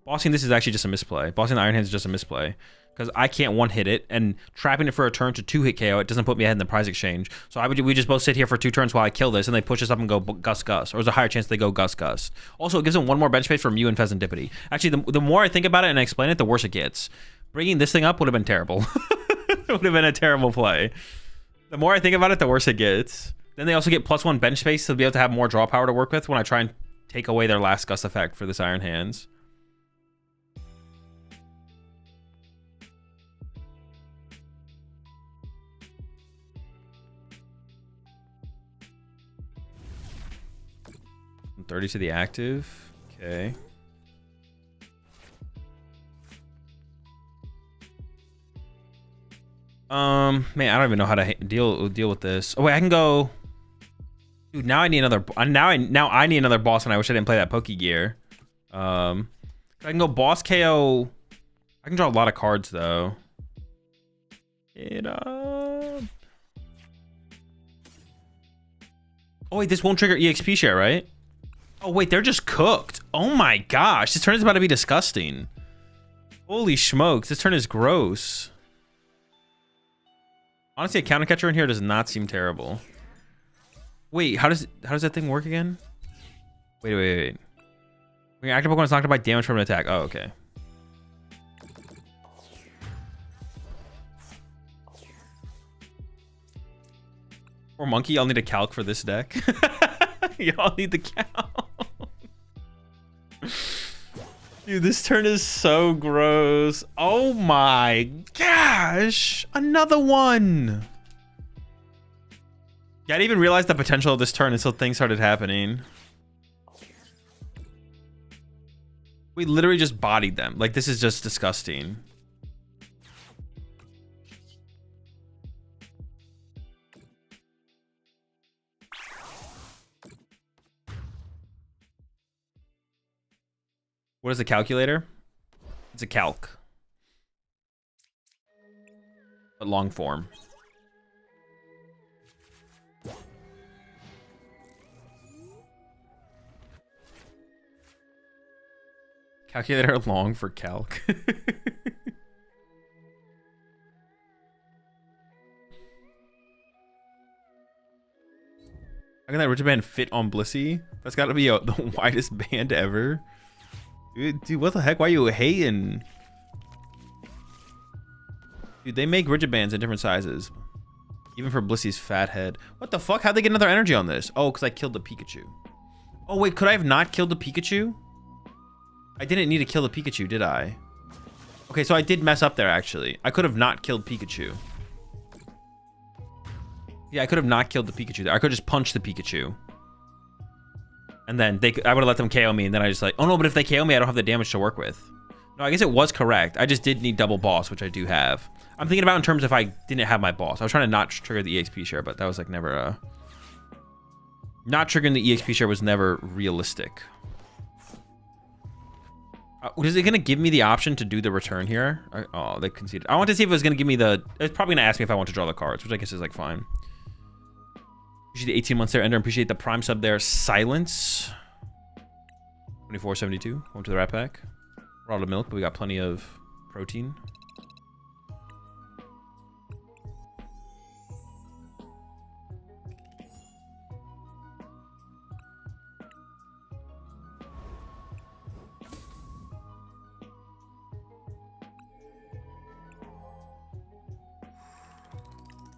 Bossing this is actually just a misplay. Bossing the Iron Hands is just a misplay. Because I can't one-hit it, and trapping it for a turn to 2-hit KO, it doesn't put me ahead in the prize exchange. So we just both sit here for 2 turns while I kill this, and they push us up and go Gus Gus. Or there's a higher chance they go Gus Gus. Also, it gives them 1 more bench space for Mew and Pheasantipity. Actually, the more I think about it and I explain it, the worse it gets. Bringing this thing up would have been terrible. It would have been a terrible play. The more I think about it, the worse it gets. Then they also get +1 bench space to be able to have more draw power to work with when I try and take away their last Gus effect for this Iron Hands. I'm 30 to the active. Okay. Man, I don't even know how to deal with this. Oh wait, I can go. Dude, now I need another. Now I need another boss, and I wish I didn't play that Poke Gear. I can go boss KO. I can draw a lot of cards though. Get up. Oh wait, this won't trigger EXP share, right? Oh wait, they're just cooked. Oh my gosh, this turn is about to be disgusting. Holy smokes, this turn is gross. Honestly, a counter catcher in here does not seem terrible. Wait, how does that thing work again? Wait. When your active Pokemon is knocked out by damage from an attack. Oh, okay. Or monkey, I'll need a calc for this deck. Y'all need the calc. Dude, this turn is so gross. Oh my gosh. Another one. I didn't even realize the potential of this turn until things started happening. We literally just bodied them. Like, this is just disgusting. What is a calculator? It's a calc. But long form. Calculator long for calc. How can that rigid band fit on Blissey? That's got to be the widest band ever. Dude, what the heck? Why are you hating? Dude, they make rigid bands in different sizes. Even for Blissey's fat head. What the fuck? How'd they get another energy on this? Oh, because I killed the Pikachu. Oh, wait. Could I have not killed the Pikachu? I didn't need to kill the Pikachu, did I? Okay, so I did mess up there, actually. I could have not killed Pikachu. Yeah, I could have not killed the Pikachu there. I could just punch the Pikachu. And then I would have let them KO me, and then I just like, oh no, but if they KO me, I don't have the damage to work with. No, I guess it was correct. I just did need double boss, which I do have. I'm thinking about in terms if I didn't have my boss. I was trying to not trigger the EXP share, but that was like never not triggering the EXP share was never realistic. Is it going to give me the option to do the return here? Oh, they conceded. I want to see if it was going to give me the... It's probably going to ask me if I want to draw the cards, which I guess is like fine. Appreciate the 18 months there, Ender. Appreciate the prime sub there. Silence. 24.72. Going to the rat pack. We're out of milk, but we got plenty of protein.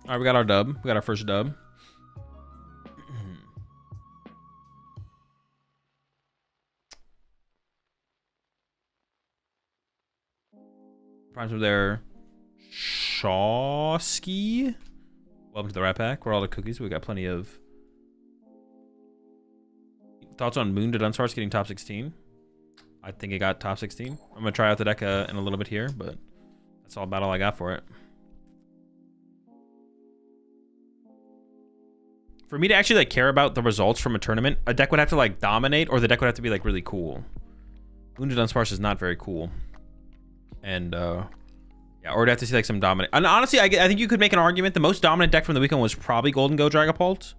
All right, we got our dub. We got our first dub. Primes over there. Shawski. Welcome to the rat pack. We're all the cookies. We got plenty of... Thoughts on Moon to Dunsparce getting top 16? I think it got top 16. I'm going to try out the deck in a little bit here, but that's about all I got for it. For me to actually like care about the results from a tournament, a deck would have to like dominate, or the deck would have to be like really cool. Wounded Dunsparce is not very cool, and yeah, or would have to see like some dominant. And honestly, I think you could make an argument the most dominant deck from the weekend was probably Golden Go Dragapult.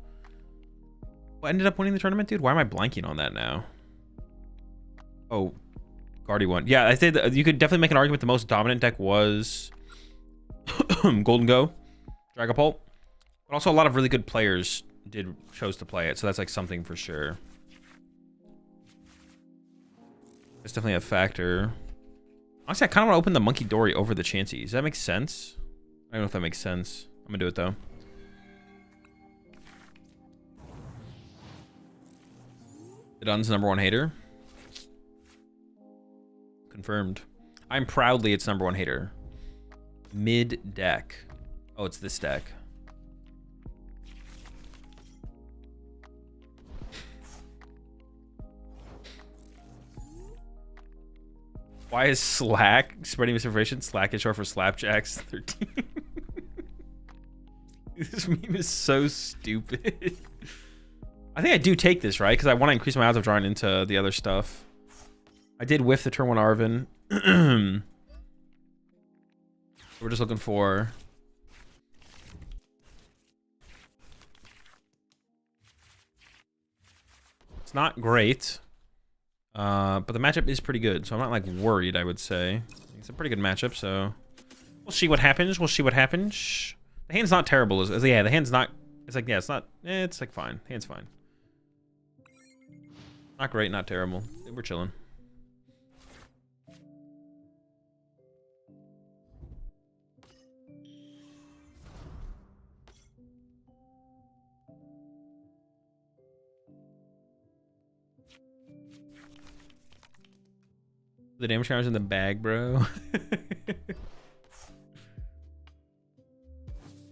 What ended up winning the tournament, dude? Why am I blanking on that now? Oh, Guardy won. Yeah, I say that you could definitely make an argument the most dominant deck was Golden Go Dragapult, but also a lot of really good players chose to play it, so that's like something for sure. It's definitely a factor. Honestly, I kind of want to open the Monkey Dory over the Chansey. Does that make sense? I don't know if that makes sense. I'm gonna do it though. The Dun's #1 hater. Confirmed. I'm proudly its #1 hater. Mid deck. Oh, it's this deck. Why is Slack spreading misinformation? Slack is short for Slapjacks 13. This meme is so stupid. I think I do take this, right? Because I want to increase my odds of drawing into the other stuff. I did whiff the turn 1 Arvin. We're just looking for... It's not great. But the matchup is pretty good, so I'm not like worried, I would say. It's a pretty good matchup, so we'll see what happens. We'll see what happens. The hand's not terrible. Yeah, the hand's not... It's like, yeah, it's not... it's like fine. The hand's fine. Not great, not terrible. We're chilling. The damage counters in the bag, bro.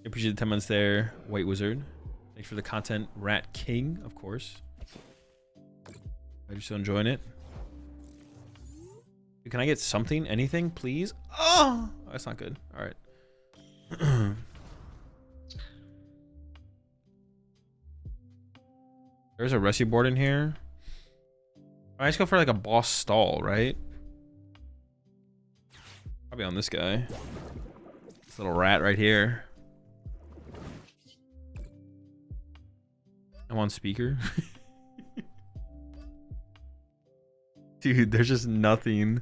Appreciate the 10 months there, White Wizard. Thanks for the content, Rat King, of course. Are you still enjoying it? Can I get something? Anything, please? Oh, that's not good. All right. There's a rescue board in here. I just go for like a boss stall, right? Probably on this guy. This little rat right here. I'm on speaker. Dude, there's just nothing.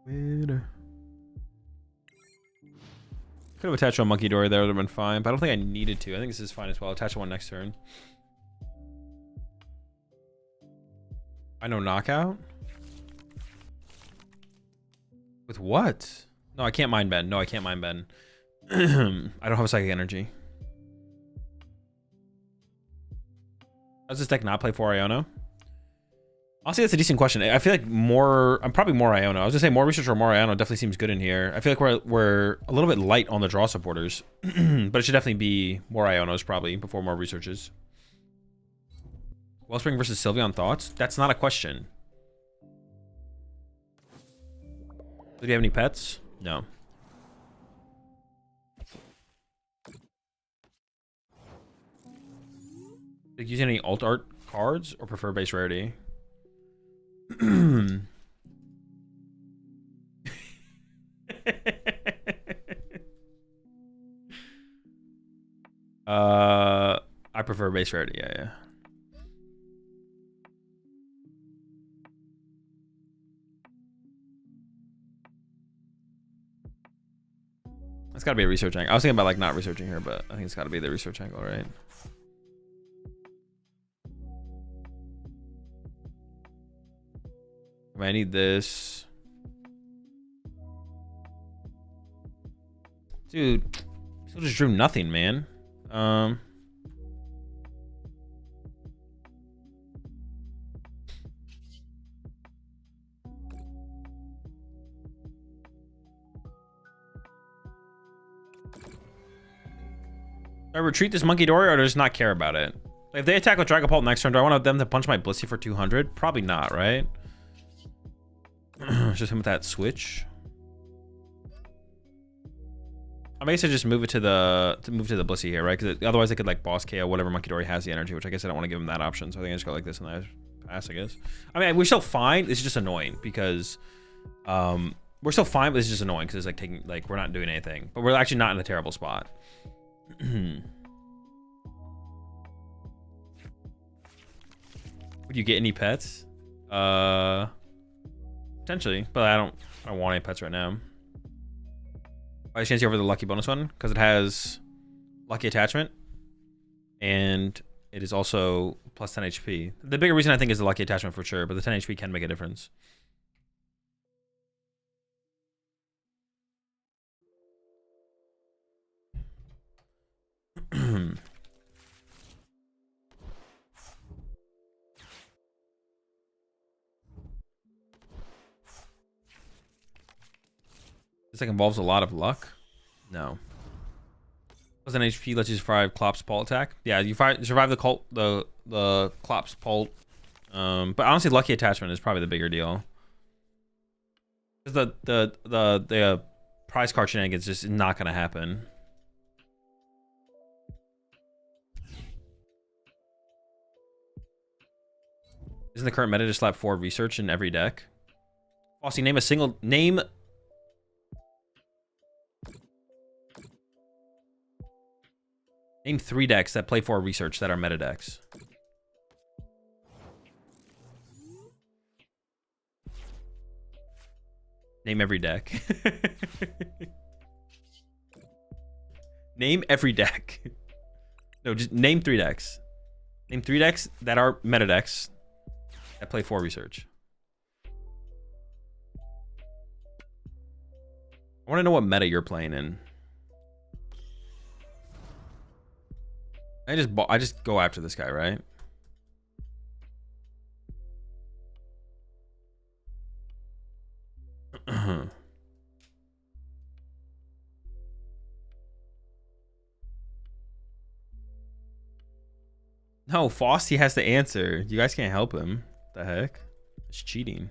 Weird. Could have attached a Monkey Dory there, would have been fine, but I don't think I needed to. I think this is fine as well. Attach one next turn. I know knockout? With what? No, I can't mind bend. No, I can't mind bend. I don't have a psychic energy. Does this deck not play 4 Iono? Honestly, that's a decent question. I feel like I'm probably more Iono. I was gonna say more research or more Iono definitely seems good in here. I feel like we're a little bit light on the draw supporters, but it should definitely be more Ionos probably before more researches. Wellspring versus Sylveon thoughts? That's not a question. Do you have any pets? No. Like using any alt art cards or prefer base rarity? I prefer base rarity. Yeah. It's got to be a research angle. I was thinking about like not researching here, but I think it's got to be the research angle, right? I need this. Dude, still just drew nothing, man. Do I retreat this Monkey Dory or just not care about it? Like if they attack with Dragapult next turn, do I want them to punch my Blissey for 200? Probably not, right? Just him with that switch. I may say just move it to the Blissey here, right? Because otherwise they could like boss KO whatever Monkey Dory has the energy, which I guess I don't want to give him that option. So I think I just go like this and I pass, I guess. I mean, we're still fine. It's just annoying because we're still fine, but it's just annoying because it's like we're not doing anything, but we're actually not in a terrible spot. Would you get any pets? Potentially, but I don't want any pets right now. Why chance you over the lucky bonus one? Because it has lucky attachment and it is also plus 10 HP. The bigger reason I think is the lucky attachment for sure, but the 10 HP can make a difference. This like involves a lot of luck. No. Plus an HP lets you survive Clop's Pult attack. Yeah, you survive the Clop's Pult. But honestly, lucky attachment is probably the bigger deal. Because the prize card shenanigans just not gonna happen. Isn't the current meta to slap 4 research in every deck? Fossey, name Name 3 decks that play 4 research that are meta decks. Name every deck. Name every deck. No, just name 3 decks. Name 3 decks that are meta decks that play 4 research. I want to know what meta you're playing in. I just go after this guy, right? No, Frosty has to answer. You guys can't help him. What the heck? It's cheating.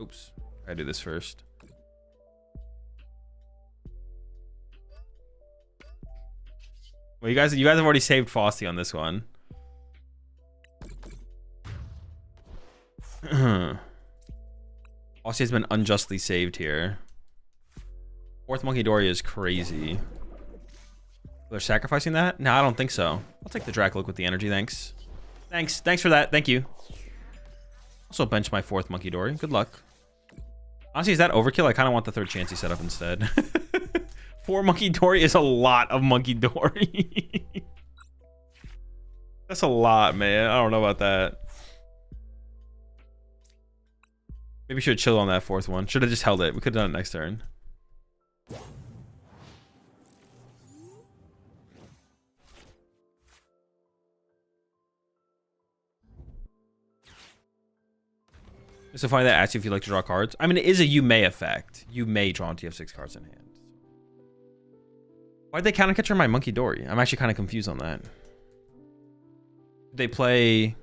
Oops. I do this first. Well, you guys have already saved Frosty on this one. Frosty has been unjustly saved here. Fourth Monkey Dory is crazy. They're sacrificing that? No, I don't think so. I'll take the Dracolic with the energy, thanks. Thanks for that. Thank you. Also bench my fourth Monkey Dory. Good luck. Honestly, is that overkill? I kind of want the third Chansey set up instead. 4 Monkey Dory is a lot of Monkey Dory. That's a lot, man. I don't know about that. Maybe should have chilled on that fourth one. Should have just held it. We could have done it next turn. It's so funny that asks you if you like to draw cards. I mean, it is a you may effect. You may draw until you have 6 cards in hand. Why'd they counter catcher my Monkey Dory? I'm actually kind of confused on that. Did they play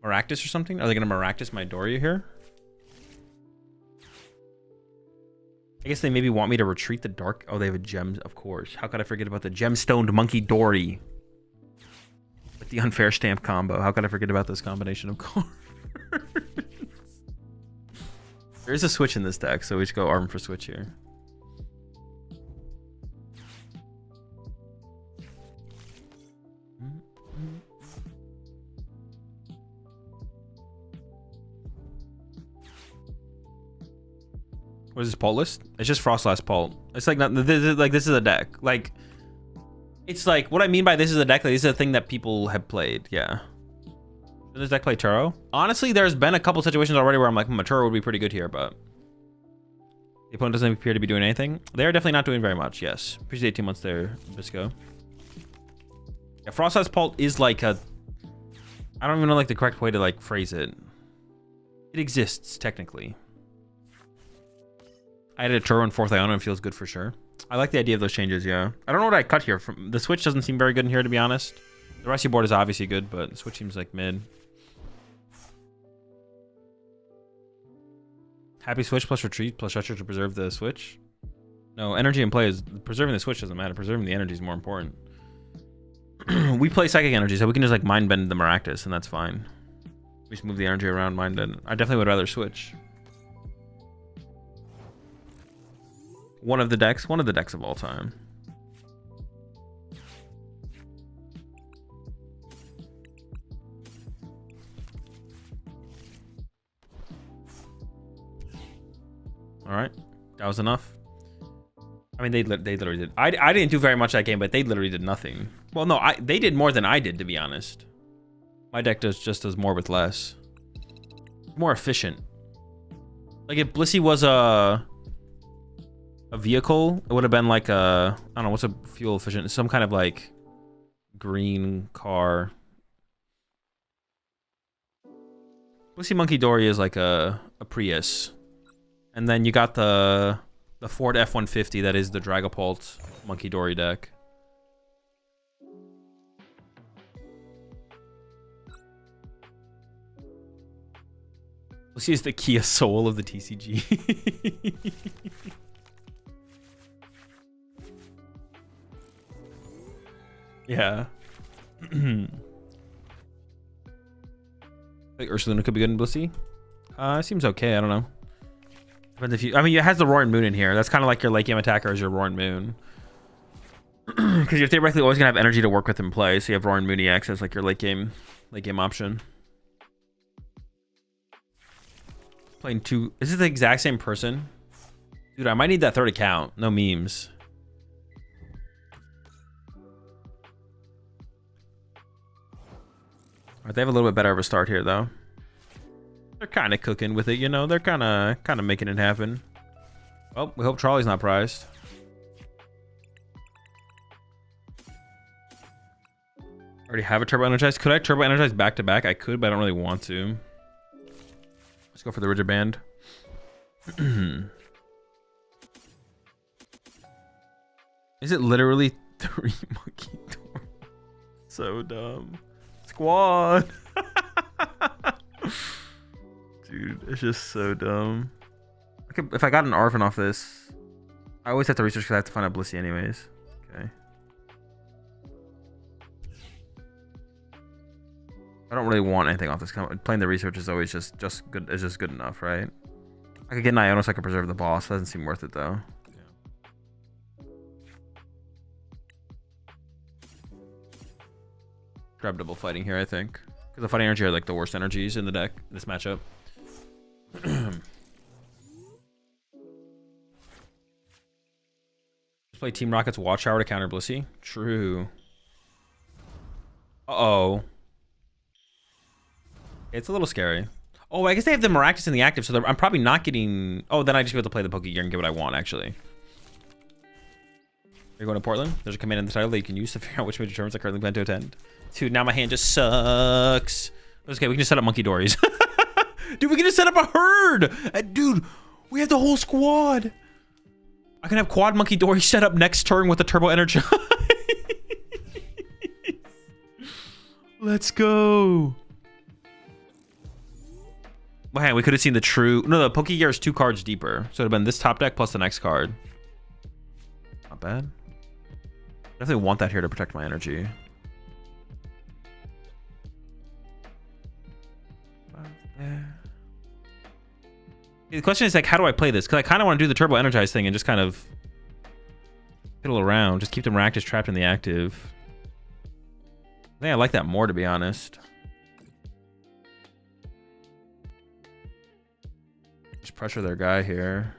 Maractus or something? Are they going to Maractus my Dory here? I guess they maybe want me to retreat the dark. Oh, they have a gem, of course. How could I forget about the gemstoned Monkey Dory? With the unfair stamp combo. How could I forget about this combination of cards? There's a switch in this deck, so we just go arm for switch here. What is this Pult list? It's just Frostlast Pult. It's like not this is a deck. Like it's like what I mean by this is a deck. Like, this is a thing that people have played. Yeah. Does this deck play Turo? Honestly, there's been a couple situations already where I'm like, Turo would be pretty good here, but the opponent doesn't appear to be doing anything. They're definitely not doing very much. Yes. Appreciate 2 months there, Bisco. Yeah, Frostlast Pult is like a. I don't even know like the correct way to like phrase it. It exists technically. I added a Turo and 4th Iona and feels good for sure. I like the idea of those changes, yeah. I don't know what I cut here. From the switch doesn't seem very good in here, to be honest. The rest of your board is obviously good, but the switch seems like mid. Happy switch plus retreat plus stretcher to preserve the switch. No, energy in play is... Preserving the switch doesn't matter. Preserving the energy is more important. We play psychic energy, so we can just like mind bend the Maractus, and that's fine. We just move the energy around, mind bend. I definitely would rather switch. One of the decks of all time. All right, that was enough. I mean, they literally did. I didn't do very much that game, but they literally did nothing. Well, no, they did more than I did, to be honest. My deck does more with less. More efficient. Like if Blissey was a vehicle, it would have been like a, I don't know, what's a fuel efficient? Some kind of like green car. Blissey Monkey Dory is like a Prius. And then you got the Ford F-150 that is the Dragapult Monkey Dory deck. Blissey is the Kia Soul of the TCG. Yeah. Like Ursaluna could be good in Blissey. Seems okay. I don't know. Depends if you. I mean, it has the Roaring Moon in here. That's kind of like your late game attacker as your Roaring Moon. Because you're theoretically always gonna have energy to work with in play, so you have Roaring Moon EX as like your late game option. Playing two. Is this the exact same person? Dude, I might need that third account. No memes. Alright, they have a little bit better of a start here, though. They're kind of cooking with it, you know. They're kind of making it happen. Well, we hope Trolley's not prized. Already have a Turbo Energize. Could I Turbo Energize back to back? I could, but I don't really want to. Let's go for the Rigid Band. Is it literally 3 monkey doors? So dumb. Squad. Dude, it's just so dumb. If I got an Arvin off this, I always have to research because I have to find out Blissey anyways. Okay. I don't really want anything off this. Playing the research is always just good. It's just good enough, right? I could get an Iono so I could preserve the boss. Doesn't seem worth it though. Grab double fighting here, I think, because the fighting energy are like the worst energies in the deck in this matchup. Let's play Team Rocket's Watchtower to counter Blissey. True. Uh-oh. It's a little scary. Oh, I guess they have the Maractus in the active, so I'm probably not getting... Oh, then I just be able to play the Pokegear and get what I want, actually. You're going to Portland? There's a command in the title that you can use to figure out which major tournaments I currently plan to attend. Dude, now my hand just sucks. It's okay, we can just set up Monkey Dories. Dude, we can just set up a herd. Dude, we have the whole squad. I can have quad Monkey Dory set up next turn with the Turbo Energize. Let's go. Well, hey, we could have seen the true... No, the Pokegear is 2 cards deeper. So it would have been this top deck plus the next card. Not bad. Definitely want that here to protect my energy. The question is, like, how do I play this? Because I kind of want to do the Turbo Energize thing and just kind of fiddle around. Just keep the Maractus trapped in the active. I think I like that more, to be honest. Just pressure their guy here.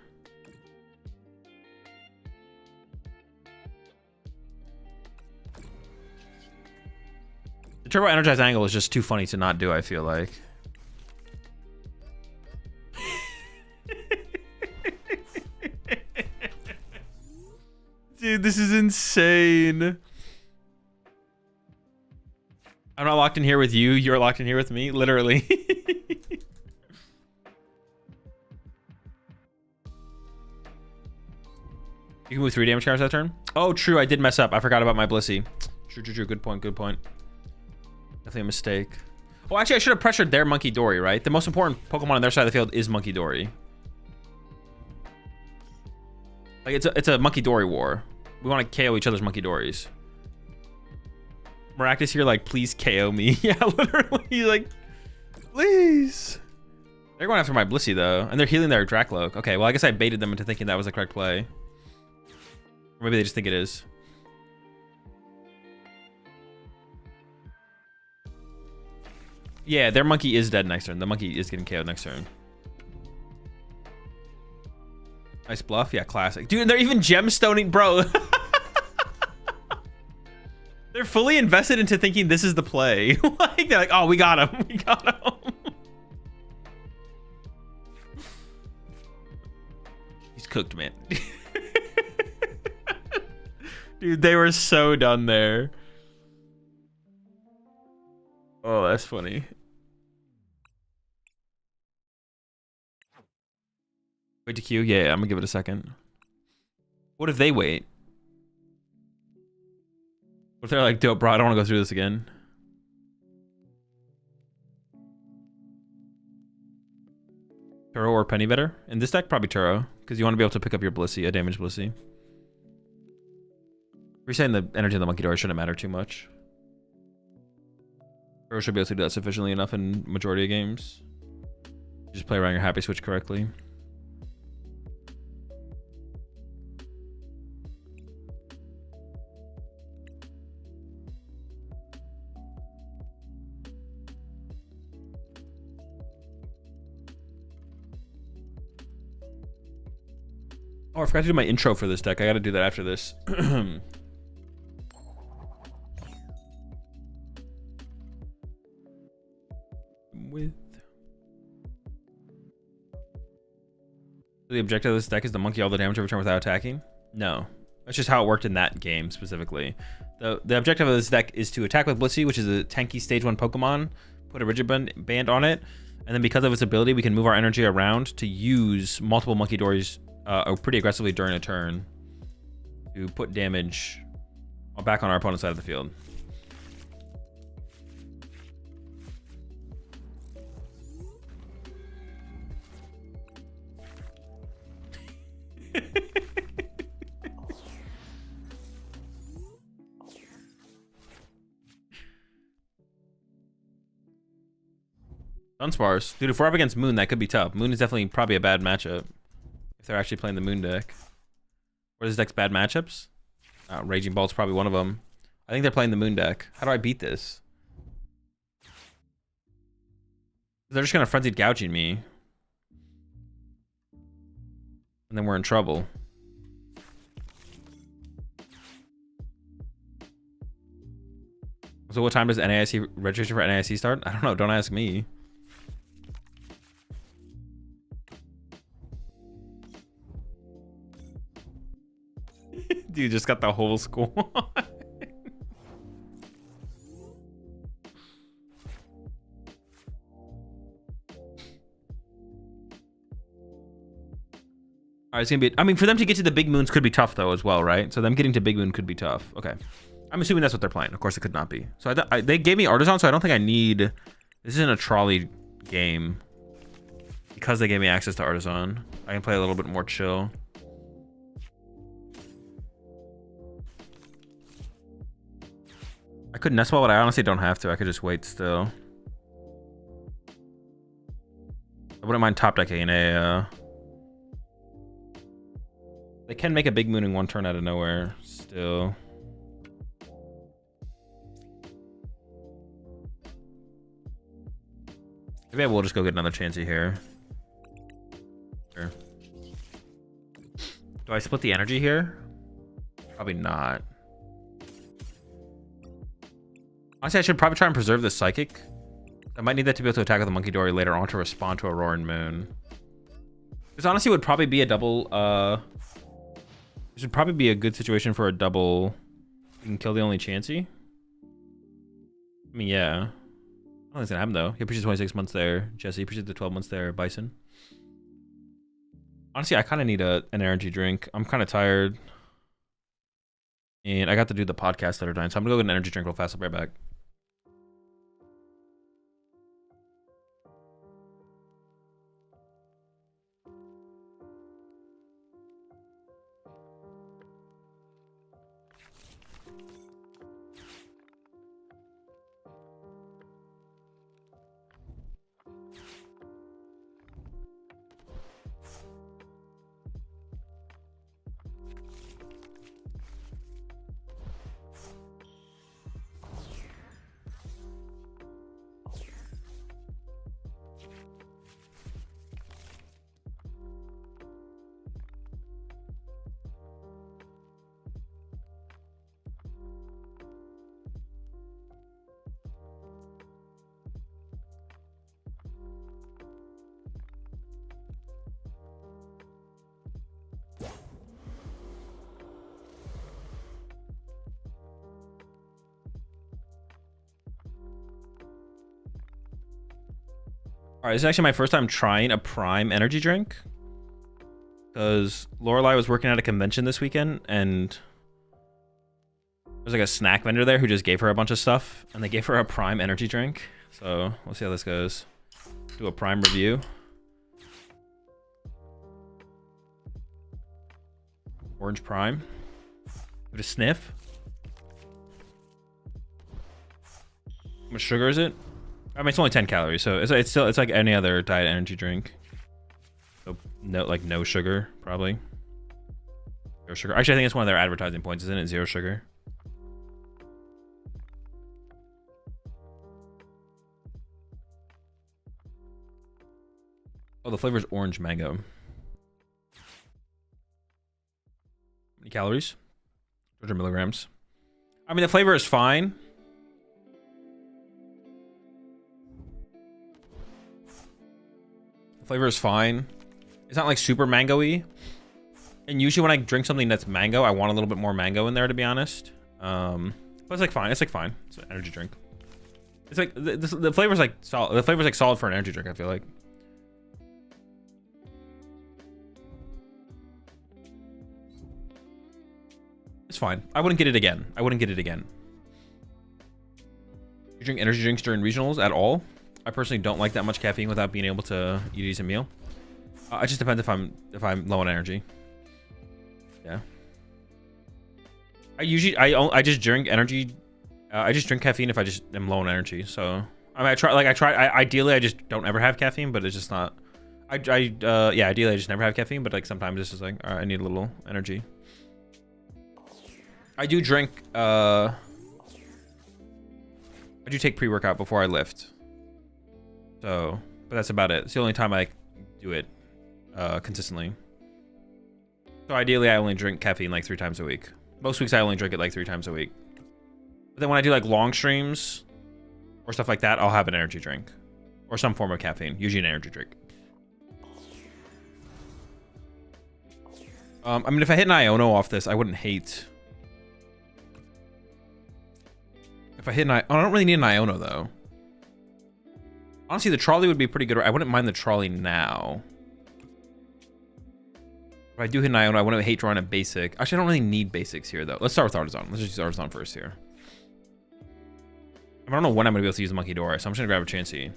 The Turbo Energize angle is just too funny to not do, I feel like. Dude, this is insane. I'm not locked in here with you. You're locked in here with me, literally. You can move 3 damage counters that turn. Oh, true. I did mess up. I forgot about my Blissey. True, true, true. Good point. Good point. Definitely a mistake. Oh, actually, I should have pressured their Monkey Dory, right? The most important Pokemon on their side of the field is Monkey Dory. Like, it's a Monkey Dory war. We want to KO each other's Monkey Dories. Maractus here, like, please KO me. Yeah, literally, he's like, please. They're going after my Blissey, though. And they're healing their Dracloak. Okay, well, I guess I baited them into thinking that was the correct play. Or maybe they just think it is. Yeah, their monkey is dead next turn. The monkey is getting KO'd next turn. Nice bluff. Yeah, classic. Dude, and they're even gemstoning, bro. They're fully invested into thinking this is the play. Like, they're like, oh, we got him. We got him. He's cooked, man. Dude, they were so done there. Oh, that's funny. Wait to queue? Yeah, I'm gonna give it a second. What if they wait? What if they're like, dope, bro, I don't want to go through this again. Turo or Penny better? In this deck, probably Turo, because you want to be able to pick up your Blissey, a damaged Blissey. We're saying the energy of the Monkey Door shouldn't matter too much. Turo should be able to do that sufficiently enough in majority of games. You just play around your happy switch correctly. Oh, I forgot to do my intro for this deck. I got to do that after this. The objective of this deck is to monkey all the damage every turn without attacking? No. That's just how it worked in that game specifically. The objective of this deck is to attack with Blissey, which is a tanky stage 1 Pokemon, put a rigid band on it, and then because of its ability, we can move our energy around to use multiple Monkey Dories pretty aggressively during a turn. to put damage back on our opponent's side of the field. Sunspars. Dude, if we're up against Moon, that could be tough. Moon is definitely probably a bad matchup. If they're actually playing the Moon deck. What is this deck's bad matchups? Raging Bolt's probably one of them. I think they're playing the Moon deck. How do I beat this? They're just gonna frenzied gouging me. And then we're in trouble. So what time does NAIC registration for NAIC start? I don't know. Don't ask me. Dude just got the whole squad. Alright, it's gonna be. I mean, for them to get to the big moons could be tough though as well, right? So them getting to big moon could be tough. Okay, I'm assuming that's what they're playing. Of course, it could not be. So they gave me Artisan, so I don't think I need. This isn't a trolley game because they gave me access to Artisan. I can play a little bit more chill. I could nest ball, but I honestly don't have to. I could just wait still. I wouldn't mind top decking a. They can make a big moon in one turn out of nowhere still. Maybe I will just go get another chancey here. Sure. Do I split the energy here? Probably not. Honestly, I should probably try and preserve the psychic. I might need that to be able to attack with the Monkey Dory later on to respond to Aurora and Moon. This honestly would probably be a double, this would probably be a good situation for a double. You can kill the only Chansey. I mean, yeah. I don't think it's gonna happen though. He appreciates 26 months there. Jesse appreciates the 12 months there. Bison. Honestly, I kind of need an energy drink. I'm kind of tired. And I got to do the podcast later tonight, so I'm gonna go get an energy drink real fast. I'll be right back. Alright, this is actually my first time trying a Prime energy drink. Because Lorelai was working at a convention this weekend, and there's like a snack vendor there who just gave her a bunch of stuff, and they gave her a Prime energy drink. So, we'll see how this goes. Do a Prime review. Orange Prime. Give it a sniff. How much sugar is it? I mean, it's only 10 calories, so it's like any other diet energy drink. So no sugar, probably. Zero sugar. Actually, I think it's one of their advertising points, isn't it? Zero sugar. Oh, the flavor is orange mango. How many calories? 200 milligrams. I mean, the flavor is fine. Flavor is fine. It's not like super mango-y. And usually when I drink something that's mango, I want a little bit more mango in there, to be honest. But it's like fine. It's like fine. It's an energy drink. It's like the flavor's like solid. The flavor's like solid for an energy drink, I feel like. fine. I wouldn't get it again. I wouldn't get it again. You drink energy drinks during regionals at all? I personally don't like that much caffeine without being able to eat a decent meal. It just depends if I'm low on energy. Yeah. I just drink energy. I just drink caffeine if I just am low on energy. So I mean, ideally I just don't ever have caffeine, but it's just not. Yeah, ideally I just never have caffeine, but like sometimes it's just like, all right, I need a little energy. I do drink. I do take pre-workout before I lift. So, but that's about it. It's the only time I do it consistently. So ideally I only drink caffeine like 3 times a week. Most weeks I only drink it like 3 times a week. But then when I do like long streams or stuff like that, I'll have an energy drink or some form of caffeine, usually an energy drink. I mean, if I hit an Iono off this, I wouldn't hate. If I hit an I don't really need an Iono though. Honestly, the trolley would be pretty good. I wouldn't mind the trolley now. If I do hit an Iono, I wouldn't hate drawing a basic. Actually, I don't really need basics here though. Let's start with Artisan. Let's just use Artisan first here. I don't know when I'm gonna be able to use the Monkey Door, so I'm just gonna grab a Chansey.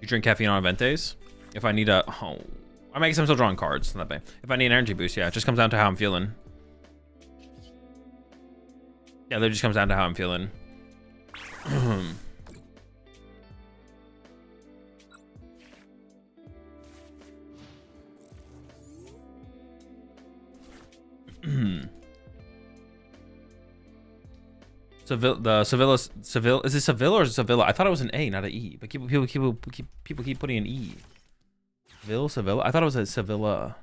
You drink caffeine on event days? If I need a, oh, I guess I'm still drawing cards. Not bad. If I need an energy boost, yeah, it just comes down to how I'm feeling. Yeah, it just comes down to how I'm feeling. Seville, is it Seville or is it Sevilla? I thought it was an A, not an E, but people keep putting an E. Sevilla? I thought it was a Sevilla.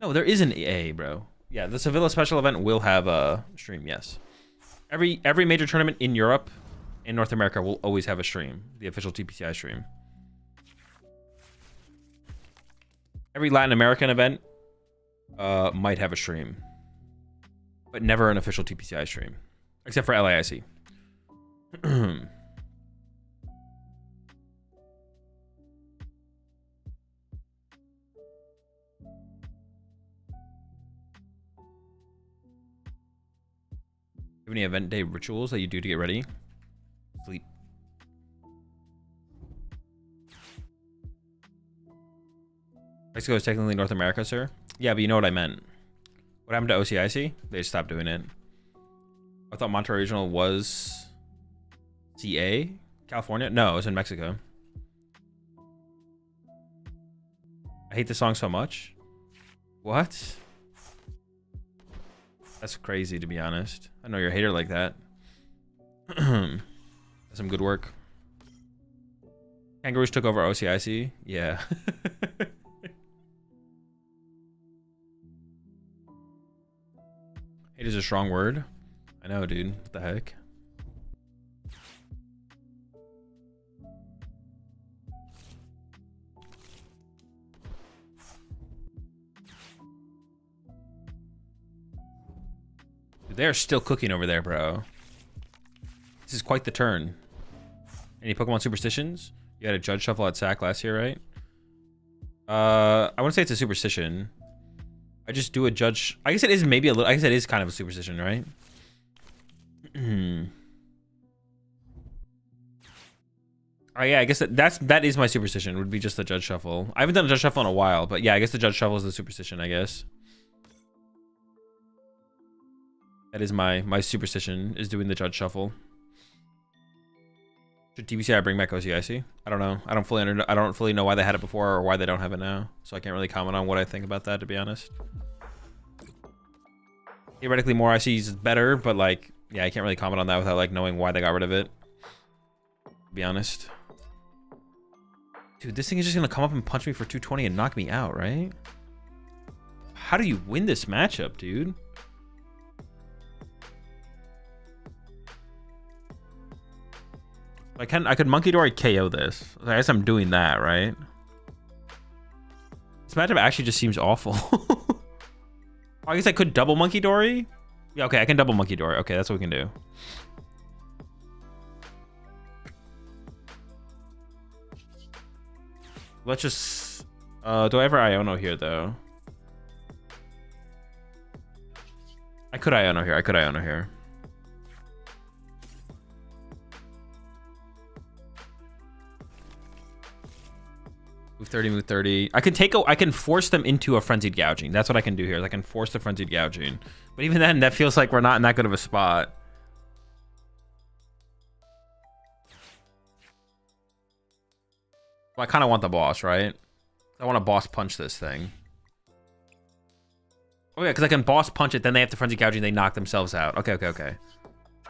No, there is an A, bro. Yeah, the Sevilla special event will have a stream, yes. Every major tournament in Europe and North America will always have a stream, the official TPCI stream. Every Latin American event might have a stream, but never an official TPCI stream, except for LAIC. Any event day rituals that you do to get ready? Sleep. Mexico is technically North America, sir. Yeah, but you know what I meant. What happened to OCIC? They just stopped doing it. I thought Monterrey Regional was CA? California? No, it was in Mexico. I hate this song so much. What? That's crazy, to be honest. I know you're a hater like that. That's some good work. Kangaroos took over OCIC? Yeah. Hate is a strong word. I know, dude. What the heck? They're still cooking over there, bro. This is quite the turn. Any Pokemon superstitions? You had a judge shuffle at SAC last year, right? I wouldn't say it's a superstition. I just do a judge. I guess it is maybe a little. I guess it is kind of a superstition, right? Oh yeah, I guess that is my superstition. Would be just the judge shuffle. I haven't done a judge shuffle in a while, but yeah, I guess the judge shuffle is the superstition. I guess. That is my superstition, is doing the judge shuffle. Should TBCI bring back OCIC? I don't know. I don't fully know why they had it before or why they don't have it now. So I can't really comment on what I think about that, to be honest. Theoretically, more ICs is better, but like, yeah, I can't really comment on that without like knowing why they got rid of it. To be honest. Dude, this thing is just gonna come up and punch me for 220 and knock me out, right? How do you win this matchup, dude? I could Monkey Dory KO this. I guess I'm doing that, right? This matchup actually just seems awful. I guess I could double Monkey Dory. Yeah, okay, I can double Monkey Dory. Okay, that's what we can do. Let's just... do I ever Iono here, though? I could Iono here. I could Iono here. Move 30, move 30. I can force them into a frenzied gouging. That's what I can do here. I can force the frenzied gouging. But even then, that feels like we're not in that good of a spot. Well, I kind of want the boss, right? I want to boss punch this thing. Oh yeah, because I can boss punch it, then they have to frenzy gouging, they knock themselves out. Okay, okay, okay.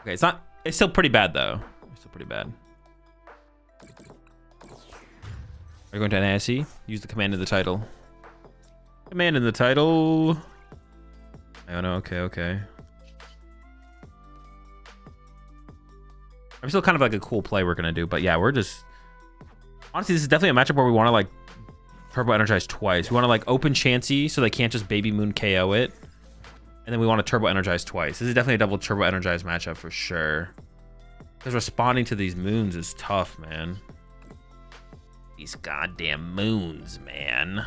Okay, it's still pretty bad though. It's still pretty bad. Are you going to NASE? Use the command in the title. Command in the title. I don't know, okay, okay. I'm still kind of like a cool play we're gonna do, but yeah, we're just... Honestly, this is definitely a matchup where we want to like turbo energize twice. We want to like open Chansey so they can't just baby moon KO it. And then we want to turbo energize twice. This is definitely a double turbo energize matchup for sure. Because responding to these moons is tough, man. These goddamn moons, man.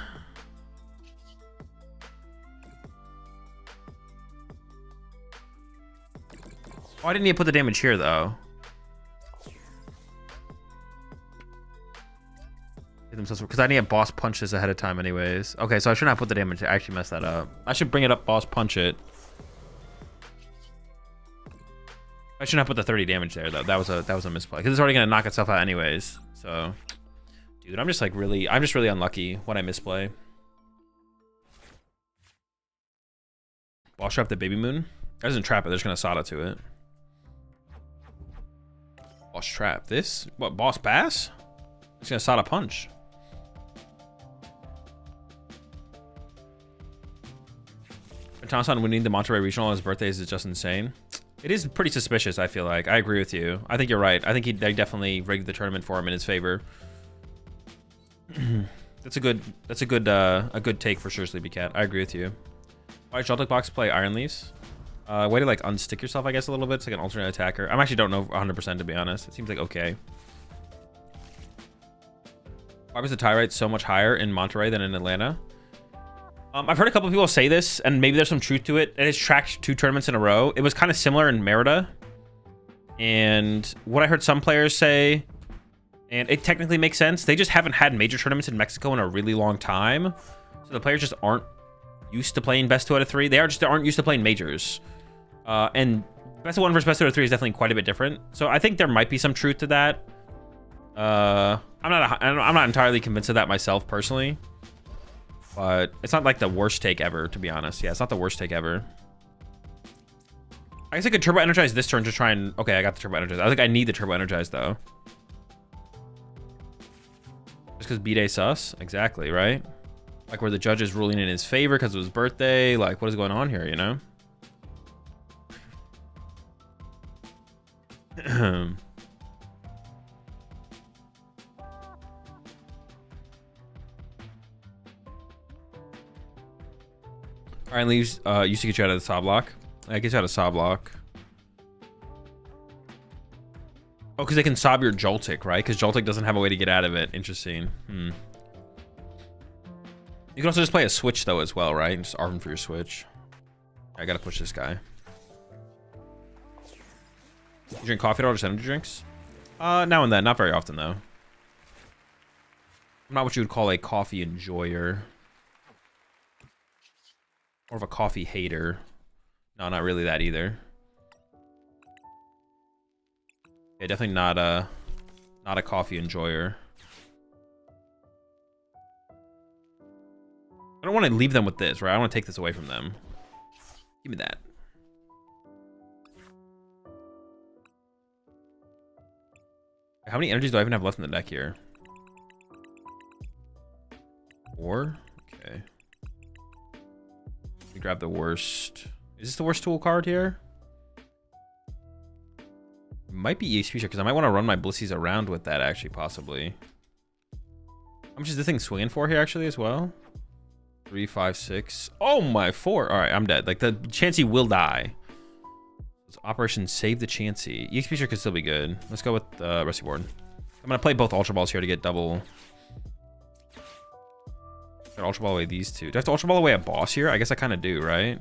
Why didn't he put the damage here, though? Because I need to boss punch this ahead of time anyways. Okay, so I should not put the damage. I actually messed that up. I should bring it up, boss punch it. I should not put the 30 damage there, though. That was a misplay. Because it's already going to knock itself out anyways. So... Dude, I'm just really unlucky when I misplay. Boss trap the baby moon. That doesn't trap it, they're just gonna Sada to it. Boss trap. This? What, boss pass? It's gonna Sada punch. Thomas on winning the Monterrey Regional on his birthday is just insane. It is pretty suspicious, I feel like. I agree with you. I think you're right. I think they definitely rigged the tournament for him in his favor. That's a good take for sure, Sleepy Cat. I agree with you. Why did Joltik Box play Iron Leaves? Way to like unstick yourself, I guess, a little bit. It's like an alternate attacker. I actually don't know 100% to be honest. It seems like okay. Why was the tie rate so much higher in Monterrey than in Atlanta? I've heard a couple of people say this, and maybe there's some truth to it. It has tracked 2 tournaments in a row. It was kind of similar in Merida. And what I heard some players say, and it technically makes sense, they just haven't had major tournaments in Mexico in a really long time. So the players just aren't used to playing best 2 out of 3. They aren't used to playing majors. And best of 1 versus best 2 out of 3 is definitely quite a bit different. So I think there might be some truth to that. I'm not entirely convinced of that myself personally. But it's not like the worst take ever, to be honest. Yeah, it's not the worst take ever. I guess I could turbo energize this turn to try and... Okay, I got the turbo energize. I think I need the turbo energize though. Just because B-Day sus? Exactly, right? Like where the judge is ruling in his favor because of his birthday. Like, what is going on here, you know? Alright, leaves used to get you out of the saw block. I get you out of saw block. Oh, because they can sob your Joltik, right? Because Joltik doesn't have a way to get out of it. Interesting. You can also just play a switch though as well, right? And just arm for your switch. I gotta push this guy. You drink coffee at all, just energy drinks? Now and then, not very often though. I'm not what you would call a coffee enjoyer. More of a coffee hater. No, not really that either. Yeah, definitely not a coffee enjoyer. I don't want to leave them with this, right? I want to take this away from them. Give me that. How many energies do I even have left in the deck here? 4? Okay. Let me grab the worst. Is this the worst tool card here? It might be EXP because I might want to run my Blissies around with that actually, possibly. How much is this thing swinging for here actually as well? 3, 5, 6. Oh my, 4. All right, I'm dead. Like the Chansey will die. So Operation Save the Chansey. EXP could still be good. Let's go with Rescue Board. I'm gonna play both Ultra Balls here to get double. Ultra Ball away these two. Do I have to Ultra Ball away a boss here? I guess I kind of do, right?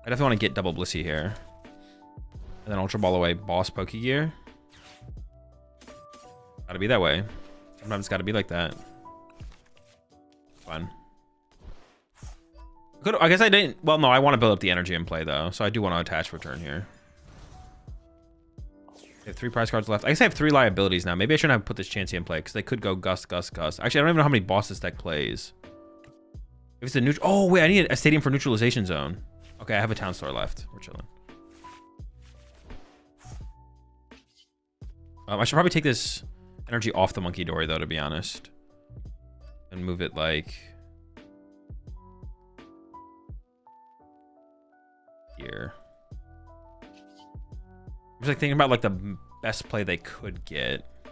I definitely want to get double Blissey here. And then Ultra Ball away boss Pokegear. Gotta be that way. Sometimes it's gotta be like that. Fun. I guess I didn't. Well, no, I want to build up the energy in play though, so I do want to attach for turn here. I have 3 prize cards left. I guess I have 3 liabilities now. Maybe I shouldn't have put this Chansey in play because they could go Gust, Gust, Gust. Actually, I don't even know how many boss this deck plays. If it's a neutral. Oh wait, I need a stadium for neutralization zone. Okay, I have a town store left. We're chilling. I should probably take this energy off the Monkey Dory though, to be honest, and move it like here. I'm just like thinking about like the best play they could get. I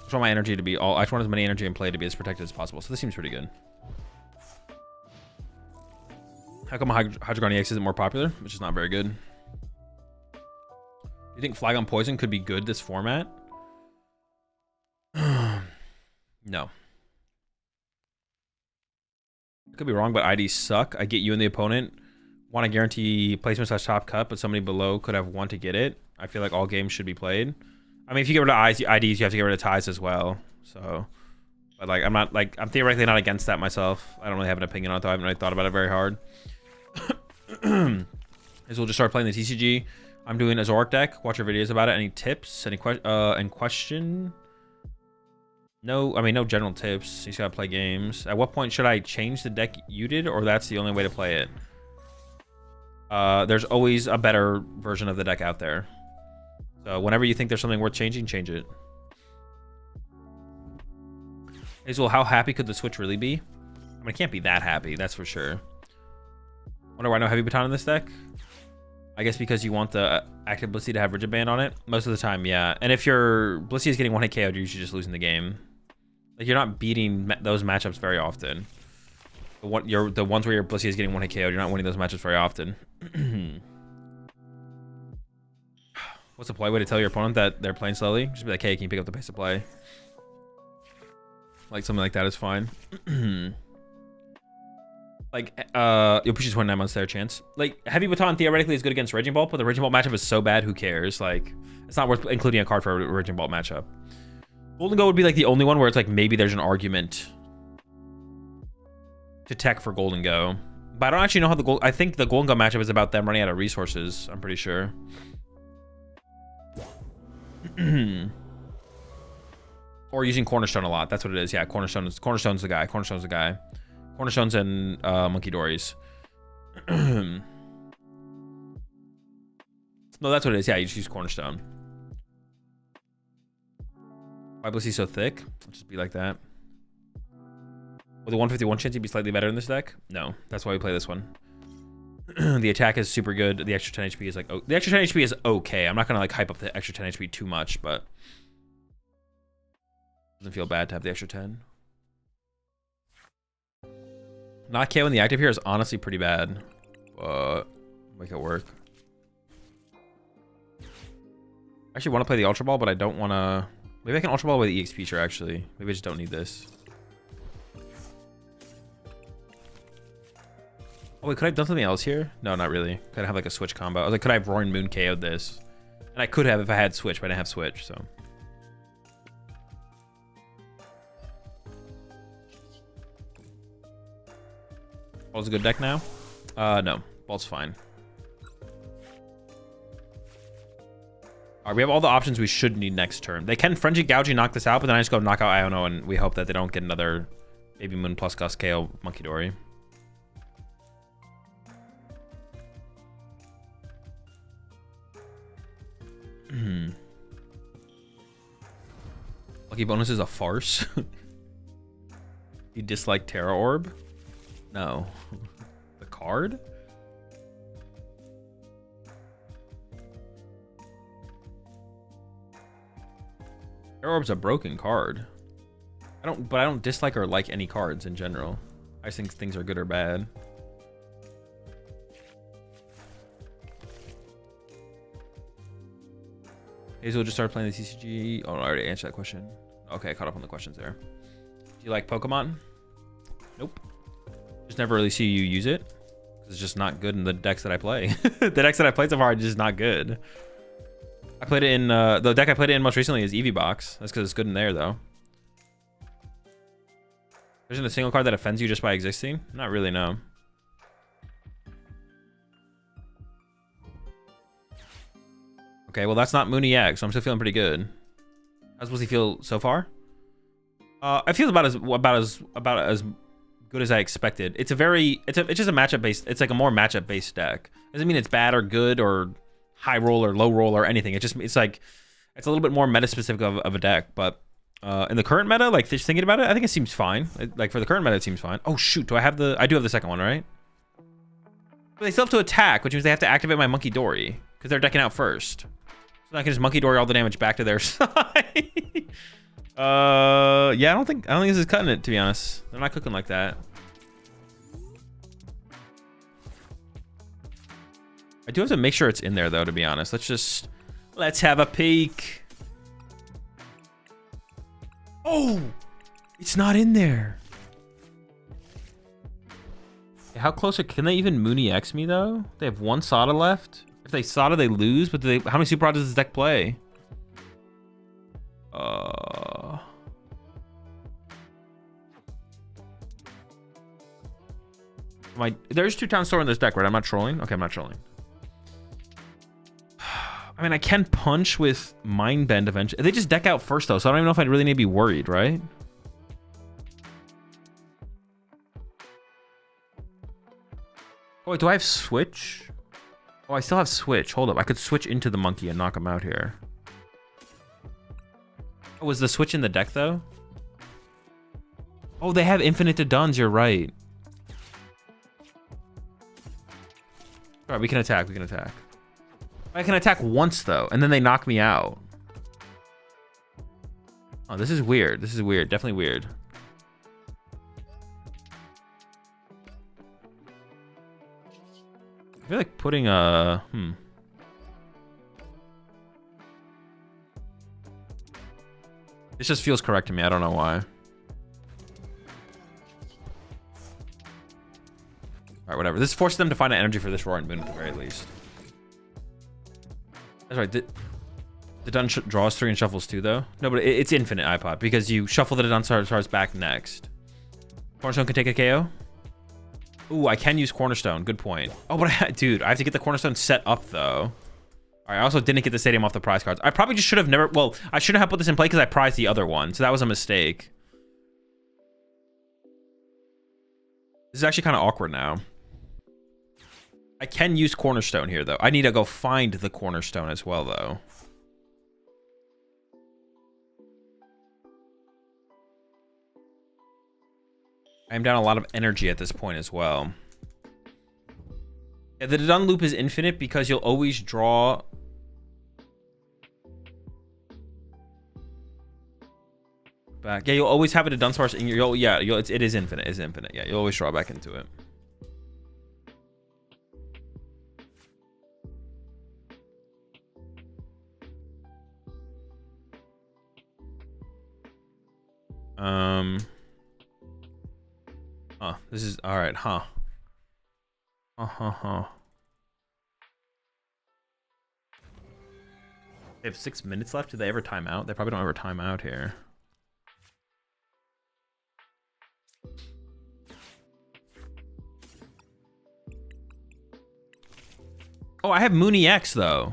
just want my energy to be all. I just want as many energy in play to be as protected as possible. So this seems pretty good. How come Hydreigon EX isn't more popular? Which is not very good. Do you think Flygon Poison could be good this format? No. I could be wrong, but IDs suck. I get you and the opponent. Want to guarantee placement / top cut, but somebody below could have won to get it. I feel like all games should be played. I mean, if you get rid of IDs, you have to get rid of ties as well. So, but like, I'm theoretically not against that myself. I don't really have an opinion on it, though. I haven't really thought about it very hard. As we'll just start playing the TCG. I'm doing a Zoroark deck. Watch your videos about it. Any tips? Any question? No, I mean, no general tips. You just gotta play games. At what point should I change the deck you did, or that's the only way to play it? There's always a better version of the deck out there. So whenever you think there's something worth changing, change it. Azul, how happy could the Switch really be? I mean, it can't be that happy, that's for sure. Wonder why no Heavy Baton in this deck? I guess because you want the active Blissey to have Rigid Band on it. Most of the time, yeah. And if your Blissey is getting 1-hit KO'd, you're usually just losing the game. Like, you're not beating those matchups very often. The ones where your Blissey is getting 1-hit KO'd, you're not winning those matchups very often. What's the play way to tell your opponent that they're playing slowly? Just be like, hey, can you pick up the pace of play? Like, something like that is fine. Like, you'll push you 29 months there, chance. Like, Heavy Baton theoretically is good against Raging Bolt, but the Raging Bolt matchup is so bad, who cares? Like, it's not worth including a card for a Raging Bolt matchup. Golden Go would be like the only one where it's like maybe there's an argument to tech for Golden Go. But I don't actually know how I think the Golden Go matchup is about them running out of resources, I'm pretty sure. Or using Cornerstone a lot. That's what it is. Yeah, Cornerstone's the guy. Cornerstone's the guy. Cornerstones and Monkey Dories. No, that's what it is. Yeah, you just use Cornerstone. Why Blissey so thick? It'll just be like that. Will the 151 chance be slightly better in this deck? No, that's why we play this one. The attack is super good. The extra 10 HP is like... the extra 10 HP is okay. I'm not going to like hype up the extra 10 HP too much, but... doesn't feel bad to have the extra 10. Not KOing the active here is honestly pretty bad. But make it work. I actually want to play the Ultra Ball, but I don't want to... Maybe I can Ultra Ball with the EX feature, actually. Maybe I just don't need this. Oh, wait, could I have done something else here? No, not really. Could I have like a Switch combo? I was like, could I have Roaring Moon KO'd this? And I could have if I had Switch, but I didn't have Switch, so... Ball's a good deck now? No. Ball's fine. Alright, we have all the options we should need next turn. They can Frenzy Gouging knock this out, but then I just go knock out Iono, and we hope that they don't get another Baby Moon plus Gust KO Monkey Dory. Lucky Bonus is a farce. You dislike Terra Orb? No. The card? Terra Orb's a broken card. I don't dislike or like any cards in general. I just think things are good or bad. Hazel just started playing the TCG. Oh, I already answered that question. Okay, I caught up on the questions there. Do you like Pokemon? Nope. Just never really see you use it. It's just not good in the decks that I play. The decks that I played so far are just not good. I played it in the deck I played it in most recently is Eevee Box. That's because it's good in there though. There isn't a single card that offends you just by existing? Not really, no. Okay, well that's not Mooney Egg, so I'm still feeling pretty good. How's Blissey feel so far? I feel about as good as I expected. It's just a matchup based. It's like a more matchup based deck. Doesn't mean it's bad or good or high roll or low roll or anything. It's a little bit more meta specific of a deck. But in the current meta, like just thinking about it, I think it seems fine. Like for the current meta, it seems fine. Oh shoot, I do have the second one, right? But they still have to attack, which means they have to activate my Monkey Dory because they're decking out first. So I can just Monkey Dory all the damage back to their side. Yeah, I don't think this is cutting it, to be honest. They're not cooking like that. I do have to make sure it's in there though, to be honest. Let's have a peek. Oh, it's not in there. How close can they even Mooney X me though? They have one Sada left. If they Sada, they lose, but how many Super Odds does this deck play? There's 2 Town Store in this deck, right? I'm not trolling. Okay, I'm not trolling. I mean, I can punch with Mind Bend eventually. They just deck out first though, so I don't even know if I'd really need to be worried, right? Oh wait, do I have Switch? Oh, I still have Switch. Hold up, I could switch into the monkey and knock him out here. Oh, was the Switch in the deck though? Oh, they have infinite to Duns, you're right. Alright, we can attack, I can attack once though, and then they knock me out. Oh, this is weird. Definitely weird. I feel like putting a... This just feels correct to me. I don't know why. Alright, whatever. This forces them to find an energy for this Roaring Boon at the very least. That's right. The Dun draws 3 and shuffles 2, though. No, but it's infinite iPod because you shuffle the Dun starts back next. Cornerstone can take a KO. Ooh, I can use Cornerstone. Good point. Oh, but dude, I have to get the Cornerstone set up, though. All right, I also didn't get the Stadium off the prize cards. I probably just should have never... Well, I shouldn't have put this in play because I prized the other one. So that was a mistake. This is actually kind of awkward now. I can use Cornerstone here, though. I need to go find the Cornerstone as well, though. I'm down a lot of energy at this point as well. Yeah, the Dun loop is infinite because you'll always draw... back. Yeah, you'll always have a Dun source in your... it is infinite. It's infinite. Yeah, you'll always draw back into it. This is all right, huh? They have 6 minutes left. Do they ever time out? They probably don't ever time out here. Oh, I have Mooney X though.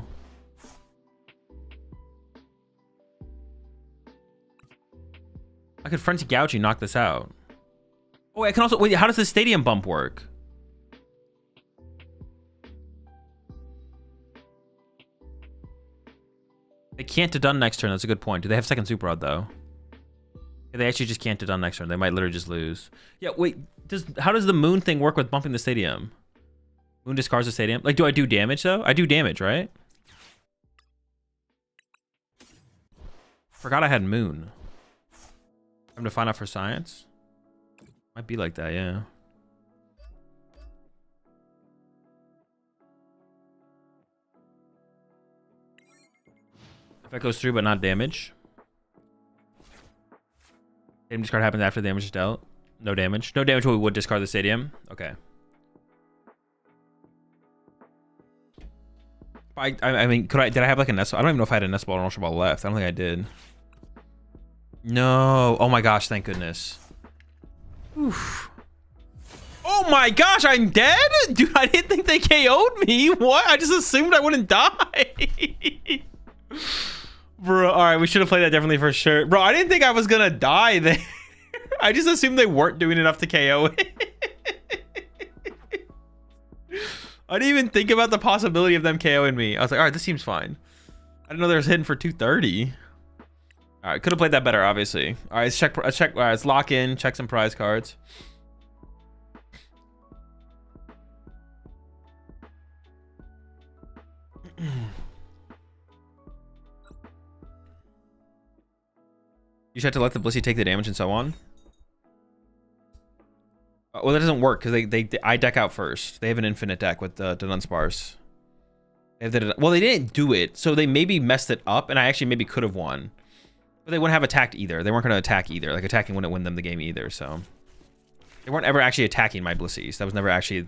I could Frenzy Gouge knock this out. Oh, I can also... Wait, how does the Stadium Bump work? They can't Dun next turn. That's a good point. Do they have second Super Rod, though? Yeah, they actually just can't Dun next turn. They might literally just lose. Yeah, wait. How does the Moon thing work with bumping the Stadium? Moon discards the Stadium. Like, do I do damage, though? I do damage, right? Forgot I had Moon. I'm to find out for science. Might be like that, yeah. If that goes through but not damage. Stadium discard happens after the damage is dealt. No damage. No damage, but we would discard the Stadium. Okay. I mean, did I have like a nest? I don't even know if I had a nest ball or an ultra ball left. I don't think I did. No. Oh my gosh, thank goodness. Oof. Oh my gosh, I'm dead? Dude, I didn't think they KO'd me. What? I just assumed I wouldn't die. Bro, all right, we should have played that differently for sure. Bro, I didn't think I was gonna die there. I just assumed they weren't doing enough to KO it. I didn't even think about the possibility of them KOing me. I was like, all right, this seems fine. I didn't know they was hitting for 230. All right, could have played that better, obviously. All right, let's check. All right, let's lock in, check some prize cards. You should have to let the Blissey take the damage and so on. Well, that doesn't work because I deck out first. They have an infinite deck with the Dunsparce. Well, they didn't do it, so they maybe messed it up, and I actually maybe could have won. But they wouldn't have attacked either. They weren't going to attack either. Like, attacking wouldn't win them the game either, so. They weren't ever actually attacking my Blissies. That was never actually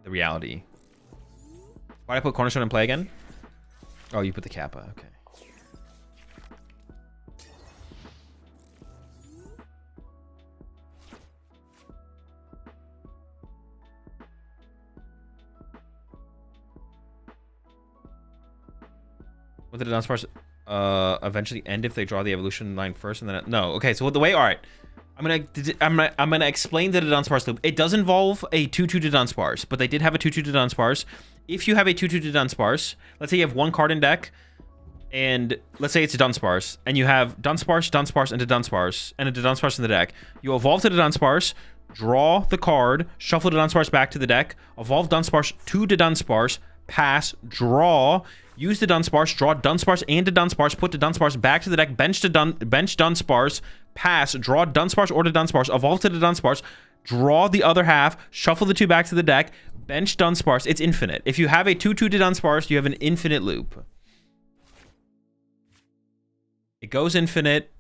the reality. Why'd I put Cornerstone in play again? Oh, you put the Kappa. Okay. What did the Dunsparce eventually end if they draw the evolution line first and then no? Okay, so the way, all right, I'm gonna explain the Dunsparce loop. It does involve a 2/2 to Dunsparce, but they did have a 2/2 to Dunsparce. If you have a 2/2 to Dunsparce, let's say you have one card in deck, and let's say it's a Dunsparce, and you have Dunsparce, Dunsparce, and a Dunsparce, and a Dunsparce in the deck. You evolve to the Dunsparce, draw the card, shuffle the Dunsparce back to the deck, evolve Dunsparce to the Dunsparce, pass, draw. Use the Dunsparce, draw Dunsparce and a Dunsparce, put the Dunsparce back to the deck, bench Dunsparce, pass, draw Dunsparce or the Dunsparce, evolve to the Dunsparce, draw the other half, shuffle the two back to the deck, bench Dunsparce. It's infinite. If you have a 2/2 to Dunsparce, you have an infinite loop. It goes infinite.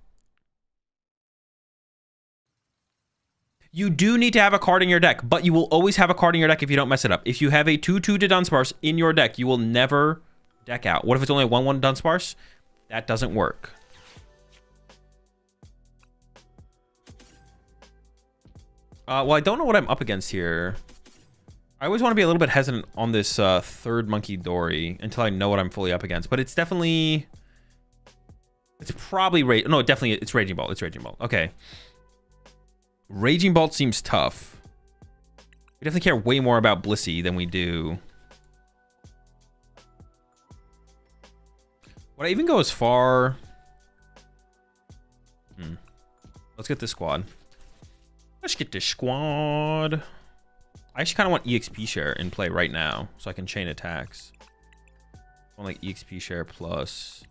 You do need to have a card in your deck, but you will always have a card in your deck if you don't mess it up. If you have a 2/2 to Dunsparce in your deck, you will never deck out. What if it's only a 1/1 Dunsparce? That doesn't work. Well, I don't know what I'm up against here. I always want to be a little bit hesitant on this third Monkey Dory until I know what I'm fully up against. But it's definitely... It's probably... No, definitely it's Raging Bolt. It's Raging Bolt. Okay. Raging Bolt seems tough. We definitely care way more about Blissey than we do... Would I even go as far? Let's get this squad. Let's get this squad. I actually kind of want EXP share in play right now so I can chain attacks. I want like EXP share plus.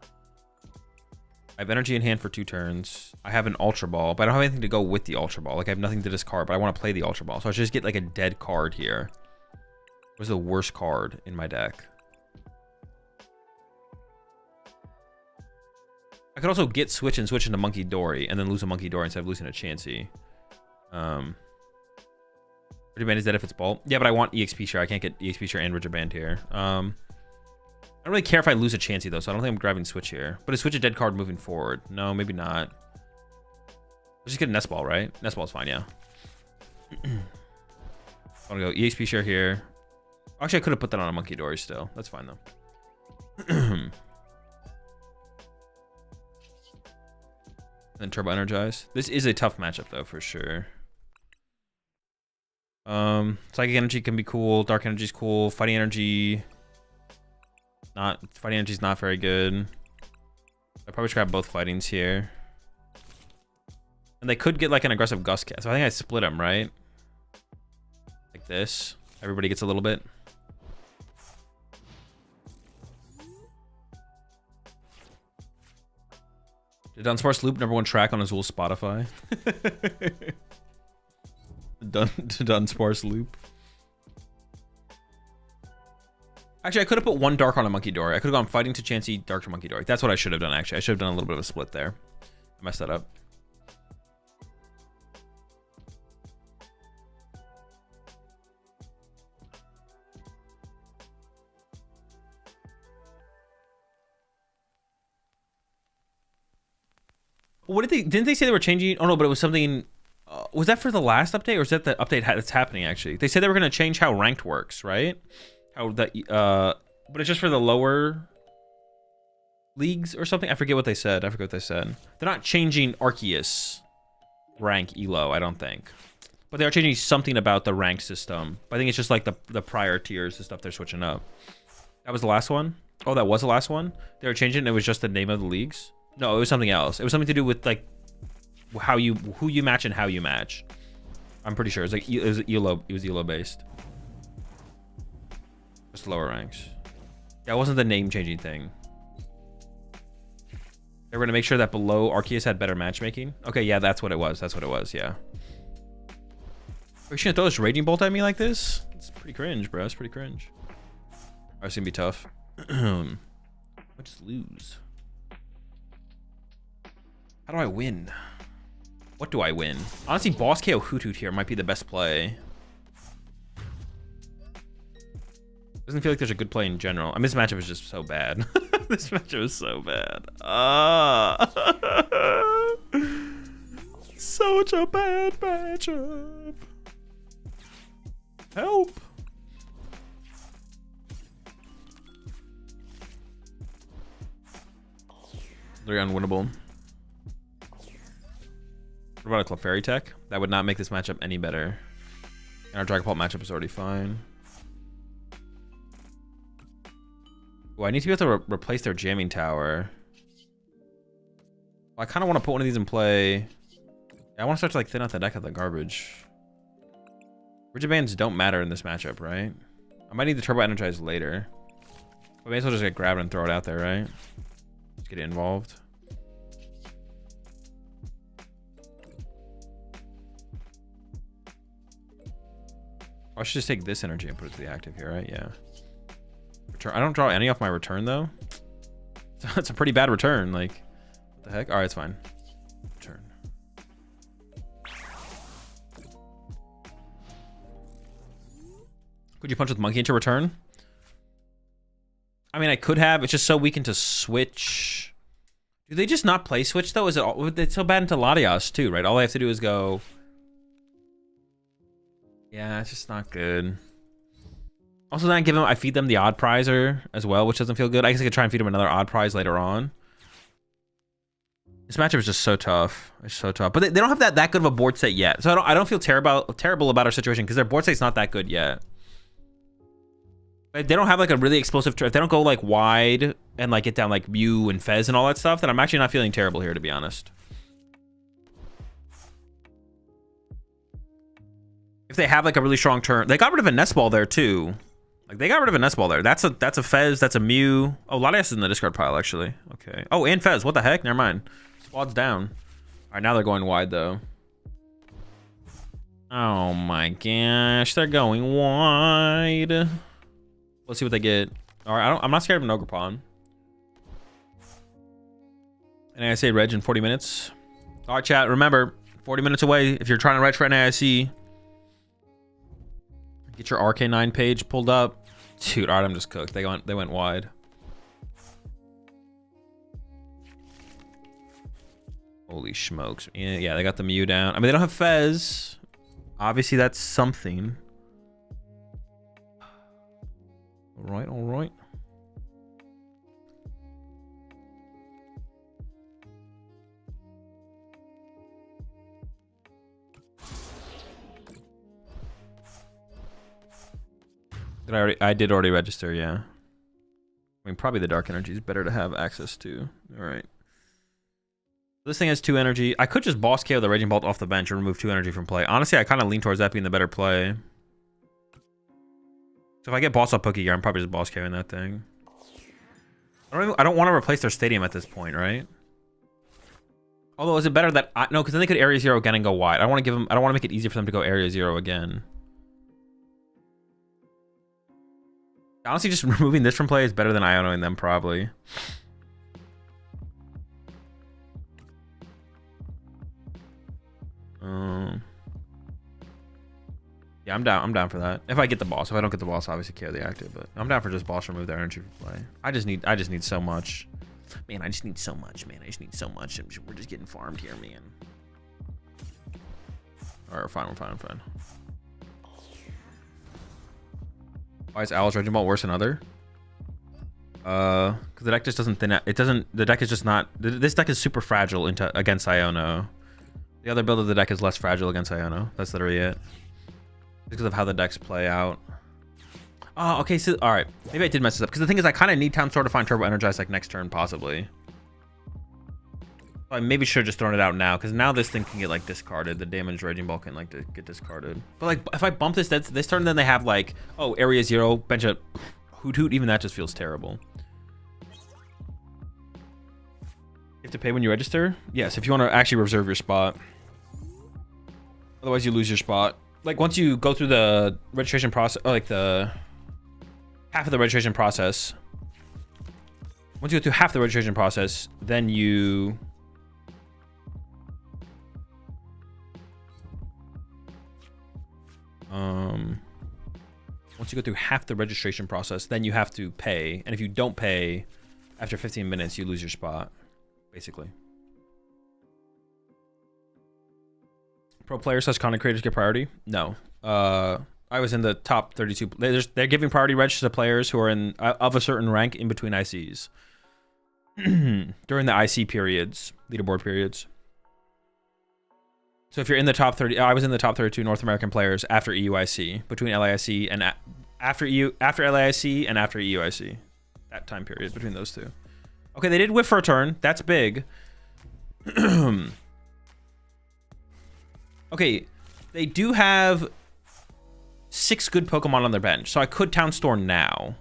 I have energy in hand for 2 turns. I have an Ultra Ball, but I don't have anything to go with the Ultra Ball. Like, I have nothing to discard, but I want to play the Ultra Ball. So I should just get like a dead card here. What's the worst card in my deck? I could also get switch into Monkey Dory and then lose a Monkey Dory instead of losing a Chansey. Rigid Band is dead if it's Bolt. Yeah, but I want EXP share. I can't get EXP share and Rigid Band here. I don't really care if I lose a Chansey though, so I don't think I'm grabbing switch here. But is switch a dead card moving forward? No, maybe not. Let's just get a Nest Ball, right? Nest Ball's fine, yeah. I want to go EXP share here. Actually, I could have put that on a Monkey Dory still. That's fine though. Then Turbo Energize. This is a tough matchup though, for sure. Psychic Energy can be cool. Dark Energy is cool. Fighting Energy, Fighting Energy is not very good. I probably should grab both Fightings here. And they could get like an aggressive Gust cast. So I think I split them, right? Like this. Everybody gets a little bit. Did Dunsparce loop #1 track on Azul Spotify? Dunsparce loop. Actually, I could have put 1 dark on a Monkey Dory. I could have gone fighting to Chansey, dark to Monkey Dory. That's what I should have done, actually. I should have done a little bit of a split there. I messed that up. What didn't they say they were changing? Oh no, but it was something. Was that for the last update, or is that the update that's happening actually? They said they were going to change how ranked works, right? How that but it's just for the lower leagues or something. I forget what they said. They're not changing Arceus rank elo, I don't think. But they are changing something about the rank system. I think it's just like the prior tiers and stuff they're switching up. That was the last one? Oh, that was the last one? They were changing, it was just the name of the leagues? No, it was something else. It was something to do with like who you match and how you match. I'm pretty sure. It was elo based. Just lower ranks. That wasn't the name changing thing. They were gonna make sure that below Arceus had better matchmaking. Okay, yeah, that's what it was. Yeah. Are you gonna throw this Raging Bolt at me like this? It's pretty cringe, bro. It's pretty cringe. Oh, it's gonna be tough. I just lose. How do I win? What do I win? Honestly, Boss KO Hoot Hoot here might be the best play. Doesn't feel like there's a good play in general. I mean, this matchup is just so bad. This matchup is so bad. Such a bad matchup. Help. They're unwinnable. What about a Clefairy tech? That would not make this matchup any better. And our Dragapult matchup is already fine. Oh, I need to be able to replace their jamming tower. Well, I kind of want to put one of these in play. I want to start to like thin out the deck of the garbage. Rigid Bands don't matter in this matchup, right? I might need the Turbo Energize later. But may as well just get grabbed and throw it out there, right? Just get involved. I should just take this energy and put it to the active here, right? Yeah. Return. I don't draw any off my return though. That's a pretty bad return. Like, what the heck? All right, it's fine. Return. Could you punch with Monkey into return? I mean, I could have. It's just so weak into switch. Do they just not play switch though? Is it all, it's so bad into Latias too, right? All I have to do is go. Yeah, it's just not good. Also, then I feed them the odd prizer as well, which doesn't feel good. I guess I could try and feed them another odd prize later on. This matchup is just so tough. It's so tough. But they don't have that good of a board state yet. So I don't feel terrible about our situation because their board state's not that good yet. If they don't have like a really explosive turn, if they don't go like wide and like get down like Mew and Fez and all that stuff, then I'm actually not feeling terrible here, to be honest. If they have like a really strong turn, they got rid of a Nest Ball there too. Like they got rid of a Nest Ball there. That's a Fez. That's a Mew. Oh, Latias is in the discard pile actually. Okay. Oh, and Fez. What the heck? Never mind. Squad's down. All right, now they're going wide though. Oh my gosh, they're going wide. Let's see what they get. All right, I'm not scared of an Ogre Pawn. And I say Reg in 40 minutes. All right, chat. Remember, 40 minutes away. If you're trying to Reg for NAIC, get your RK9 page pulled up. Dude, all right, I'm just cooked. They went wide. Holy smokes. Yeah, they got the Mew down. I mean, they don't have Fez. Obviously, that's something. All right, all right. I did already register, yeah. I mean, probably the Dark Energy is better to have access to. All right. This thing has 2 energy. I could just boss KO the Raging Bolt off the bench and remove 2 energy from play. Honestly, I kind of lean towards that being the better play. So if I get boss off Pokegear, I'm probably just boss KOing that thing. I don't want to replace their stadium at this point, right? Although, is it better that no? Because then they could Area 0 again and go wide. I want to give them. I don't want to make it easier for them to go Area 0 again. Honestly, just removing this from play is better than Ionoing them, probably. Yeah, I'm down for that. If I get the boss. If I don't get the boss, obviously KO the active, but I'm down for just boss remove their energy from play. I just need so much. Man, I just need so much, man. I just need so much. We're just getting farmed here, man. All right, we're fine. Why is Owl's Raging Ball worse than other? Because the deck just doesn't thin out. It doesn't. The deck is just not. This deck is super fragile against Iono. The other build of the deck is less fragile against Iono. That's literally it. Because of how the decks play out. Oh, okay. So, all right. Maybe I did mess this up. Because the thing is, I kind of need Town Store to find Turbo Energize like next turn, possibly. So I maybe should have just thrown it out now. Because now this thing can get like discarded. The damaged Raging Ball can like get discarded. But like, if I bump this turn, then they have like, oh, Area 0, bench a Hoot Hoot. Even that just feels terrible. You have to pay when you register? Yes, if you want to actually reserve your spot. Otherwise, you lose your spot. Like, once you go through the registration process, or like the half of the registration process, once you go through half the registration process, then you once you go through half the registration process, then you have to pay. And if you don't pay after 15 minutes, you lose your spot, basically. Pro players / content creators get priority? No. I was in the top 32. They're giving priority registers to players who are in of a certain rank in between ICs. During the IC periods, leaderboard periods. So if you're in the top 30, I was in the top 32 North American players after EUIC, between LAIC and after LAIC and after EUIC. That time period between those two. Okay, they did whiff for a turn. That's big. Okay, they do have 6 good Pokemon on their bench, so I could Town Store now.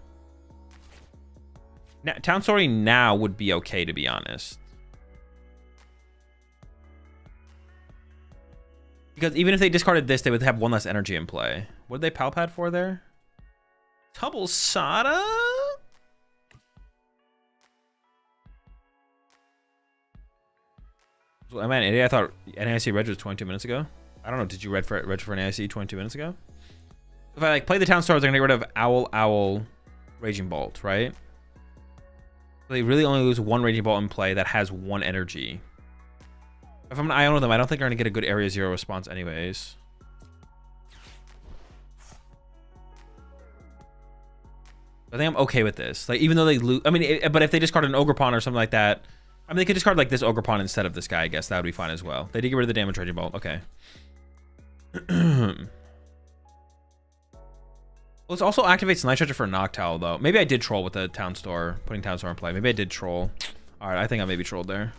Town Storing now would be okay, to be honest. Because even if they discarded this, they would have 1 less energy in play. What did they Palpad for there? Tubble Sada? Well, am I an idiot? I thought NAIC Reg was 22 minutes ago. I don't know. Did you Reg for NAIC 22 minutes ago? If I like play the Town Store, they're gonna get rid of Owl, Raging Bolt, right? They really only lose 1 Raging Bolt in play that has 1 energy. If I'm gonna Iono them, I don't think they're gonna get a good Area 0 response anyways. I think I'm okay with this. Like, even though they lose, I mean, but if they discard an Ogerpon or something like that, I mean, they could discard like this Ogerpon instead of this guy. I guess that would be fine as well. They did get rid of the damage Raging Bolt. Okay. Well, it also activates Night Stretcher for Noctowl, though. Maybe I did troll with the Town Store, putting Town Store in play. Maybe I did troll. All right, I think I maybe trolled there.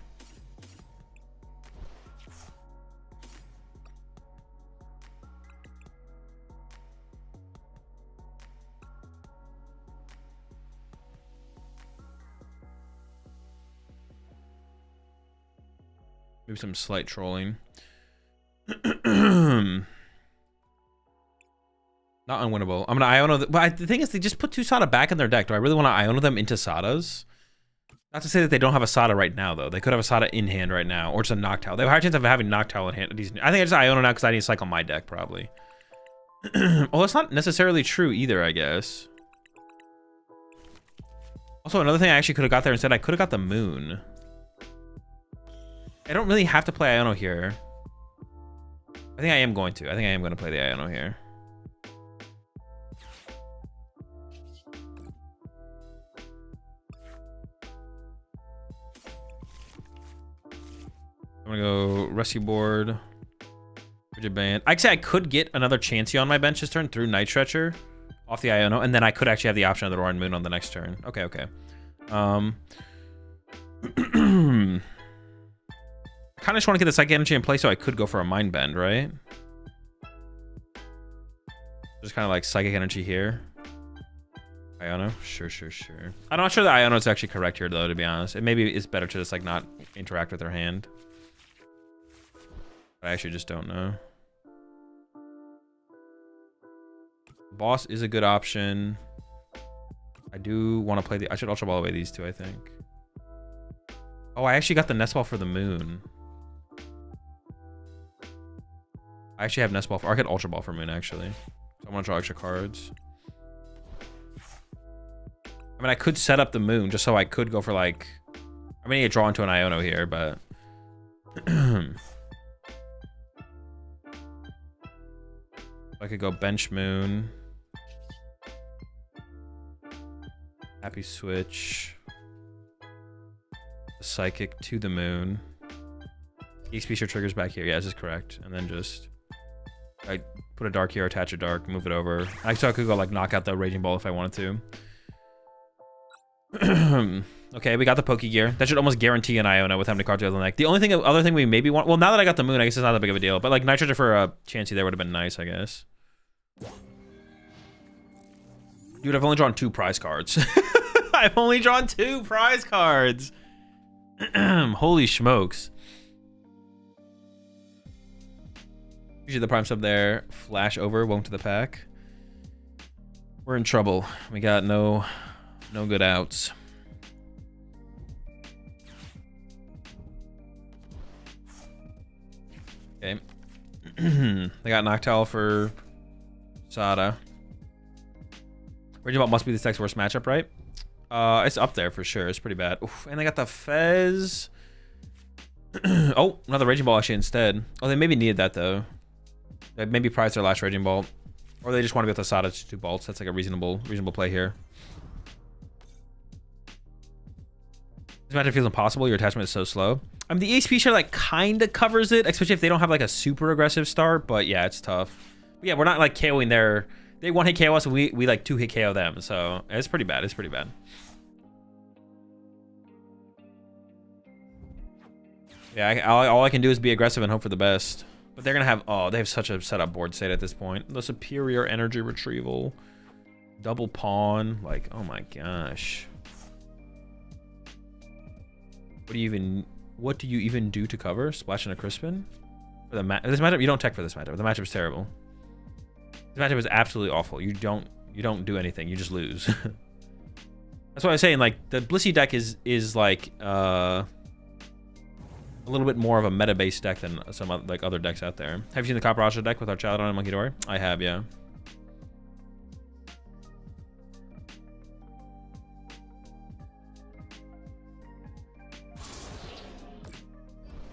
Maybe some slight trolling. Not unwinnable. I'm gonna Iono, but the thing is, they just put 2 Sada back in their deck. Do I really want to Iono them into Sadas? Not to say that they don't have a Sada right now, though. They could have a Sada in hand right now, or just a Noctowl. They have a higher chance of having Noctowl in hand. I think I just Iono now because I need to cycle my deck, probably. Well, it's not necessarily true either, I guess. Also, another thing I actually could have got there instead, I could have got the Moon. I don't really have to play Iono here. I think I am going to. I think I am going to play the Iono here. I'm gonna go Rescue Board, Rigid Band. Actually, I could get another Chansey on my bench this turn through Night Stretcher off the Iono, and then I could actually have the option of the Roaring Moon on the next turn. Okay, okay. I kind of just want to get the Psychic Energy in play so I could go for a Mind Bend, right? Just kind of like Psychic Energy here. Iono? Sure. I'm not sure that Iono is actually correct here, though, to be honest. It maybe is better to just like not interact with their hand. But I actually just don't know. Boss is a good option. I do want to play I should Ultra Ball away these 2, I think. Oh, I actually got the Nest Ball for the Moon. I actually have Nest Ball or I could Ultra Ball for Moon, actually. So I want to draw extra cards. I mean, I could set up the Moon just so I could go for like I mean, get drawn to an Iono here, but I could go bench Moon. Happy switch. The Psychic to the Moon. EXP sure triggers back here. Yeah, this is correct. And then just I put a dark here, attach a dark, move it over. I could go like knock out the Raging Ball if I wanted to. Okay, we got the Poke Gear. That should almost guarantee an Iono with how many cards we have on the deck. The only other thing we maybe want, well, now that I got the Moon, I guess it's not that big of a deal. But like Nitrogen for a Chansey there would have been nice, I guess. Dude, I've only drawn 2 prize cards. I've only drawn 2 prize cards. Holy smokes. Usually the prime sub there. Flash over, welcome to the pack. We're in trouble. We got no good outs. Okay. They got Noctowl for Sada. Raging Ball must be this deck's worst matchup, right? It's up there for sure. It's pretty bad. Oof, and they got the Fez. Oh, another Raging Ball actually instead. Oh, they maybe needed that though. They maybe prized their last Raging Ball. Or they just want to be with the Sada to 2 bolts. That's like a reasonable play here. This matchup feels impossible. Your attachment is so slow. I mean, the EXP share like kind of covers it, especially if they don't have like a super aggressive start. But yeah, it's tough. But yeah, we're not like KOing their... They 1-hit KO us, and we like 2-hit KO them. So it's pretty bad. It's pretty bad. Yeah, all I can do is be aggressive and hope for the best. But they're gonna have... Oh, they have such a setup board state at this point. The superior energy retrieval, double pawn. Like, oh my gosh. What do you even do to cover? Splash and a Crispin? For the this matchup, you don't tech for this matchup. The matchup is terrible. This matchup is absolutely awful. You don't do anything. You just lose. That's what I was saying. Like the Blissey deck is like a little bit more of a meta-based deck than some like other decks out there. Have you seen the Copper Asha deck with our Child on and Monkey Dory? I have, yeah.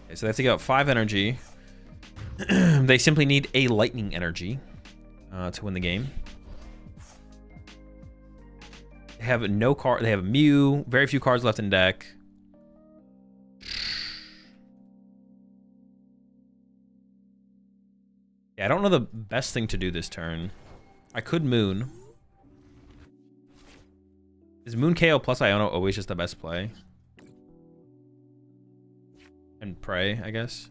Okay, so they have to get out 5 energy. They simply need a lightning energy to win the game. They have no card. They have a Mew. Very few cards left in deck. Yeah, I don't know the best thing to do this turn. I could Moon. Is Moon KO plus Iono always just the best play? And pray, I guess.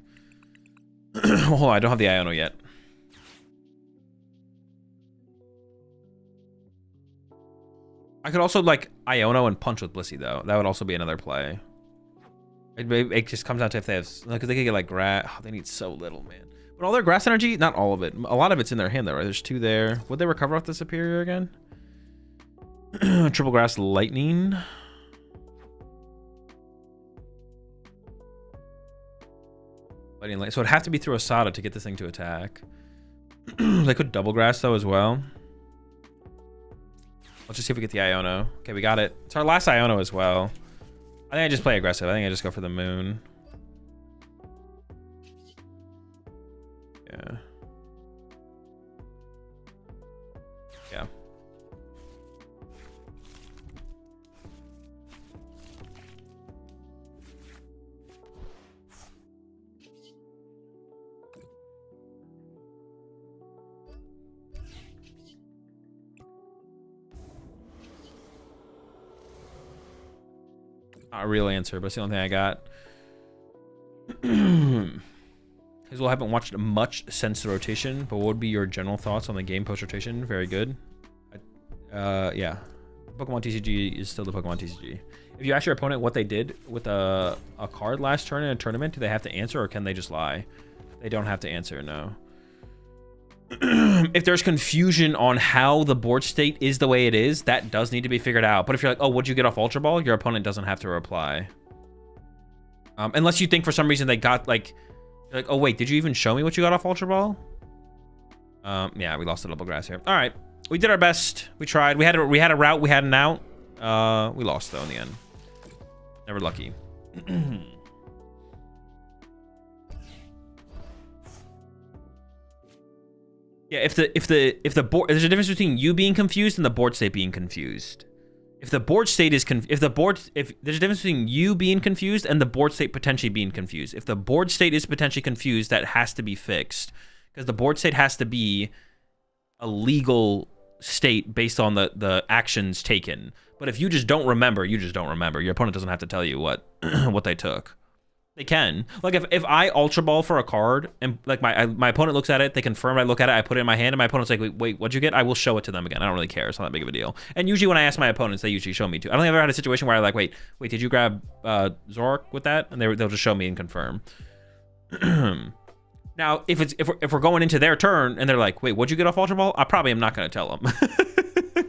Hold on, I don't have the Iono yet. I could also like Iono and punch with Blissey though. That would also be another play. It just comes down to if they have, because they could get like grass. Oh, they need so little, man. But all their grass energy, not all of it. A lot of it's in their hand though, right? There's 2 there. Would they recover off the superior again? Triple grass lightning. Lightning light. So it'd have to be through a Sada to get this thing to attack. They could double grass though as well. Let's just see if we get the Iono. Okay, we got it. It's our last Iono as well. I think I just play aggressive. I think I just go for the Moon. Yeah. Yeah. Not a real answer, but it's the only thing I got. Hazel, haven't watched much since the rotation, but what would be your general thoughts on the game post-rotation? Very good. Yeah. PokemonTCG is still the PokemonTCG. If you ask your opponent what they did with a card last turn in a tournament, do they have to answer or can they just lie? They don't have to answer, no. If there's confusion on how the board state is the way it is, that does need to be figured out. But if you're like, oh, what'd you get off Ultra Ball? Your opponent doesn't have to reply. Unless you think for some reason they got like oh wait, did you even show me what you got off Ultra Ball? Yeah, we lost the double grass here. All right, we did our best. We tried. We had a route. We had an out. We lost though in the end. Never lucky. Yeah, if the board, there's a difference between you being confused and the board state being confused. If the board state is if there's a difference between you being confused and the board state potentially being confused. If the board state is potentially confused, that has to be fixed because the board state has to be a legal state based on the actions taken. But if you just don't remember, you just don't remember. Your opponent doesn't have to tell you what what they took. They can. Like if I Ultra Ball for a card and like my opponent looks at it, they confirm, I look at it, I put it in my hand, and my opponent's like, wait, what'd you get? I will show it to them again. I don't really care. It's not that big of a deal. And usually when I ask my opponents, they usually show me too. I don't think I've ever had a situation where I like, wait, did you grab Zorak with that? And they'll just show me and confirm. Now, if we're going into their turn and they're like, wait, what'd you get off Ultra Ball? I probably am not going to tell them.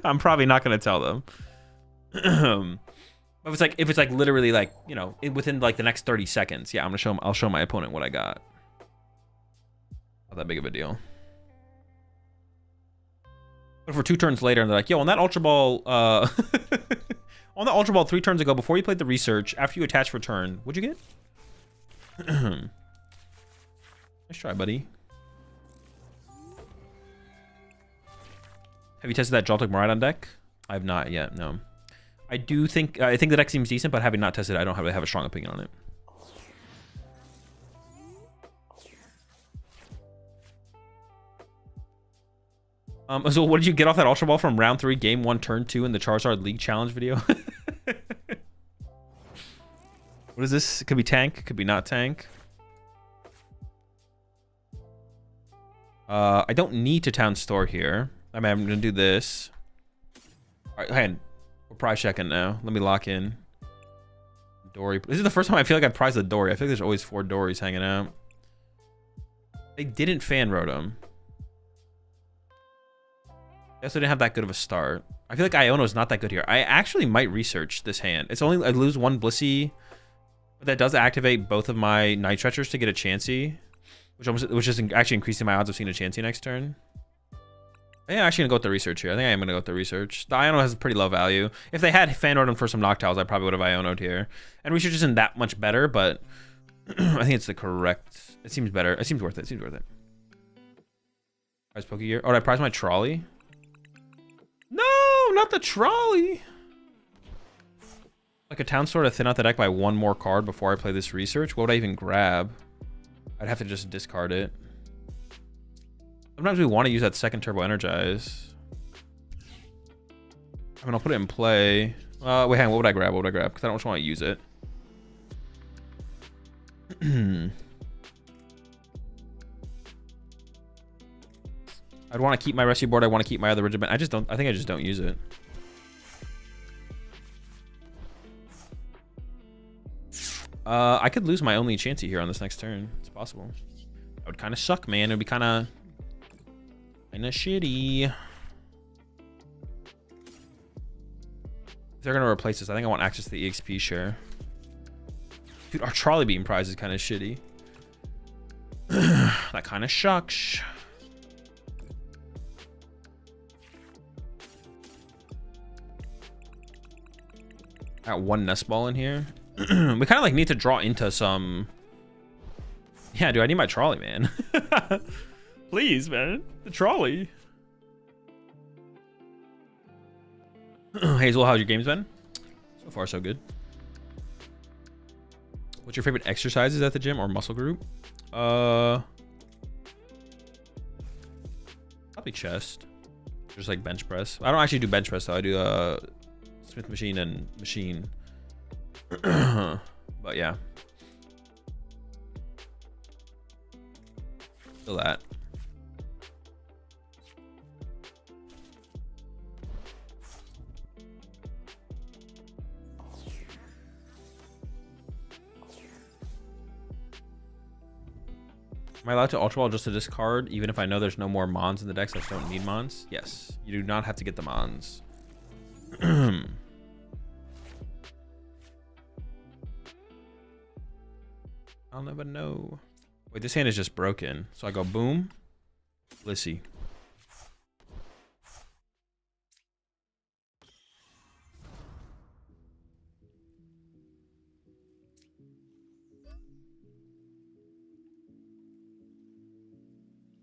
I'm probably not going to tell them. But if it's like literally like, you know, within like the next 30 seconds, yeah, I'll show my opponent what I got. Not that big of a deal. But for 2 turns later, and they're like, yo, on that Ultra Ball, on the Ultra Ball 3 turns ago, before you played the research, after you attach return, what'd you get? Nice try, buddy. Have you tested that Joltik Maraudon deck? I have not yet, no. I think the deck seems decent, but having not tested it, I don't really have a strong opinion on it. So what did you get off that Ultra Ball from round 3, game 1, turn 2 in the Charizard League Challenge video? What is this? It could be tank, could be not tank. I don't need to town store here. I mean, I'm gonna do this. All right, hang on. We're prize checking now. Let me lock in. Dory. This is the first time I feel like I prized a Dory. I feel like there's always 4 Dories hanging out. They didn't fan road him. They also didn't have that good of a start. I feel like Iono's not that good here. I actually might research this hand. It's only I lose 1 Blissey, but that does activate both of my Night Stretchers to get a Chansey, which is actually increasing my odds of seeing a Chansey next turn. I think I'm actually gonna go with the research here. I think I am gonna go with the research. The Iono has a pretty low value. If they had fan road him for some Noctiles, I probably would have Iono'd here. And research isn't that much better, but I think it's the correct. It seems better. It seems worth it. It seems worth it. Prize Poke Gear. Oh, did I prize my trolley? No, not the trolley. Like a town store to thin out the deck by 1 more card before I play this research. What would I even grab? I'd have to just discard it. Sometimes we want to use that second Turbo Energize. I mean, I'll put it in play. Wait, hang on. What would I grab? What would I grab? Because I don't just want to use it. I'd want to keep my rescue board. I want to keep my other regiment. I think I just don't use it. I could lose my only Chansey here on this next turn. It's possible. That would kind of suck, man. It would be kind of shitty. If they're gonna replace this, I think I want access to the EXP share. Dude, our trolley beam prize is kind of shitty. That kind of sucks. I got 1 nest ball in here. We kind of like need to draw into some. Yeah, dude, I need my trolley, man. Please, man. The trolley. Hazel, how's your games been? So far, so good. What's your favorite exercises at the gym or muscle group? Probably chest. Just like bench press. I don't actually do bench press though. I do Smith machine and machine. But yeah. Feel that. Am I allowed to Ultra Ball just to discard, even if I know there's no more Mons in the decks? I just don't need Mons. Yes, you do not have to get the Mons. I'll never know. Wait, this hand is just broken. So I go boom, Blissey.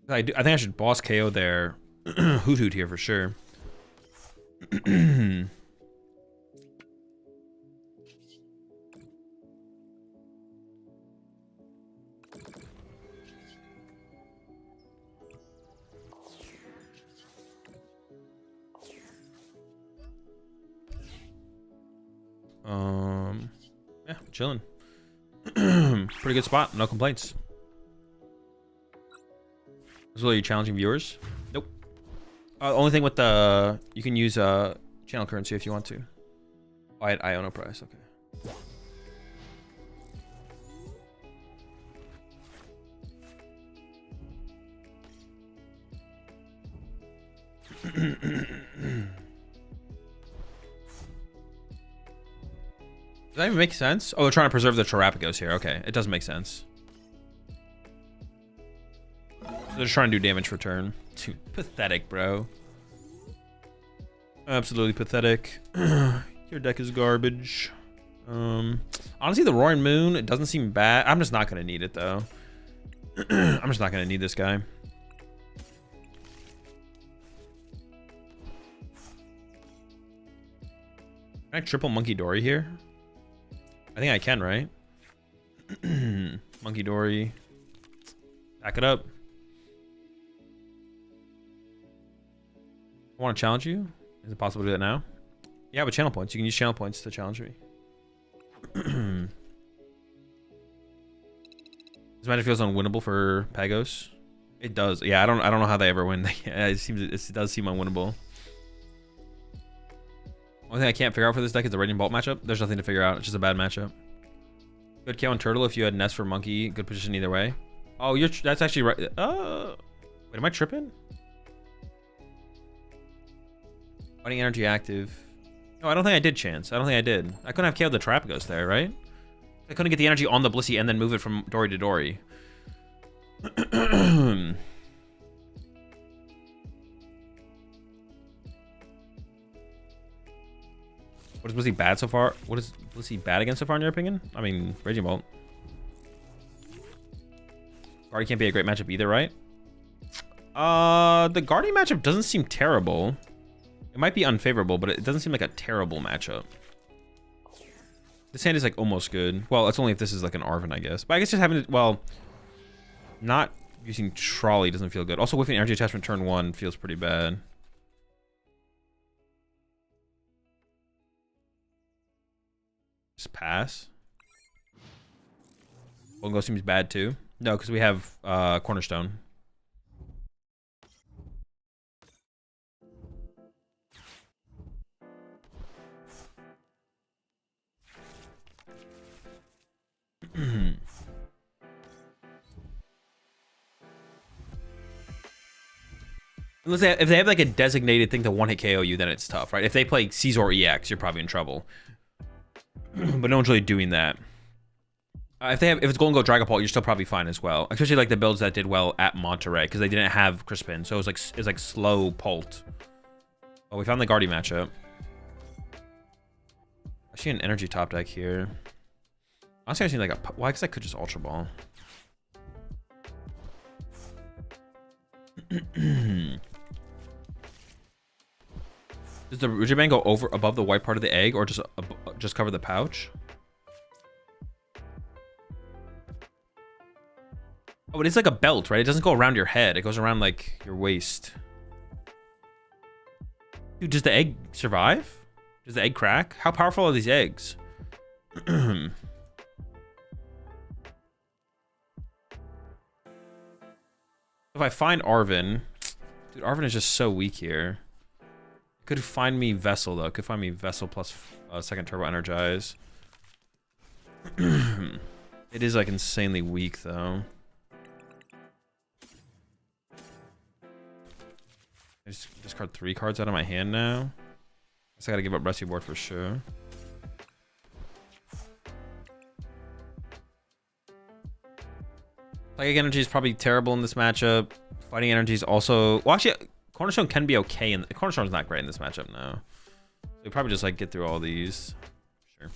I think I should boss KO their Hoot Hoot here for sure. Yeah, chilling. Pretty good spot. No complaints. Azul, are you challenging viewers? Nope. Only thing with the you can use channel currency if you want to. Oh, I own a price. Okay. Does that even make sense? Oh, they're trying to preserve the Terrapagos here. Okay, it does make sense. So they're just trying to do damage for turn. Dude, pathetic, bro. Absolutely pathetic. Your deck is garbage. Honestly, the Roaring Moon, it doesn't seem bad. I'm just not going to need it, though. I'm just not going to need this guy. Can I triple Monkey Dory here? I think I can, right? Monkey Dory. Back it up. I want to challenge you? Is it possible to do that now? Yeah, with channel points. You can use channel points to challenge me. This match feels unwinnable for Pagos. It does. Yeah, I don't know how they ever win. Yeah, it does seem unwinnable. Only thing I can't figure out for this deck is the Raging Bolt matchup. There's nothing to figure out. It's just a bad matchup. Good KO on Turtle if you had Nest for Monkey. Good position either way. Oh, that's actually right. Wait, am I tripping? Fighting Energy active. No, I don't think I did chance. I don't think I did. I couldn't have KO'd the Terrapagos there, right? I couldn't get the energy on the Blissey and then move it from Dory to Dory. What is Blissey bad so far? What is Blissey bad against so far in your opinion? I mean, Raging Bolt. Guardy can't be a great matchup either, right? The Guardy matchup doesn't seem terrible. It might be unfavorable, but it doesn't seem like a terrible matchup. This hand is like almost good. Well, it's only if this is like an Arven, I guess. But I guess just having it, well, not using Trolley doesn't feel good. Also, whiffing energy attachment turn 1 feels pretty bad. Just pass. Bongo seems bad too. No, because we have Cornerstone. If they have like a designated thing to one-hit KO you, then it's tough, right? If they play Caesar EX, you're probably in trouble. But no one's really doing that. If it's Golden Go Dragapult, you're still probably fine as well. Especially like the builds that did well at Monterrey, because they didn't have Crispin, so it was like slow Pult. Oh, we found the Guardy matchup. I see an energy top deck here. Honestly, I see like a. Well, I guess I could just Ultra Ball. Does the Rujiban go above the white part of the egg, or just cover the pouch? Oh, it is like a belt, right? It doesn't go around your head. It goes around like your waist. Dude, does the egg survive? Does the egg crack? How powerful are these eggs? If I find Arven, dude, Arven is just so weak here. Could find me Vessel though. Could find me Vessel plus second Turbo Energize. It is like insanely weak though. I just discard 3 cards out of my hand now. I guess I gotta give up Rescue Board for sure. Psychic Energy is probably terrible in this matchup. Fighting Energy is also... Well, actually, Cornerstone can be okay. And Cornerstone's not great in this matchup, no. So probably just, like, get through all these. Sure.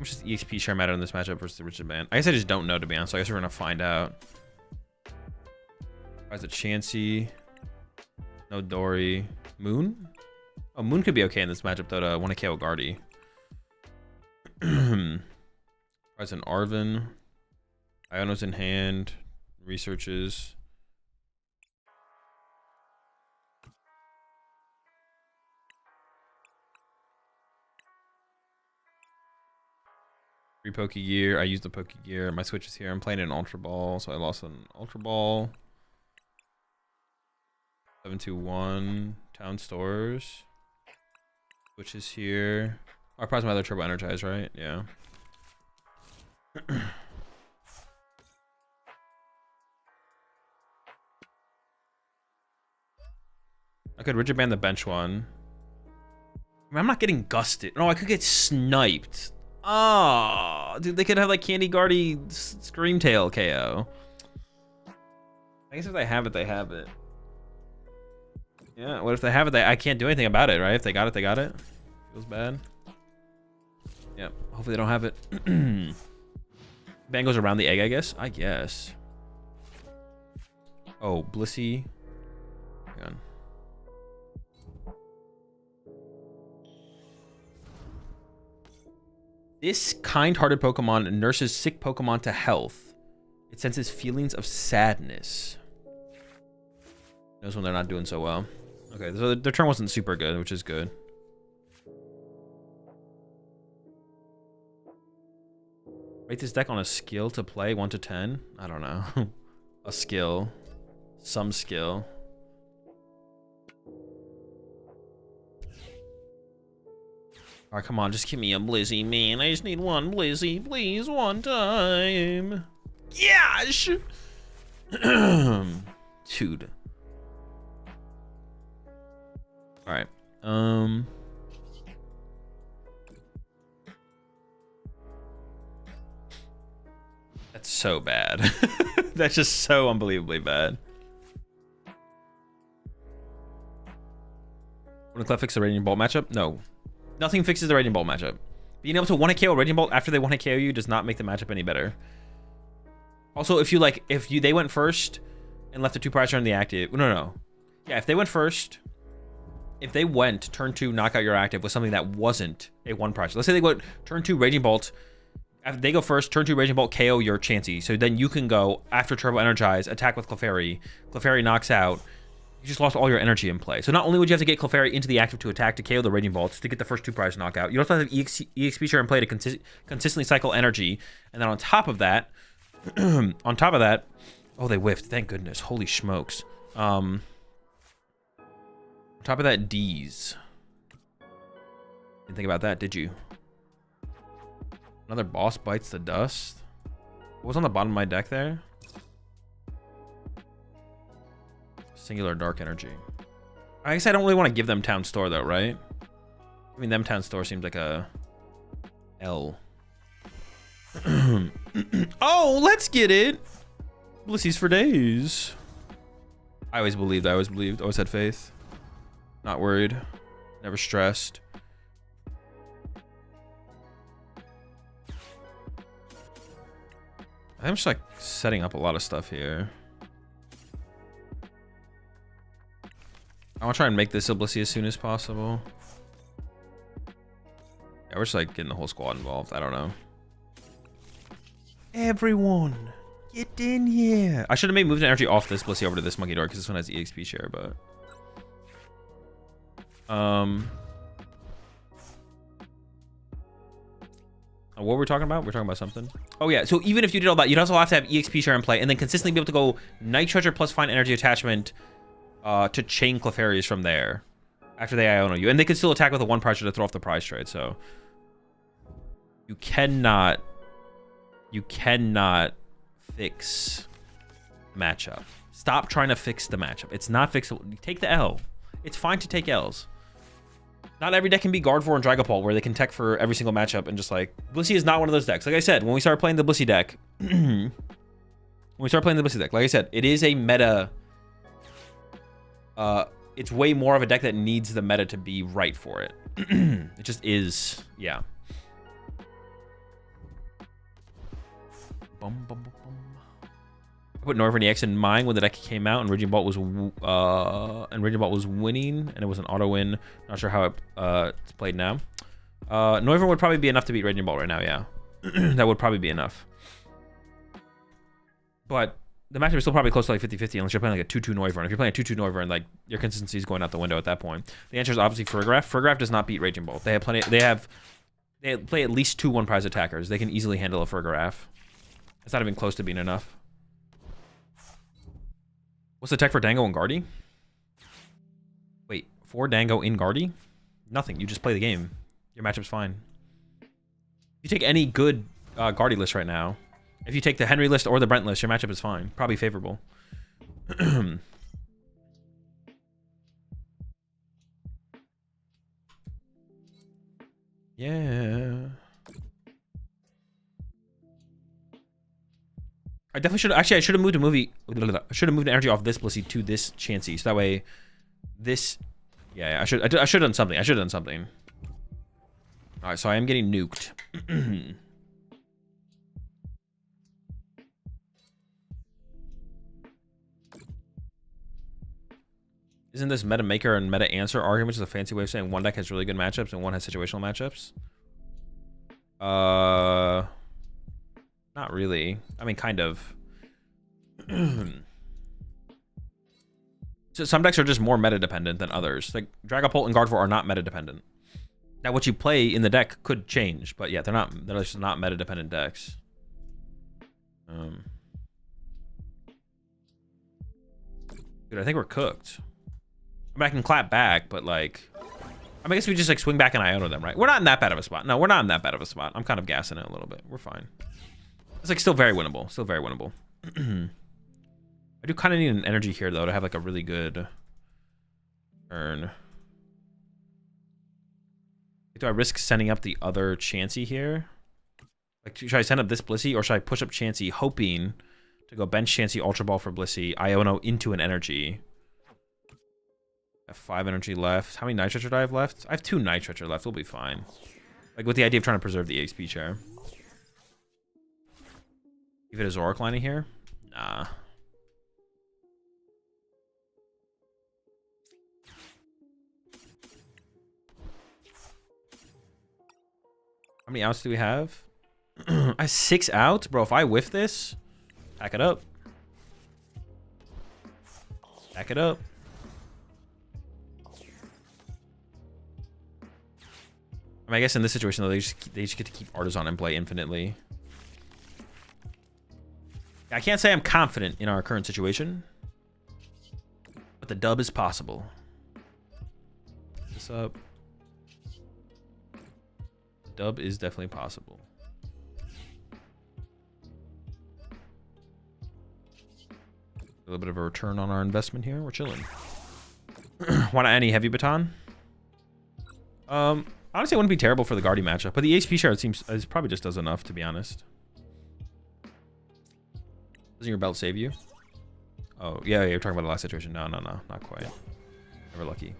much does EXP share matter in this matchup versus the Rigid Band? I guess I just don't know, to be honest. So I guess we're gonna find out. Why is it Chansey? No Dory. Moon? Oh, Moon could be okay in this matchup though to 1 KO Guardy. Why is it Arvin? Iono's in hand. Researches. Free Poke Gear. I used the Poke Gear. My switch is here. I'm playing an Ultra Ball, so I lost an Ultra Ball. 721. Town Stores. Switch is here. Oh, I probably my other Turbo Energize, right? Yeah. I could Rigid Band the bench one. I mean, I'm not getting gusted. No, I could get sniped. Oh, dude, they could have like Candy Guardy Screamtail KO. I guess if they have it, they have it. Yeah, what if they have it? I can't do anything about it, right? If they got it, they got it. Feels bad. Yep, hopefully they don't have it. Bang goes around the egg, I guess. Oh, Blissey. Hang on. This kind-hearted Pokemon nurses sick Pokemon to health. It senses feelings of sadness. Knows when they're not doing so well. Okay, so their turn wasn't super good, which is good. Rate this deck on a skill to play, 1 to 10. I don't know. A skill. Some skill. All right, come on, just give me a Blissey, man. I just need one Blissey, please, one time. Yes! Dude. All right. That's so bad. That's just so unbelievably bad. Wouldn't Clef fix the Raging Bolt matchup? No. Nothing fixes the Raging Bolt matchup. Being able to 1-hit KO Raging Bolt after they 1-hit KO you does not make the matchup any better. Also, if they went first and left a 2 prize turn in the active. No. Yeah, if they went first, if they went turn 2 knock out your active with something that wasn't a 1 prize. Let's say they went turn 2 Raging Bolt. After they go first, turn 2 Raging Bolt, KO your Chansey. So then you can go after Turbo Energize, attack with Clefairy. Clefairy knocks out. You just lost all your energy in play. So not only would you have to get Clefairy into the active to attack to KO the Raging Bolts to get the first 2 prize knockout, you also have EXP share in play to consistently cycle energy. And then on top of that, oh, they whiffed. Thank goodness. Holy smokes. On top of that, D's. Didn't think about that, did you? Another boss bites the dust. What was on the bottom of my deck there? Singular Dark Energy. I guess I don't really want to give them Town Store though, right? I mean, them Town Store seems like a L. Oh, let's get it. Blissey's for days. I always believed. Always had faith. Not worried. Never stressed. I'm just like setting up a lot of stuff here. I want to try and make this a Blissey as soon as possible. Yeah, we're just like getting the whole squad involved. I don't know. Everyone, get in here. I should have made movement energy off this Blissey over to this Monkey Door because this one has EXP share, but what were we talking about? We're talking about something. Oh yeah, so even if you did all that, you'd also have to have EXP share in play and then consistently be able to go Night Treasure plus Fine Energy Attachment to chain Clefairies from there after they Iono you. And they could still attack with a 1 prize to throw off the prize trade, so you cannot fix matchup. Stop trying to fix the matchup. It's not fixable. Take the L. It's fine to take L's. Not every deck can be Guard 4 and Dragapult where they can tech for every single matchup and just like... Blissey is not one of those decks. Like I said, when we started playing the Blissey deck... like I said, it is a meta... it's way more of a deck that needs the meta to be right for it. It just is, yeah. I put Northern EX in mine when the deck came out, and Raging Bolt was winning, and it was an auto win. Not sure how it's played now. Northern would probably be enough to beat Raging Bolt right now. Yeah, that would probably be enough. But the matchup is still probably close to like 50-50 unless you're playing like a 2-2 Noivern. If you're playing a 2-2 Noivern, like your consistency is going out the window at that point. The answer is obviously Furgraf. Furgraf does not beat Raging Bolt. They play at least 2 1-prize attackers. They can easily handle a Furgraf. It's not even close to being enough. What's the tech for Dango and Guardy? Wait, for Dango in Guardy? Nothing. You just play the game. Your matchup's fine. You take any good Guardy list right now. If you take the Henry list or the Brent list, your matchup is fine. Probably favorable. Yeah. I definitely should. Actually, I should have moved I should have moved energy off this Blissey to this Chansey. So that way, this. Yeah, I should have done something. I should have done something. All right, so I am getting nuked. Isn't this meta maker and meta answer argument which is a fancy way of saying one deck has really good matchups and one has situational matchups? Not really. I mean, kind of. So some decks are just more meta dependent than others. Like Dragapult and Gardevoir are not meta dependent. Now, what you play in the deck could change, but yeah, they're not. They're just not meta dependent decks. Dude, I think we're cooked. I mean, I can clap back, but like, I mean, I guess we just like swing back and Iono them, right? We're not in that bad of a spot. No, we're not in that bad of a spot. I'm kind of gassing it a little bit. We're fine. It's like still very winnable. Still very winnable. I do kind of need an energy here though to have like a really good turn. Do I risk sending up the other Chansey here? Like, should I send up this Blissey or should I push up Chansey hoping to go bench Chansey Ultra Ball for Blissey, Iono into an energy? I have 5 energy left. How many Night Stretcher do I have left? I have 2 Night Stretcher left. We'll be fine. Like with the idea of trying to preserve the EXP share. Give it a Zoroark line in here? Nah. How many outs do we have? I have 6 outs? Bro, if I whiff this, pack it up. Pack it up. I mean, I guess in this situation, though, they just get to keep Artisan and play infinitely. I can't say I'm confident in our current situation, but the dub is possible. This up. The dub is definitely possible. A little bit of a return on our investment here. We're chilling. Want any heavy baton? Honestly, it wouldn't be terrible for the Guardy matchup, but the HP share it probably just does enough, to be honest. Doesn't your belt save you? Oh, yeah, you're talking about the last situation. No, not quite. Never lucky.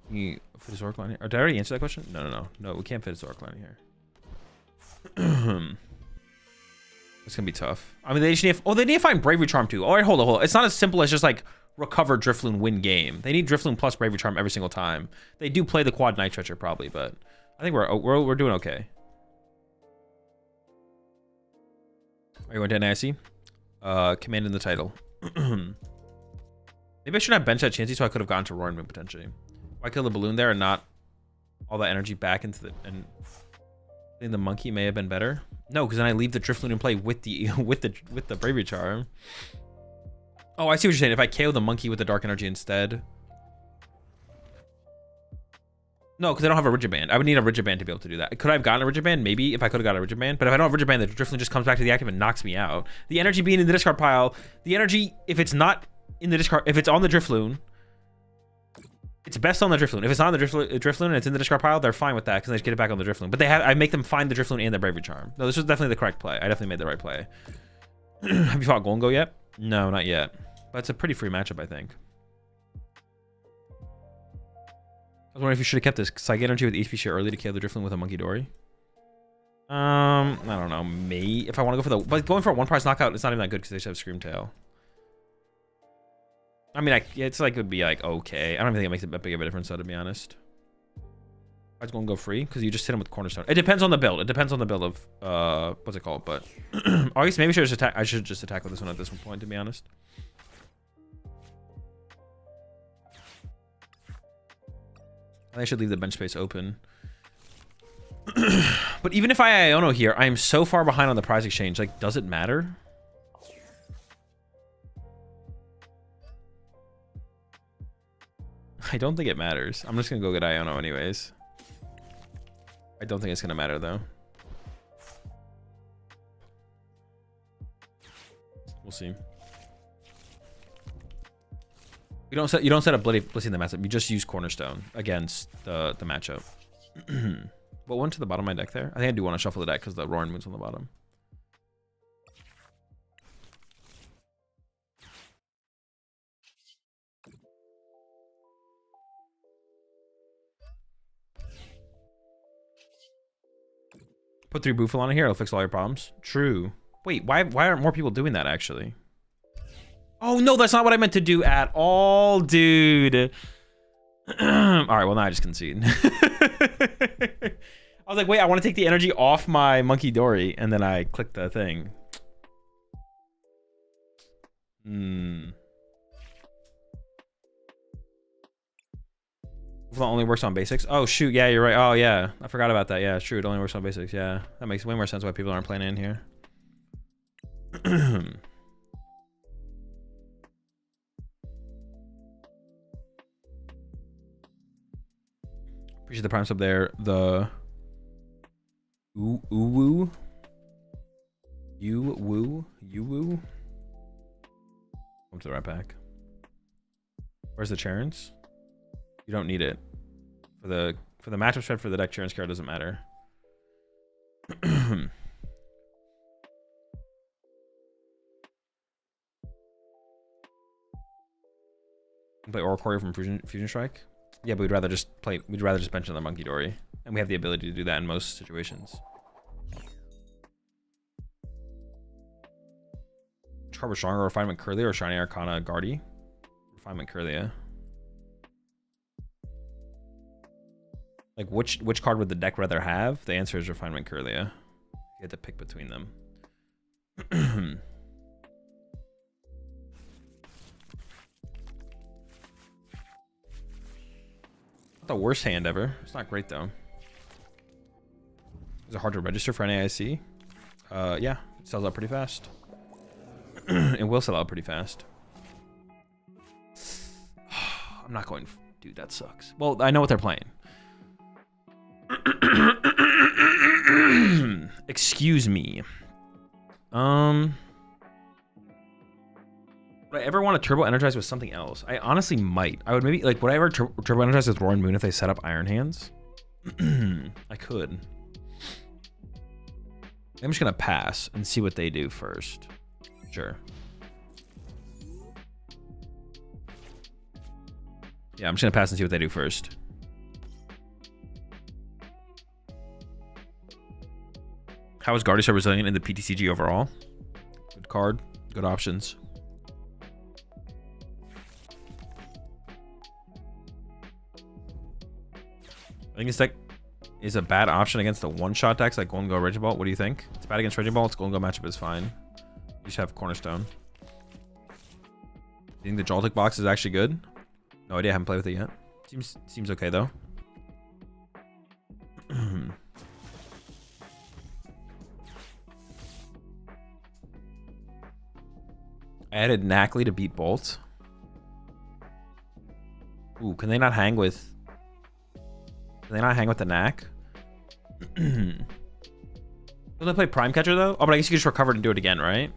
Can you fit a Zoroark line here? Or did I already answer that question? No, we can't fit a Zoroark line here. It's gonna be tough. I mean, they just need they need to find Bravery Charm too. All right, hold on. It's not as simple as just like recover Drifloon, win game. They need Drifloon plus Bravery Charm every single time. They do play the quad Night Stretcher probably, but I think we're doing okay. Are you going to NIC? Command in the title. Maybe I should have benched that Chansey so I could have gotten to Roaring Moon potentially. Why kill the balloon there and not all that energy back into the and I think the monkey may have been better. No, because then I leave the Drifloon in play with the with the Bravery Charm. Oh, I see what you're saying. If I KO the monkey with the Dark Energy instead. No, because I don't have a Rigid Band. I would need a Rigid Band to be able to do that. Could I have gotten a Rigid Band? Maybe, if I could have got a Rigid Band. But if I don't have a Rigid Band, the Drifloon just comes back to the active and knocks me out. The energy being in the discard pile, the energy, if it's not in the discard, if it's on the Drifloon, it's best on the Drifloon. If it's not on the Drifloon and it's in the discard pile, they're fine with that because they just get it back on the Drifloon. But I make them find the Drifloon and the Bravery Charm. No, this was definitely the correct play. I definitely made the right play. Have you fought Golden Go yet? No, not yet. But it's a pretty free matchup, I think. I was wondering if you should have kept this Psychic Energy with HP share early to kill the Drifloon with a Monkey Dory. I don't know. Maybe if I want to go for the, but going for a 1-price knockout, it's not even that good because they just have Scream Tail. I mean, it's like it would be like okay. I don't even think it makes that big of a difference, though, to be honest. I was going to go free because you just hit him with Cornerstone. It depends on the build. It depends on the build of what's it called? But I guess maybe I should just attack with this one at this point, to be honest. I should leave the bench space open. But even if I Iono here, I am so far behind on the prize exchange. Like, does it matter? I don't think it matters. I'm just gonna go get Iono anyways. I don't think it's gonna matter though. We'll see. You don't set up Blissey in the matchup. You just use Cornerstone against the matchup. What went to the bottom of my deck there? I think I do want to shuffle the deck because the Roaring Moon's on the bottom. Put 3 Boofle on here, it'll fix all your problems. True. Wait, why aren't more people doing that actually? Oh no, that's not what I meant to do at all, dude. Alright, well now I just concede. I was like, wait, I want to take the energy off my Monkey Dory, and then I clicked the thing. It only works on basics. Oh shoot, yeah, you're right. Oh yeah, I forgot about that. Yeah, it's true. It only works on basics. Yeah, that makes way more sense why people aren't playing in here. Appreciate the prime sub there. The woo. Come to the right back. Where's the Charons? You don't need it. For the matchup spread for the deck, Charons card doesn't matter. Play Oracle from Fusion Strike. Yeah, but we'd rather just bench another Monkey Dory, and we have the ability to do that in most situations. Which card was stronger, Refinement Curlia or Shiny Arcana Guardy? Refinement Curlia. Like which card would the deck rather have? The answer is Refinement Curlia. You had to pick between them. Not the worst hand ever. It's not great though. Is it hard to register for NAIC? Yeah, it sells out pretty fast. It will sell out pretty fast. I'm not going. Dude, that sucks. Well, I know what they're playing. Excuse me. Would I ever want to turbo energize with something else? I honestly might. I would maybe like. Would I ever turbo energize with Roaring Moon if they set up Iron Hands? I could. I'm just gonna pass and see what they do first. Sure. Yeah, I'm just gonna pass and see what they do first. How is Guardy so resilient in the PTCG overall? Good card, good options. I think this deck is a bad option against the one-shot decks like Golden Go Raging Ball. What do you think? It's bad against Raging Ball. Its Golden Go matchup is fine. You should have Cornerstone. You think the Joltik box is actually good? No idea. I haven't played with it yet. Seems okay though. I added Knackley to beat Bolt. Ooh, can they not hang with? Can they not hang with the Knack? Don't they play Prime Catcher though? Oh, but I guess you can just recover and do it again, right?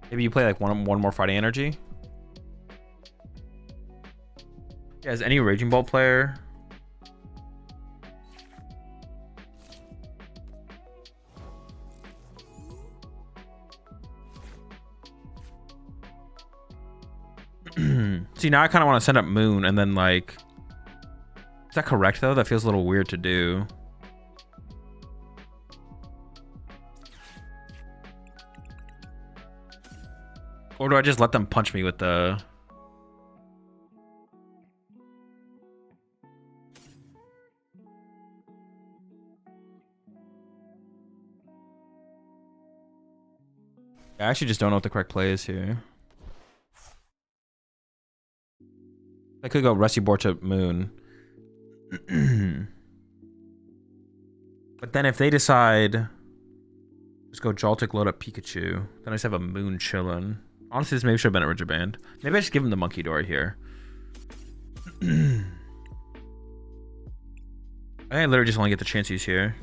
Maybe you play like one more Fighting Energy. Yeah, is any Raging Bolt player? See, now I kind of want to send up Moon and then like... Is that correct though? That feels a little weird to do. Or do I just let them punch me with the... I actually just don't know what the correct play is here. I could go Rusty Borcha Moon. But then if they decide... Just go Joltik, load up Pikachu. Then I just have a Moon chillin'. Honestly, this maybe should have been a Rigid Band. Maybe I just give him the Monkey Dory here. I think I literally just want to get the Chanseys here.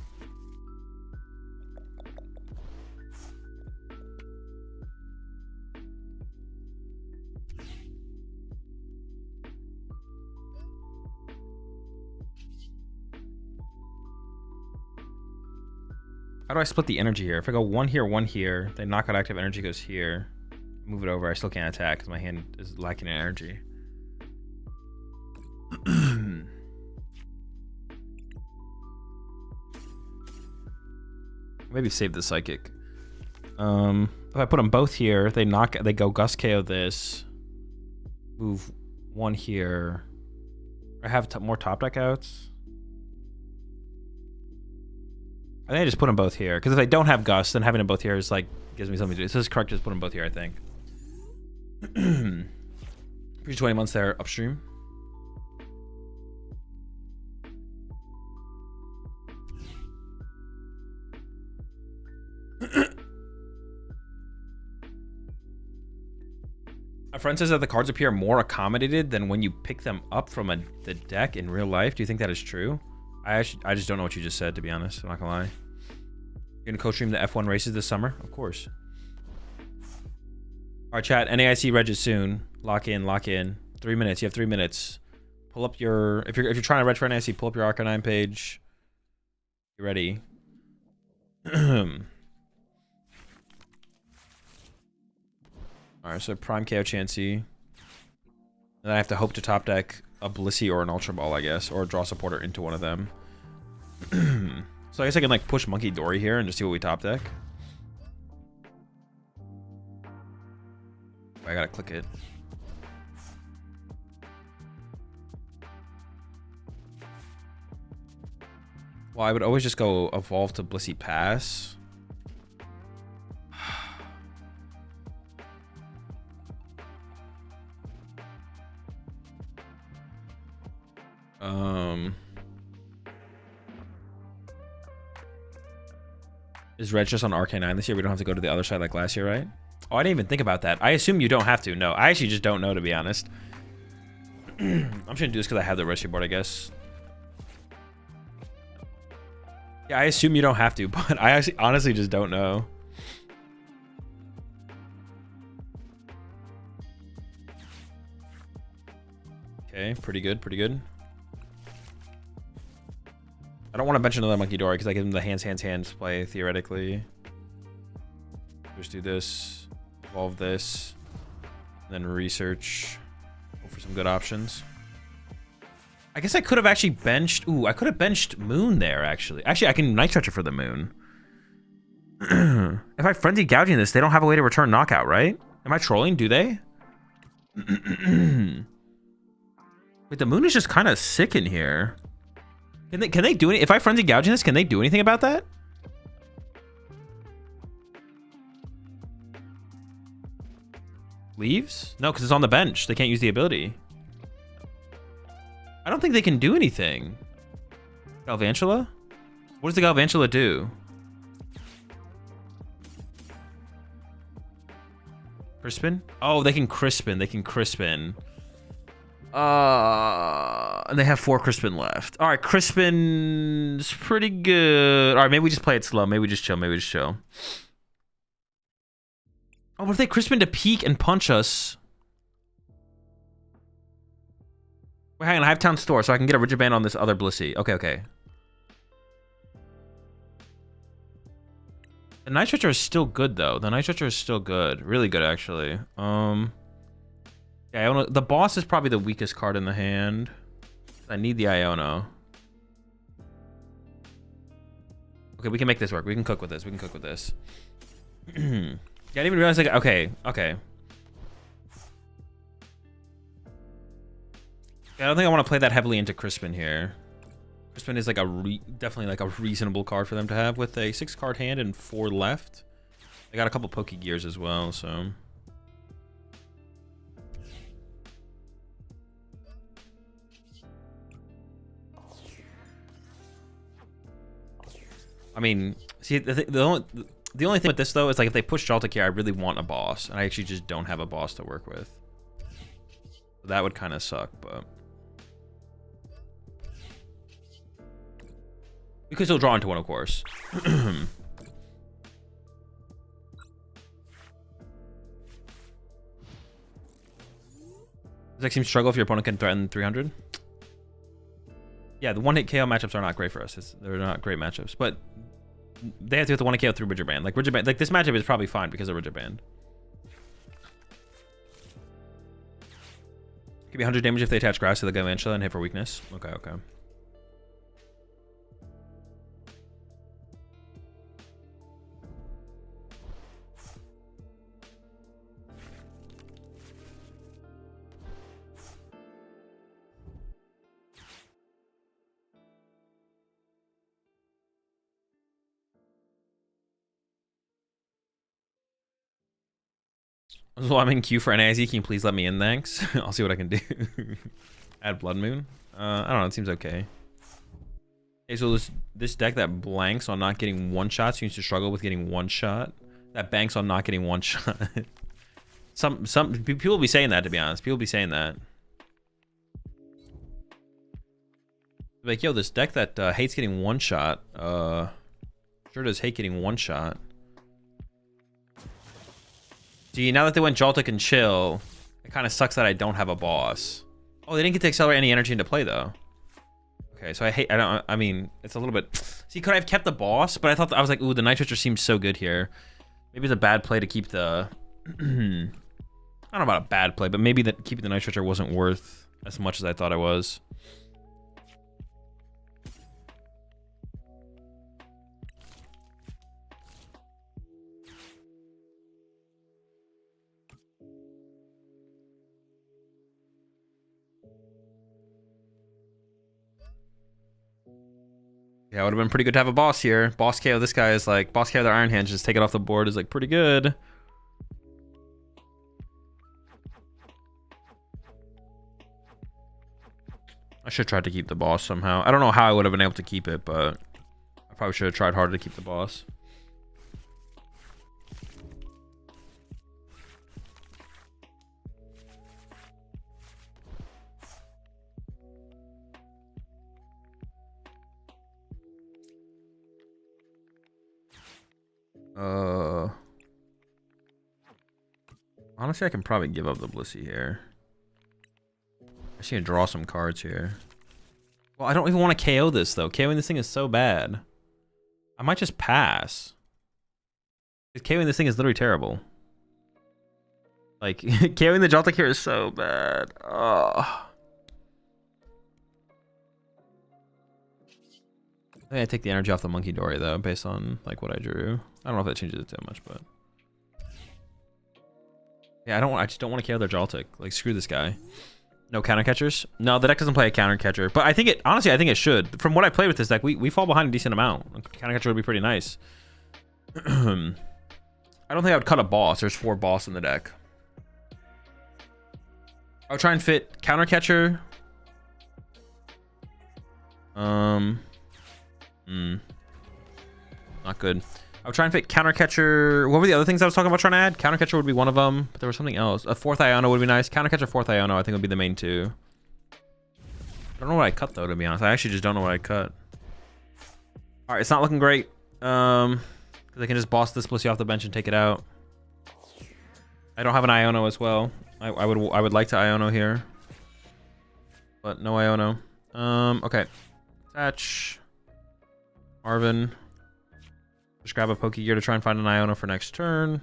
How do I split the energy here? If I go one here, then knockout active energy goes here. Move it over. I still can't attack because my hand is lacking in energy. Maybe save the Psychic. If I put them both here, they go Gust KO this. Move one here. I have more top deck outs. I think I just put them both here. Because if I don't have Gust, then having them both here is like, gives me something to do. So this is correct, just put them both here, I think. 20 months there upstream. A friend says that the cards appear more accommodated than when you pick them up from the deck in real life. Do you think that is true? I just don't know what you just said, to be honest. I'm not gonna lie. You're gonna co-stream the F1 races this summer? Of course. All right, chat. NAIC reg is soon. Lock in, lock in. 3 minutes. You have 3 minutes. Pull up your... If you're trying to reg for NAIC, pull up your Arcanine page. You ready? All right, so Prime KO Chansey. And then I have to hope to top deck a Blissey or an Ultra Ball, I guess, or draw supporter into one of them. So I guess I can like push Monkey Dory here and just see what we top deck. I gotta click it. Well, I would always just go evolve to Blissey Pass. Is Red just on Arcanine this year? We don't have to go to the other side like last year, right? Oh, I didn't even think about that. I assume you don't have to. No, I actually just don't know, to be honest. I'm just gonna do this because I have the rescue board, I guess. Yeah, I assume you don't have to, but I actually honestly just don't know. Okay, pretty good, pretty good. I don't want to bench another Monkey Dory because I give him the hands play, theoretically. Just do this, evolve this, and then research. Go for some good options. I guess I could have actually benched... Ooh, I could have benched Moon there, actually. Actually, I can Night Stretcher for the Moon. If I Frenzy Gouging this, they don't have a way to return Knockout, right? Am I trolling? Do they? Wait, the Moon is just kind of sick in here. Can they do any? If I Frenzy Gouging this, can they do anything about that? Leaves? No, because it's on the bench. They can't use the ability. I don't think they can do anything. Galvantula? What does the Galvantula do? Crispin? Oh, they can Crispin. They can Crispin. And they have 4 Crispin left. All right, Crispin's pretty good. All right, maybe we just play it slow. Maybe we just chill. Maybe we just chill. Oh, but if they Crispin to peek and punch us... Wait, hang on. I have Town Store, so I can get a Rigid Band on this other Blissey. Okay, okay. The Night Stretcher is still good, though. The Night Stretcher is still good. Really good, actually. Yeah, Okay, the boss is probably the weakest card in the hand. I need the Iono. Okay, we can make this work. We can cook with this. We can cook with this. Yeah, I didn't even realize, like, okay. I don't think I want to play that heavily into Crispin here. Crispin is like definitely like a reasonable card for them to have with a 6-card hand and 4 left. They got a couple Poke Gears as well, so. I mean, see, the only thing with this though is like if they push Joltik here, I really want a boss, and I actually just don't have a boss to work with. So that would kind of suck, but we could still draw into one, of course. Does that seem to struggle if your opponent can threaten 300? Yeah, the one-hit KO matchups are not great for us. They're not great matchups, but they have to get the one-hit KO through Rigid Band. Like Rigid Band, like this matchup is probably fine because of Rigid Band. Could be 100 damage if they attach Grass to the Galvantula and hit for weakness. Okay. So I'm in queue for NAZ. Can you please let me in? Thanks. I'll see what I can do. Add Blood Moon. I don't know. It seems okay. Okay, so this deck that blanks on not getting one shot seems to struggle with getting one shot. That banks on not getting one shot. some people will be saying that, to be honest. People will be saying that. Like, yo, this deck that hates getting one shot. Sure does hate getting one shot. See, now that they went Joltik and Chill, it kind of sucks that I don't have a boss. Oh, they didn't get to accelerate any energy into play, though. Okay, so I mean, it's a little bit... See, could I have kept the boss? But I was like, ooh, the Night Switcher seems so good here. Maybe it's a bad play to keep the... I don't know about a bad play, but maybe that keeping the Night Switcher wasn't worth as much as I thought it was. Yeah, it would have been pretty good to have a boss here. Boss KO this guy is like... Boss KO their Iron Hands, just take it off the board is like pretty good. I should try to keep the boss somehow. I don't know how I would have been able to keep it, but... I probably should have tried harder to keep the boss. Honestly, I can probably give up the Blissey here. I just need to draw some cards here. Well, I don't even want to KO this, though. KOing this thing is so bad. I might just pass. Because KOing this thing is literally terrible. Like, KOing the Joltik here is so bad. Oh. I think I take the energy off the Monkey Dory, though, based on like what I drew. I don't know if that changes it too much, but... Yeah, I just don't want to KO their Joltik. Like, screw this guy. No counter catchers? No, the deck doesn't play a counter catcher. But I think it, honestly, I think it should. From what I played with this deck, we fall behind a decent amount. Counter catcher would be pretty nice. I don't think I would cut a boss. There's 4 boss in the deck. I would try and fit counter catcher. Not good. I would try and fit counter catcher. What were the other things I was talking about trying to add? Counter catcher would be one of them, but there was something else. A 4th Iono would be nice. Counter catcher, 4th Iono, I think would be the main 2. I don't know what I cut though, to be honest. I actually just don't know what I cut. All right, it's not looking great. Because I can just boss this Blissey off the bench and take it out. I don't have an Iono as well. I would like to Iono here, but no Iono. Okay. Attach. Marvin. Just grab a Poke Gear to try and find an Iono for next turn.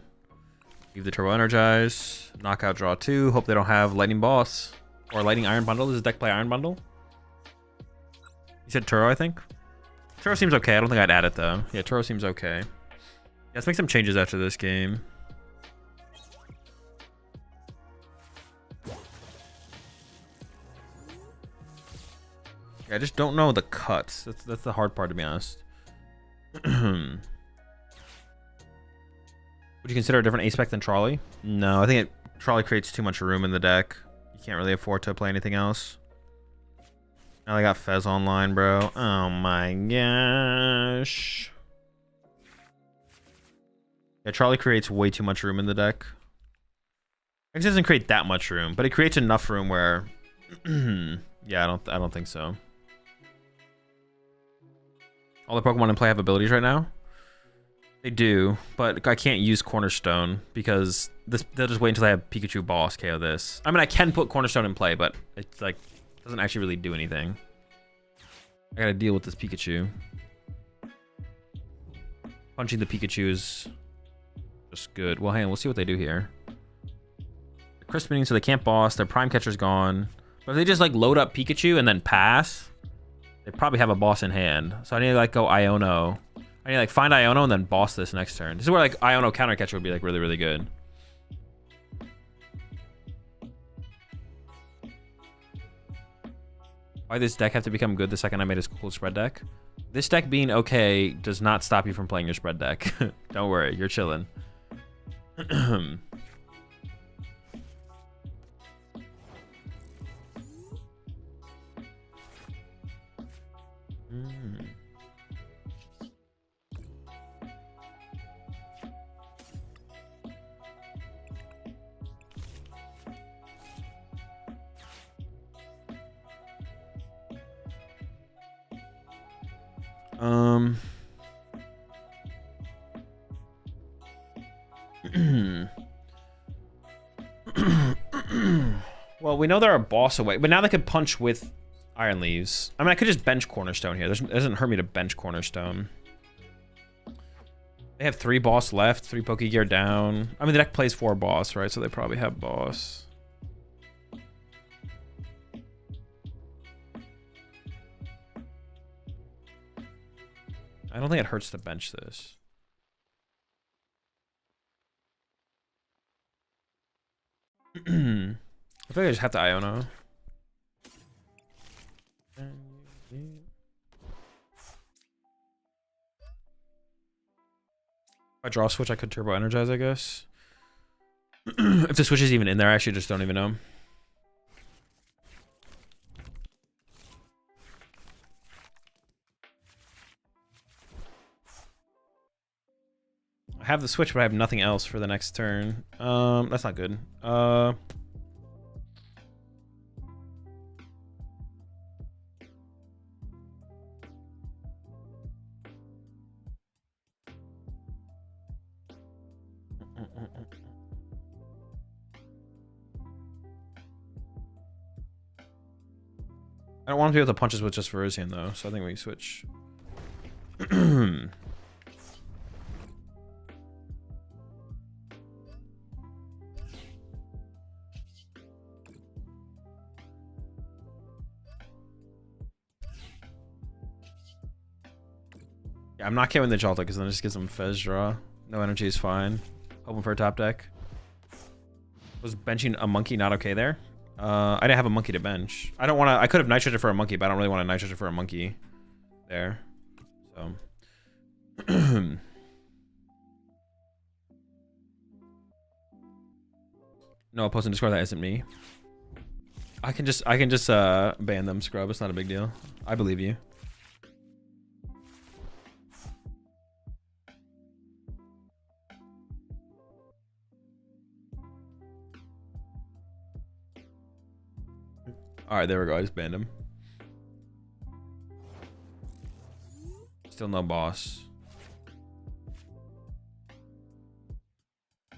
Leave the turbo energize. Knockout, draw 2. Hope they don't have lightning boss or lightning iron bundle. Does this deck play iron bundle? You said Turo, I think. Turo seems okay. I don't think I'd add it though. Yeah, Turo seems okay. Yeah, let's make some changes after this game. Yeah, I just don't know the cuts. That's the hard part, to be honest. Would you consider a different aspect than Trolley? No, I think Trolley creates too much room in the deck. You can't really afford to play anything else. Now I got Fez online, bro. Oh my gosh. Yeah, Trolley creates way too much room in the deck. It doesn't create that much room, but it creates enough room where yeah, I don't think so. All the Pokemon in play have abilities right now? They do, but I can't use Cornerstone because they'll just wait until I have Pikachu boss KO this. I mean, I can put Cornerstone in play, but it's like doesn't actually really do anything. I gotta deal with this Pikachu. Punching the Pikachu is just good. Well, hang on, we'll see what they do here. They're crisping, so they can't boss. Their Prime Catcher's gone. But if they just like load up Pikachu and then pass, they probably have a boss in hand. So I need to like go Iono. I need to like find Iono and then boss this next turn. This is where like Iono counter catcher would be like really, really good. Why this deck have to become good the second I made a cool spread deck? This deck being okay does not stop you from playing your spread deck. Don't worry, you're chilling. Well, we know they're a boss away, but now they could punch with Iron Leaves. I mean, I could just bench Cornerstone here. It doesn't hurt me to bench Cornerstone. They have 3 boss left, 3 Pokegear down. I mean, the deck plays 4 boss, right? So they probably have boss. I don't think it hurts to bench this. I feel like I just have to Iono. If I draw a switch, I could turbo energize, I guess. If the switch is even in there, I actually just don't even know. I have the switch, but I have nothing else for the next turn. That's not good. I don't want to be able to punch us with just Verusian though, so I think we switch. Yeah, I'm not killing the Jolta because then it just gives them Fez draw. No energy is fine. Hoping for a top deck. Was benching a monkey not okay there? I didn't have a monkey to bench. I don't want to. I could have nitrogen for a monkey, but I don't really want to nitrogen for a monkey there. So. No, posting Discord, that isn't me. I can just ban them, scrub. It's not a big deal. I believe you. All right, there we go. I just banned him. Still no boss.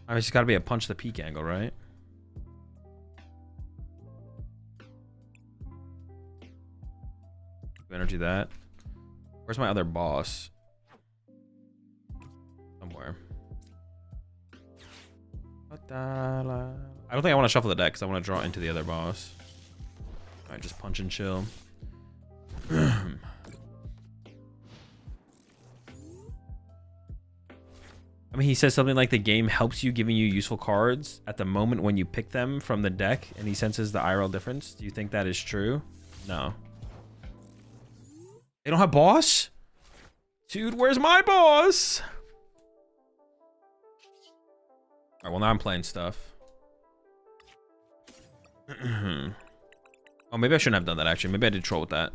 I mean, it's got to be a punch the peak angle, right? Energy that. Where's my other boss? Somewhere. I don't think I want to shuffle the deck because I want to draw into the other boss. All right, just punch and chill. I mean, he says something like the game helps you, giving you useful cards at the moment when you pick them from the deck, and he senses the IRL difference. Do you think that is true? No. They don't have boss? Dude, where's my boss? All right, well, now I'm playing stuff. Oh, maybe I shouldn't have done that, actually. Maybe I did troll with that.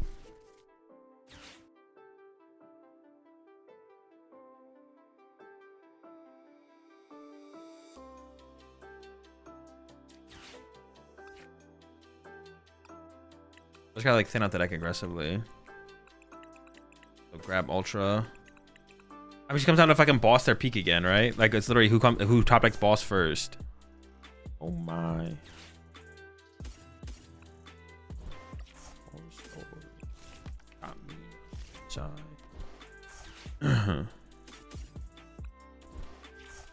I just gotta like thin out the deck aggressively. So grab Ultra. I mean, she comes down to if I can boss their peak again, right? Like it's literally who top decks boss first. Oh my.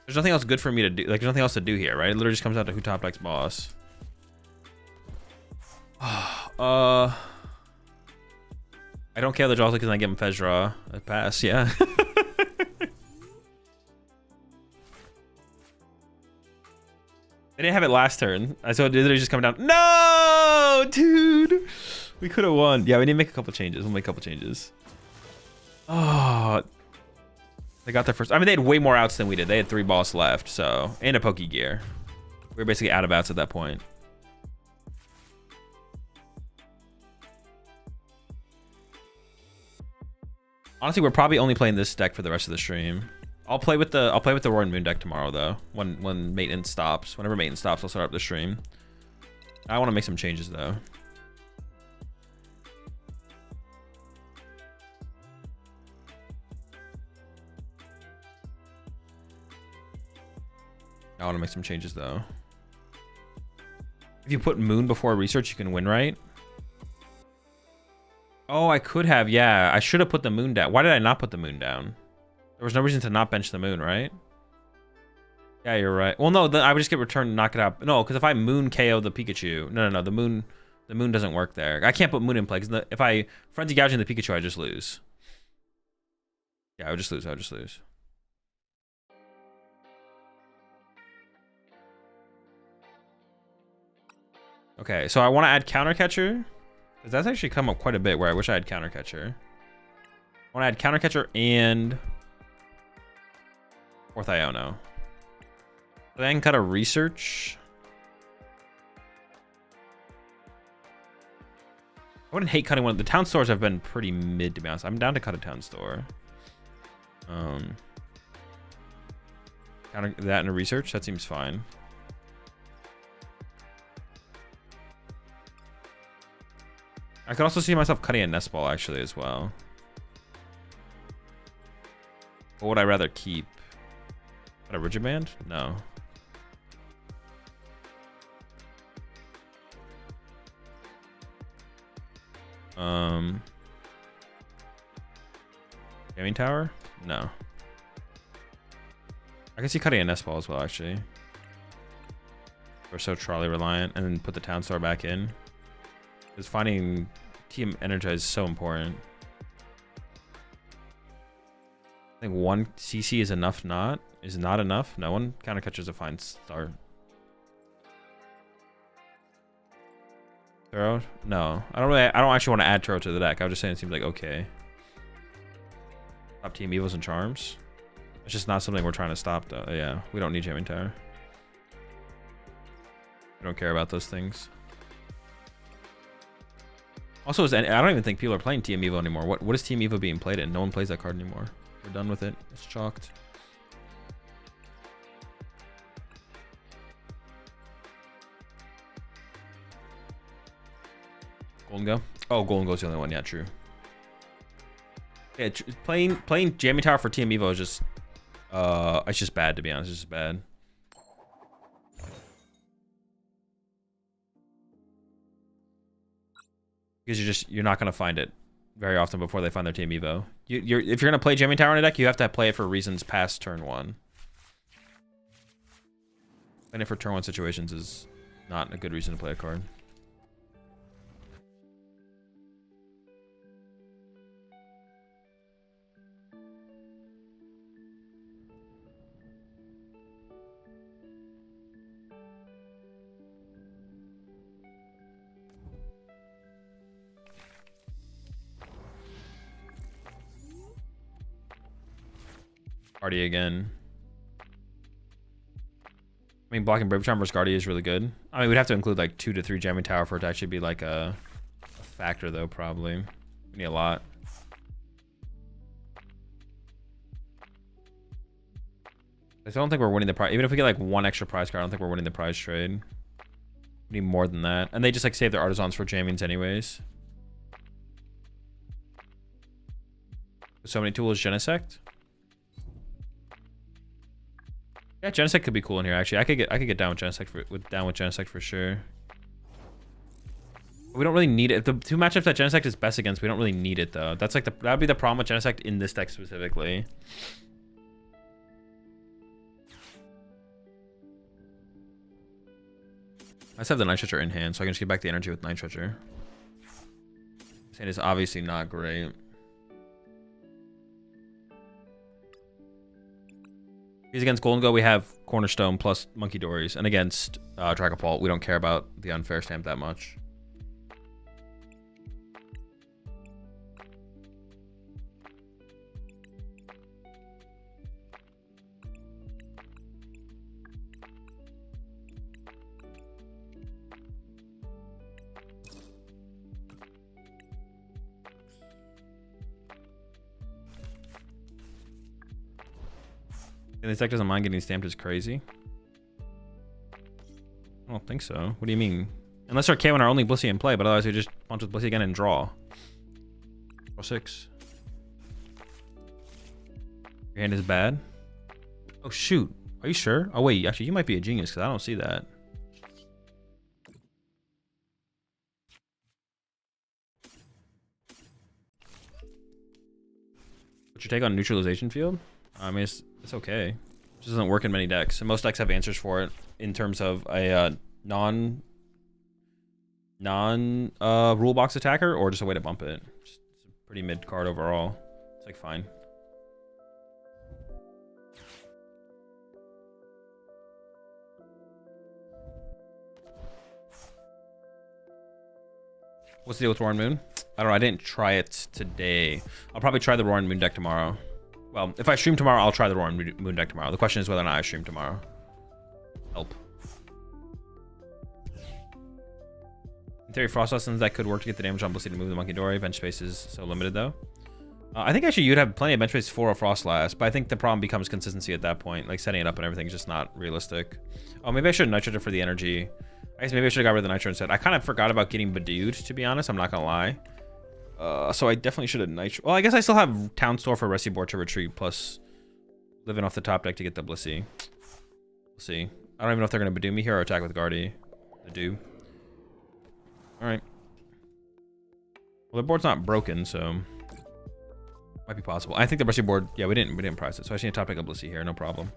There's nothing else good for me to do. Like there's nothing else to do here, right? It literally just comes down to who top decks boss. I don't care the draws because I give him Fez draw. I pass, yeah. They didn't have it last turn. So it literally just come down. No, dude. We could have won. Yeah, we need to make a couple changes. We'll make a couple changes. Oh, they got their first. I mean, they had way more outs than we did. They had 3 boss left, so and a Poke Gear. We were basically out of outs at that point. Honestly, we're probably only playing this deck for the rest of the stream. I'll play with the Roaring Moon deck tomorrow though. When maintenance stops. Whenever maintenance stops, I'll start up the stream. I want to make some changes though. I want to make some changes though. If you put Moon before research, you can win, right? Oh, I could have. Yeah, I should have put the Moon down. Why did I not put the Moon down? There was no reason to not bench the Moon, right? Yeah, you're right. Well, no, I would just get returned and knock it out. No, because if I Moon KO the Pikachu, no, the Moon doesn't work there. I can't put Moon in play because if I Frenzy Gouging the Pikachu, I just lose. Yeah, I would just lose. Okay, so I want to add Counter Catcher. Because that's actually come up quite a bit where I wish I had Counter Catcher. I want to add Counter Catcher and 4th Iono. So then cut a Research. I wouldn't hate cutting one. The town stores have been pretty mid, to be honest. I'm down to cut a town store. Counter that and a Research. That seems fine. I could also see myself cutting a Nest Ball actually as well. What would I rather keep? A Rigid Band? No. Gaming Tower? No. I can see cutting a Nest Ball as well actually. We're so trolley reliant, and then put the Town Store back in. Because finding Team Energize is so important. I think 1 CC is enough. Is not enough. No, 1 Counter Catcher is a fine start. Turo? No, I don't actually want to add Turo to the deck. I was just saying it seems like okay. Top Team Evils and Charms. It's just not something we're trying to stop though. Yeah, we don't need Jamming Tower. We don't care about those things. Also, I don't even think people are playing Team Evo anymore. What is Team Evo being played in? No one plays that card anymore. We're done with it. It's chalked. Golden Go? Oh, Golden Go's the only one. Yeah, true. Yeah, playing Jamming Tower for Team Evo is just it's just bad, to be honest. It's just bad. Because you're not gonna find it very often before they find their Team Evo. If you're gonna play Jamming Tower in a deck, you have to play it for reasons past turn 1. Playing it for turn 1 situations is not a good reason to play a card. Guardia again. I mean, blocking Brave Charm versus Guardia is really good. I mean, we'd have to include like 2 to 3 Jamming Tower for it to actually be like a factor, though, probably. We need a lot. I don't think we're winning the prize. Even if we get like 1 extra prize card, I don't think we're winning the prize trade. We need more than that. And they just like save their artisans for jammings anyways. With so many tools, Genesect. Yeah, Genesect could be cool in here. Actually, I could get down with Genesect for sure. But we don't really need it. The 2 matchups that Genesect is best against, we don't really need it though. That's like that'd be the problem with Genesect in this deck specifically. I just have the Night Stretcher in hand, so I can just get back the energy with Night Stretcher. And it's obviously not great. Because against Golden Go, we have Cornerstone plus Monkey Dories. And against Dragapult, we don't care about the unfair stamp that much. And this deck doesn't mind getting stamped is crazy. I don't think so. What do you mean? Unless our K1 are only Blissey in play, but otherwise we just punch with Blissey again and draw. Draw 6. Your hand is bad? Oh shoot. Are you sure? Oh wait, actually you might be a genius because I don't see that. What's your take on neutralization field? I mean, it's okay. It just doesn't work in many decks. And most decks have answers for it in terms of a non rule box attacker or just a way to bump it. It's a pretty mid card overall. It's like fine. What's the deal with Roaring Moon? I don't know. I didn't try it today. I'll probably try the Roaring Moon deck tomorrow. Well, if I stream tomorrow, I'll try the Roaring Moon deck tomorrow. The question is whether or not I stream tomorrow. Help. In theory, Frost Lessons that could work to get the damage on Blissey to move the Monkey Dory. Bench space is so limited, though. I think actually you'd have plenty of bench space for a Frost Last, but I think the problem becomes consistency at that point. Like setting it up and everything is just not realistic. Oh, maybe I should Nitro it for the energy. I guess maybe I should have got rid of the Nitro instead. I kind of forgot about getting Bedewed, to be honest. I'm not going to lie. So I definitely should have Nitro. Well, I guess I still have Town Store for Rescue Board to retreat, plus living off the top deck to get the Blissey. We'll see. I don't even know if they're going to Bedew me here or attack with Guardy. Bedew. Alright. Well, the board's not broken, so might be possible. I think the Rescue Board, yeah, we didn't price it, so I just need to top deck a Blissey here, no problem.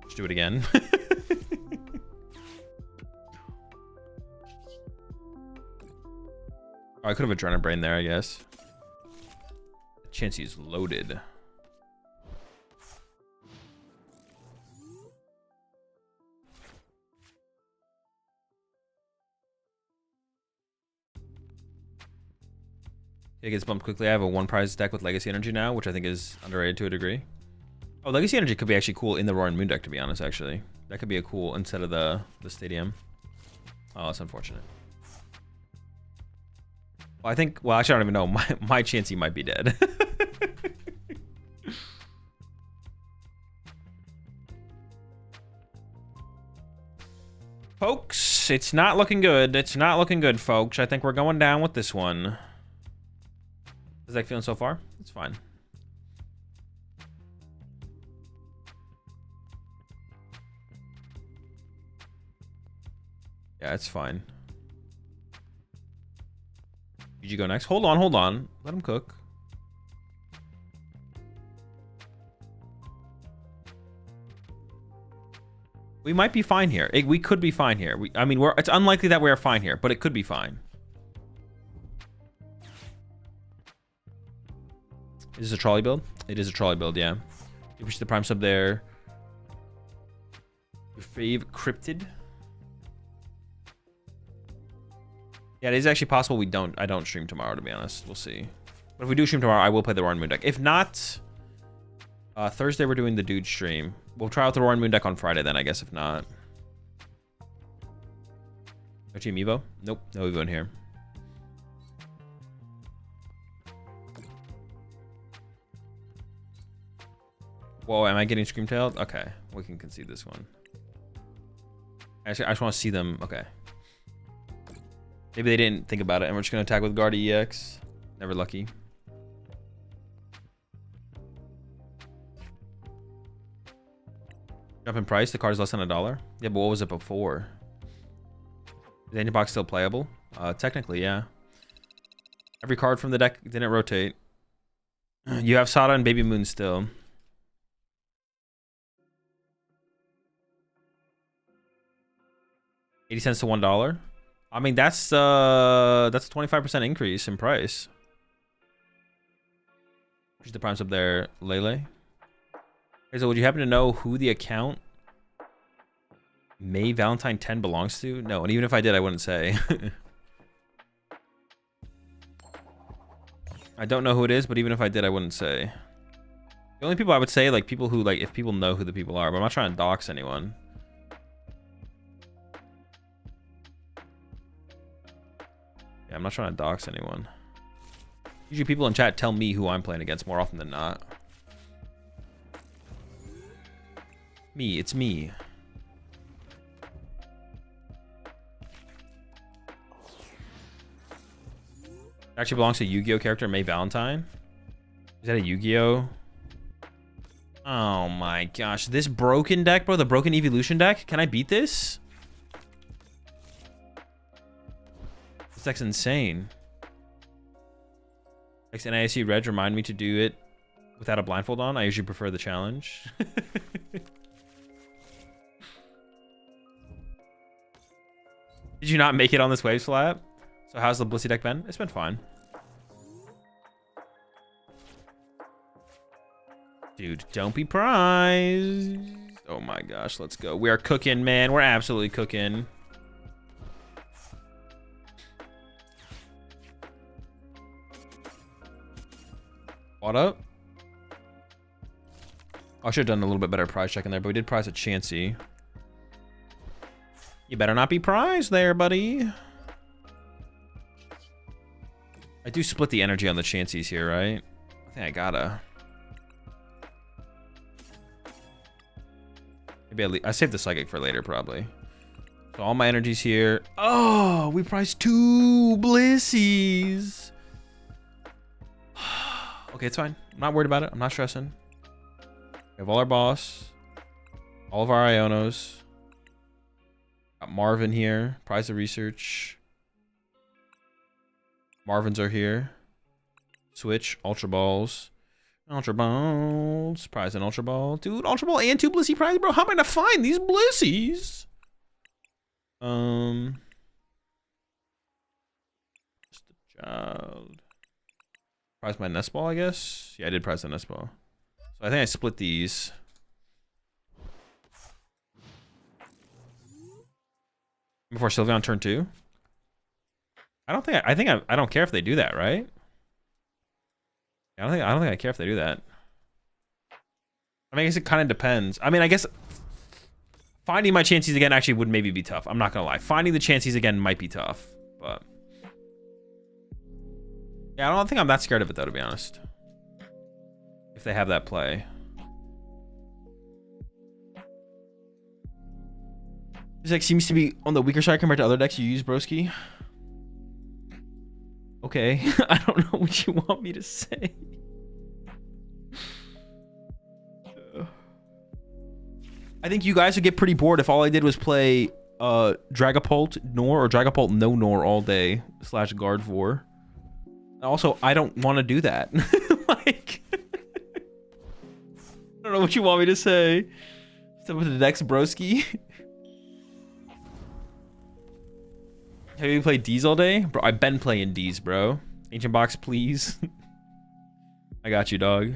Let's do it again. Oh, I could have Adrenaline Brain there, I guess. Chansey's loaded. It gets bumped quickly. I have a 1 prize deck with Legacy Energy now, which I think is underrated to a degree. Oh, Legacy Energy could be actually cool in the Roaring Moon deck, to be honest, actually. That could be a cool instead of the Stadium. Oh, that's unfortunate. Well, I think, well, actually, I don't even know. My Chansey might be dead. Folks, it's not looking good. It's not looking good, folks. I think we're going down with this one. How's that feeling so far? It's fine. Yeah, it's fine. Did you go next? Hold on, hold on. Let him cook. We might be fine here. We could be fine here. I mean, it's unlikely that we're fine here, but it could be fine. Is this a trolley build? It is a trolley build, yeah. You push the prime sub there. Your fave cryptid. Yeah, it is actually possible I don't stream tomorrow, to be honest. We'll see. But if we do stream tomorrow, I will play the Roaring Moon deck. If not, Thursday we're doing the dude stream. We'll try out the Roaring Moon deck on Friday then, I guess, if not. No team Evo? Nope, no Evo in here. Whoa, am I getting scream-tailed? Okay, we can concede this one. Actually, I just want to see them. Okay. Maybe they didn't think about it, and we're just going to attack with Guard EX. Never lucky. Jump in price, the card is less than $1. Yeah, but what was it before? Is any box still playable? Technically, yeah. Every card from the deck didn't rotate. You have Sada and Baby Moon still. $0.80 to $1. I mean, that's a 25% increase in price. Push the primes up there, Lele. Okay, so would you happen to know who the account May Valentine 10 belongs to? No, and even if I did, I wouldn't say. I don't know who it is, but even if I did, I wouldn't say. The only people I would say, like, people who, like, if people know who the people are, but I'm not trying to dox anyone. Yeah, I'm not trying to dox anyone. Usually people in chat tell me who I'm playing against more often than not. Me, it's me. It actually belongs to Yu-Gi-Oh character May Valentine. Is that a Yu-Gi-Oh? Oh my gosh, this broken deck, bro, the broken evolution deck. Can I beat this? This deck's insane. Next NISC Reg remind me to do it without a blindfold on. I usually prefer the challenge. Did you not make it on this wave slap? So how's the Blissey deck been? It's been fine. Dude, don't be prized. Oh my gosh, let's go. We are cooking, man. We're absolutely cooking. What up? I should have done a little bit better prize check in there, but we did prize a Chansey. You better not be prized there, buddy. I do split the energy on the Chanseys here, right? I think I gotta. Maybe I saved the Psychic for later, probably. So all my energy's here. Oh, we priced 2 Blissies. Okay, it's fine. I'm not worried about it. I'm not stressing. We have all our boss. All of our Ionos. Got Marvin here. Prize of Research. Marvins are here. Switch. Ultra Balls. Ultra Balls. Prize an Ultra Ball. Dude, Ultra Ball and 2 Blissey prize, bro. How am I gonna find these Blissies? Just a child. Prize my nest ball, I guess. Yeah, I did prize the nest ball. So I think I split these. Before Sylveon turn 2. I don't care if they do that, right? I don't think I care if they do that. I mean, I guess it kind of depends. I mean, I guess finding my Chanseys again actually would maybe be tough. I'm not gonna lie. Finding the Chanseys again might be tough, but yeah, I don't think I'm that scared of it though, to be honest. If they have that play. This deck seems to be on the weaker side compared to other decks you use, broski. Okay, I don't know what you want me to say. I think you guys would get pretty bored if all I did was play Dragapult Nor or Dragapult No Nor all day / Guardvor. Also, I don't want to do that. Like, I don't know what you want me to say. Step with the Dex broski. Have you played D's all day? Bro, I've been playing D's, bro. Ancient box, please. I got you, dog.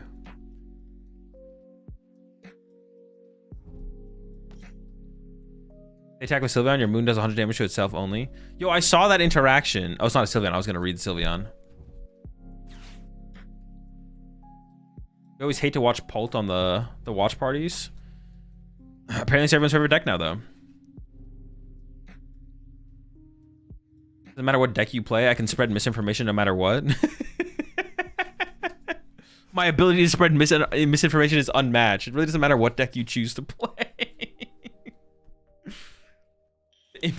They attack with Sylveon, your moon does 100 damage to itself only. Yo, I saw that interaction. Oh, it's not a Sylveon. I was going to read Sylveon. I always hate to watch Pult on the watch parties. Apparently it's everyone's favorite deck now, though. Doesn't matter what deck you play, I can spread misinformation no matter what. My ability to spread misinformation is unmatched. It really doesn't matter what deck you choose to play.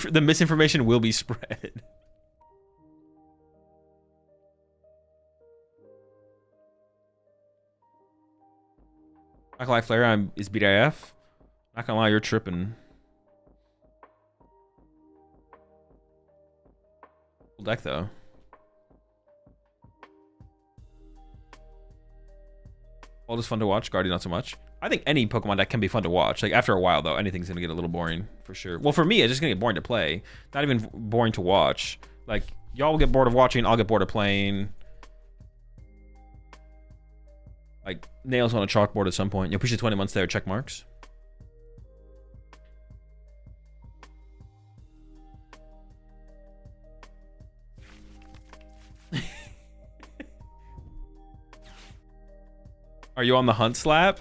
The misinformation will be spread. Not gonna lie, Flare is BDIF. Not gonna lie, you're tripping. Cool deck though. All is fun to watch. Guardian not so much. I think any Pokemon deck can be fun to watch. Like after a while though, anything's gonna get a little boring for sure. Well, for me, it's just gonna get boring to play. Not even boring to watch. Like y'all will get bored of watching. I'll get bored of playing. Like nails on a chalkboard at some point. You'll push the 20 months there. Check marks. Are you on the hunt slap?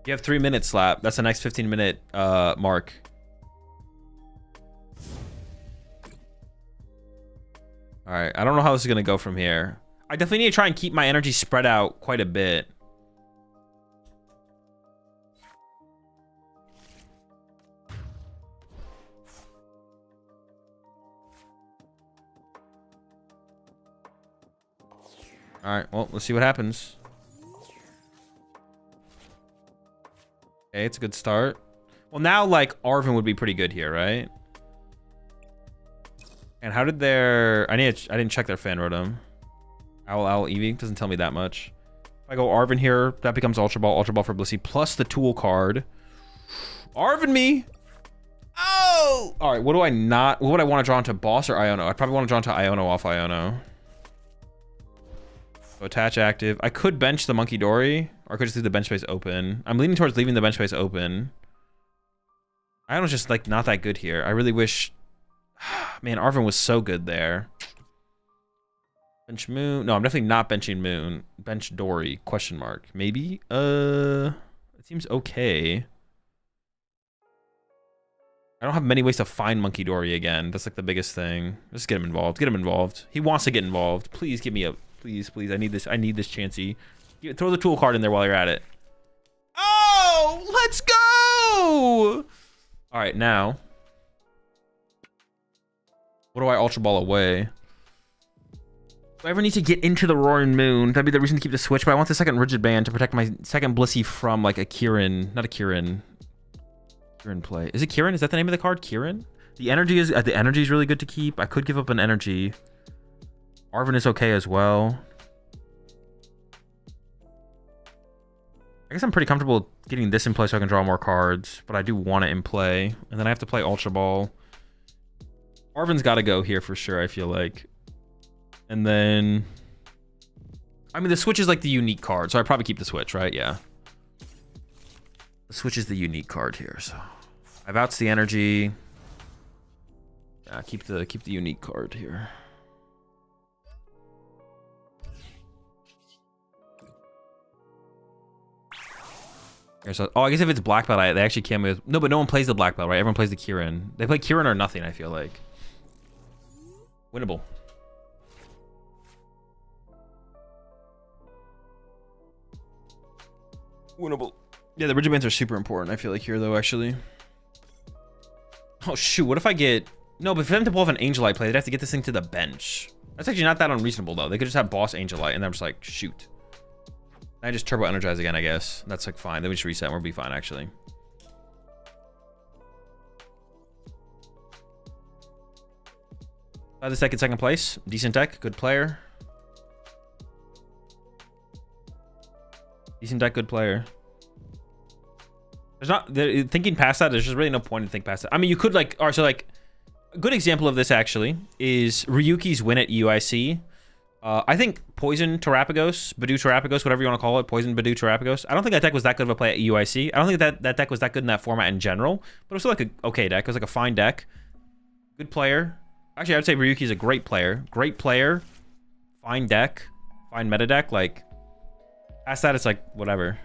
You have 3 minutes slap. That's the next 15-minute mark. All right, I don't know how this is gonna go from here. I definitely need to try and keep my energy spread out quite a bit. All right, well, let's see what happens. Okay, it's a good start. Well, now, like, Arven would be pretty good here, right? And how did their... I didn't check their fan rotom. Owl Eevee doesn't tell me that much. If I go Arven here, that becomes Ultra Ball for Blissey, plus the tool card. Arven me! Oh! All right, what would I want to draw into Boss or Iono? I'd probably want to draw into Iono off Iono. So attach active. I could bench the Monkey Dory, or I could just leave the bench space open. I'm leaning towards leaving the bench space open. Iono's just like not that good here. I really wish... Man, Arven was so good there. Bench Moon. No, I'm definitely not benching Moon. Bench Dory, question mark. Maybe? It seems okay. I don't have many ways to find Monkey Dory again. That's like the biggest thing. Just get him involved. Get him involved. He wants to get involved. Please give me a... Please, please. I need this. I need this chancey. Throw the tool card in there while you're at it. Oh, let's go! All right, now. What do I Ultra Ball away? Do I ever need to get into the Roaring Moon? That'd be the reason to keep the switch, but I want the second Rigid Band to protect my second Blissey from like a Kieran. Not a Kieran. Kieran play. Is it Kieran? Is that the name of the card? Kieran? The energy is really good to keep. I could give up an energy. Arven is okay as well. I guess I'm pretty comfortable getting this in play so I can draw more cards, but I do want it in play. And then I have to play Ultra Ball. Arven's got to go here for sure, I feel like. And then... I mean, the Switch is like the unique card, so I'd probably keep the Switch, right? Yeah. The Switch is the unique card here, so... I've outs the energy. Yeah, keep the unique card here. So, oh, I guess if it's Black Belt, they actually can with... No, but no one plays the Black Belt, right? Everyone plays the Kieran. They play Kieran or nothing, I feel like. Winnable. Winnable. Yeah, the Rigid Bands are super important, I feel like, here, though, actually. Oh, shoot. What if I get... No, but for them to pull off an Angelite play, they'd have to get this thing to the bench. That's actually not that unreasonable, though. They could just have Boss Angelite, and I'm just like, shoot. I just turbo energize again, I guess. That's like fine. Then we just reset and we'll be fine, actually. This deck in second place. Decent deck. Good player. Decent deck. Good player. There's not... Thinking past that, there's just really no point in thinking past that. I mean, you could like... Or so like... A good example of this, actually, is Ryuki's win at UIC. I think Poison Terapagos, Badoo Terapagos, whatever you want to call it, Poison Badoo Terapagos. I don't think that deck was that good of a play at UIC. I don't think that deck was that good in that format in general, but it was still like a okay deck. It was like a fine deck. Good player. Actually, I would say Ryuki's a great player. Great player. Fine deck. Fine meta deck. Like, past that, it's like, whatever.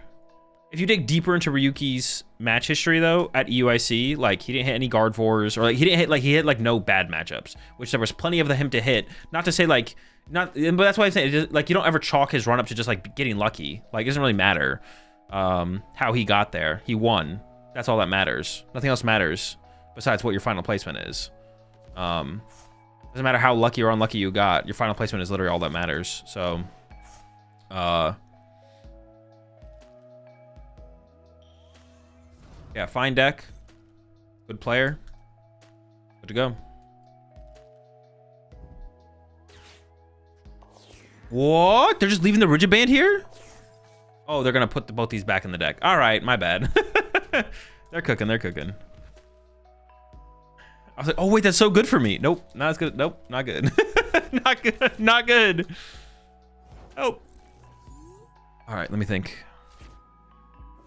If you dig deeper into Ryuki's match history, though, at UIC, like, he didn't hit any guard fours, or like, he hit like no bad matchups, which there was plenty of him to hit. Not to say like, but that's why I'm saying, just, like, you don't ever chalk his run up to just like getting lucky. Like, it doesn't really matter how he got there. He won. That's all that matters. Nothing else matters besides what your final placement is. Doesn't matter how lucky or unlucky you got. Your final placement is literally all that matters. So, yeah, fine deck. Good player. Good to go. What? They're just leaving the rigid band here? Oh, they're gonna put both these back in the deck. All right, my bad. They're cooking. They're cooking. I was like, oh wait, that's so good for me. Nope, not as good. Nope, not good. Not good. Not good. Oh. All right, let me think.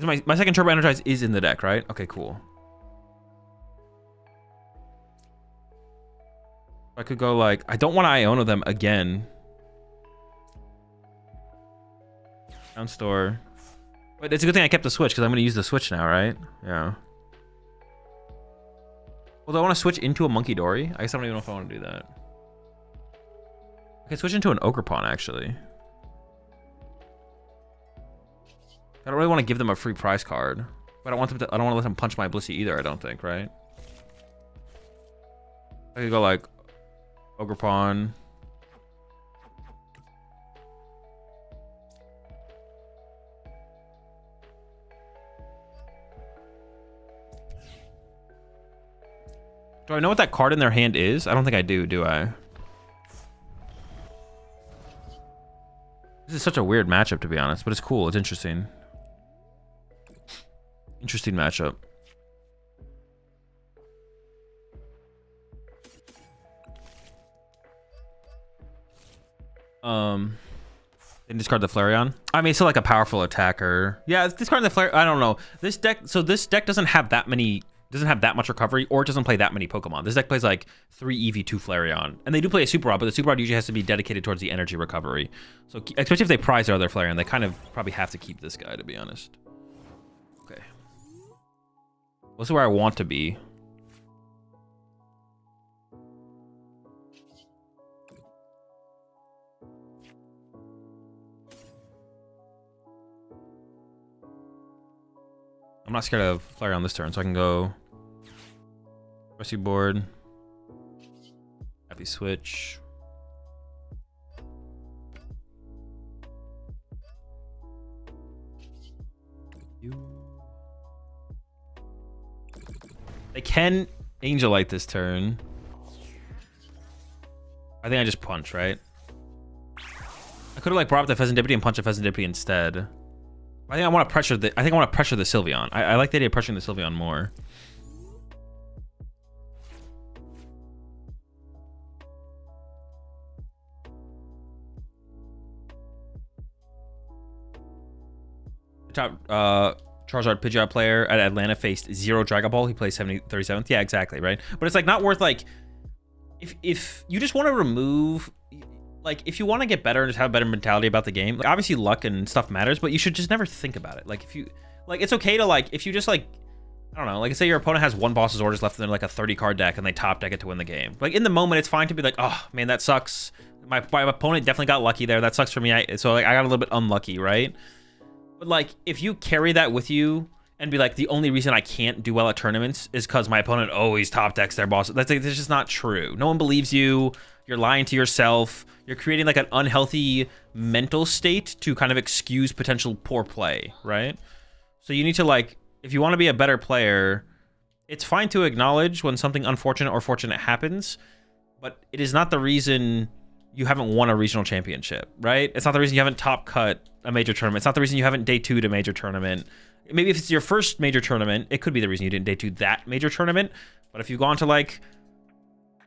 My second Turbo Energize is in the deck, right? Okay, cool. I could go like, I don't want to Iono them again. Down store. But it's a good thing I kept the switch because I'm going to use the switch now, right? Yeah. Well, do I want to switch into a Monkey Dory? I guess I don't even know if I want to do that. I can switch into an Ogre Pawn, actually. I don't really want to give them a free prize card, but I don't want to let them punch my Blissey either. I don't think, right? I could go like Ogre Pawn. Do I know what that card in their hand is? I don't think I do I? This is such a weird matchup, to be honest, but it's cool. It's interesting. Interesting matchup. Then discard the Flareon. I mean, it's still like a powerful attacker. Yeah, discard the Flare. I don't know. This deck. So this deck doesn't have that many. Doesn't have that much recovery, or it doesn't play that many Pokemon. This deck plays like 3 EV, 2 Flareon, and they do play a Super Rod, but the Super Rod usually has to be dedicated towards the energy recovery. So especially if they prize their other Flareon, they kind of probably have to keep this guy, to be honest. Okay. This is where I want to be. I'm not scared of Flareon this turn, so I can go Rescue Board. Happy Switch. They can Angel Light this turn. I think I just punch, right? I could have like brought up the Pheasantipity and punched a Pheasantipity instead. I think I want to pressure the. I think I want to pressure the Sylveon. I like the idea of pressuring the Sylveon more. Top Charizard Pidgeot player at Atlanta faced 0 Dragon Ball. He plays 37th. Yeah, exactly, right. But it's like not worth like if you just want to remove. Like, if you want to get better and just have a better mentality about the game, like, obviously luck and stuff matters, but you should just never think about it. Like, if you, like, it's okay to, like, if you just, like, I don't know, like, say your opponent has 1 boss's orders left in their, like, a 30-card deck, and they top deck it to win the game. Like, in the moment, it's fine to be like, oh, man, that sucks. My opponent definitely got lucky there. That sucks for me. So, like, I got a little bit unlucky, right? But, like, if you carry that with you, and be like, the only reason I can't do well at tournaments is because my opponent always top decks their boss. That's just not true. No one believes you. You're lying to yourself. You're creating like an unhealthy mental state to kind of excuse potential poor play, right? So you need to like, if you want to be a better player, it's fine to acknowledge when something unfortunate or fortunate happens, but it is not the reason you haven't won a regional championship, right? It's not the reason you haven't top cut a major tournament. It's not the reason you haven't day 2'd a major tournament. Maybe if it's your first major tournament, it could be the reason you didn't day 2 that major tournament. But if you've gone to like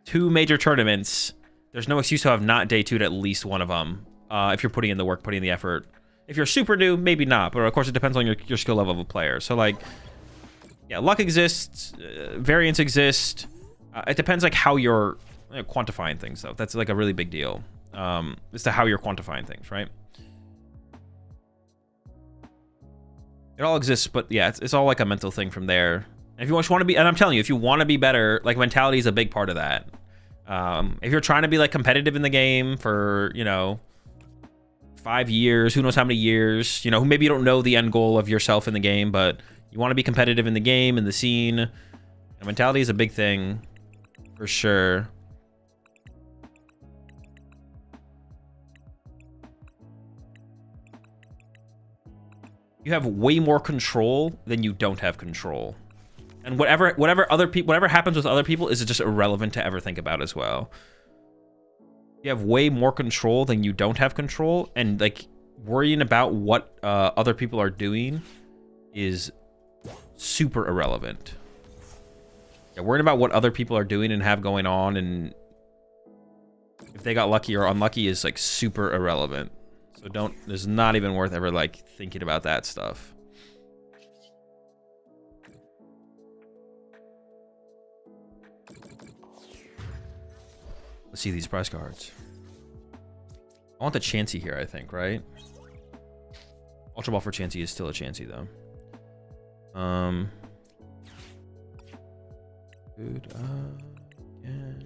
2 major tournaments, there's no excuse to have not day 2'd at least one of them. If you're putting in the work, putting in the effort. If you're super new, maybe not. But of course, it depends on your skill level of a player. So like, yeah, luck exists, variance exist. It depends like how you're quantifying things though. That's like a really big deal. As to how you're quantifying things, right? It all exists, but yeah, it's all like a mental thing from there. And if you just want to be, and I'm telling you, if you want to be better, like mentality is a big part of that. If you're trying to be like competitive in the game for, you know, 5 years, who knows how many years, you know, maybe you don't know the end goal of yourself in the game, but you want to be competitive in the game, in the scene. And mentality is a big thing for sure. You have way more control than you don't have control. And whatever happens with other people is just irrelevant to ever think about as well. You have way more control than you don't have control, and like worrying about what other people are doing is super irrelevant. Yeah, worrying about what other people are doing and have going on, and if they got lucky or unlucky is like super irrelevant. So it's not even worth ever like thinking about that stuff. Let's see these prize cards. I want the Chansey here, I think, right? Ultra Ball for Chansey is still a Chansey though. Good again.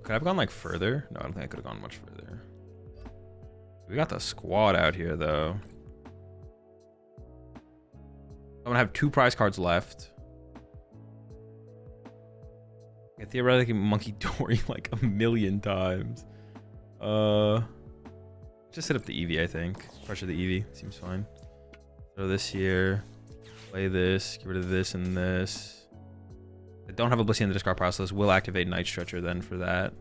Could I have gone like further? No, I don't think I could have gone much further. We got the squad out here though. I'm gonna have 2 prize cards left. I can theoretically Monkey Dory like a million times. Just hit up the Eevee, I think. Pressure the Eevee, seems fine. Throw this here. Play this. Get rid of this and this. I don't have a Blissey in the discard process. Will activate Night Stretcher then for that.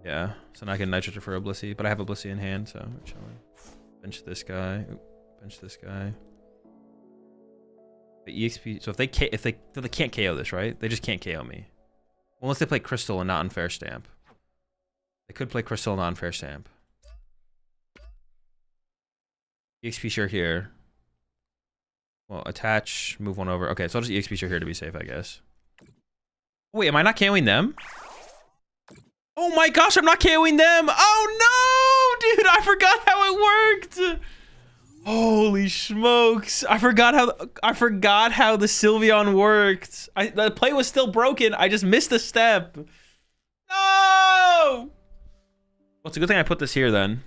Yeah, so now I can Night Stretcher for a Blissey, but I have a Blissey in hand, so we're chilling. Bench this guy. Oop, bench this guy. The EXP. So if they can't KO this, right? They just can't KO me. Unless they play Crystal and not Unfair Stamp. They could play Crystal and not Unfair Stamp. EXP Share here. Well, attach, move one over. Okay, so I'll just EXP Share here to be safe, I guess. Wait, am I not KOing them? Oh my gosh, I'm not KOing them! Oh no! Dude, I forgot how it worked! Holy smokes. I forgot how the Sylveon worked. The play was still broken. I just missed a step. No! Well, it's a good thing I put this here then.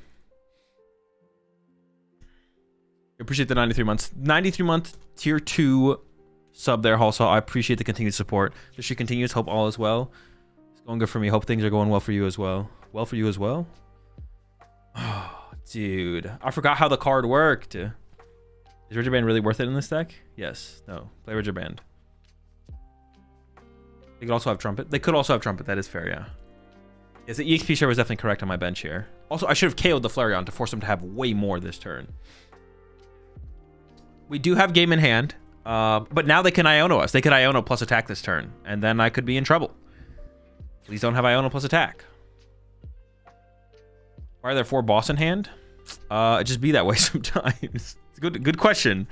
Appreciate the 93 months. 93-month tier 2 sub there, also. I appreciate the continued support. This should continue. Hope all is well. It's going good for me. Hope things are going well for you as well. Well for you as well? Oh, dude. I forgot how the card worked. Is Rigid Band really worth it in this deck? Yes. No. Play Rigid Band. They could also have Trumpet. They could also have Trumpet. That is fair, yeah. Yes, the EXP share was definitely correct on my bench here. Also, I should have KO'd the Flareon to force him to have way more this turn. We do have game in hand, but now they can Iono us. They could Iono plus attack this turn, and then I could be in trouble. Please don't have Iono plus attack. Why are there 4 boss in hand? It just be that way sometimes. It's a good question.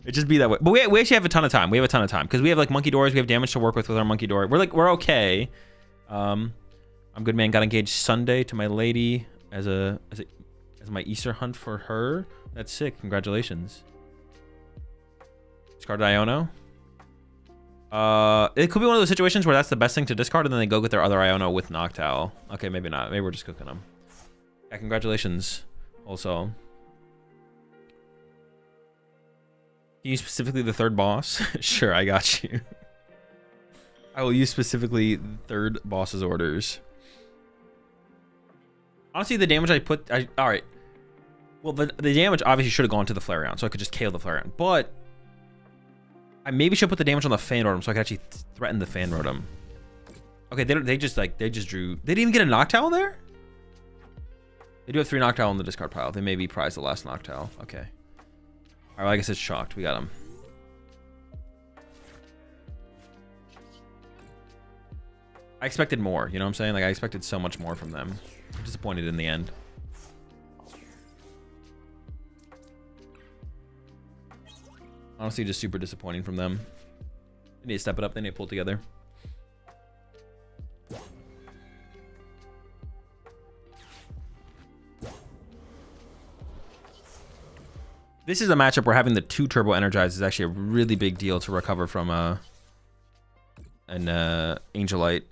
It just be that way. But we actually have a ton of time. We have a ton of time because we have like Monkey Doors. We have damage to work with our Monkey Dory. We're okay. I'm good, man. Got engaged Sunday to my lady as my Easter hunt for her. That's sick. Congratulations. Discarded Iono. It could be one of those situations where that's the best thing to discard, and then they go get their other Iono with Noctowl. Okay, maybe not. Maybe we're just cooking them. Yeah, congratulations. Also, can you use specifically the third boss? Sure, I got you. I will use specifically the third boss's orders. Honestly, the damage I put... all right. Well, the damage obviously should have gone to the Flareon, so I could just KO the Flareon. But I maybe should put the damage on the Fan Rotom so I could actually threaten the Fan Rotom. Okay, they just drew... They didn't even get a Noctowl there? They do have 3 Noctowl in the discard pile. They maybe prize the last Noctowl. Okay. All right, well, I guess it's shocked. We got him. I expected more, you know what I'm saying? Like, I expected so much more from them. I'm disappointed in the end. Honestly, just super disappointing from them. They need to step it up. They need to pull together. This is a matchup where having the 2 Turbo Energize is actually a really big deal to recover from an Angelite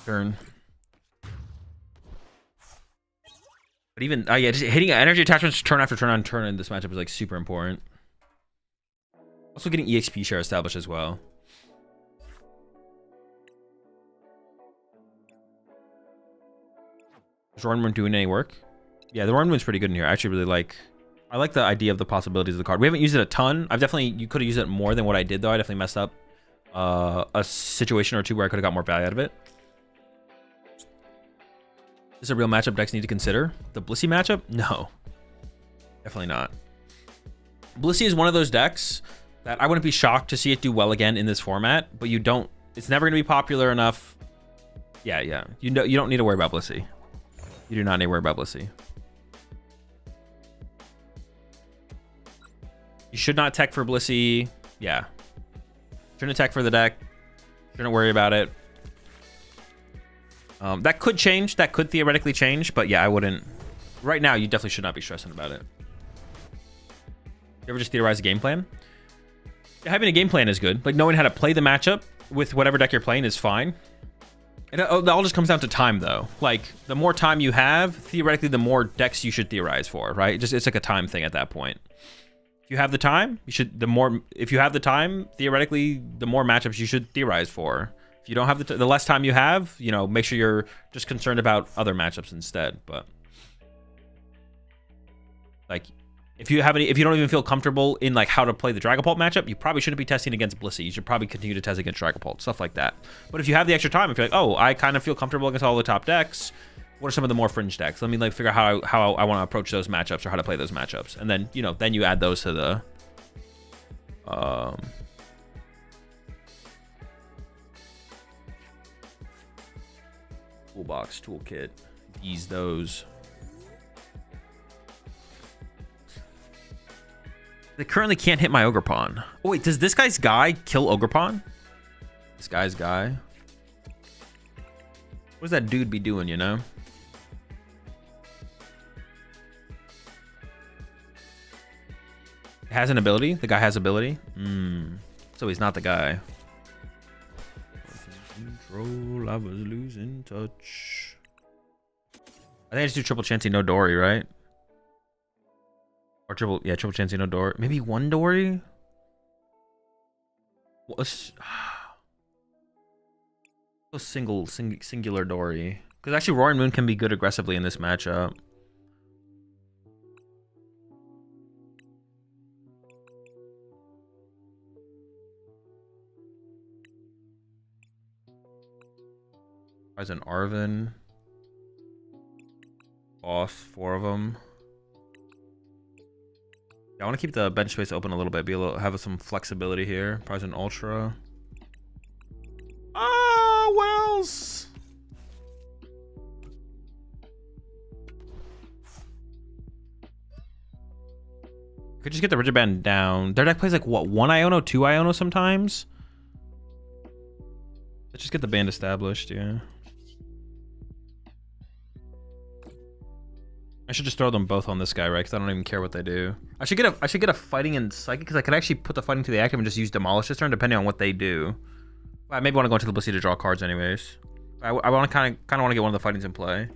turn. But even, yeah, just hitting energy attachments turn after turn on turn in this matchup is like super important. Also getting EXP share established as well. Is Roaring Wind doing any work? Yeah, the Roaring Wind's pretty good in here. I actually really like... I like the idea of the possibilities of the card. We haven't used it a ton. You could have used it more than what I did, though. I definitely messed up a situation or two where I could have got more value out of it. Is this a real matchup decks need to consider? The Blissey matchup? No. Definitely not. Blissey is one of those decks that I wouldn't be shocked to see it do well again in this format, but you don't... It's never going to be popular enough. Yeah. You don't need to worry about Blissey. You do not need to worry about Blissey. You should not tech for Blissey. Yeah. Shouldn't tech for the deck. Shouldn't worry about it. That could change. That could theoretically change. But yeah, I wouldn't. Right now, you definitely should not be stressing about it. You ever just theorize a game plan? Yeah, having a game plan is good. Like, knowing how to play the matchup with whatever deck you're playing is fine. It all just comes down to time, though. Like, the more time you have, theoretically, the more decks you should theorize for, right? It's like a time thing at that point. If you have the time, if you have the time, theoretically, the more matchups you should theorize for. If you don't have the less time you have, you know, make sure you're just concerned about other matchups instead. But like, if you don't even feel comfortable in like how to play the Dragapult matchup, you probably shouldn't be testing against Blissey. You should probably continue to test against Dragapult, stuff like that. But if you have the extra time, if you're like, oh, I kind of feel comfortable against all the top decks, what are some of the more fringe decks? Let me like figure out how I want to approach those matchups or how to play those matchups, and then then you add those to the toolbox, toolkit. Ease those. They currently can't hit my Ogerpon. Oh wait, does this guy's guy kill Ogerpon? This guy's guy. What does that dude be doing, you know? Has an ability? The guy has ability? So he's not the guy. Control, I was losing touch. I think I just do triple Chansey, no Dory, right? Or triple Chansey, no Dory. Maybe one Dory? What's singular Dory? Because actually Roaring Moon can be good aggressively in this matchup. As an Arven. Boss, 4 of them. Yeah, I want to keep the bench space open a little bit. Have some flexibility here. Prize an Ultra. Ah, what else? Could just get the Rigid Band down. Their deck plays like what, 1 Iono, 2 Iono sometimes? Let's just get the band established, yeah. I should just throw them both on this guy, right? Because I don't even care what they do. I should get a fighting and psychic because I could actually put the fighting to the active and just use demolish this turn depending on what they do. I maybe want to go into the Blissey to draw cards anyways. I want to kind of want to get one of the fightings in play.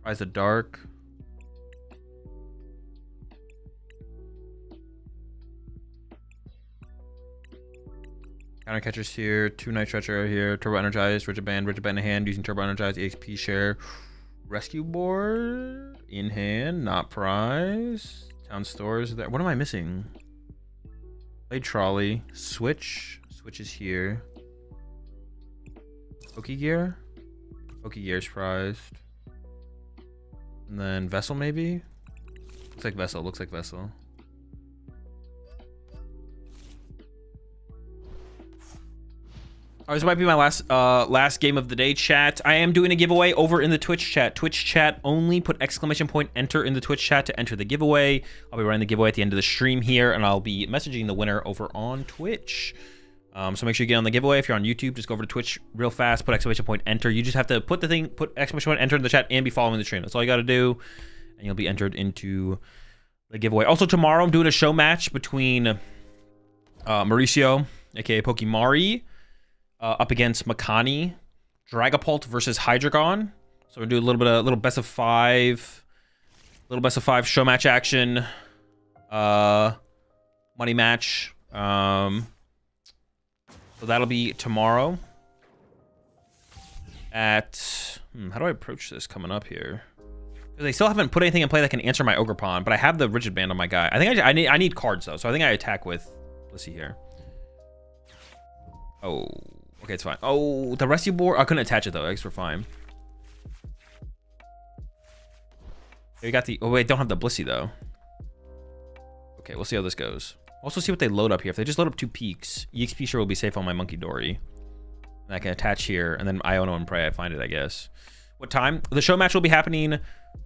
Rise of Dark. Counter catchers here. 2 Night Stretcher here. Turbo Energize. Rigid Band in hand. Using Turbo Energize. EXP share. Rescue board in hand, not prize. Town stores there. What am I missing? Blade trolley. Switch. Switch is here. Pokegear. Pokegear's prized. And then vessel maybe. Looks like vessel. Looks like vessel. This might be my last game of the day, chat. I am doing a giveaway over in the Twitch chat. Twitch chat only. Put exclamation point enter in the Twitch chat to enter the giveaway. I'll be running the giveaway at the end of the stream here, and I'll be messaging the winner over on Twitch. So make sure you get on the giveaway. If you're on YouTube, just go over to Twitch real fast. Put exclamation point enter. You just have to put exclamation point enter in the chat and be following the stream. That's all you got to do, and you'll be entered into the giveaway. Also tomorrow, I'm doing a show match between Mauricio, aka Pokemari. Up against Makani, Dragapult versus Hydreigon. So we're gonna do a little best of 5, show match action, money match. So that'll be tomorrow at how do I approach this coming up here? Because they still haven't put anything in play that can answer my Ogerpon, but I have the Rigid Band on my guy. I think I need cards though, so I think I attack with. Let's see here. Oh. Okay, it's fine. Oh, the rescue board. I couldn't attach it though. I guess we're fine. We got the. Oh wait, don't have the Blissey though. Okay, we'll see how this goes. Also see what they load up here. If they just load up 2 peaks, EXP sure will be safe on my Monkey Dory. And I can attach here, and then Iono and pray I find it. I guess. What time? The show match will be happening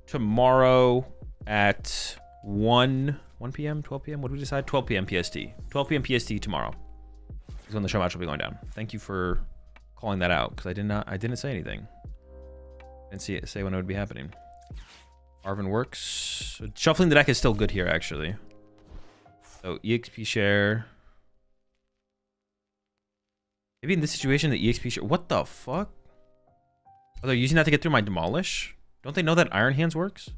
tomorrow at 1 p.m. 12 p.m. What did we decide? 12 p.m. PST. 12 p.m. PST tomorrow. When the show match will be going down. Thank you for calling that out because I didn't say anything. Didn't say when it would be happening. Arvin works. Shuffling the deck is still good here actually. So EXP share. Maybe in this situation the EXP share. What the fuck? Oh, they're using that to get through my demolish? Don't they know that Iron Hands works?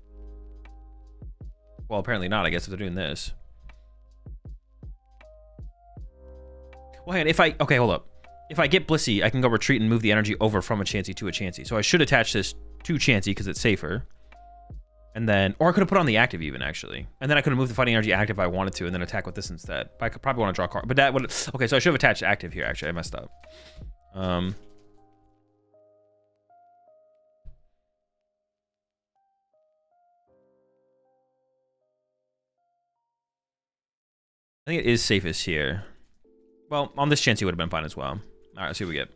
Well, apparently not. I guess if they're doing this. Well, hang on, okay, hold up. If I get Blissey, I can go retreat and move the energy over from a Chansey to a Chansey. So I should attach this to Chansey because it's safer. And then, or I could have put on the active even, actually. And then I could have moved the fighting energy active if I wanted to and then attack with this instead. But I could probably want to draw a card. But that would, okay, so I should have attached active here, actually. I messed up. I think it is safest here. Well, on this chance, he would have been fine as well. All right, let's see what we get.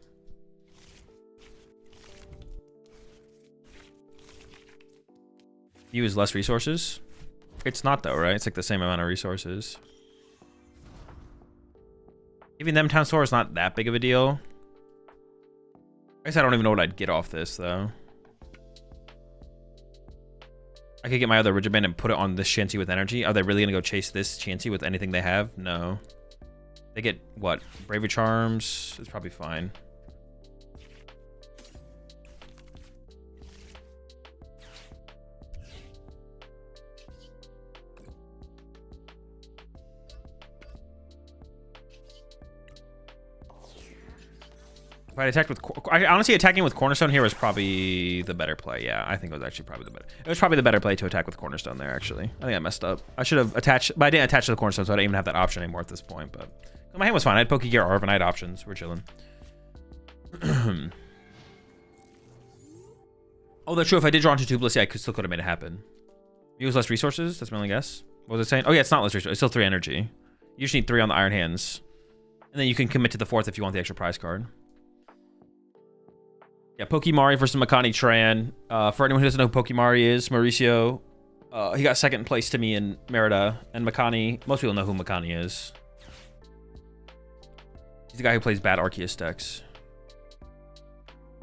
Use less resources? It's not though, right? It's like the same amount of resources. Giving them town store is not that big of a deal. I guess I don't even know what I'd get off this though. I could get my other Rigid Band and put it on this Chansey with energy. Are they really gonna go chase this Chansey with anything they have? No. They get what? Bravery Charms. It's probably fine. If I attacked with, honestly, attacking with Cornerstone here was probably the better play. Yeah, I think it was actually probably the better. It was probably the better play to attack with Cornerstone there. Actually, I think I messed up. I should have attached, but I didn't attach to the Cornerstone, so I don't even have that option anymore at this point. But my hand was fine. I had Pokegear, Arvin, I had options. We're chilling. Oh, that's true. If I did draw into 2 Blissey, I still could have made it happen. Use less resources. That's my only guess. What was it saying? Oh yeah, it's not less resources. It's still 3 energy. You just need 3 on the Iron Hands, and then you can commit to the 4th if you want the extra prize card. Yeah, Pokemari versus Makani Tran. For anyone who doesn't know who Pokemari is, Mauricio, he got 2nd place to me in Merida. And Makani, most people know who Makani is. He's the guy who plays bad Arceus decks.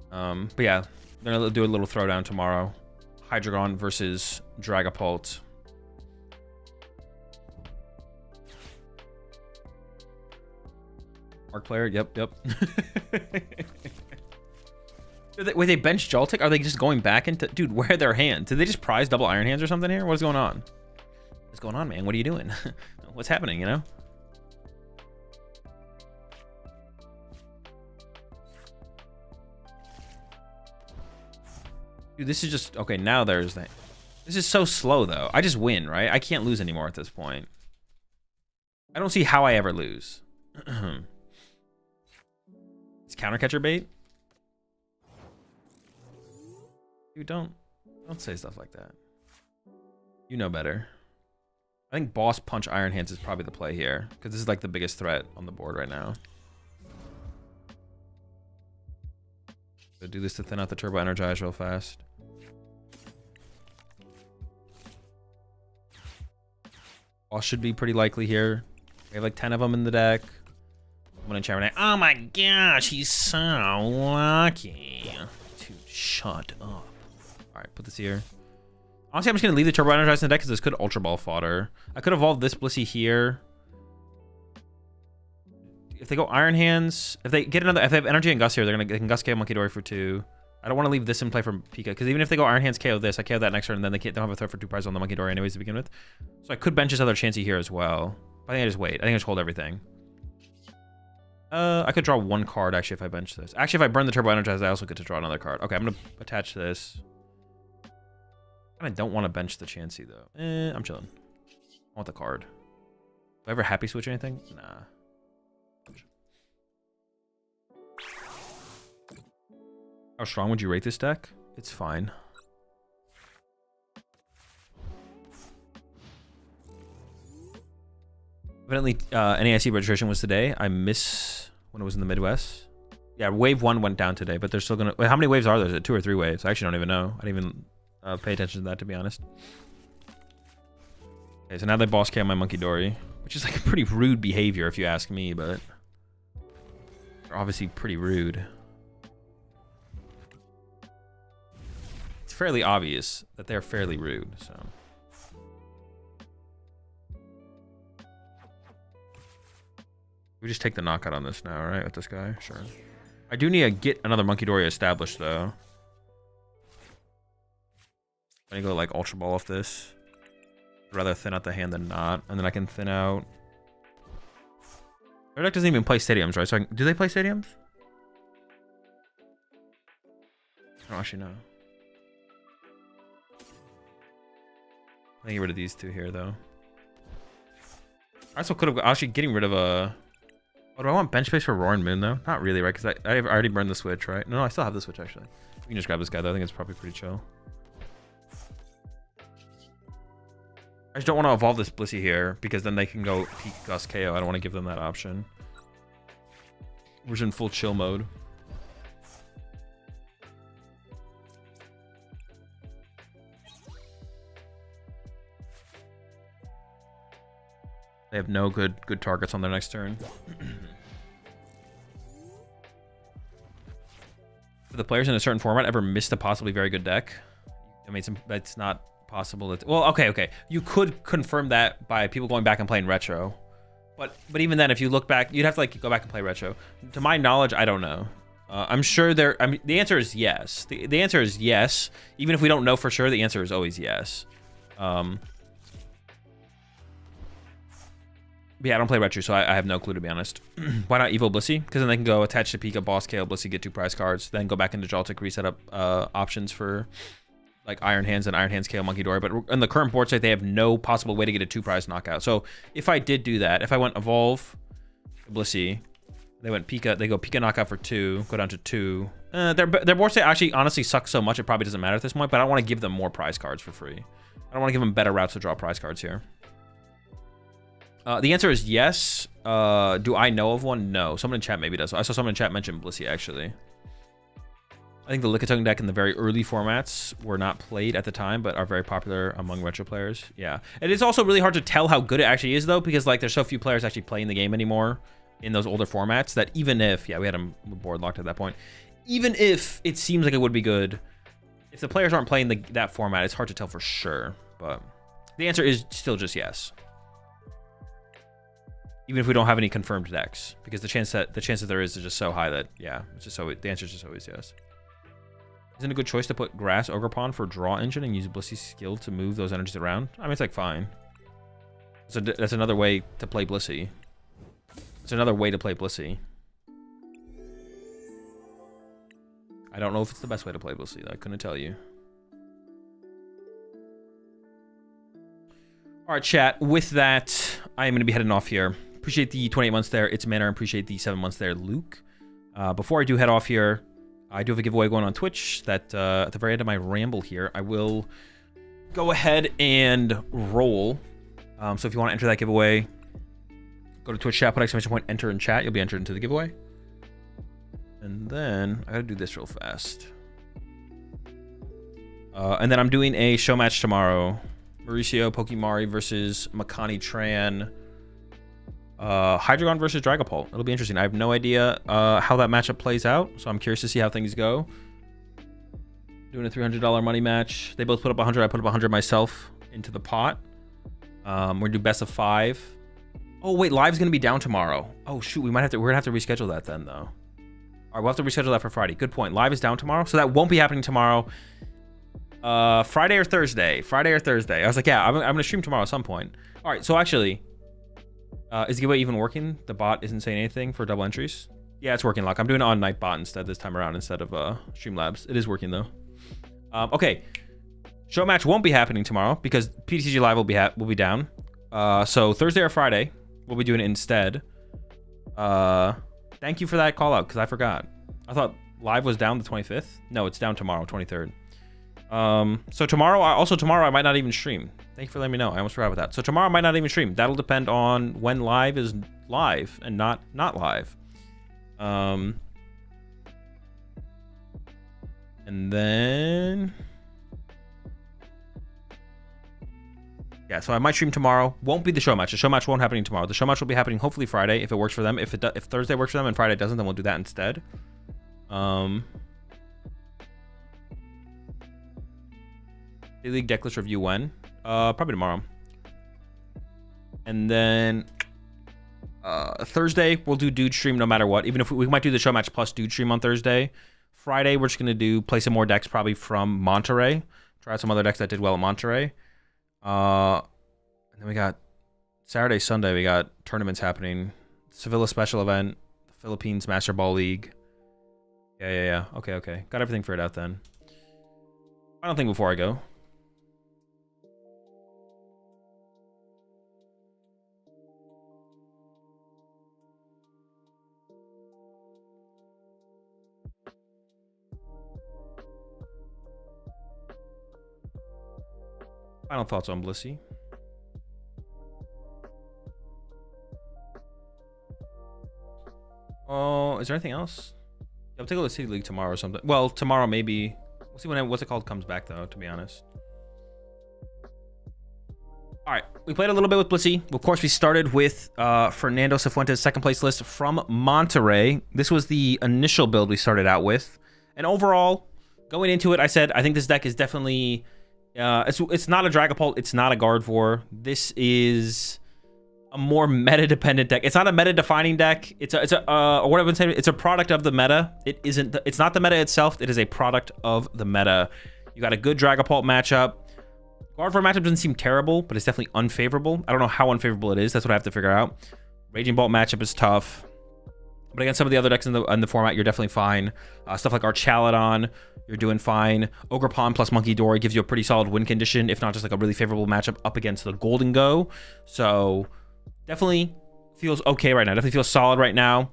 But yeah, they're gonna do a little throwdown tomorrow. Hydreigon versus Dragapult. Arc player, yep. Wait, they bench Joltik? Are they just going back into... Dude, where are their hands? Did they just prize double Iron Hands or something here? What's going on? What's going on, man? What are you doing? What's happening, you know? Dude, this is just... Okay, now there's that. This is so slow, though. I just win, right? I can't lose anymore at this point. I don't see how I ever lose. It's counter catcher bait? Dude, don't say stuff like that. You know better. I think Boss Punch Iron Hands is probably the play here, because this is like the biggest threat on the board right now. So do this to thin out the Turbo Energize real fast. Boss should be pretty likely here. We have like 10 of them in the deck. I'm gonna chat right now. Oh my gosh, he's so lucky. Dude, shut up. Alright, put this here. Honestly, I'm just gonna leave the Turbo Energize in the deck because this could Ultra Ball fodder. I could evolve this Blissey here. If they go Iron Hands, if they get another, if they have Energy and Gust here, they can Gust KO Monkey for 2. I don't want to leave this in play for Pika because even if they go Iron Hands KO this, I KO that next turn, and then they don't have a threat for 2 prizes on the Monkey anyways to begin with. So I could bench this other Chansey here as well. But I think I just wait. I think I just hold everything. I could draw 1 card actually if I bench this. Actually, if I burn the Turbo Energize, I also get to draw another card. Okay, I'm gonna attach this. I don't want to bench the Chansey though. I'm chilling. I want the card. Do I ever happy switch anything? Nah. How strong would you rate this deck? It's fine. Evidently, NAIC registration was today. I miss when it was in the Midwest. Yeah, wave 1 went down today, but they're still gonna... Wait, how many waves are there? Is it 2 or 3 waves? I actually don't even know. I didn't even pay attention to that, to be honest. Okay, so now they boss KO my Monkey Dory, which is like a pretty rude behavior if you ask me, but... They're obviously pretty rude. It's fairly obvious that they're fairly rude, so... We just take the knockout on this now, right? With this guy? Sure. I do need to get another Monkey Dory established, though. I'm gonna go, like, Ultra Ball off this. I'd rather thin out the hand than not. And then I can thin out... Their deck doesn't even play stadiums, right? So do they play stadiums? I don't actually know. I think get rid of these 2 here, though. I also could have... Actually, getting rid of a... Oh, do I want bench space for Roaring Moon, though? Not really, right? Because I already burned the Switch, right? No, I still have the Switch, actually. We can just grab this guy, though. I think it's probably pretty chill. I just don't want to evolve this Blissey here, because then they can go Peak Gust KO. I don't want to give them that option. We're just in full chill mode. They have no good targets on their next turn. Do the players in a certain format ever missed a possibly very good deck? I mean, that's not possible. Well, okay. You could confirm that by people going back and playing retro. But even then, if you look back, you'd have to like go back and play retro. To my knowledge, I don't know. I'm sure there... I mean, the answer is yes. The answer is yes. Even if we don't know for sure, the answer is always yes. But yeah, I don't play retro, so I have no clue, to be honest. Why not Evil Blissey? Because then they can go attach to Pika, Boss KO, Blissey, get 2 prize cards, then go back into Joltik, reset up options for like Iron Hands and Iron Hands KO Monkey Dory. But in the current board state, they have no possible way to get a 2 prize knockout. So if I did do that, if I went Evolve, Blissey, they went Pika, they go Pika knockout for 2, go down to 2. Their board state actually honestly sucks so much, it probably doesn't matter at this point, but I don't want to give them more prize cards for free. I don't want to give them better routes to draw prize cards here. The answer is yes. Do I know of one? No. Someone in chat maybe does. I saw someone in chat mention Blissey, actually. I think the Lickitung deck in the very early formats were not played at the time, but are very popular among retro players. Yeah. It is also really hard to tell how good it actually is, though, because like there's so few players actually playing the game anymore in those older formats that even if... Yeah, we had them board locked at that point. Even if it seems like it would be good, if the players aren't playing that format, it's hard to tell for sure. But the answer is still just yes. Even if we don't have any confirmed decks, because the chance that there is just so high that yeah, it's just so the answer is just always yes. Isn't it a good choice to put Grass Ogre Pawn for Draw Engine and use Blissey's skill to move those energies around? I mean, it's like fine. So that's another way to play Blissey. It's another way to play Blissey. I don't know if it's the best way to play Blissey, though. I couldn't tell you. All right, chat. With that, I am going to be heading off here. Appreciate the 28 months there. It's Manor. Appreciate the 7 months there, Luke. Before I do head off here, I do have a giveaway going on Twitch that at the very end of my ramble here, I will go ahead and roll. So if you want to enter that giveaway, go to Twitch chat, put exclamation point, enter in chat. You'll be entered into the giveaway. And then I got to do this real fast. And then I'm doing a show match tomorrow. Mauricio Pokemari versus Makani Tran. Hydreigon versus Dragapult. It'll be interesting. I have no idea how that matchup plays out, so I'm curious to see how things go. Doing a $300 money match. They both put up 100. I put up 100 myself into the pot. We're gonna do best of 5. Oh wait, live's gonna be down tomorrow. Oh shoot, we're gonna have to reschedule that then though. All right, we'll have to reschedule that for Friday. Good point. Live is down tomorrow, so that won't be happening tomorrow. Friday or Thursday. Friday or Thursday. I was like, yeah, I'm gonna stream tomorrow at some point. All right, so actually, is the giveaway even working? The bot isn't saying anything for double entries. Yeah, it's working, Lock. I'm doing it on Night Bot instead this time around instead of Streamlabs. It is working though. Okay, show match won't be happening tomorrow because PTCG Live will be down. So Thursday or Friday we'll be doing it instead. Thank you for that call out because I forgot. I thought Live was down the 25th. No, it's down tomorrow, 23rd. So tomorrow I might not even stream. Thank you for letting me know. I almost forgot about that. So tomorrow I might not even stream. That'll depend on when live is live and not live. And then yeah, so I might stream tomorrow. Won't be the show match. The show match won't happen tomorrow. The show match will be happening hopefully Friday if it works for them. If Thursday works for them and Friday doesn't, then we'll do that instead. League Decklist review when? Probably tomorrow. And then Thursday we'll do Dude Stream no matter what. Even if we might do the show match plus Dude Stream on Thursday. Friday we're just gonna play some more decks probably from Monterrey. Try out some other decks that did well at Monterrey. And then we got Saturday, Sunday. We got tournaments happening. Sevilla special event. The Philippines Master Ball League. Yeah. Okay. Got everything figured out then. Final thing before I go. Final thoughts on Blissey. Oh, is there anything else? Yeah, I'll take a look at City League tomorrow or something. Well, tomorrow maybe. We'll see when what's it called comes back though, to be honest. All right, we played a little bit with Blissey. Of course, we started with Fernando Cifuentes' second place list from Monterrey. This was the initial build we started out with. And overall, going into it, I said, I think this deck is definitely... it's not a Dragapult. It's not a Gardevoir. This is a more meta-dependent deck. It's not a meta-defining deck. It's what I've been saying. It's a product of the meta. It isn't. It's not the meta itself. It is a product of the meta. You got a good Dragapult matchup. Gardevoir matchup doesn't seem terrible, but it's definitely unfavorable. I don't know how unfavorable it is. That's what I have to figure out. Raging Bolt matchup is tough. But against some of the other decks in the format, you're definitely fine. Stuff like Archaladon, you're doing fine. Ogre Pawn plus Monkey Dory gives you a pretty solid win condition, if not just like a really favorable matchup up against the Golden Go. So definitely feels okay right now. Definitely feels solid right now.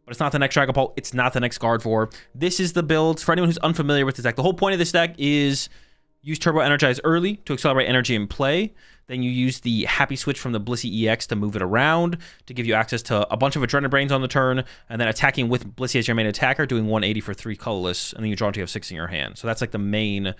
But it's not the next Dragapult. It's not the next Gardevoir. This is the build. For anyone who's unfamiliar with this deck, the whole point of this deck is use Turbo Energize early to accelerate energy in play. Then you use the Happy Switch from the Blissey EX to move it around, to give you access to a bunch of Adrenaline Brains on the turn, and then attacking with Blissey as your main attacker, doing 180 for 3 colorless, and then you draw until you have 6 in your hand. So that's like the main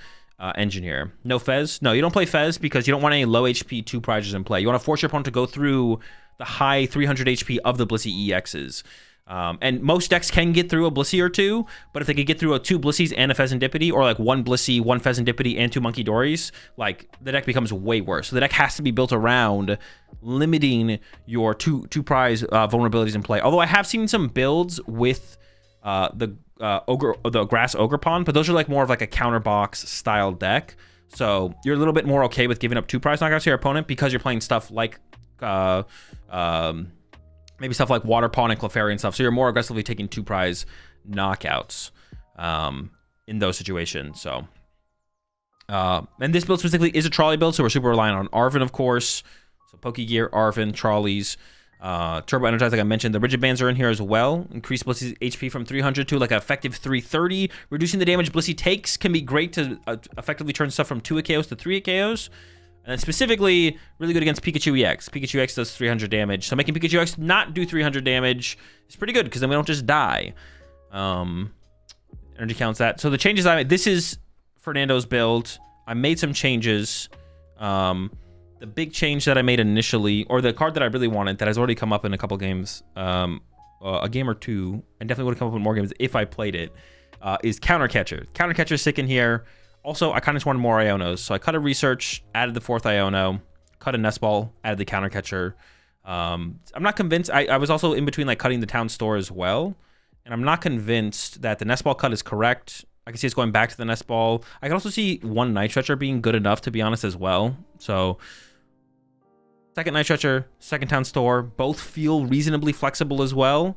engine here. No Fez? No, you don't play Fez because you don't want any low HP 2 prizes in play. You want to force your opponent to go through the high 300 HP of the Blissey EXs. And most decks can get through a Blissey or two, but if they could get through 2 Blissies and a Pheasantipity, or like 1 Blissey, 1 Pheasantipity, and 2 Monkey Dories, like the deck becomes way worse. So the deck has to be built around limiting your two prize vulnerabilities in play. Although I have seen some builds with the Grass Ogre Pond, but those are like more of like a counterbox style deck. So you're a little bit more okay with giving up 2 prize knockouts to your opponent because you're playing stuff like maybe stuff like Water Pawn and Clefairy and stuff. So you're more aggressively taking 2 prize knockouts in those situations. So, and this build specifically is a trolley build, so we're super reliant on Arven, of course. So Pokegear, Arven, trolleys, Turbo Energize, like I mentioned. The Rigid Bands are in here as well. Increase Blissey's HP from 300 to like an effective 330. Reducing the damage Blissey takes can be great to effectively turn stuff from 2 KOs to 3 KOs. And then specifically, really good against Pikachu EX. Pikachu EX does 300 damage. So making Pikachu EX not do 300 damage is pretty good because then we don't just die. Energy counts that. So the changes I made, this is Fernando's build. I made some changes. The big change that I made initially, or the card that I really wanted, that has already come up in a couple games, a game or two, and definitely would have come up in more games if I played it, is Countercatcher. Countercatcher's sick in here. Also, I kind of just wanted more Ionos, so I cut a Research, added the 4th Iono, cut a Nest Ball, added the Countercatcher. I'm not convinced. I was also in between like cutting the Town Store as well, and I'm not convinced that the Nest Ball cut is correct. I can see it's going back to the Nest Ball. I can also see 1 Night Stretcher being good enough, to be honest, as well. So, 2nd Night Stretcher, 2nd Town Store, both feel reasonably flexible as well.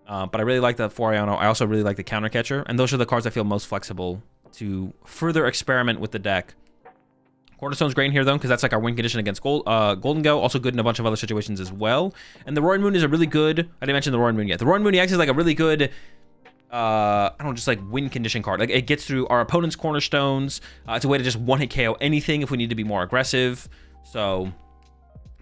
But I really like the 4 Iono. I also really like the Countercatcher, and those are the cards I feel most flexible to further experiment with the deck. Cornerstone's great in here though, because that's like our win condition against Golden Go. Also good in a bunch of other situations as well. And the Roaring Moon is a really good, I didn't mention the Roaring Moon yet. The Roaring Moon EX is like a really good, I don't know, just like win condition card. Like it gets through our opponent's cornerstones. It's a way to just 1-hit KO anything if we need to be more aggressive. So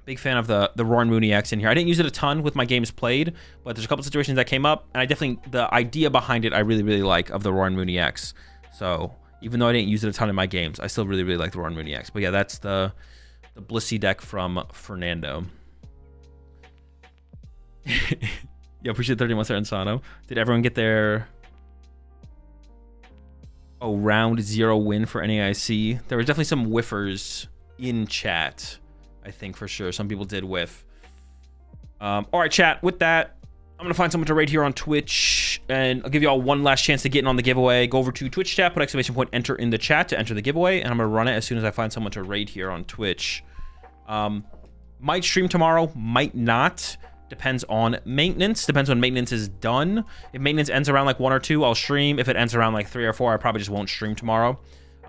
big fan of the Roaring Moon EX in here. I didn't use it a ton with my games played, but there's a couple situations that came up, and I definitely, the idea behind it I really, really like of the Roaring Moon EX. So even though I didn't use it a ton in my games, I still really, really like the Roaring Moon EX. But yeah, that's the Blissey deck from Fernando. Yeah, appreciate 30 months there, Insano. Did everyone get their round 0 win for NAIC? There were definitely some whiffers in chat, I think, for sure. Some people did whiff. All right, chat, with that, I'm going to find someone to raid here on Twitch, and I'll give you all one last chance to get in on the giveaway. Go over to Twitch chat, put exclamation point enter in the chat to enter the giveaway, and I'm going to run it as soon as I find someone to raid here on Twitch. Might stream tomorrow, might not. Depends on maintenance. Depends when maintenance is done. If maintenance ends around like 1 or 2, I'll stream. If it ends around like 3 or 4, I probably just won't stream tomorrow.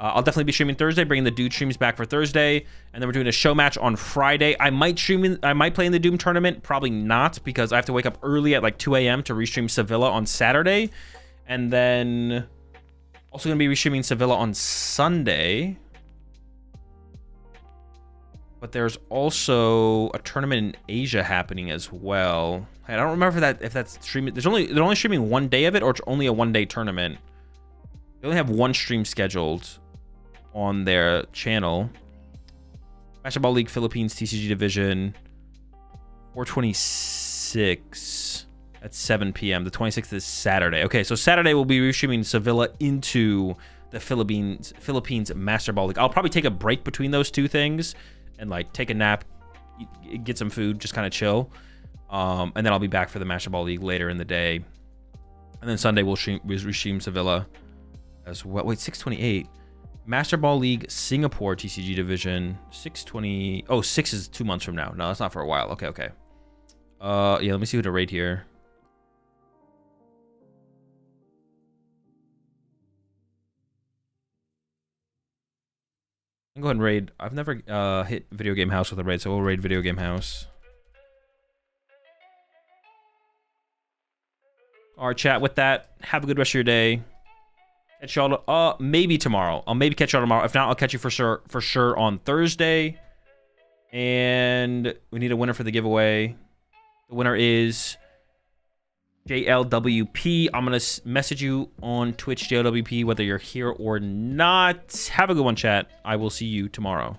I'll definitely be streaming Thursday, bringing the Dude streams back for Thursday, and then we're doing a show match on Friday. I might play in the Doom tournament, probably not, because I have to wake up early at like 2 a.m. to restream Sevilla on Saturday, and then also going to be restreaming Sevilla on Sunday. But there's also a tournament in Asia happening as well. I don't remember if that's streaming. They're only streaming 1 day of it, or it's only a 1-day tournament. They only have 1 stream scheduled on their channel. Basketball League Philippines TCG Division 426 at 7 p.m. The 26th is Saturday. Okay, so Saturday we'll be restreaming Sevilla into the Philippines Master Ball League. I'll probably take a break between those two things and like take a nap, get some food, just kind of chill. And then I'll be back for the Master Ball League later in the day. And then Sunday we'll restream Sevilla as well. Wait, 628. Master Ball League Singapore TCG Division 620. Oh, 6 is 2 months from now. No, that's not for a while. Okay. Yeah, let me see who to rate here. I'll go ahead and raid. I've never hit Video Game House with a raid, so we'll raid Video Game House. All right, chat, with that, have a good rest of your day. Catch y'all maybe tomorrow. I'll maybe catch y'all tomorrow. If not, I'll catch you for sure on Thursday. And we need a winner for the giveaway. The winner is JLWP. I'm going to message you on Twitch, JLWP, whether you're here or not. Have a good one, chat. I will see you tomorrow.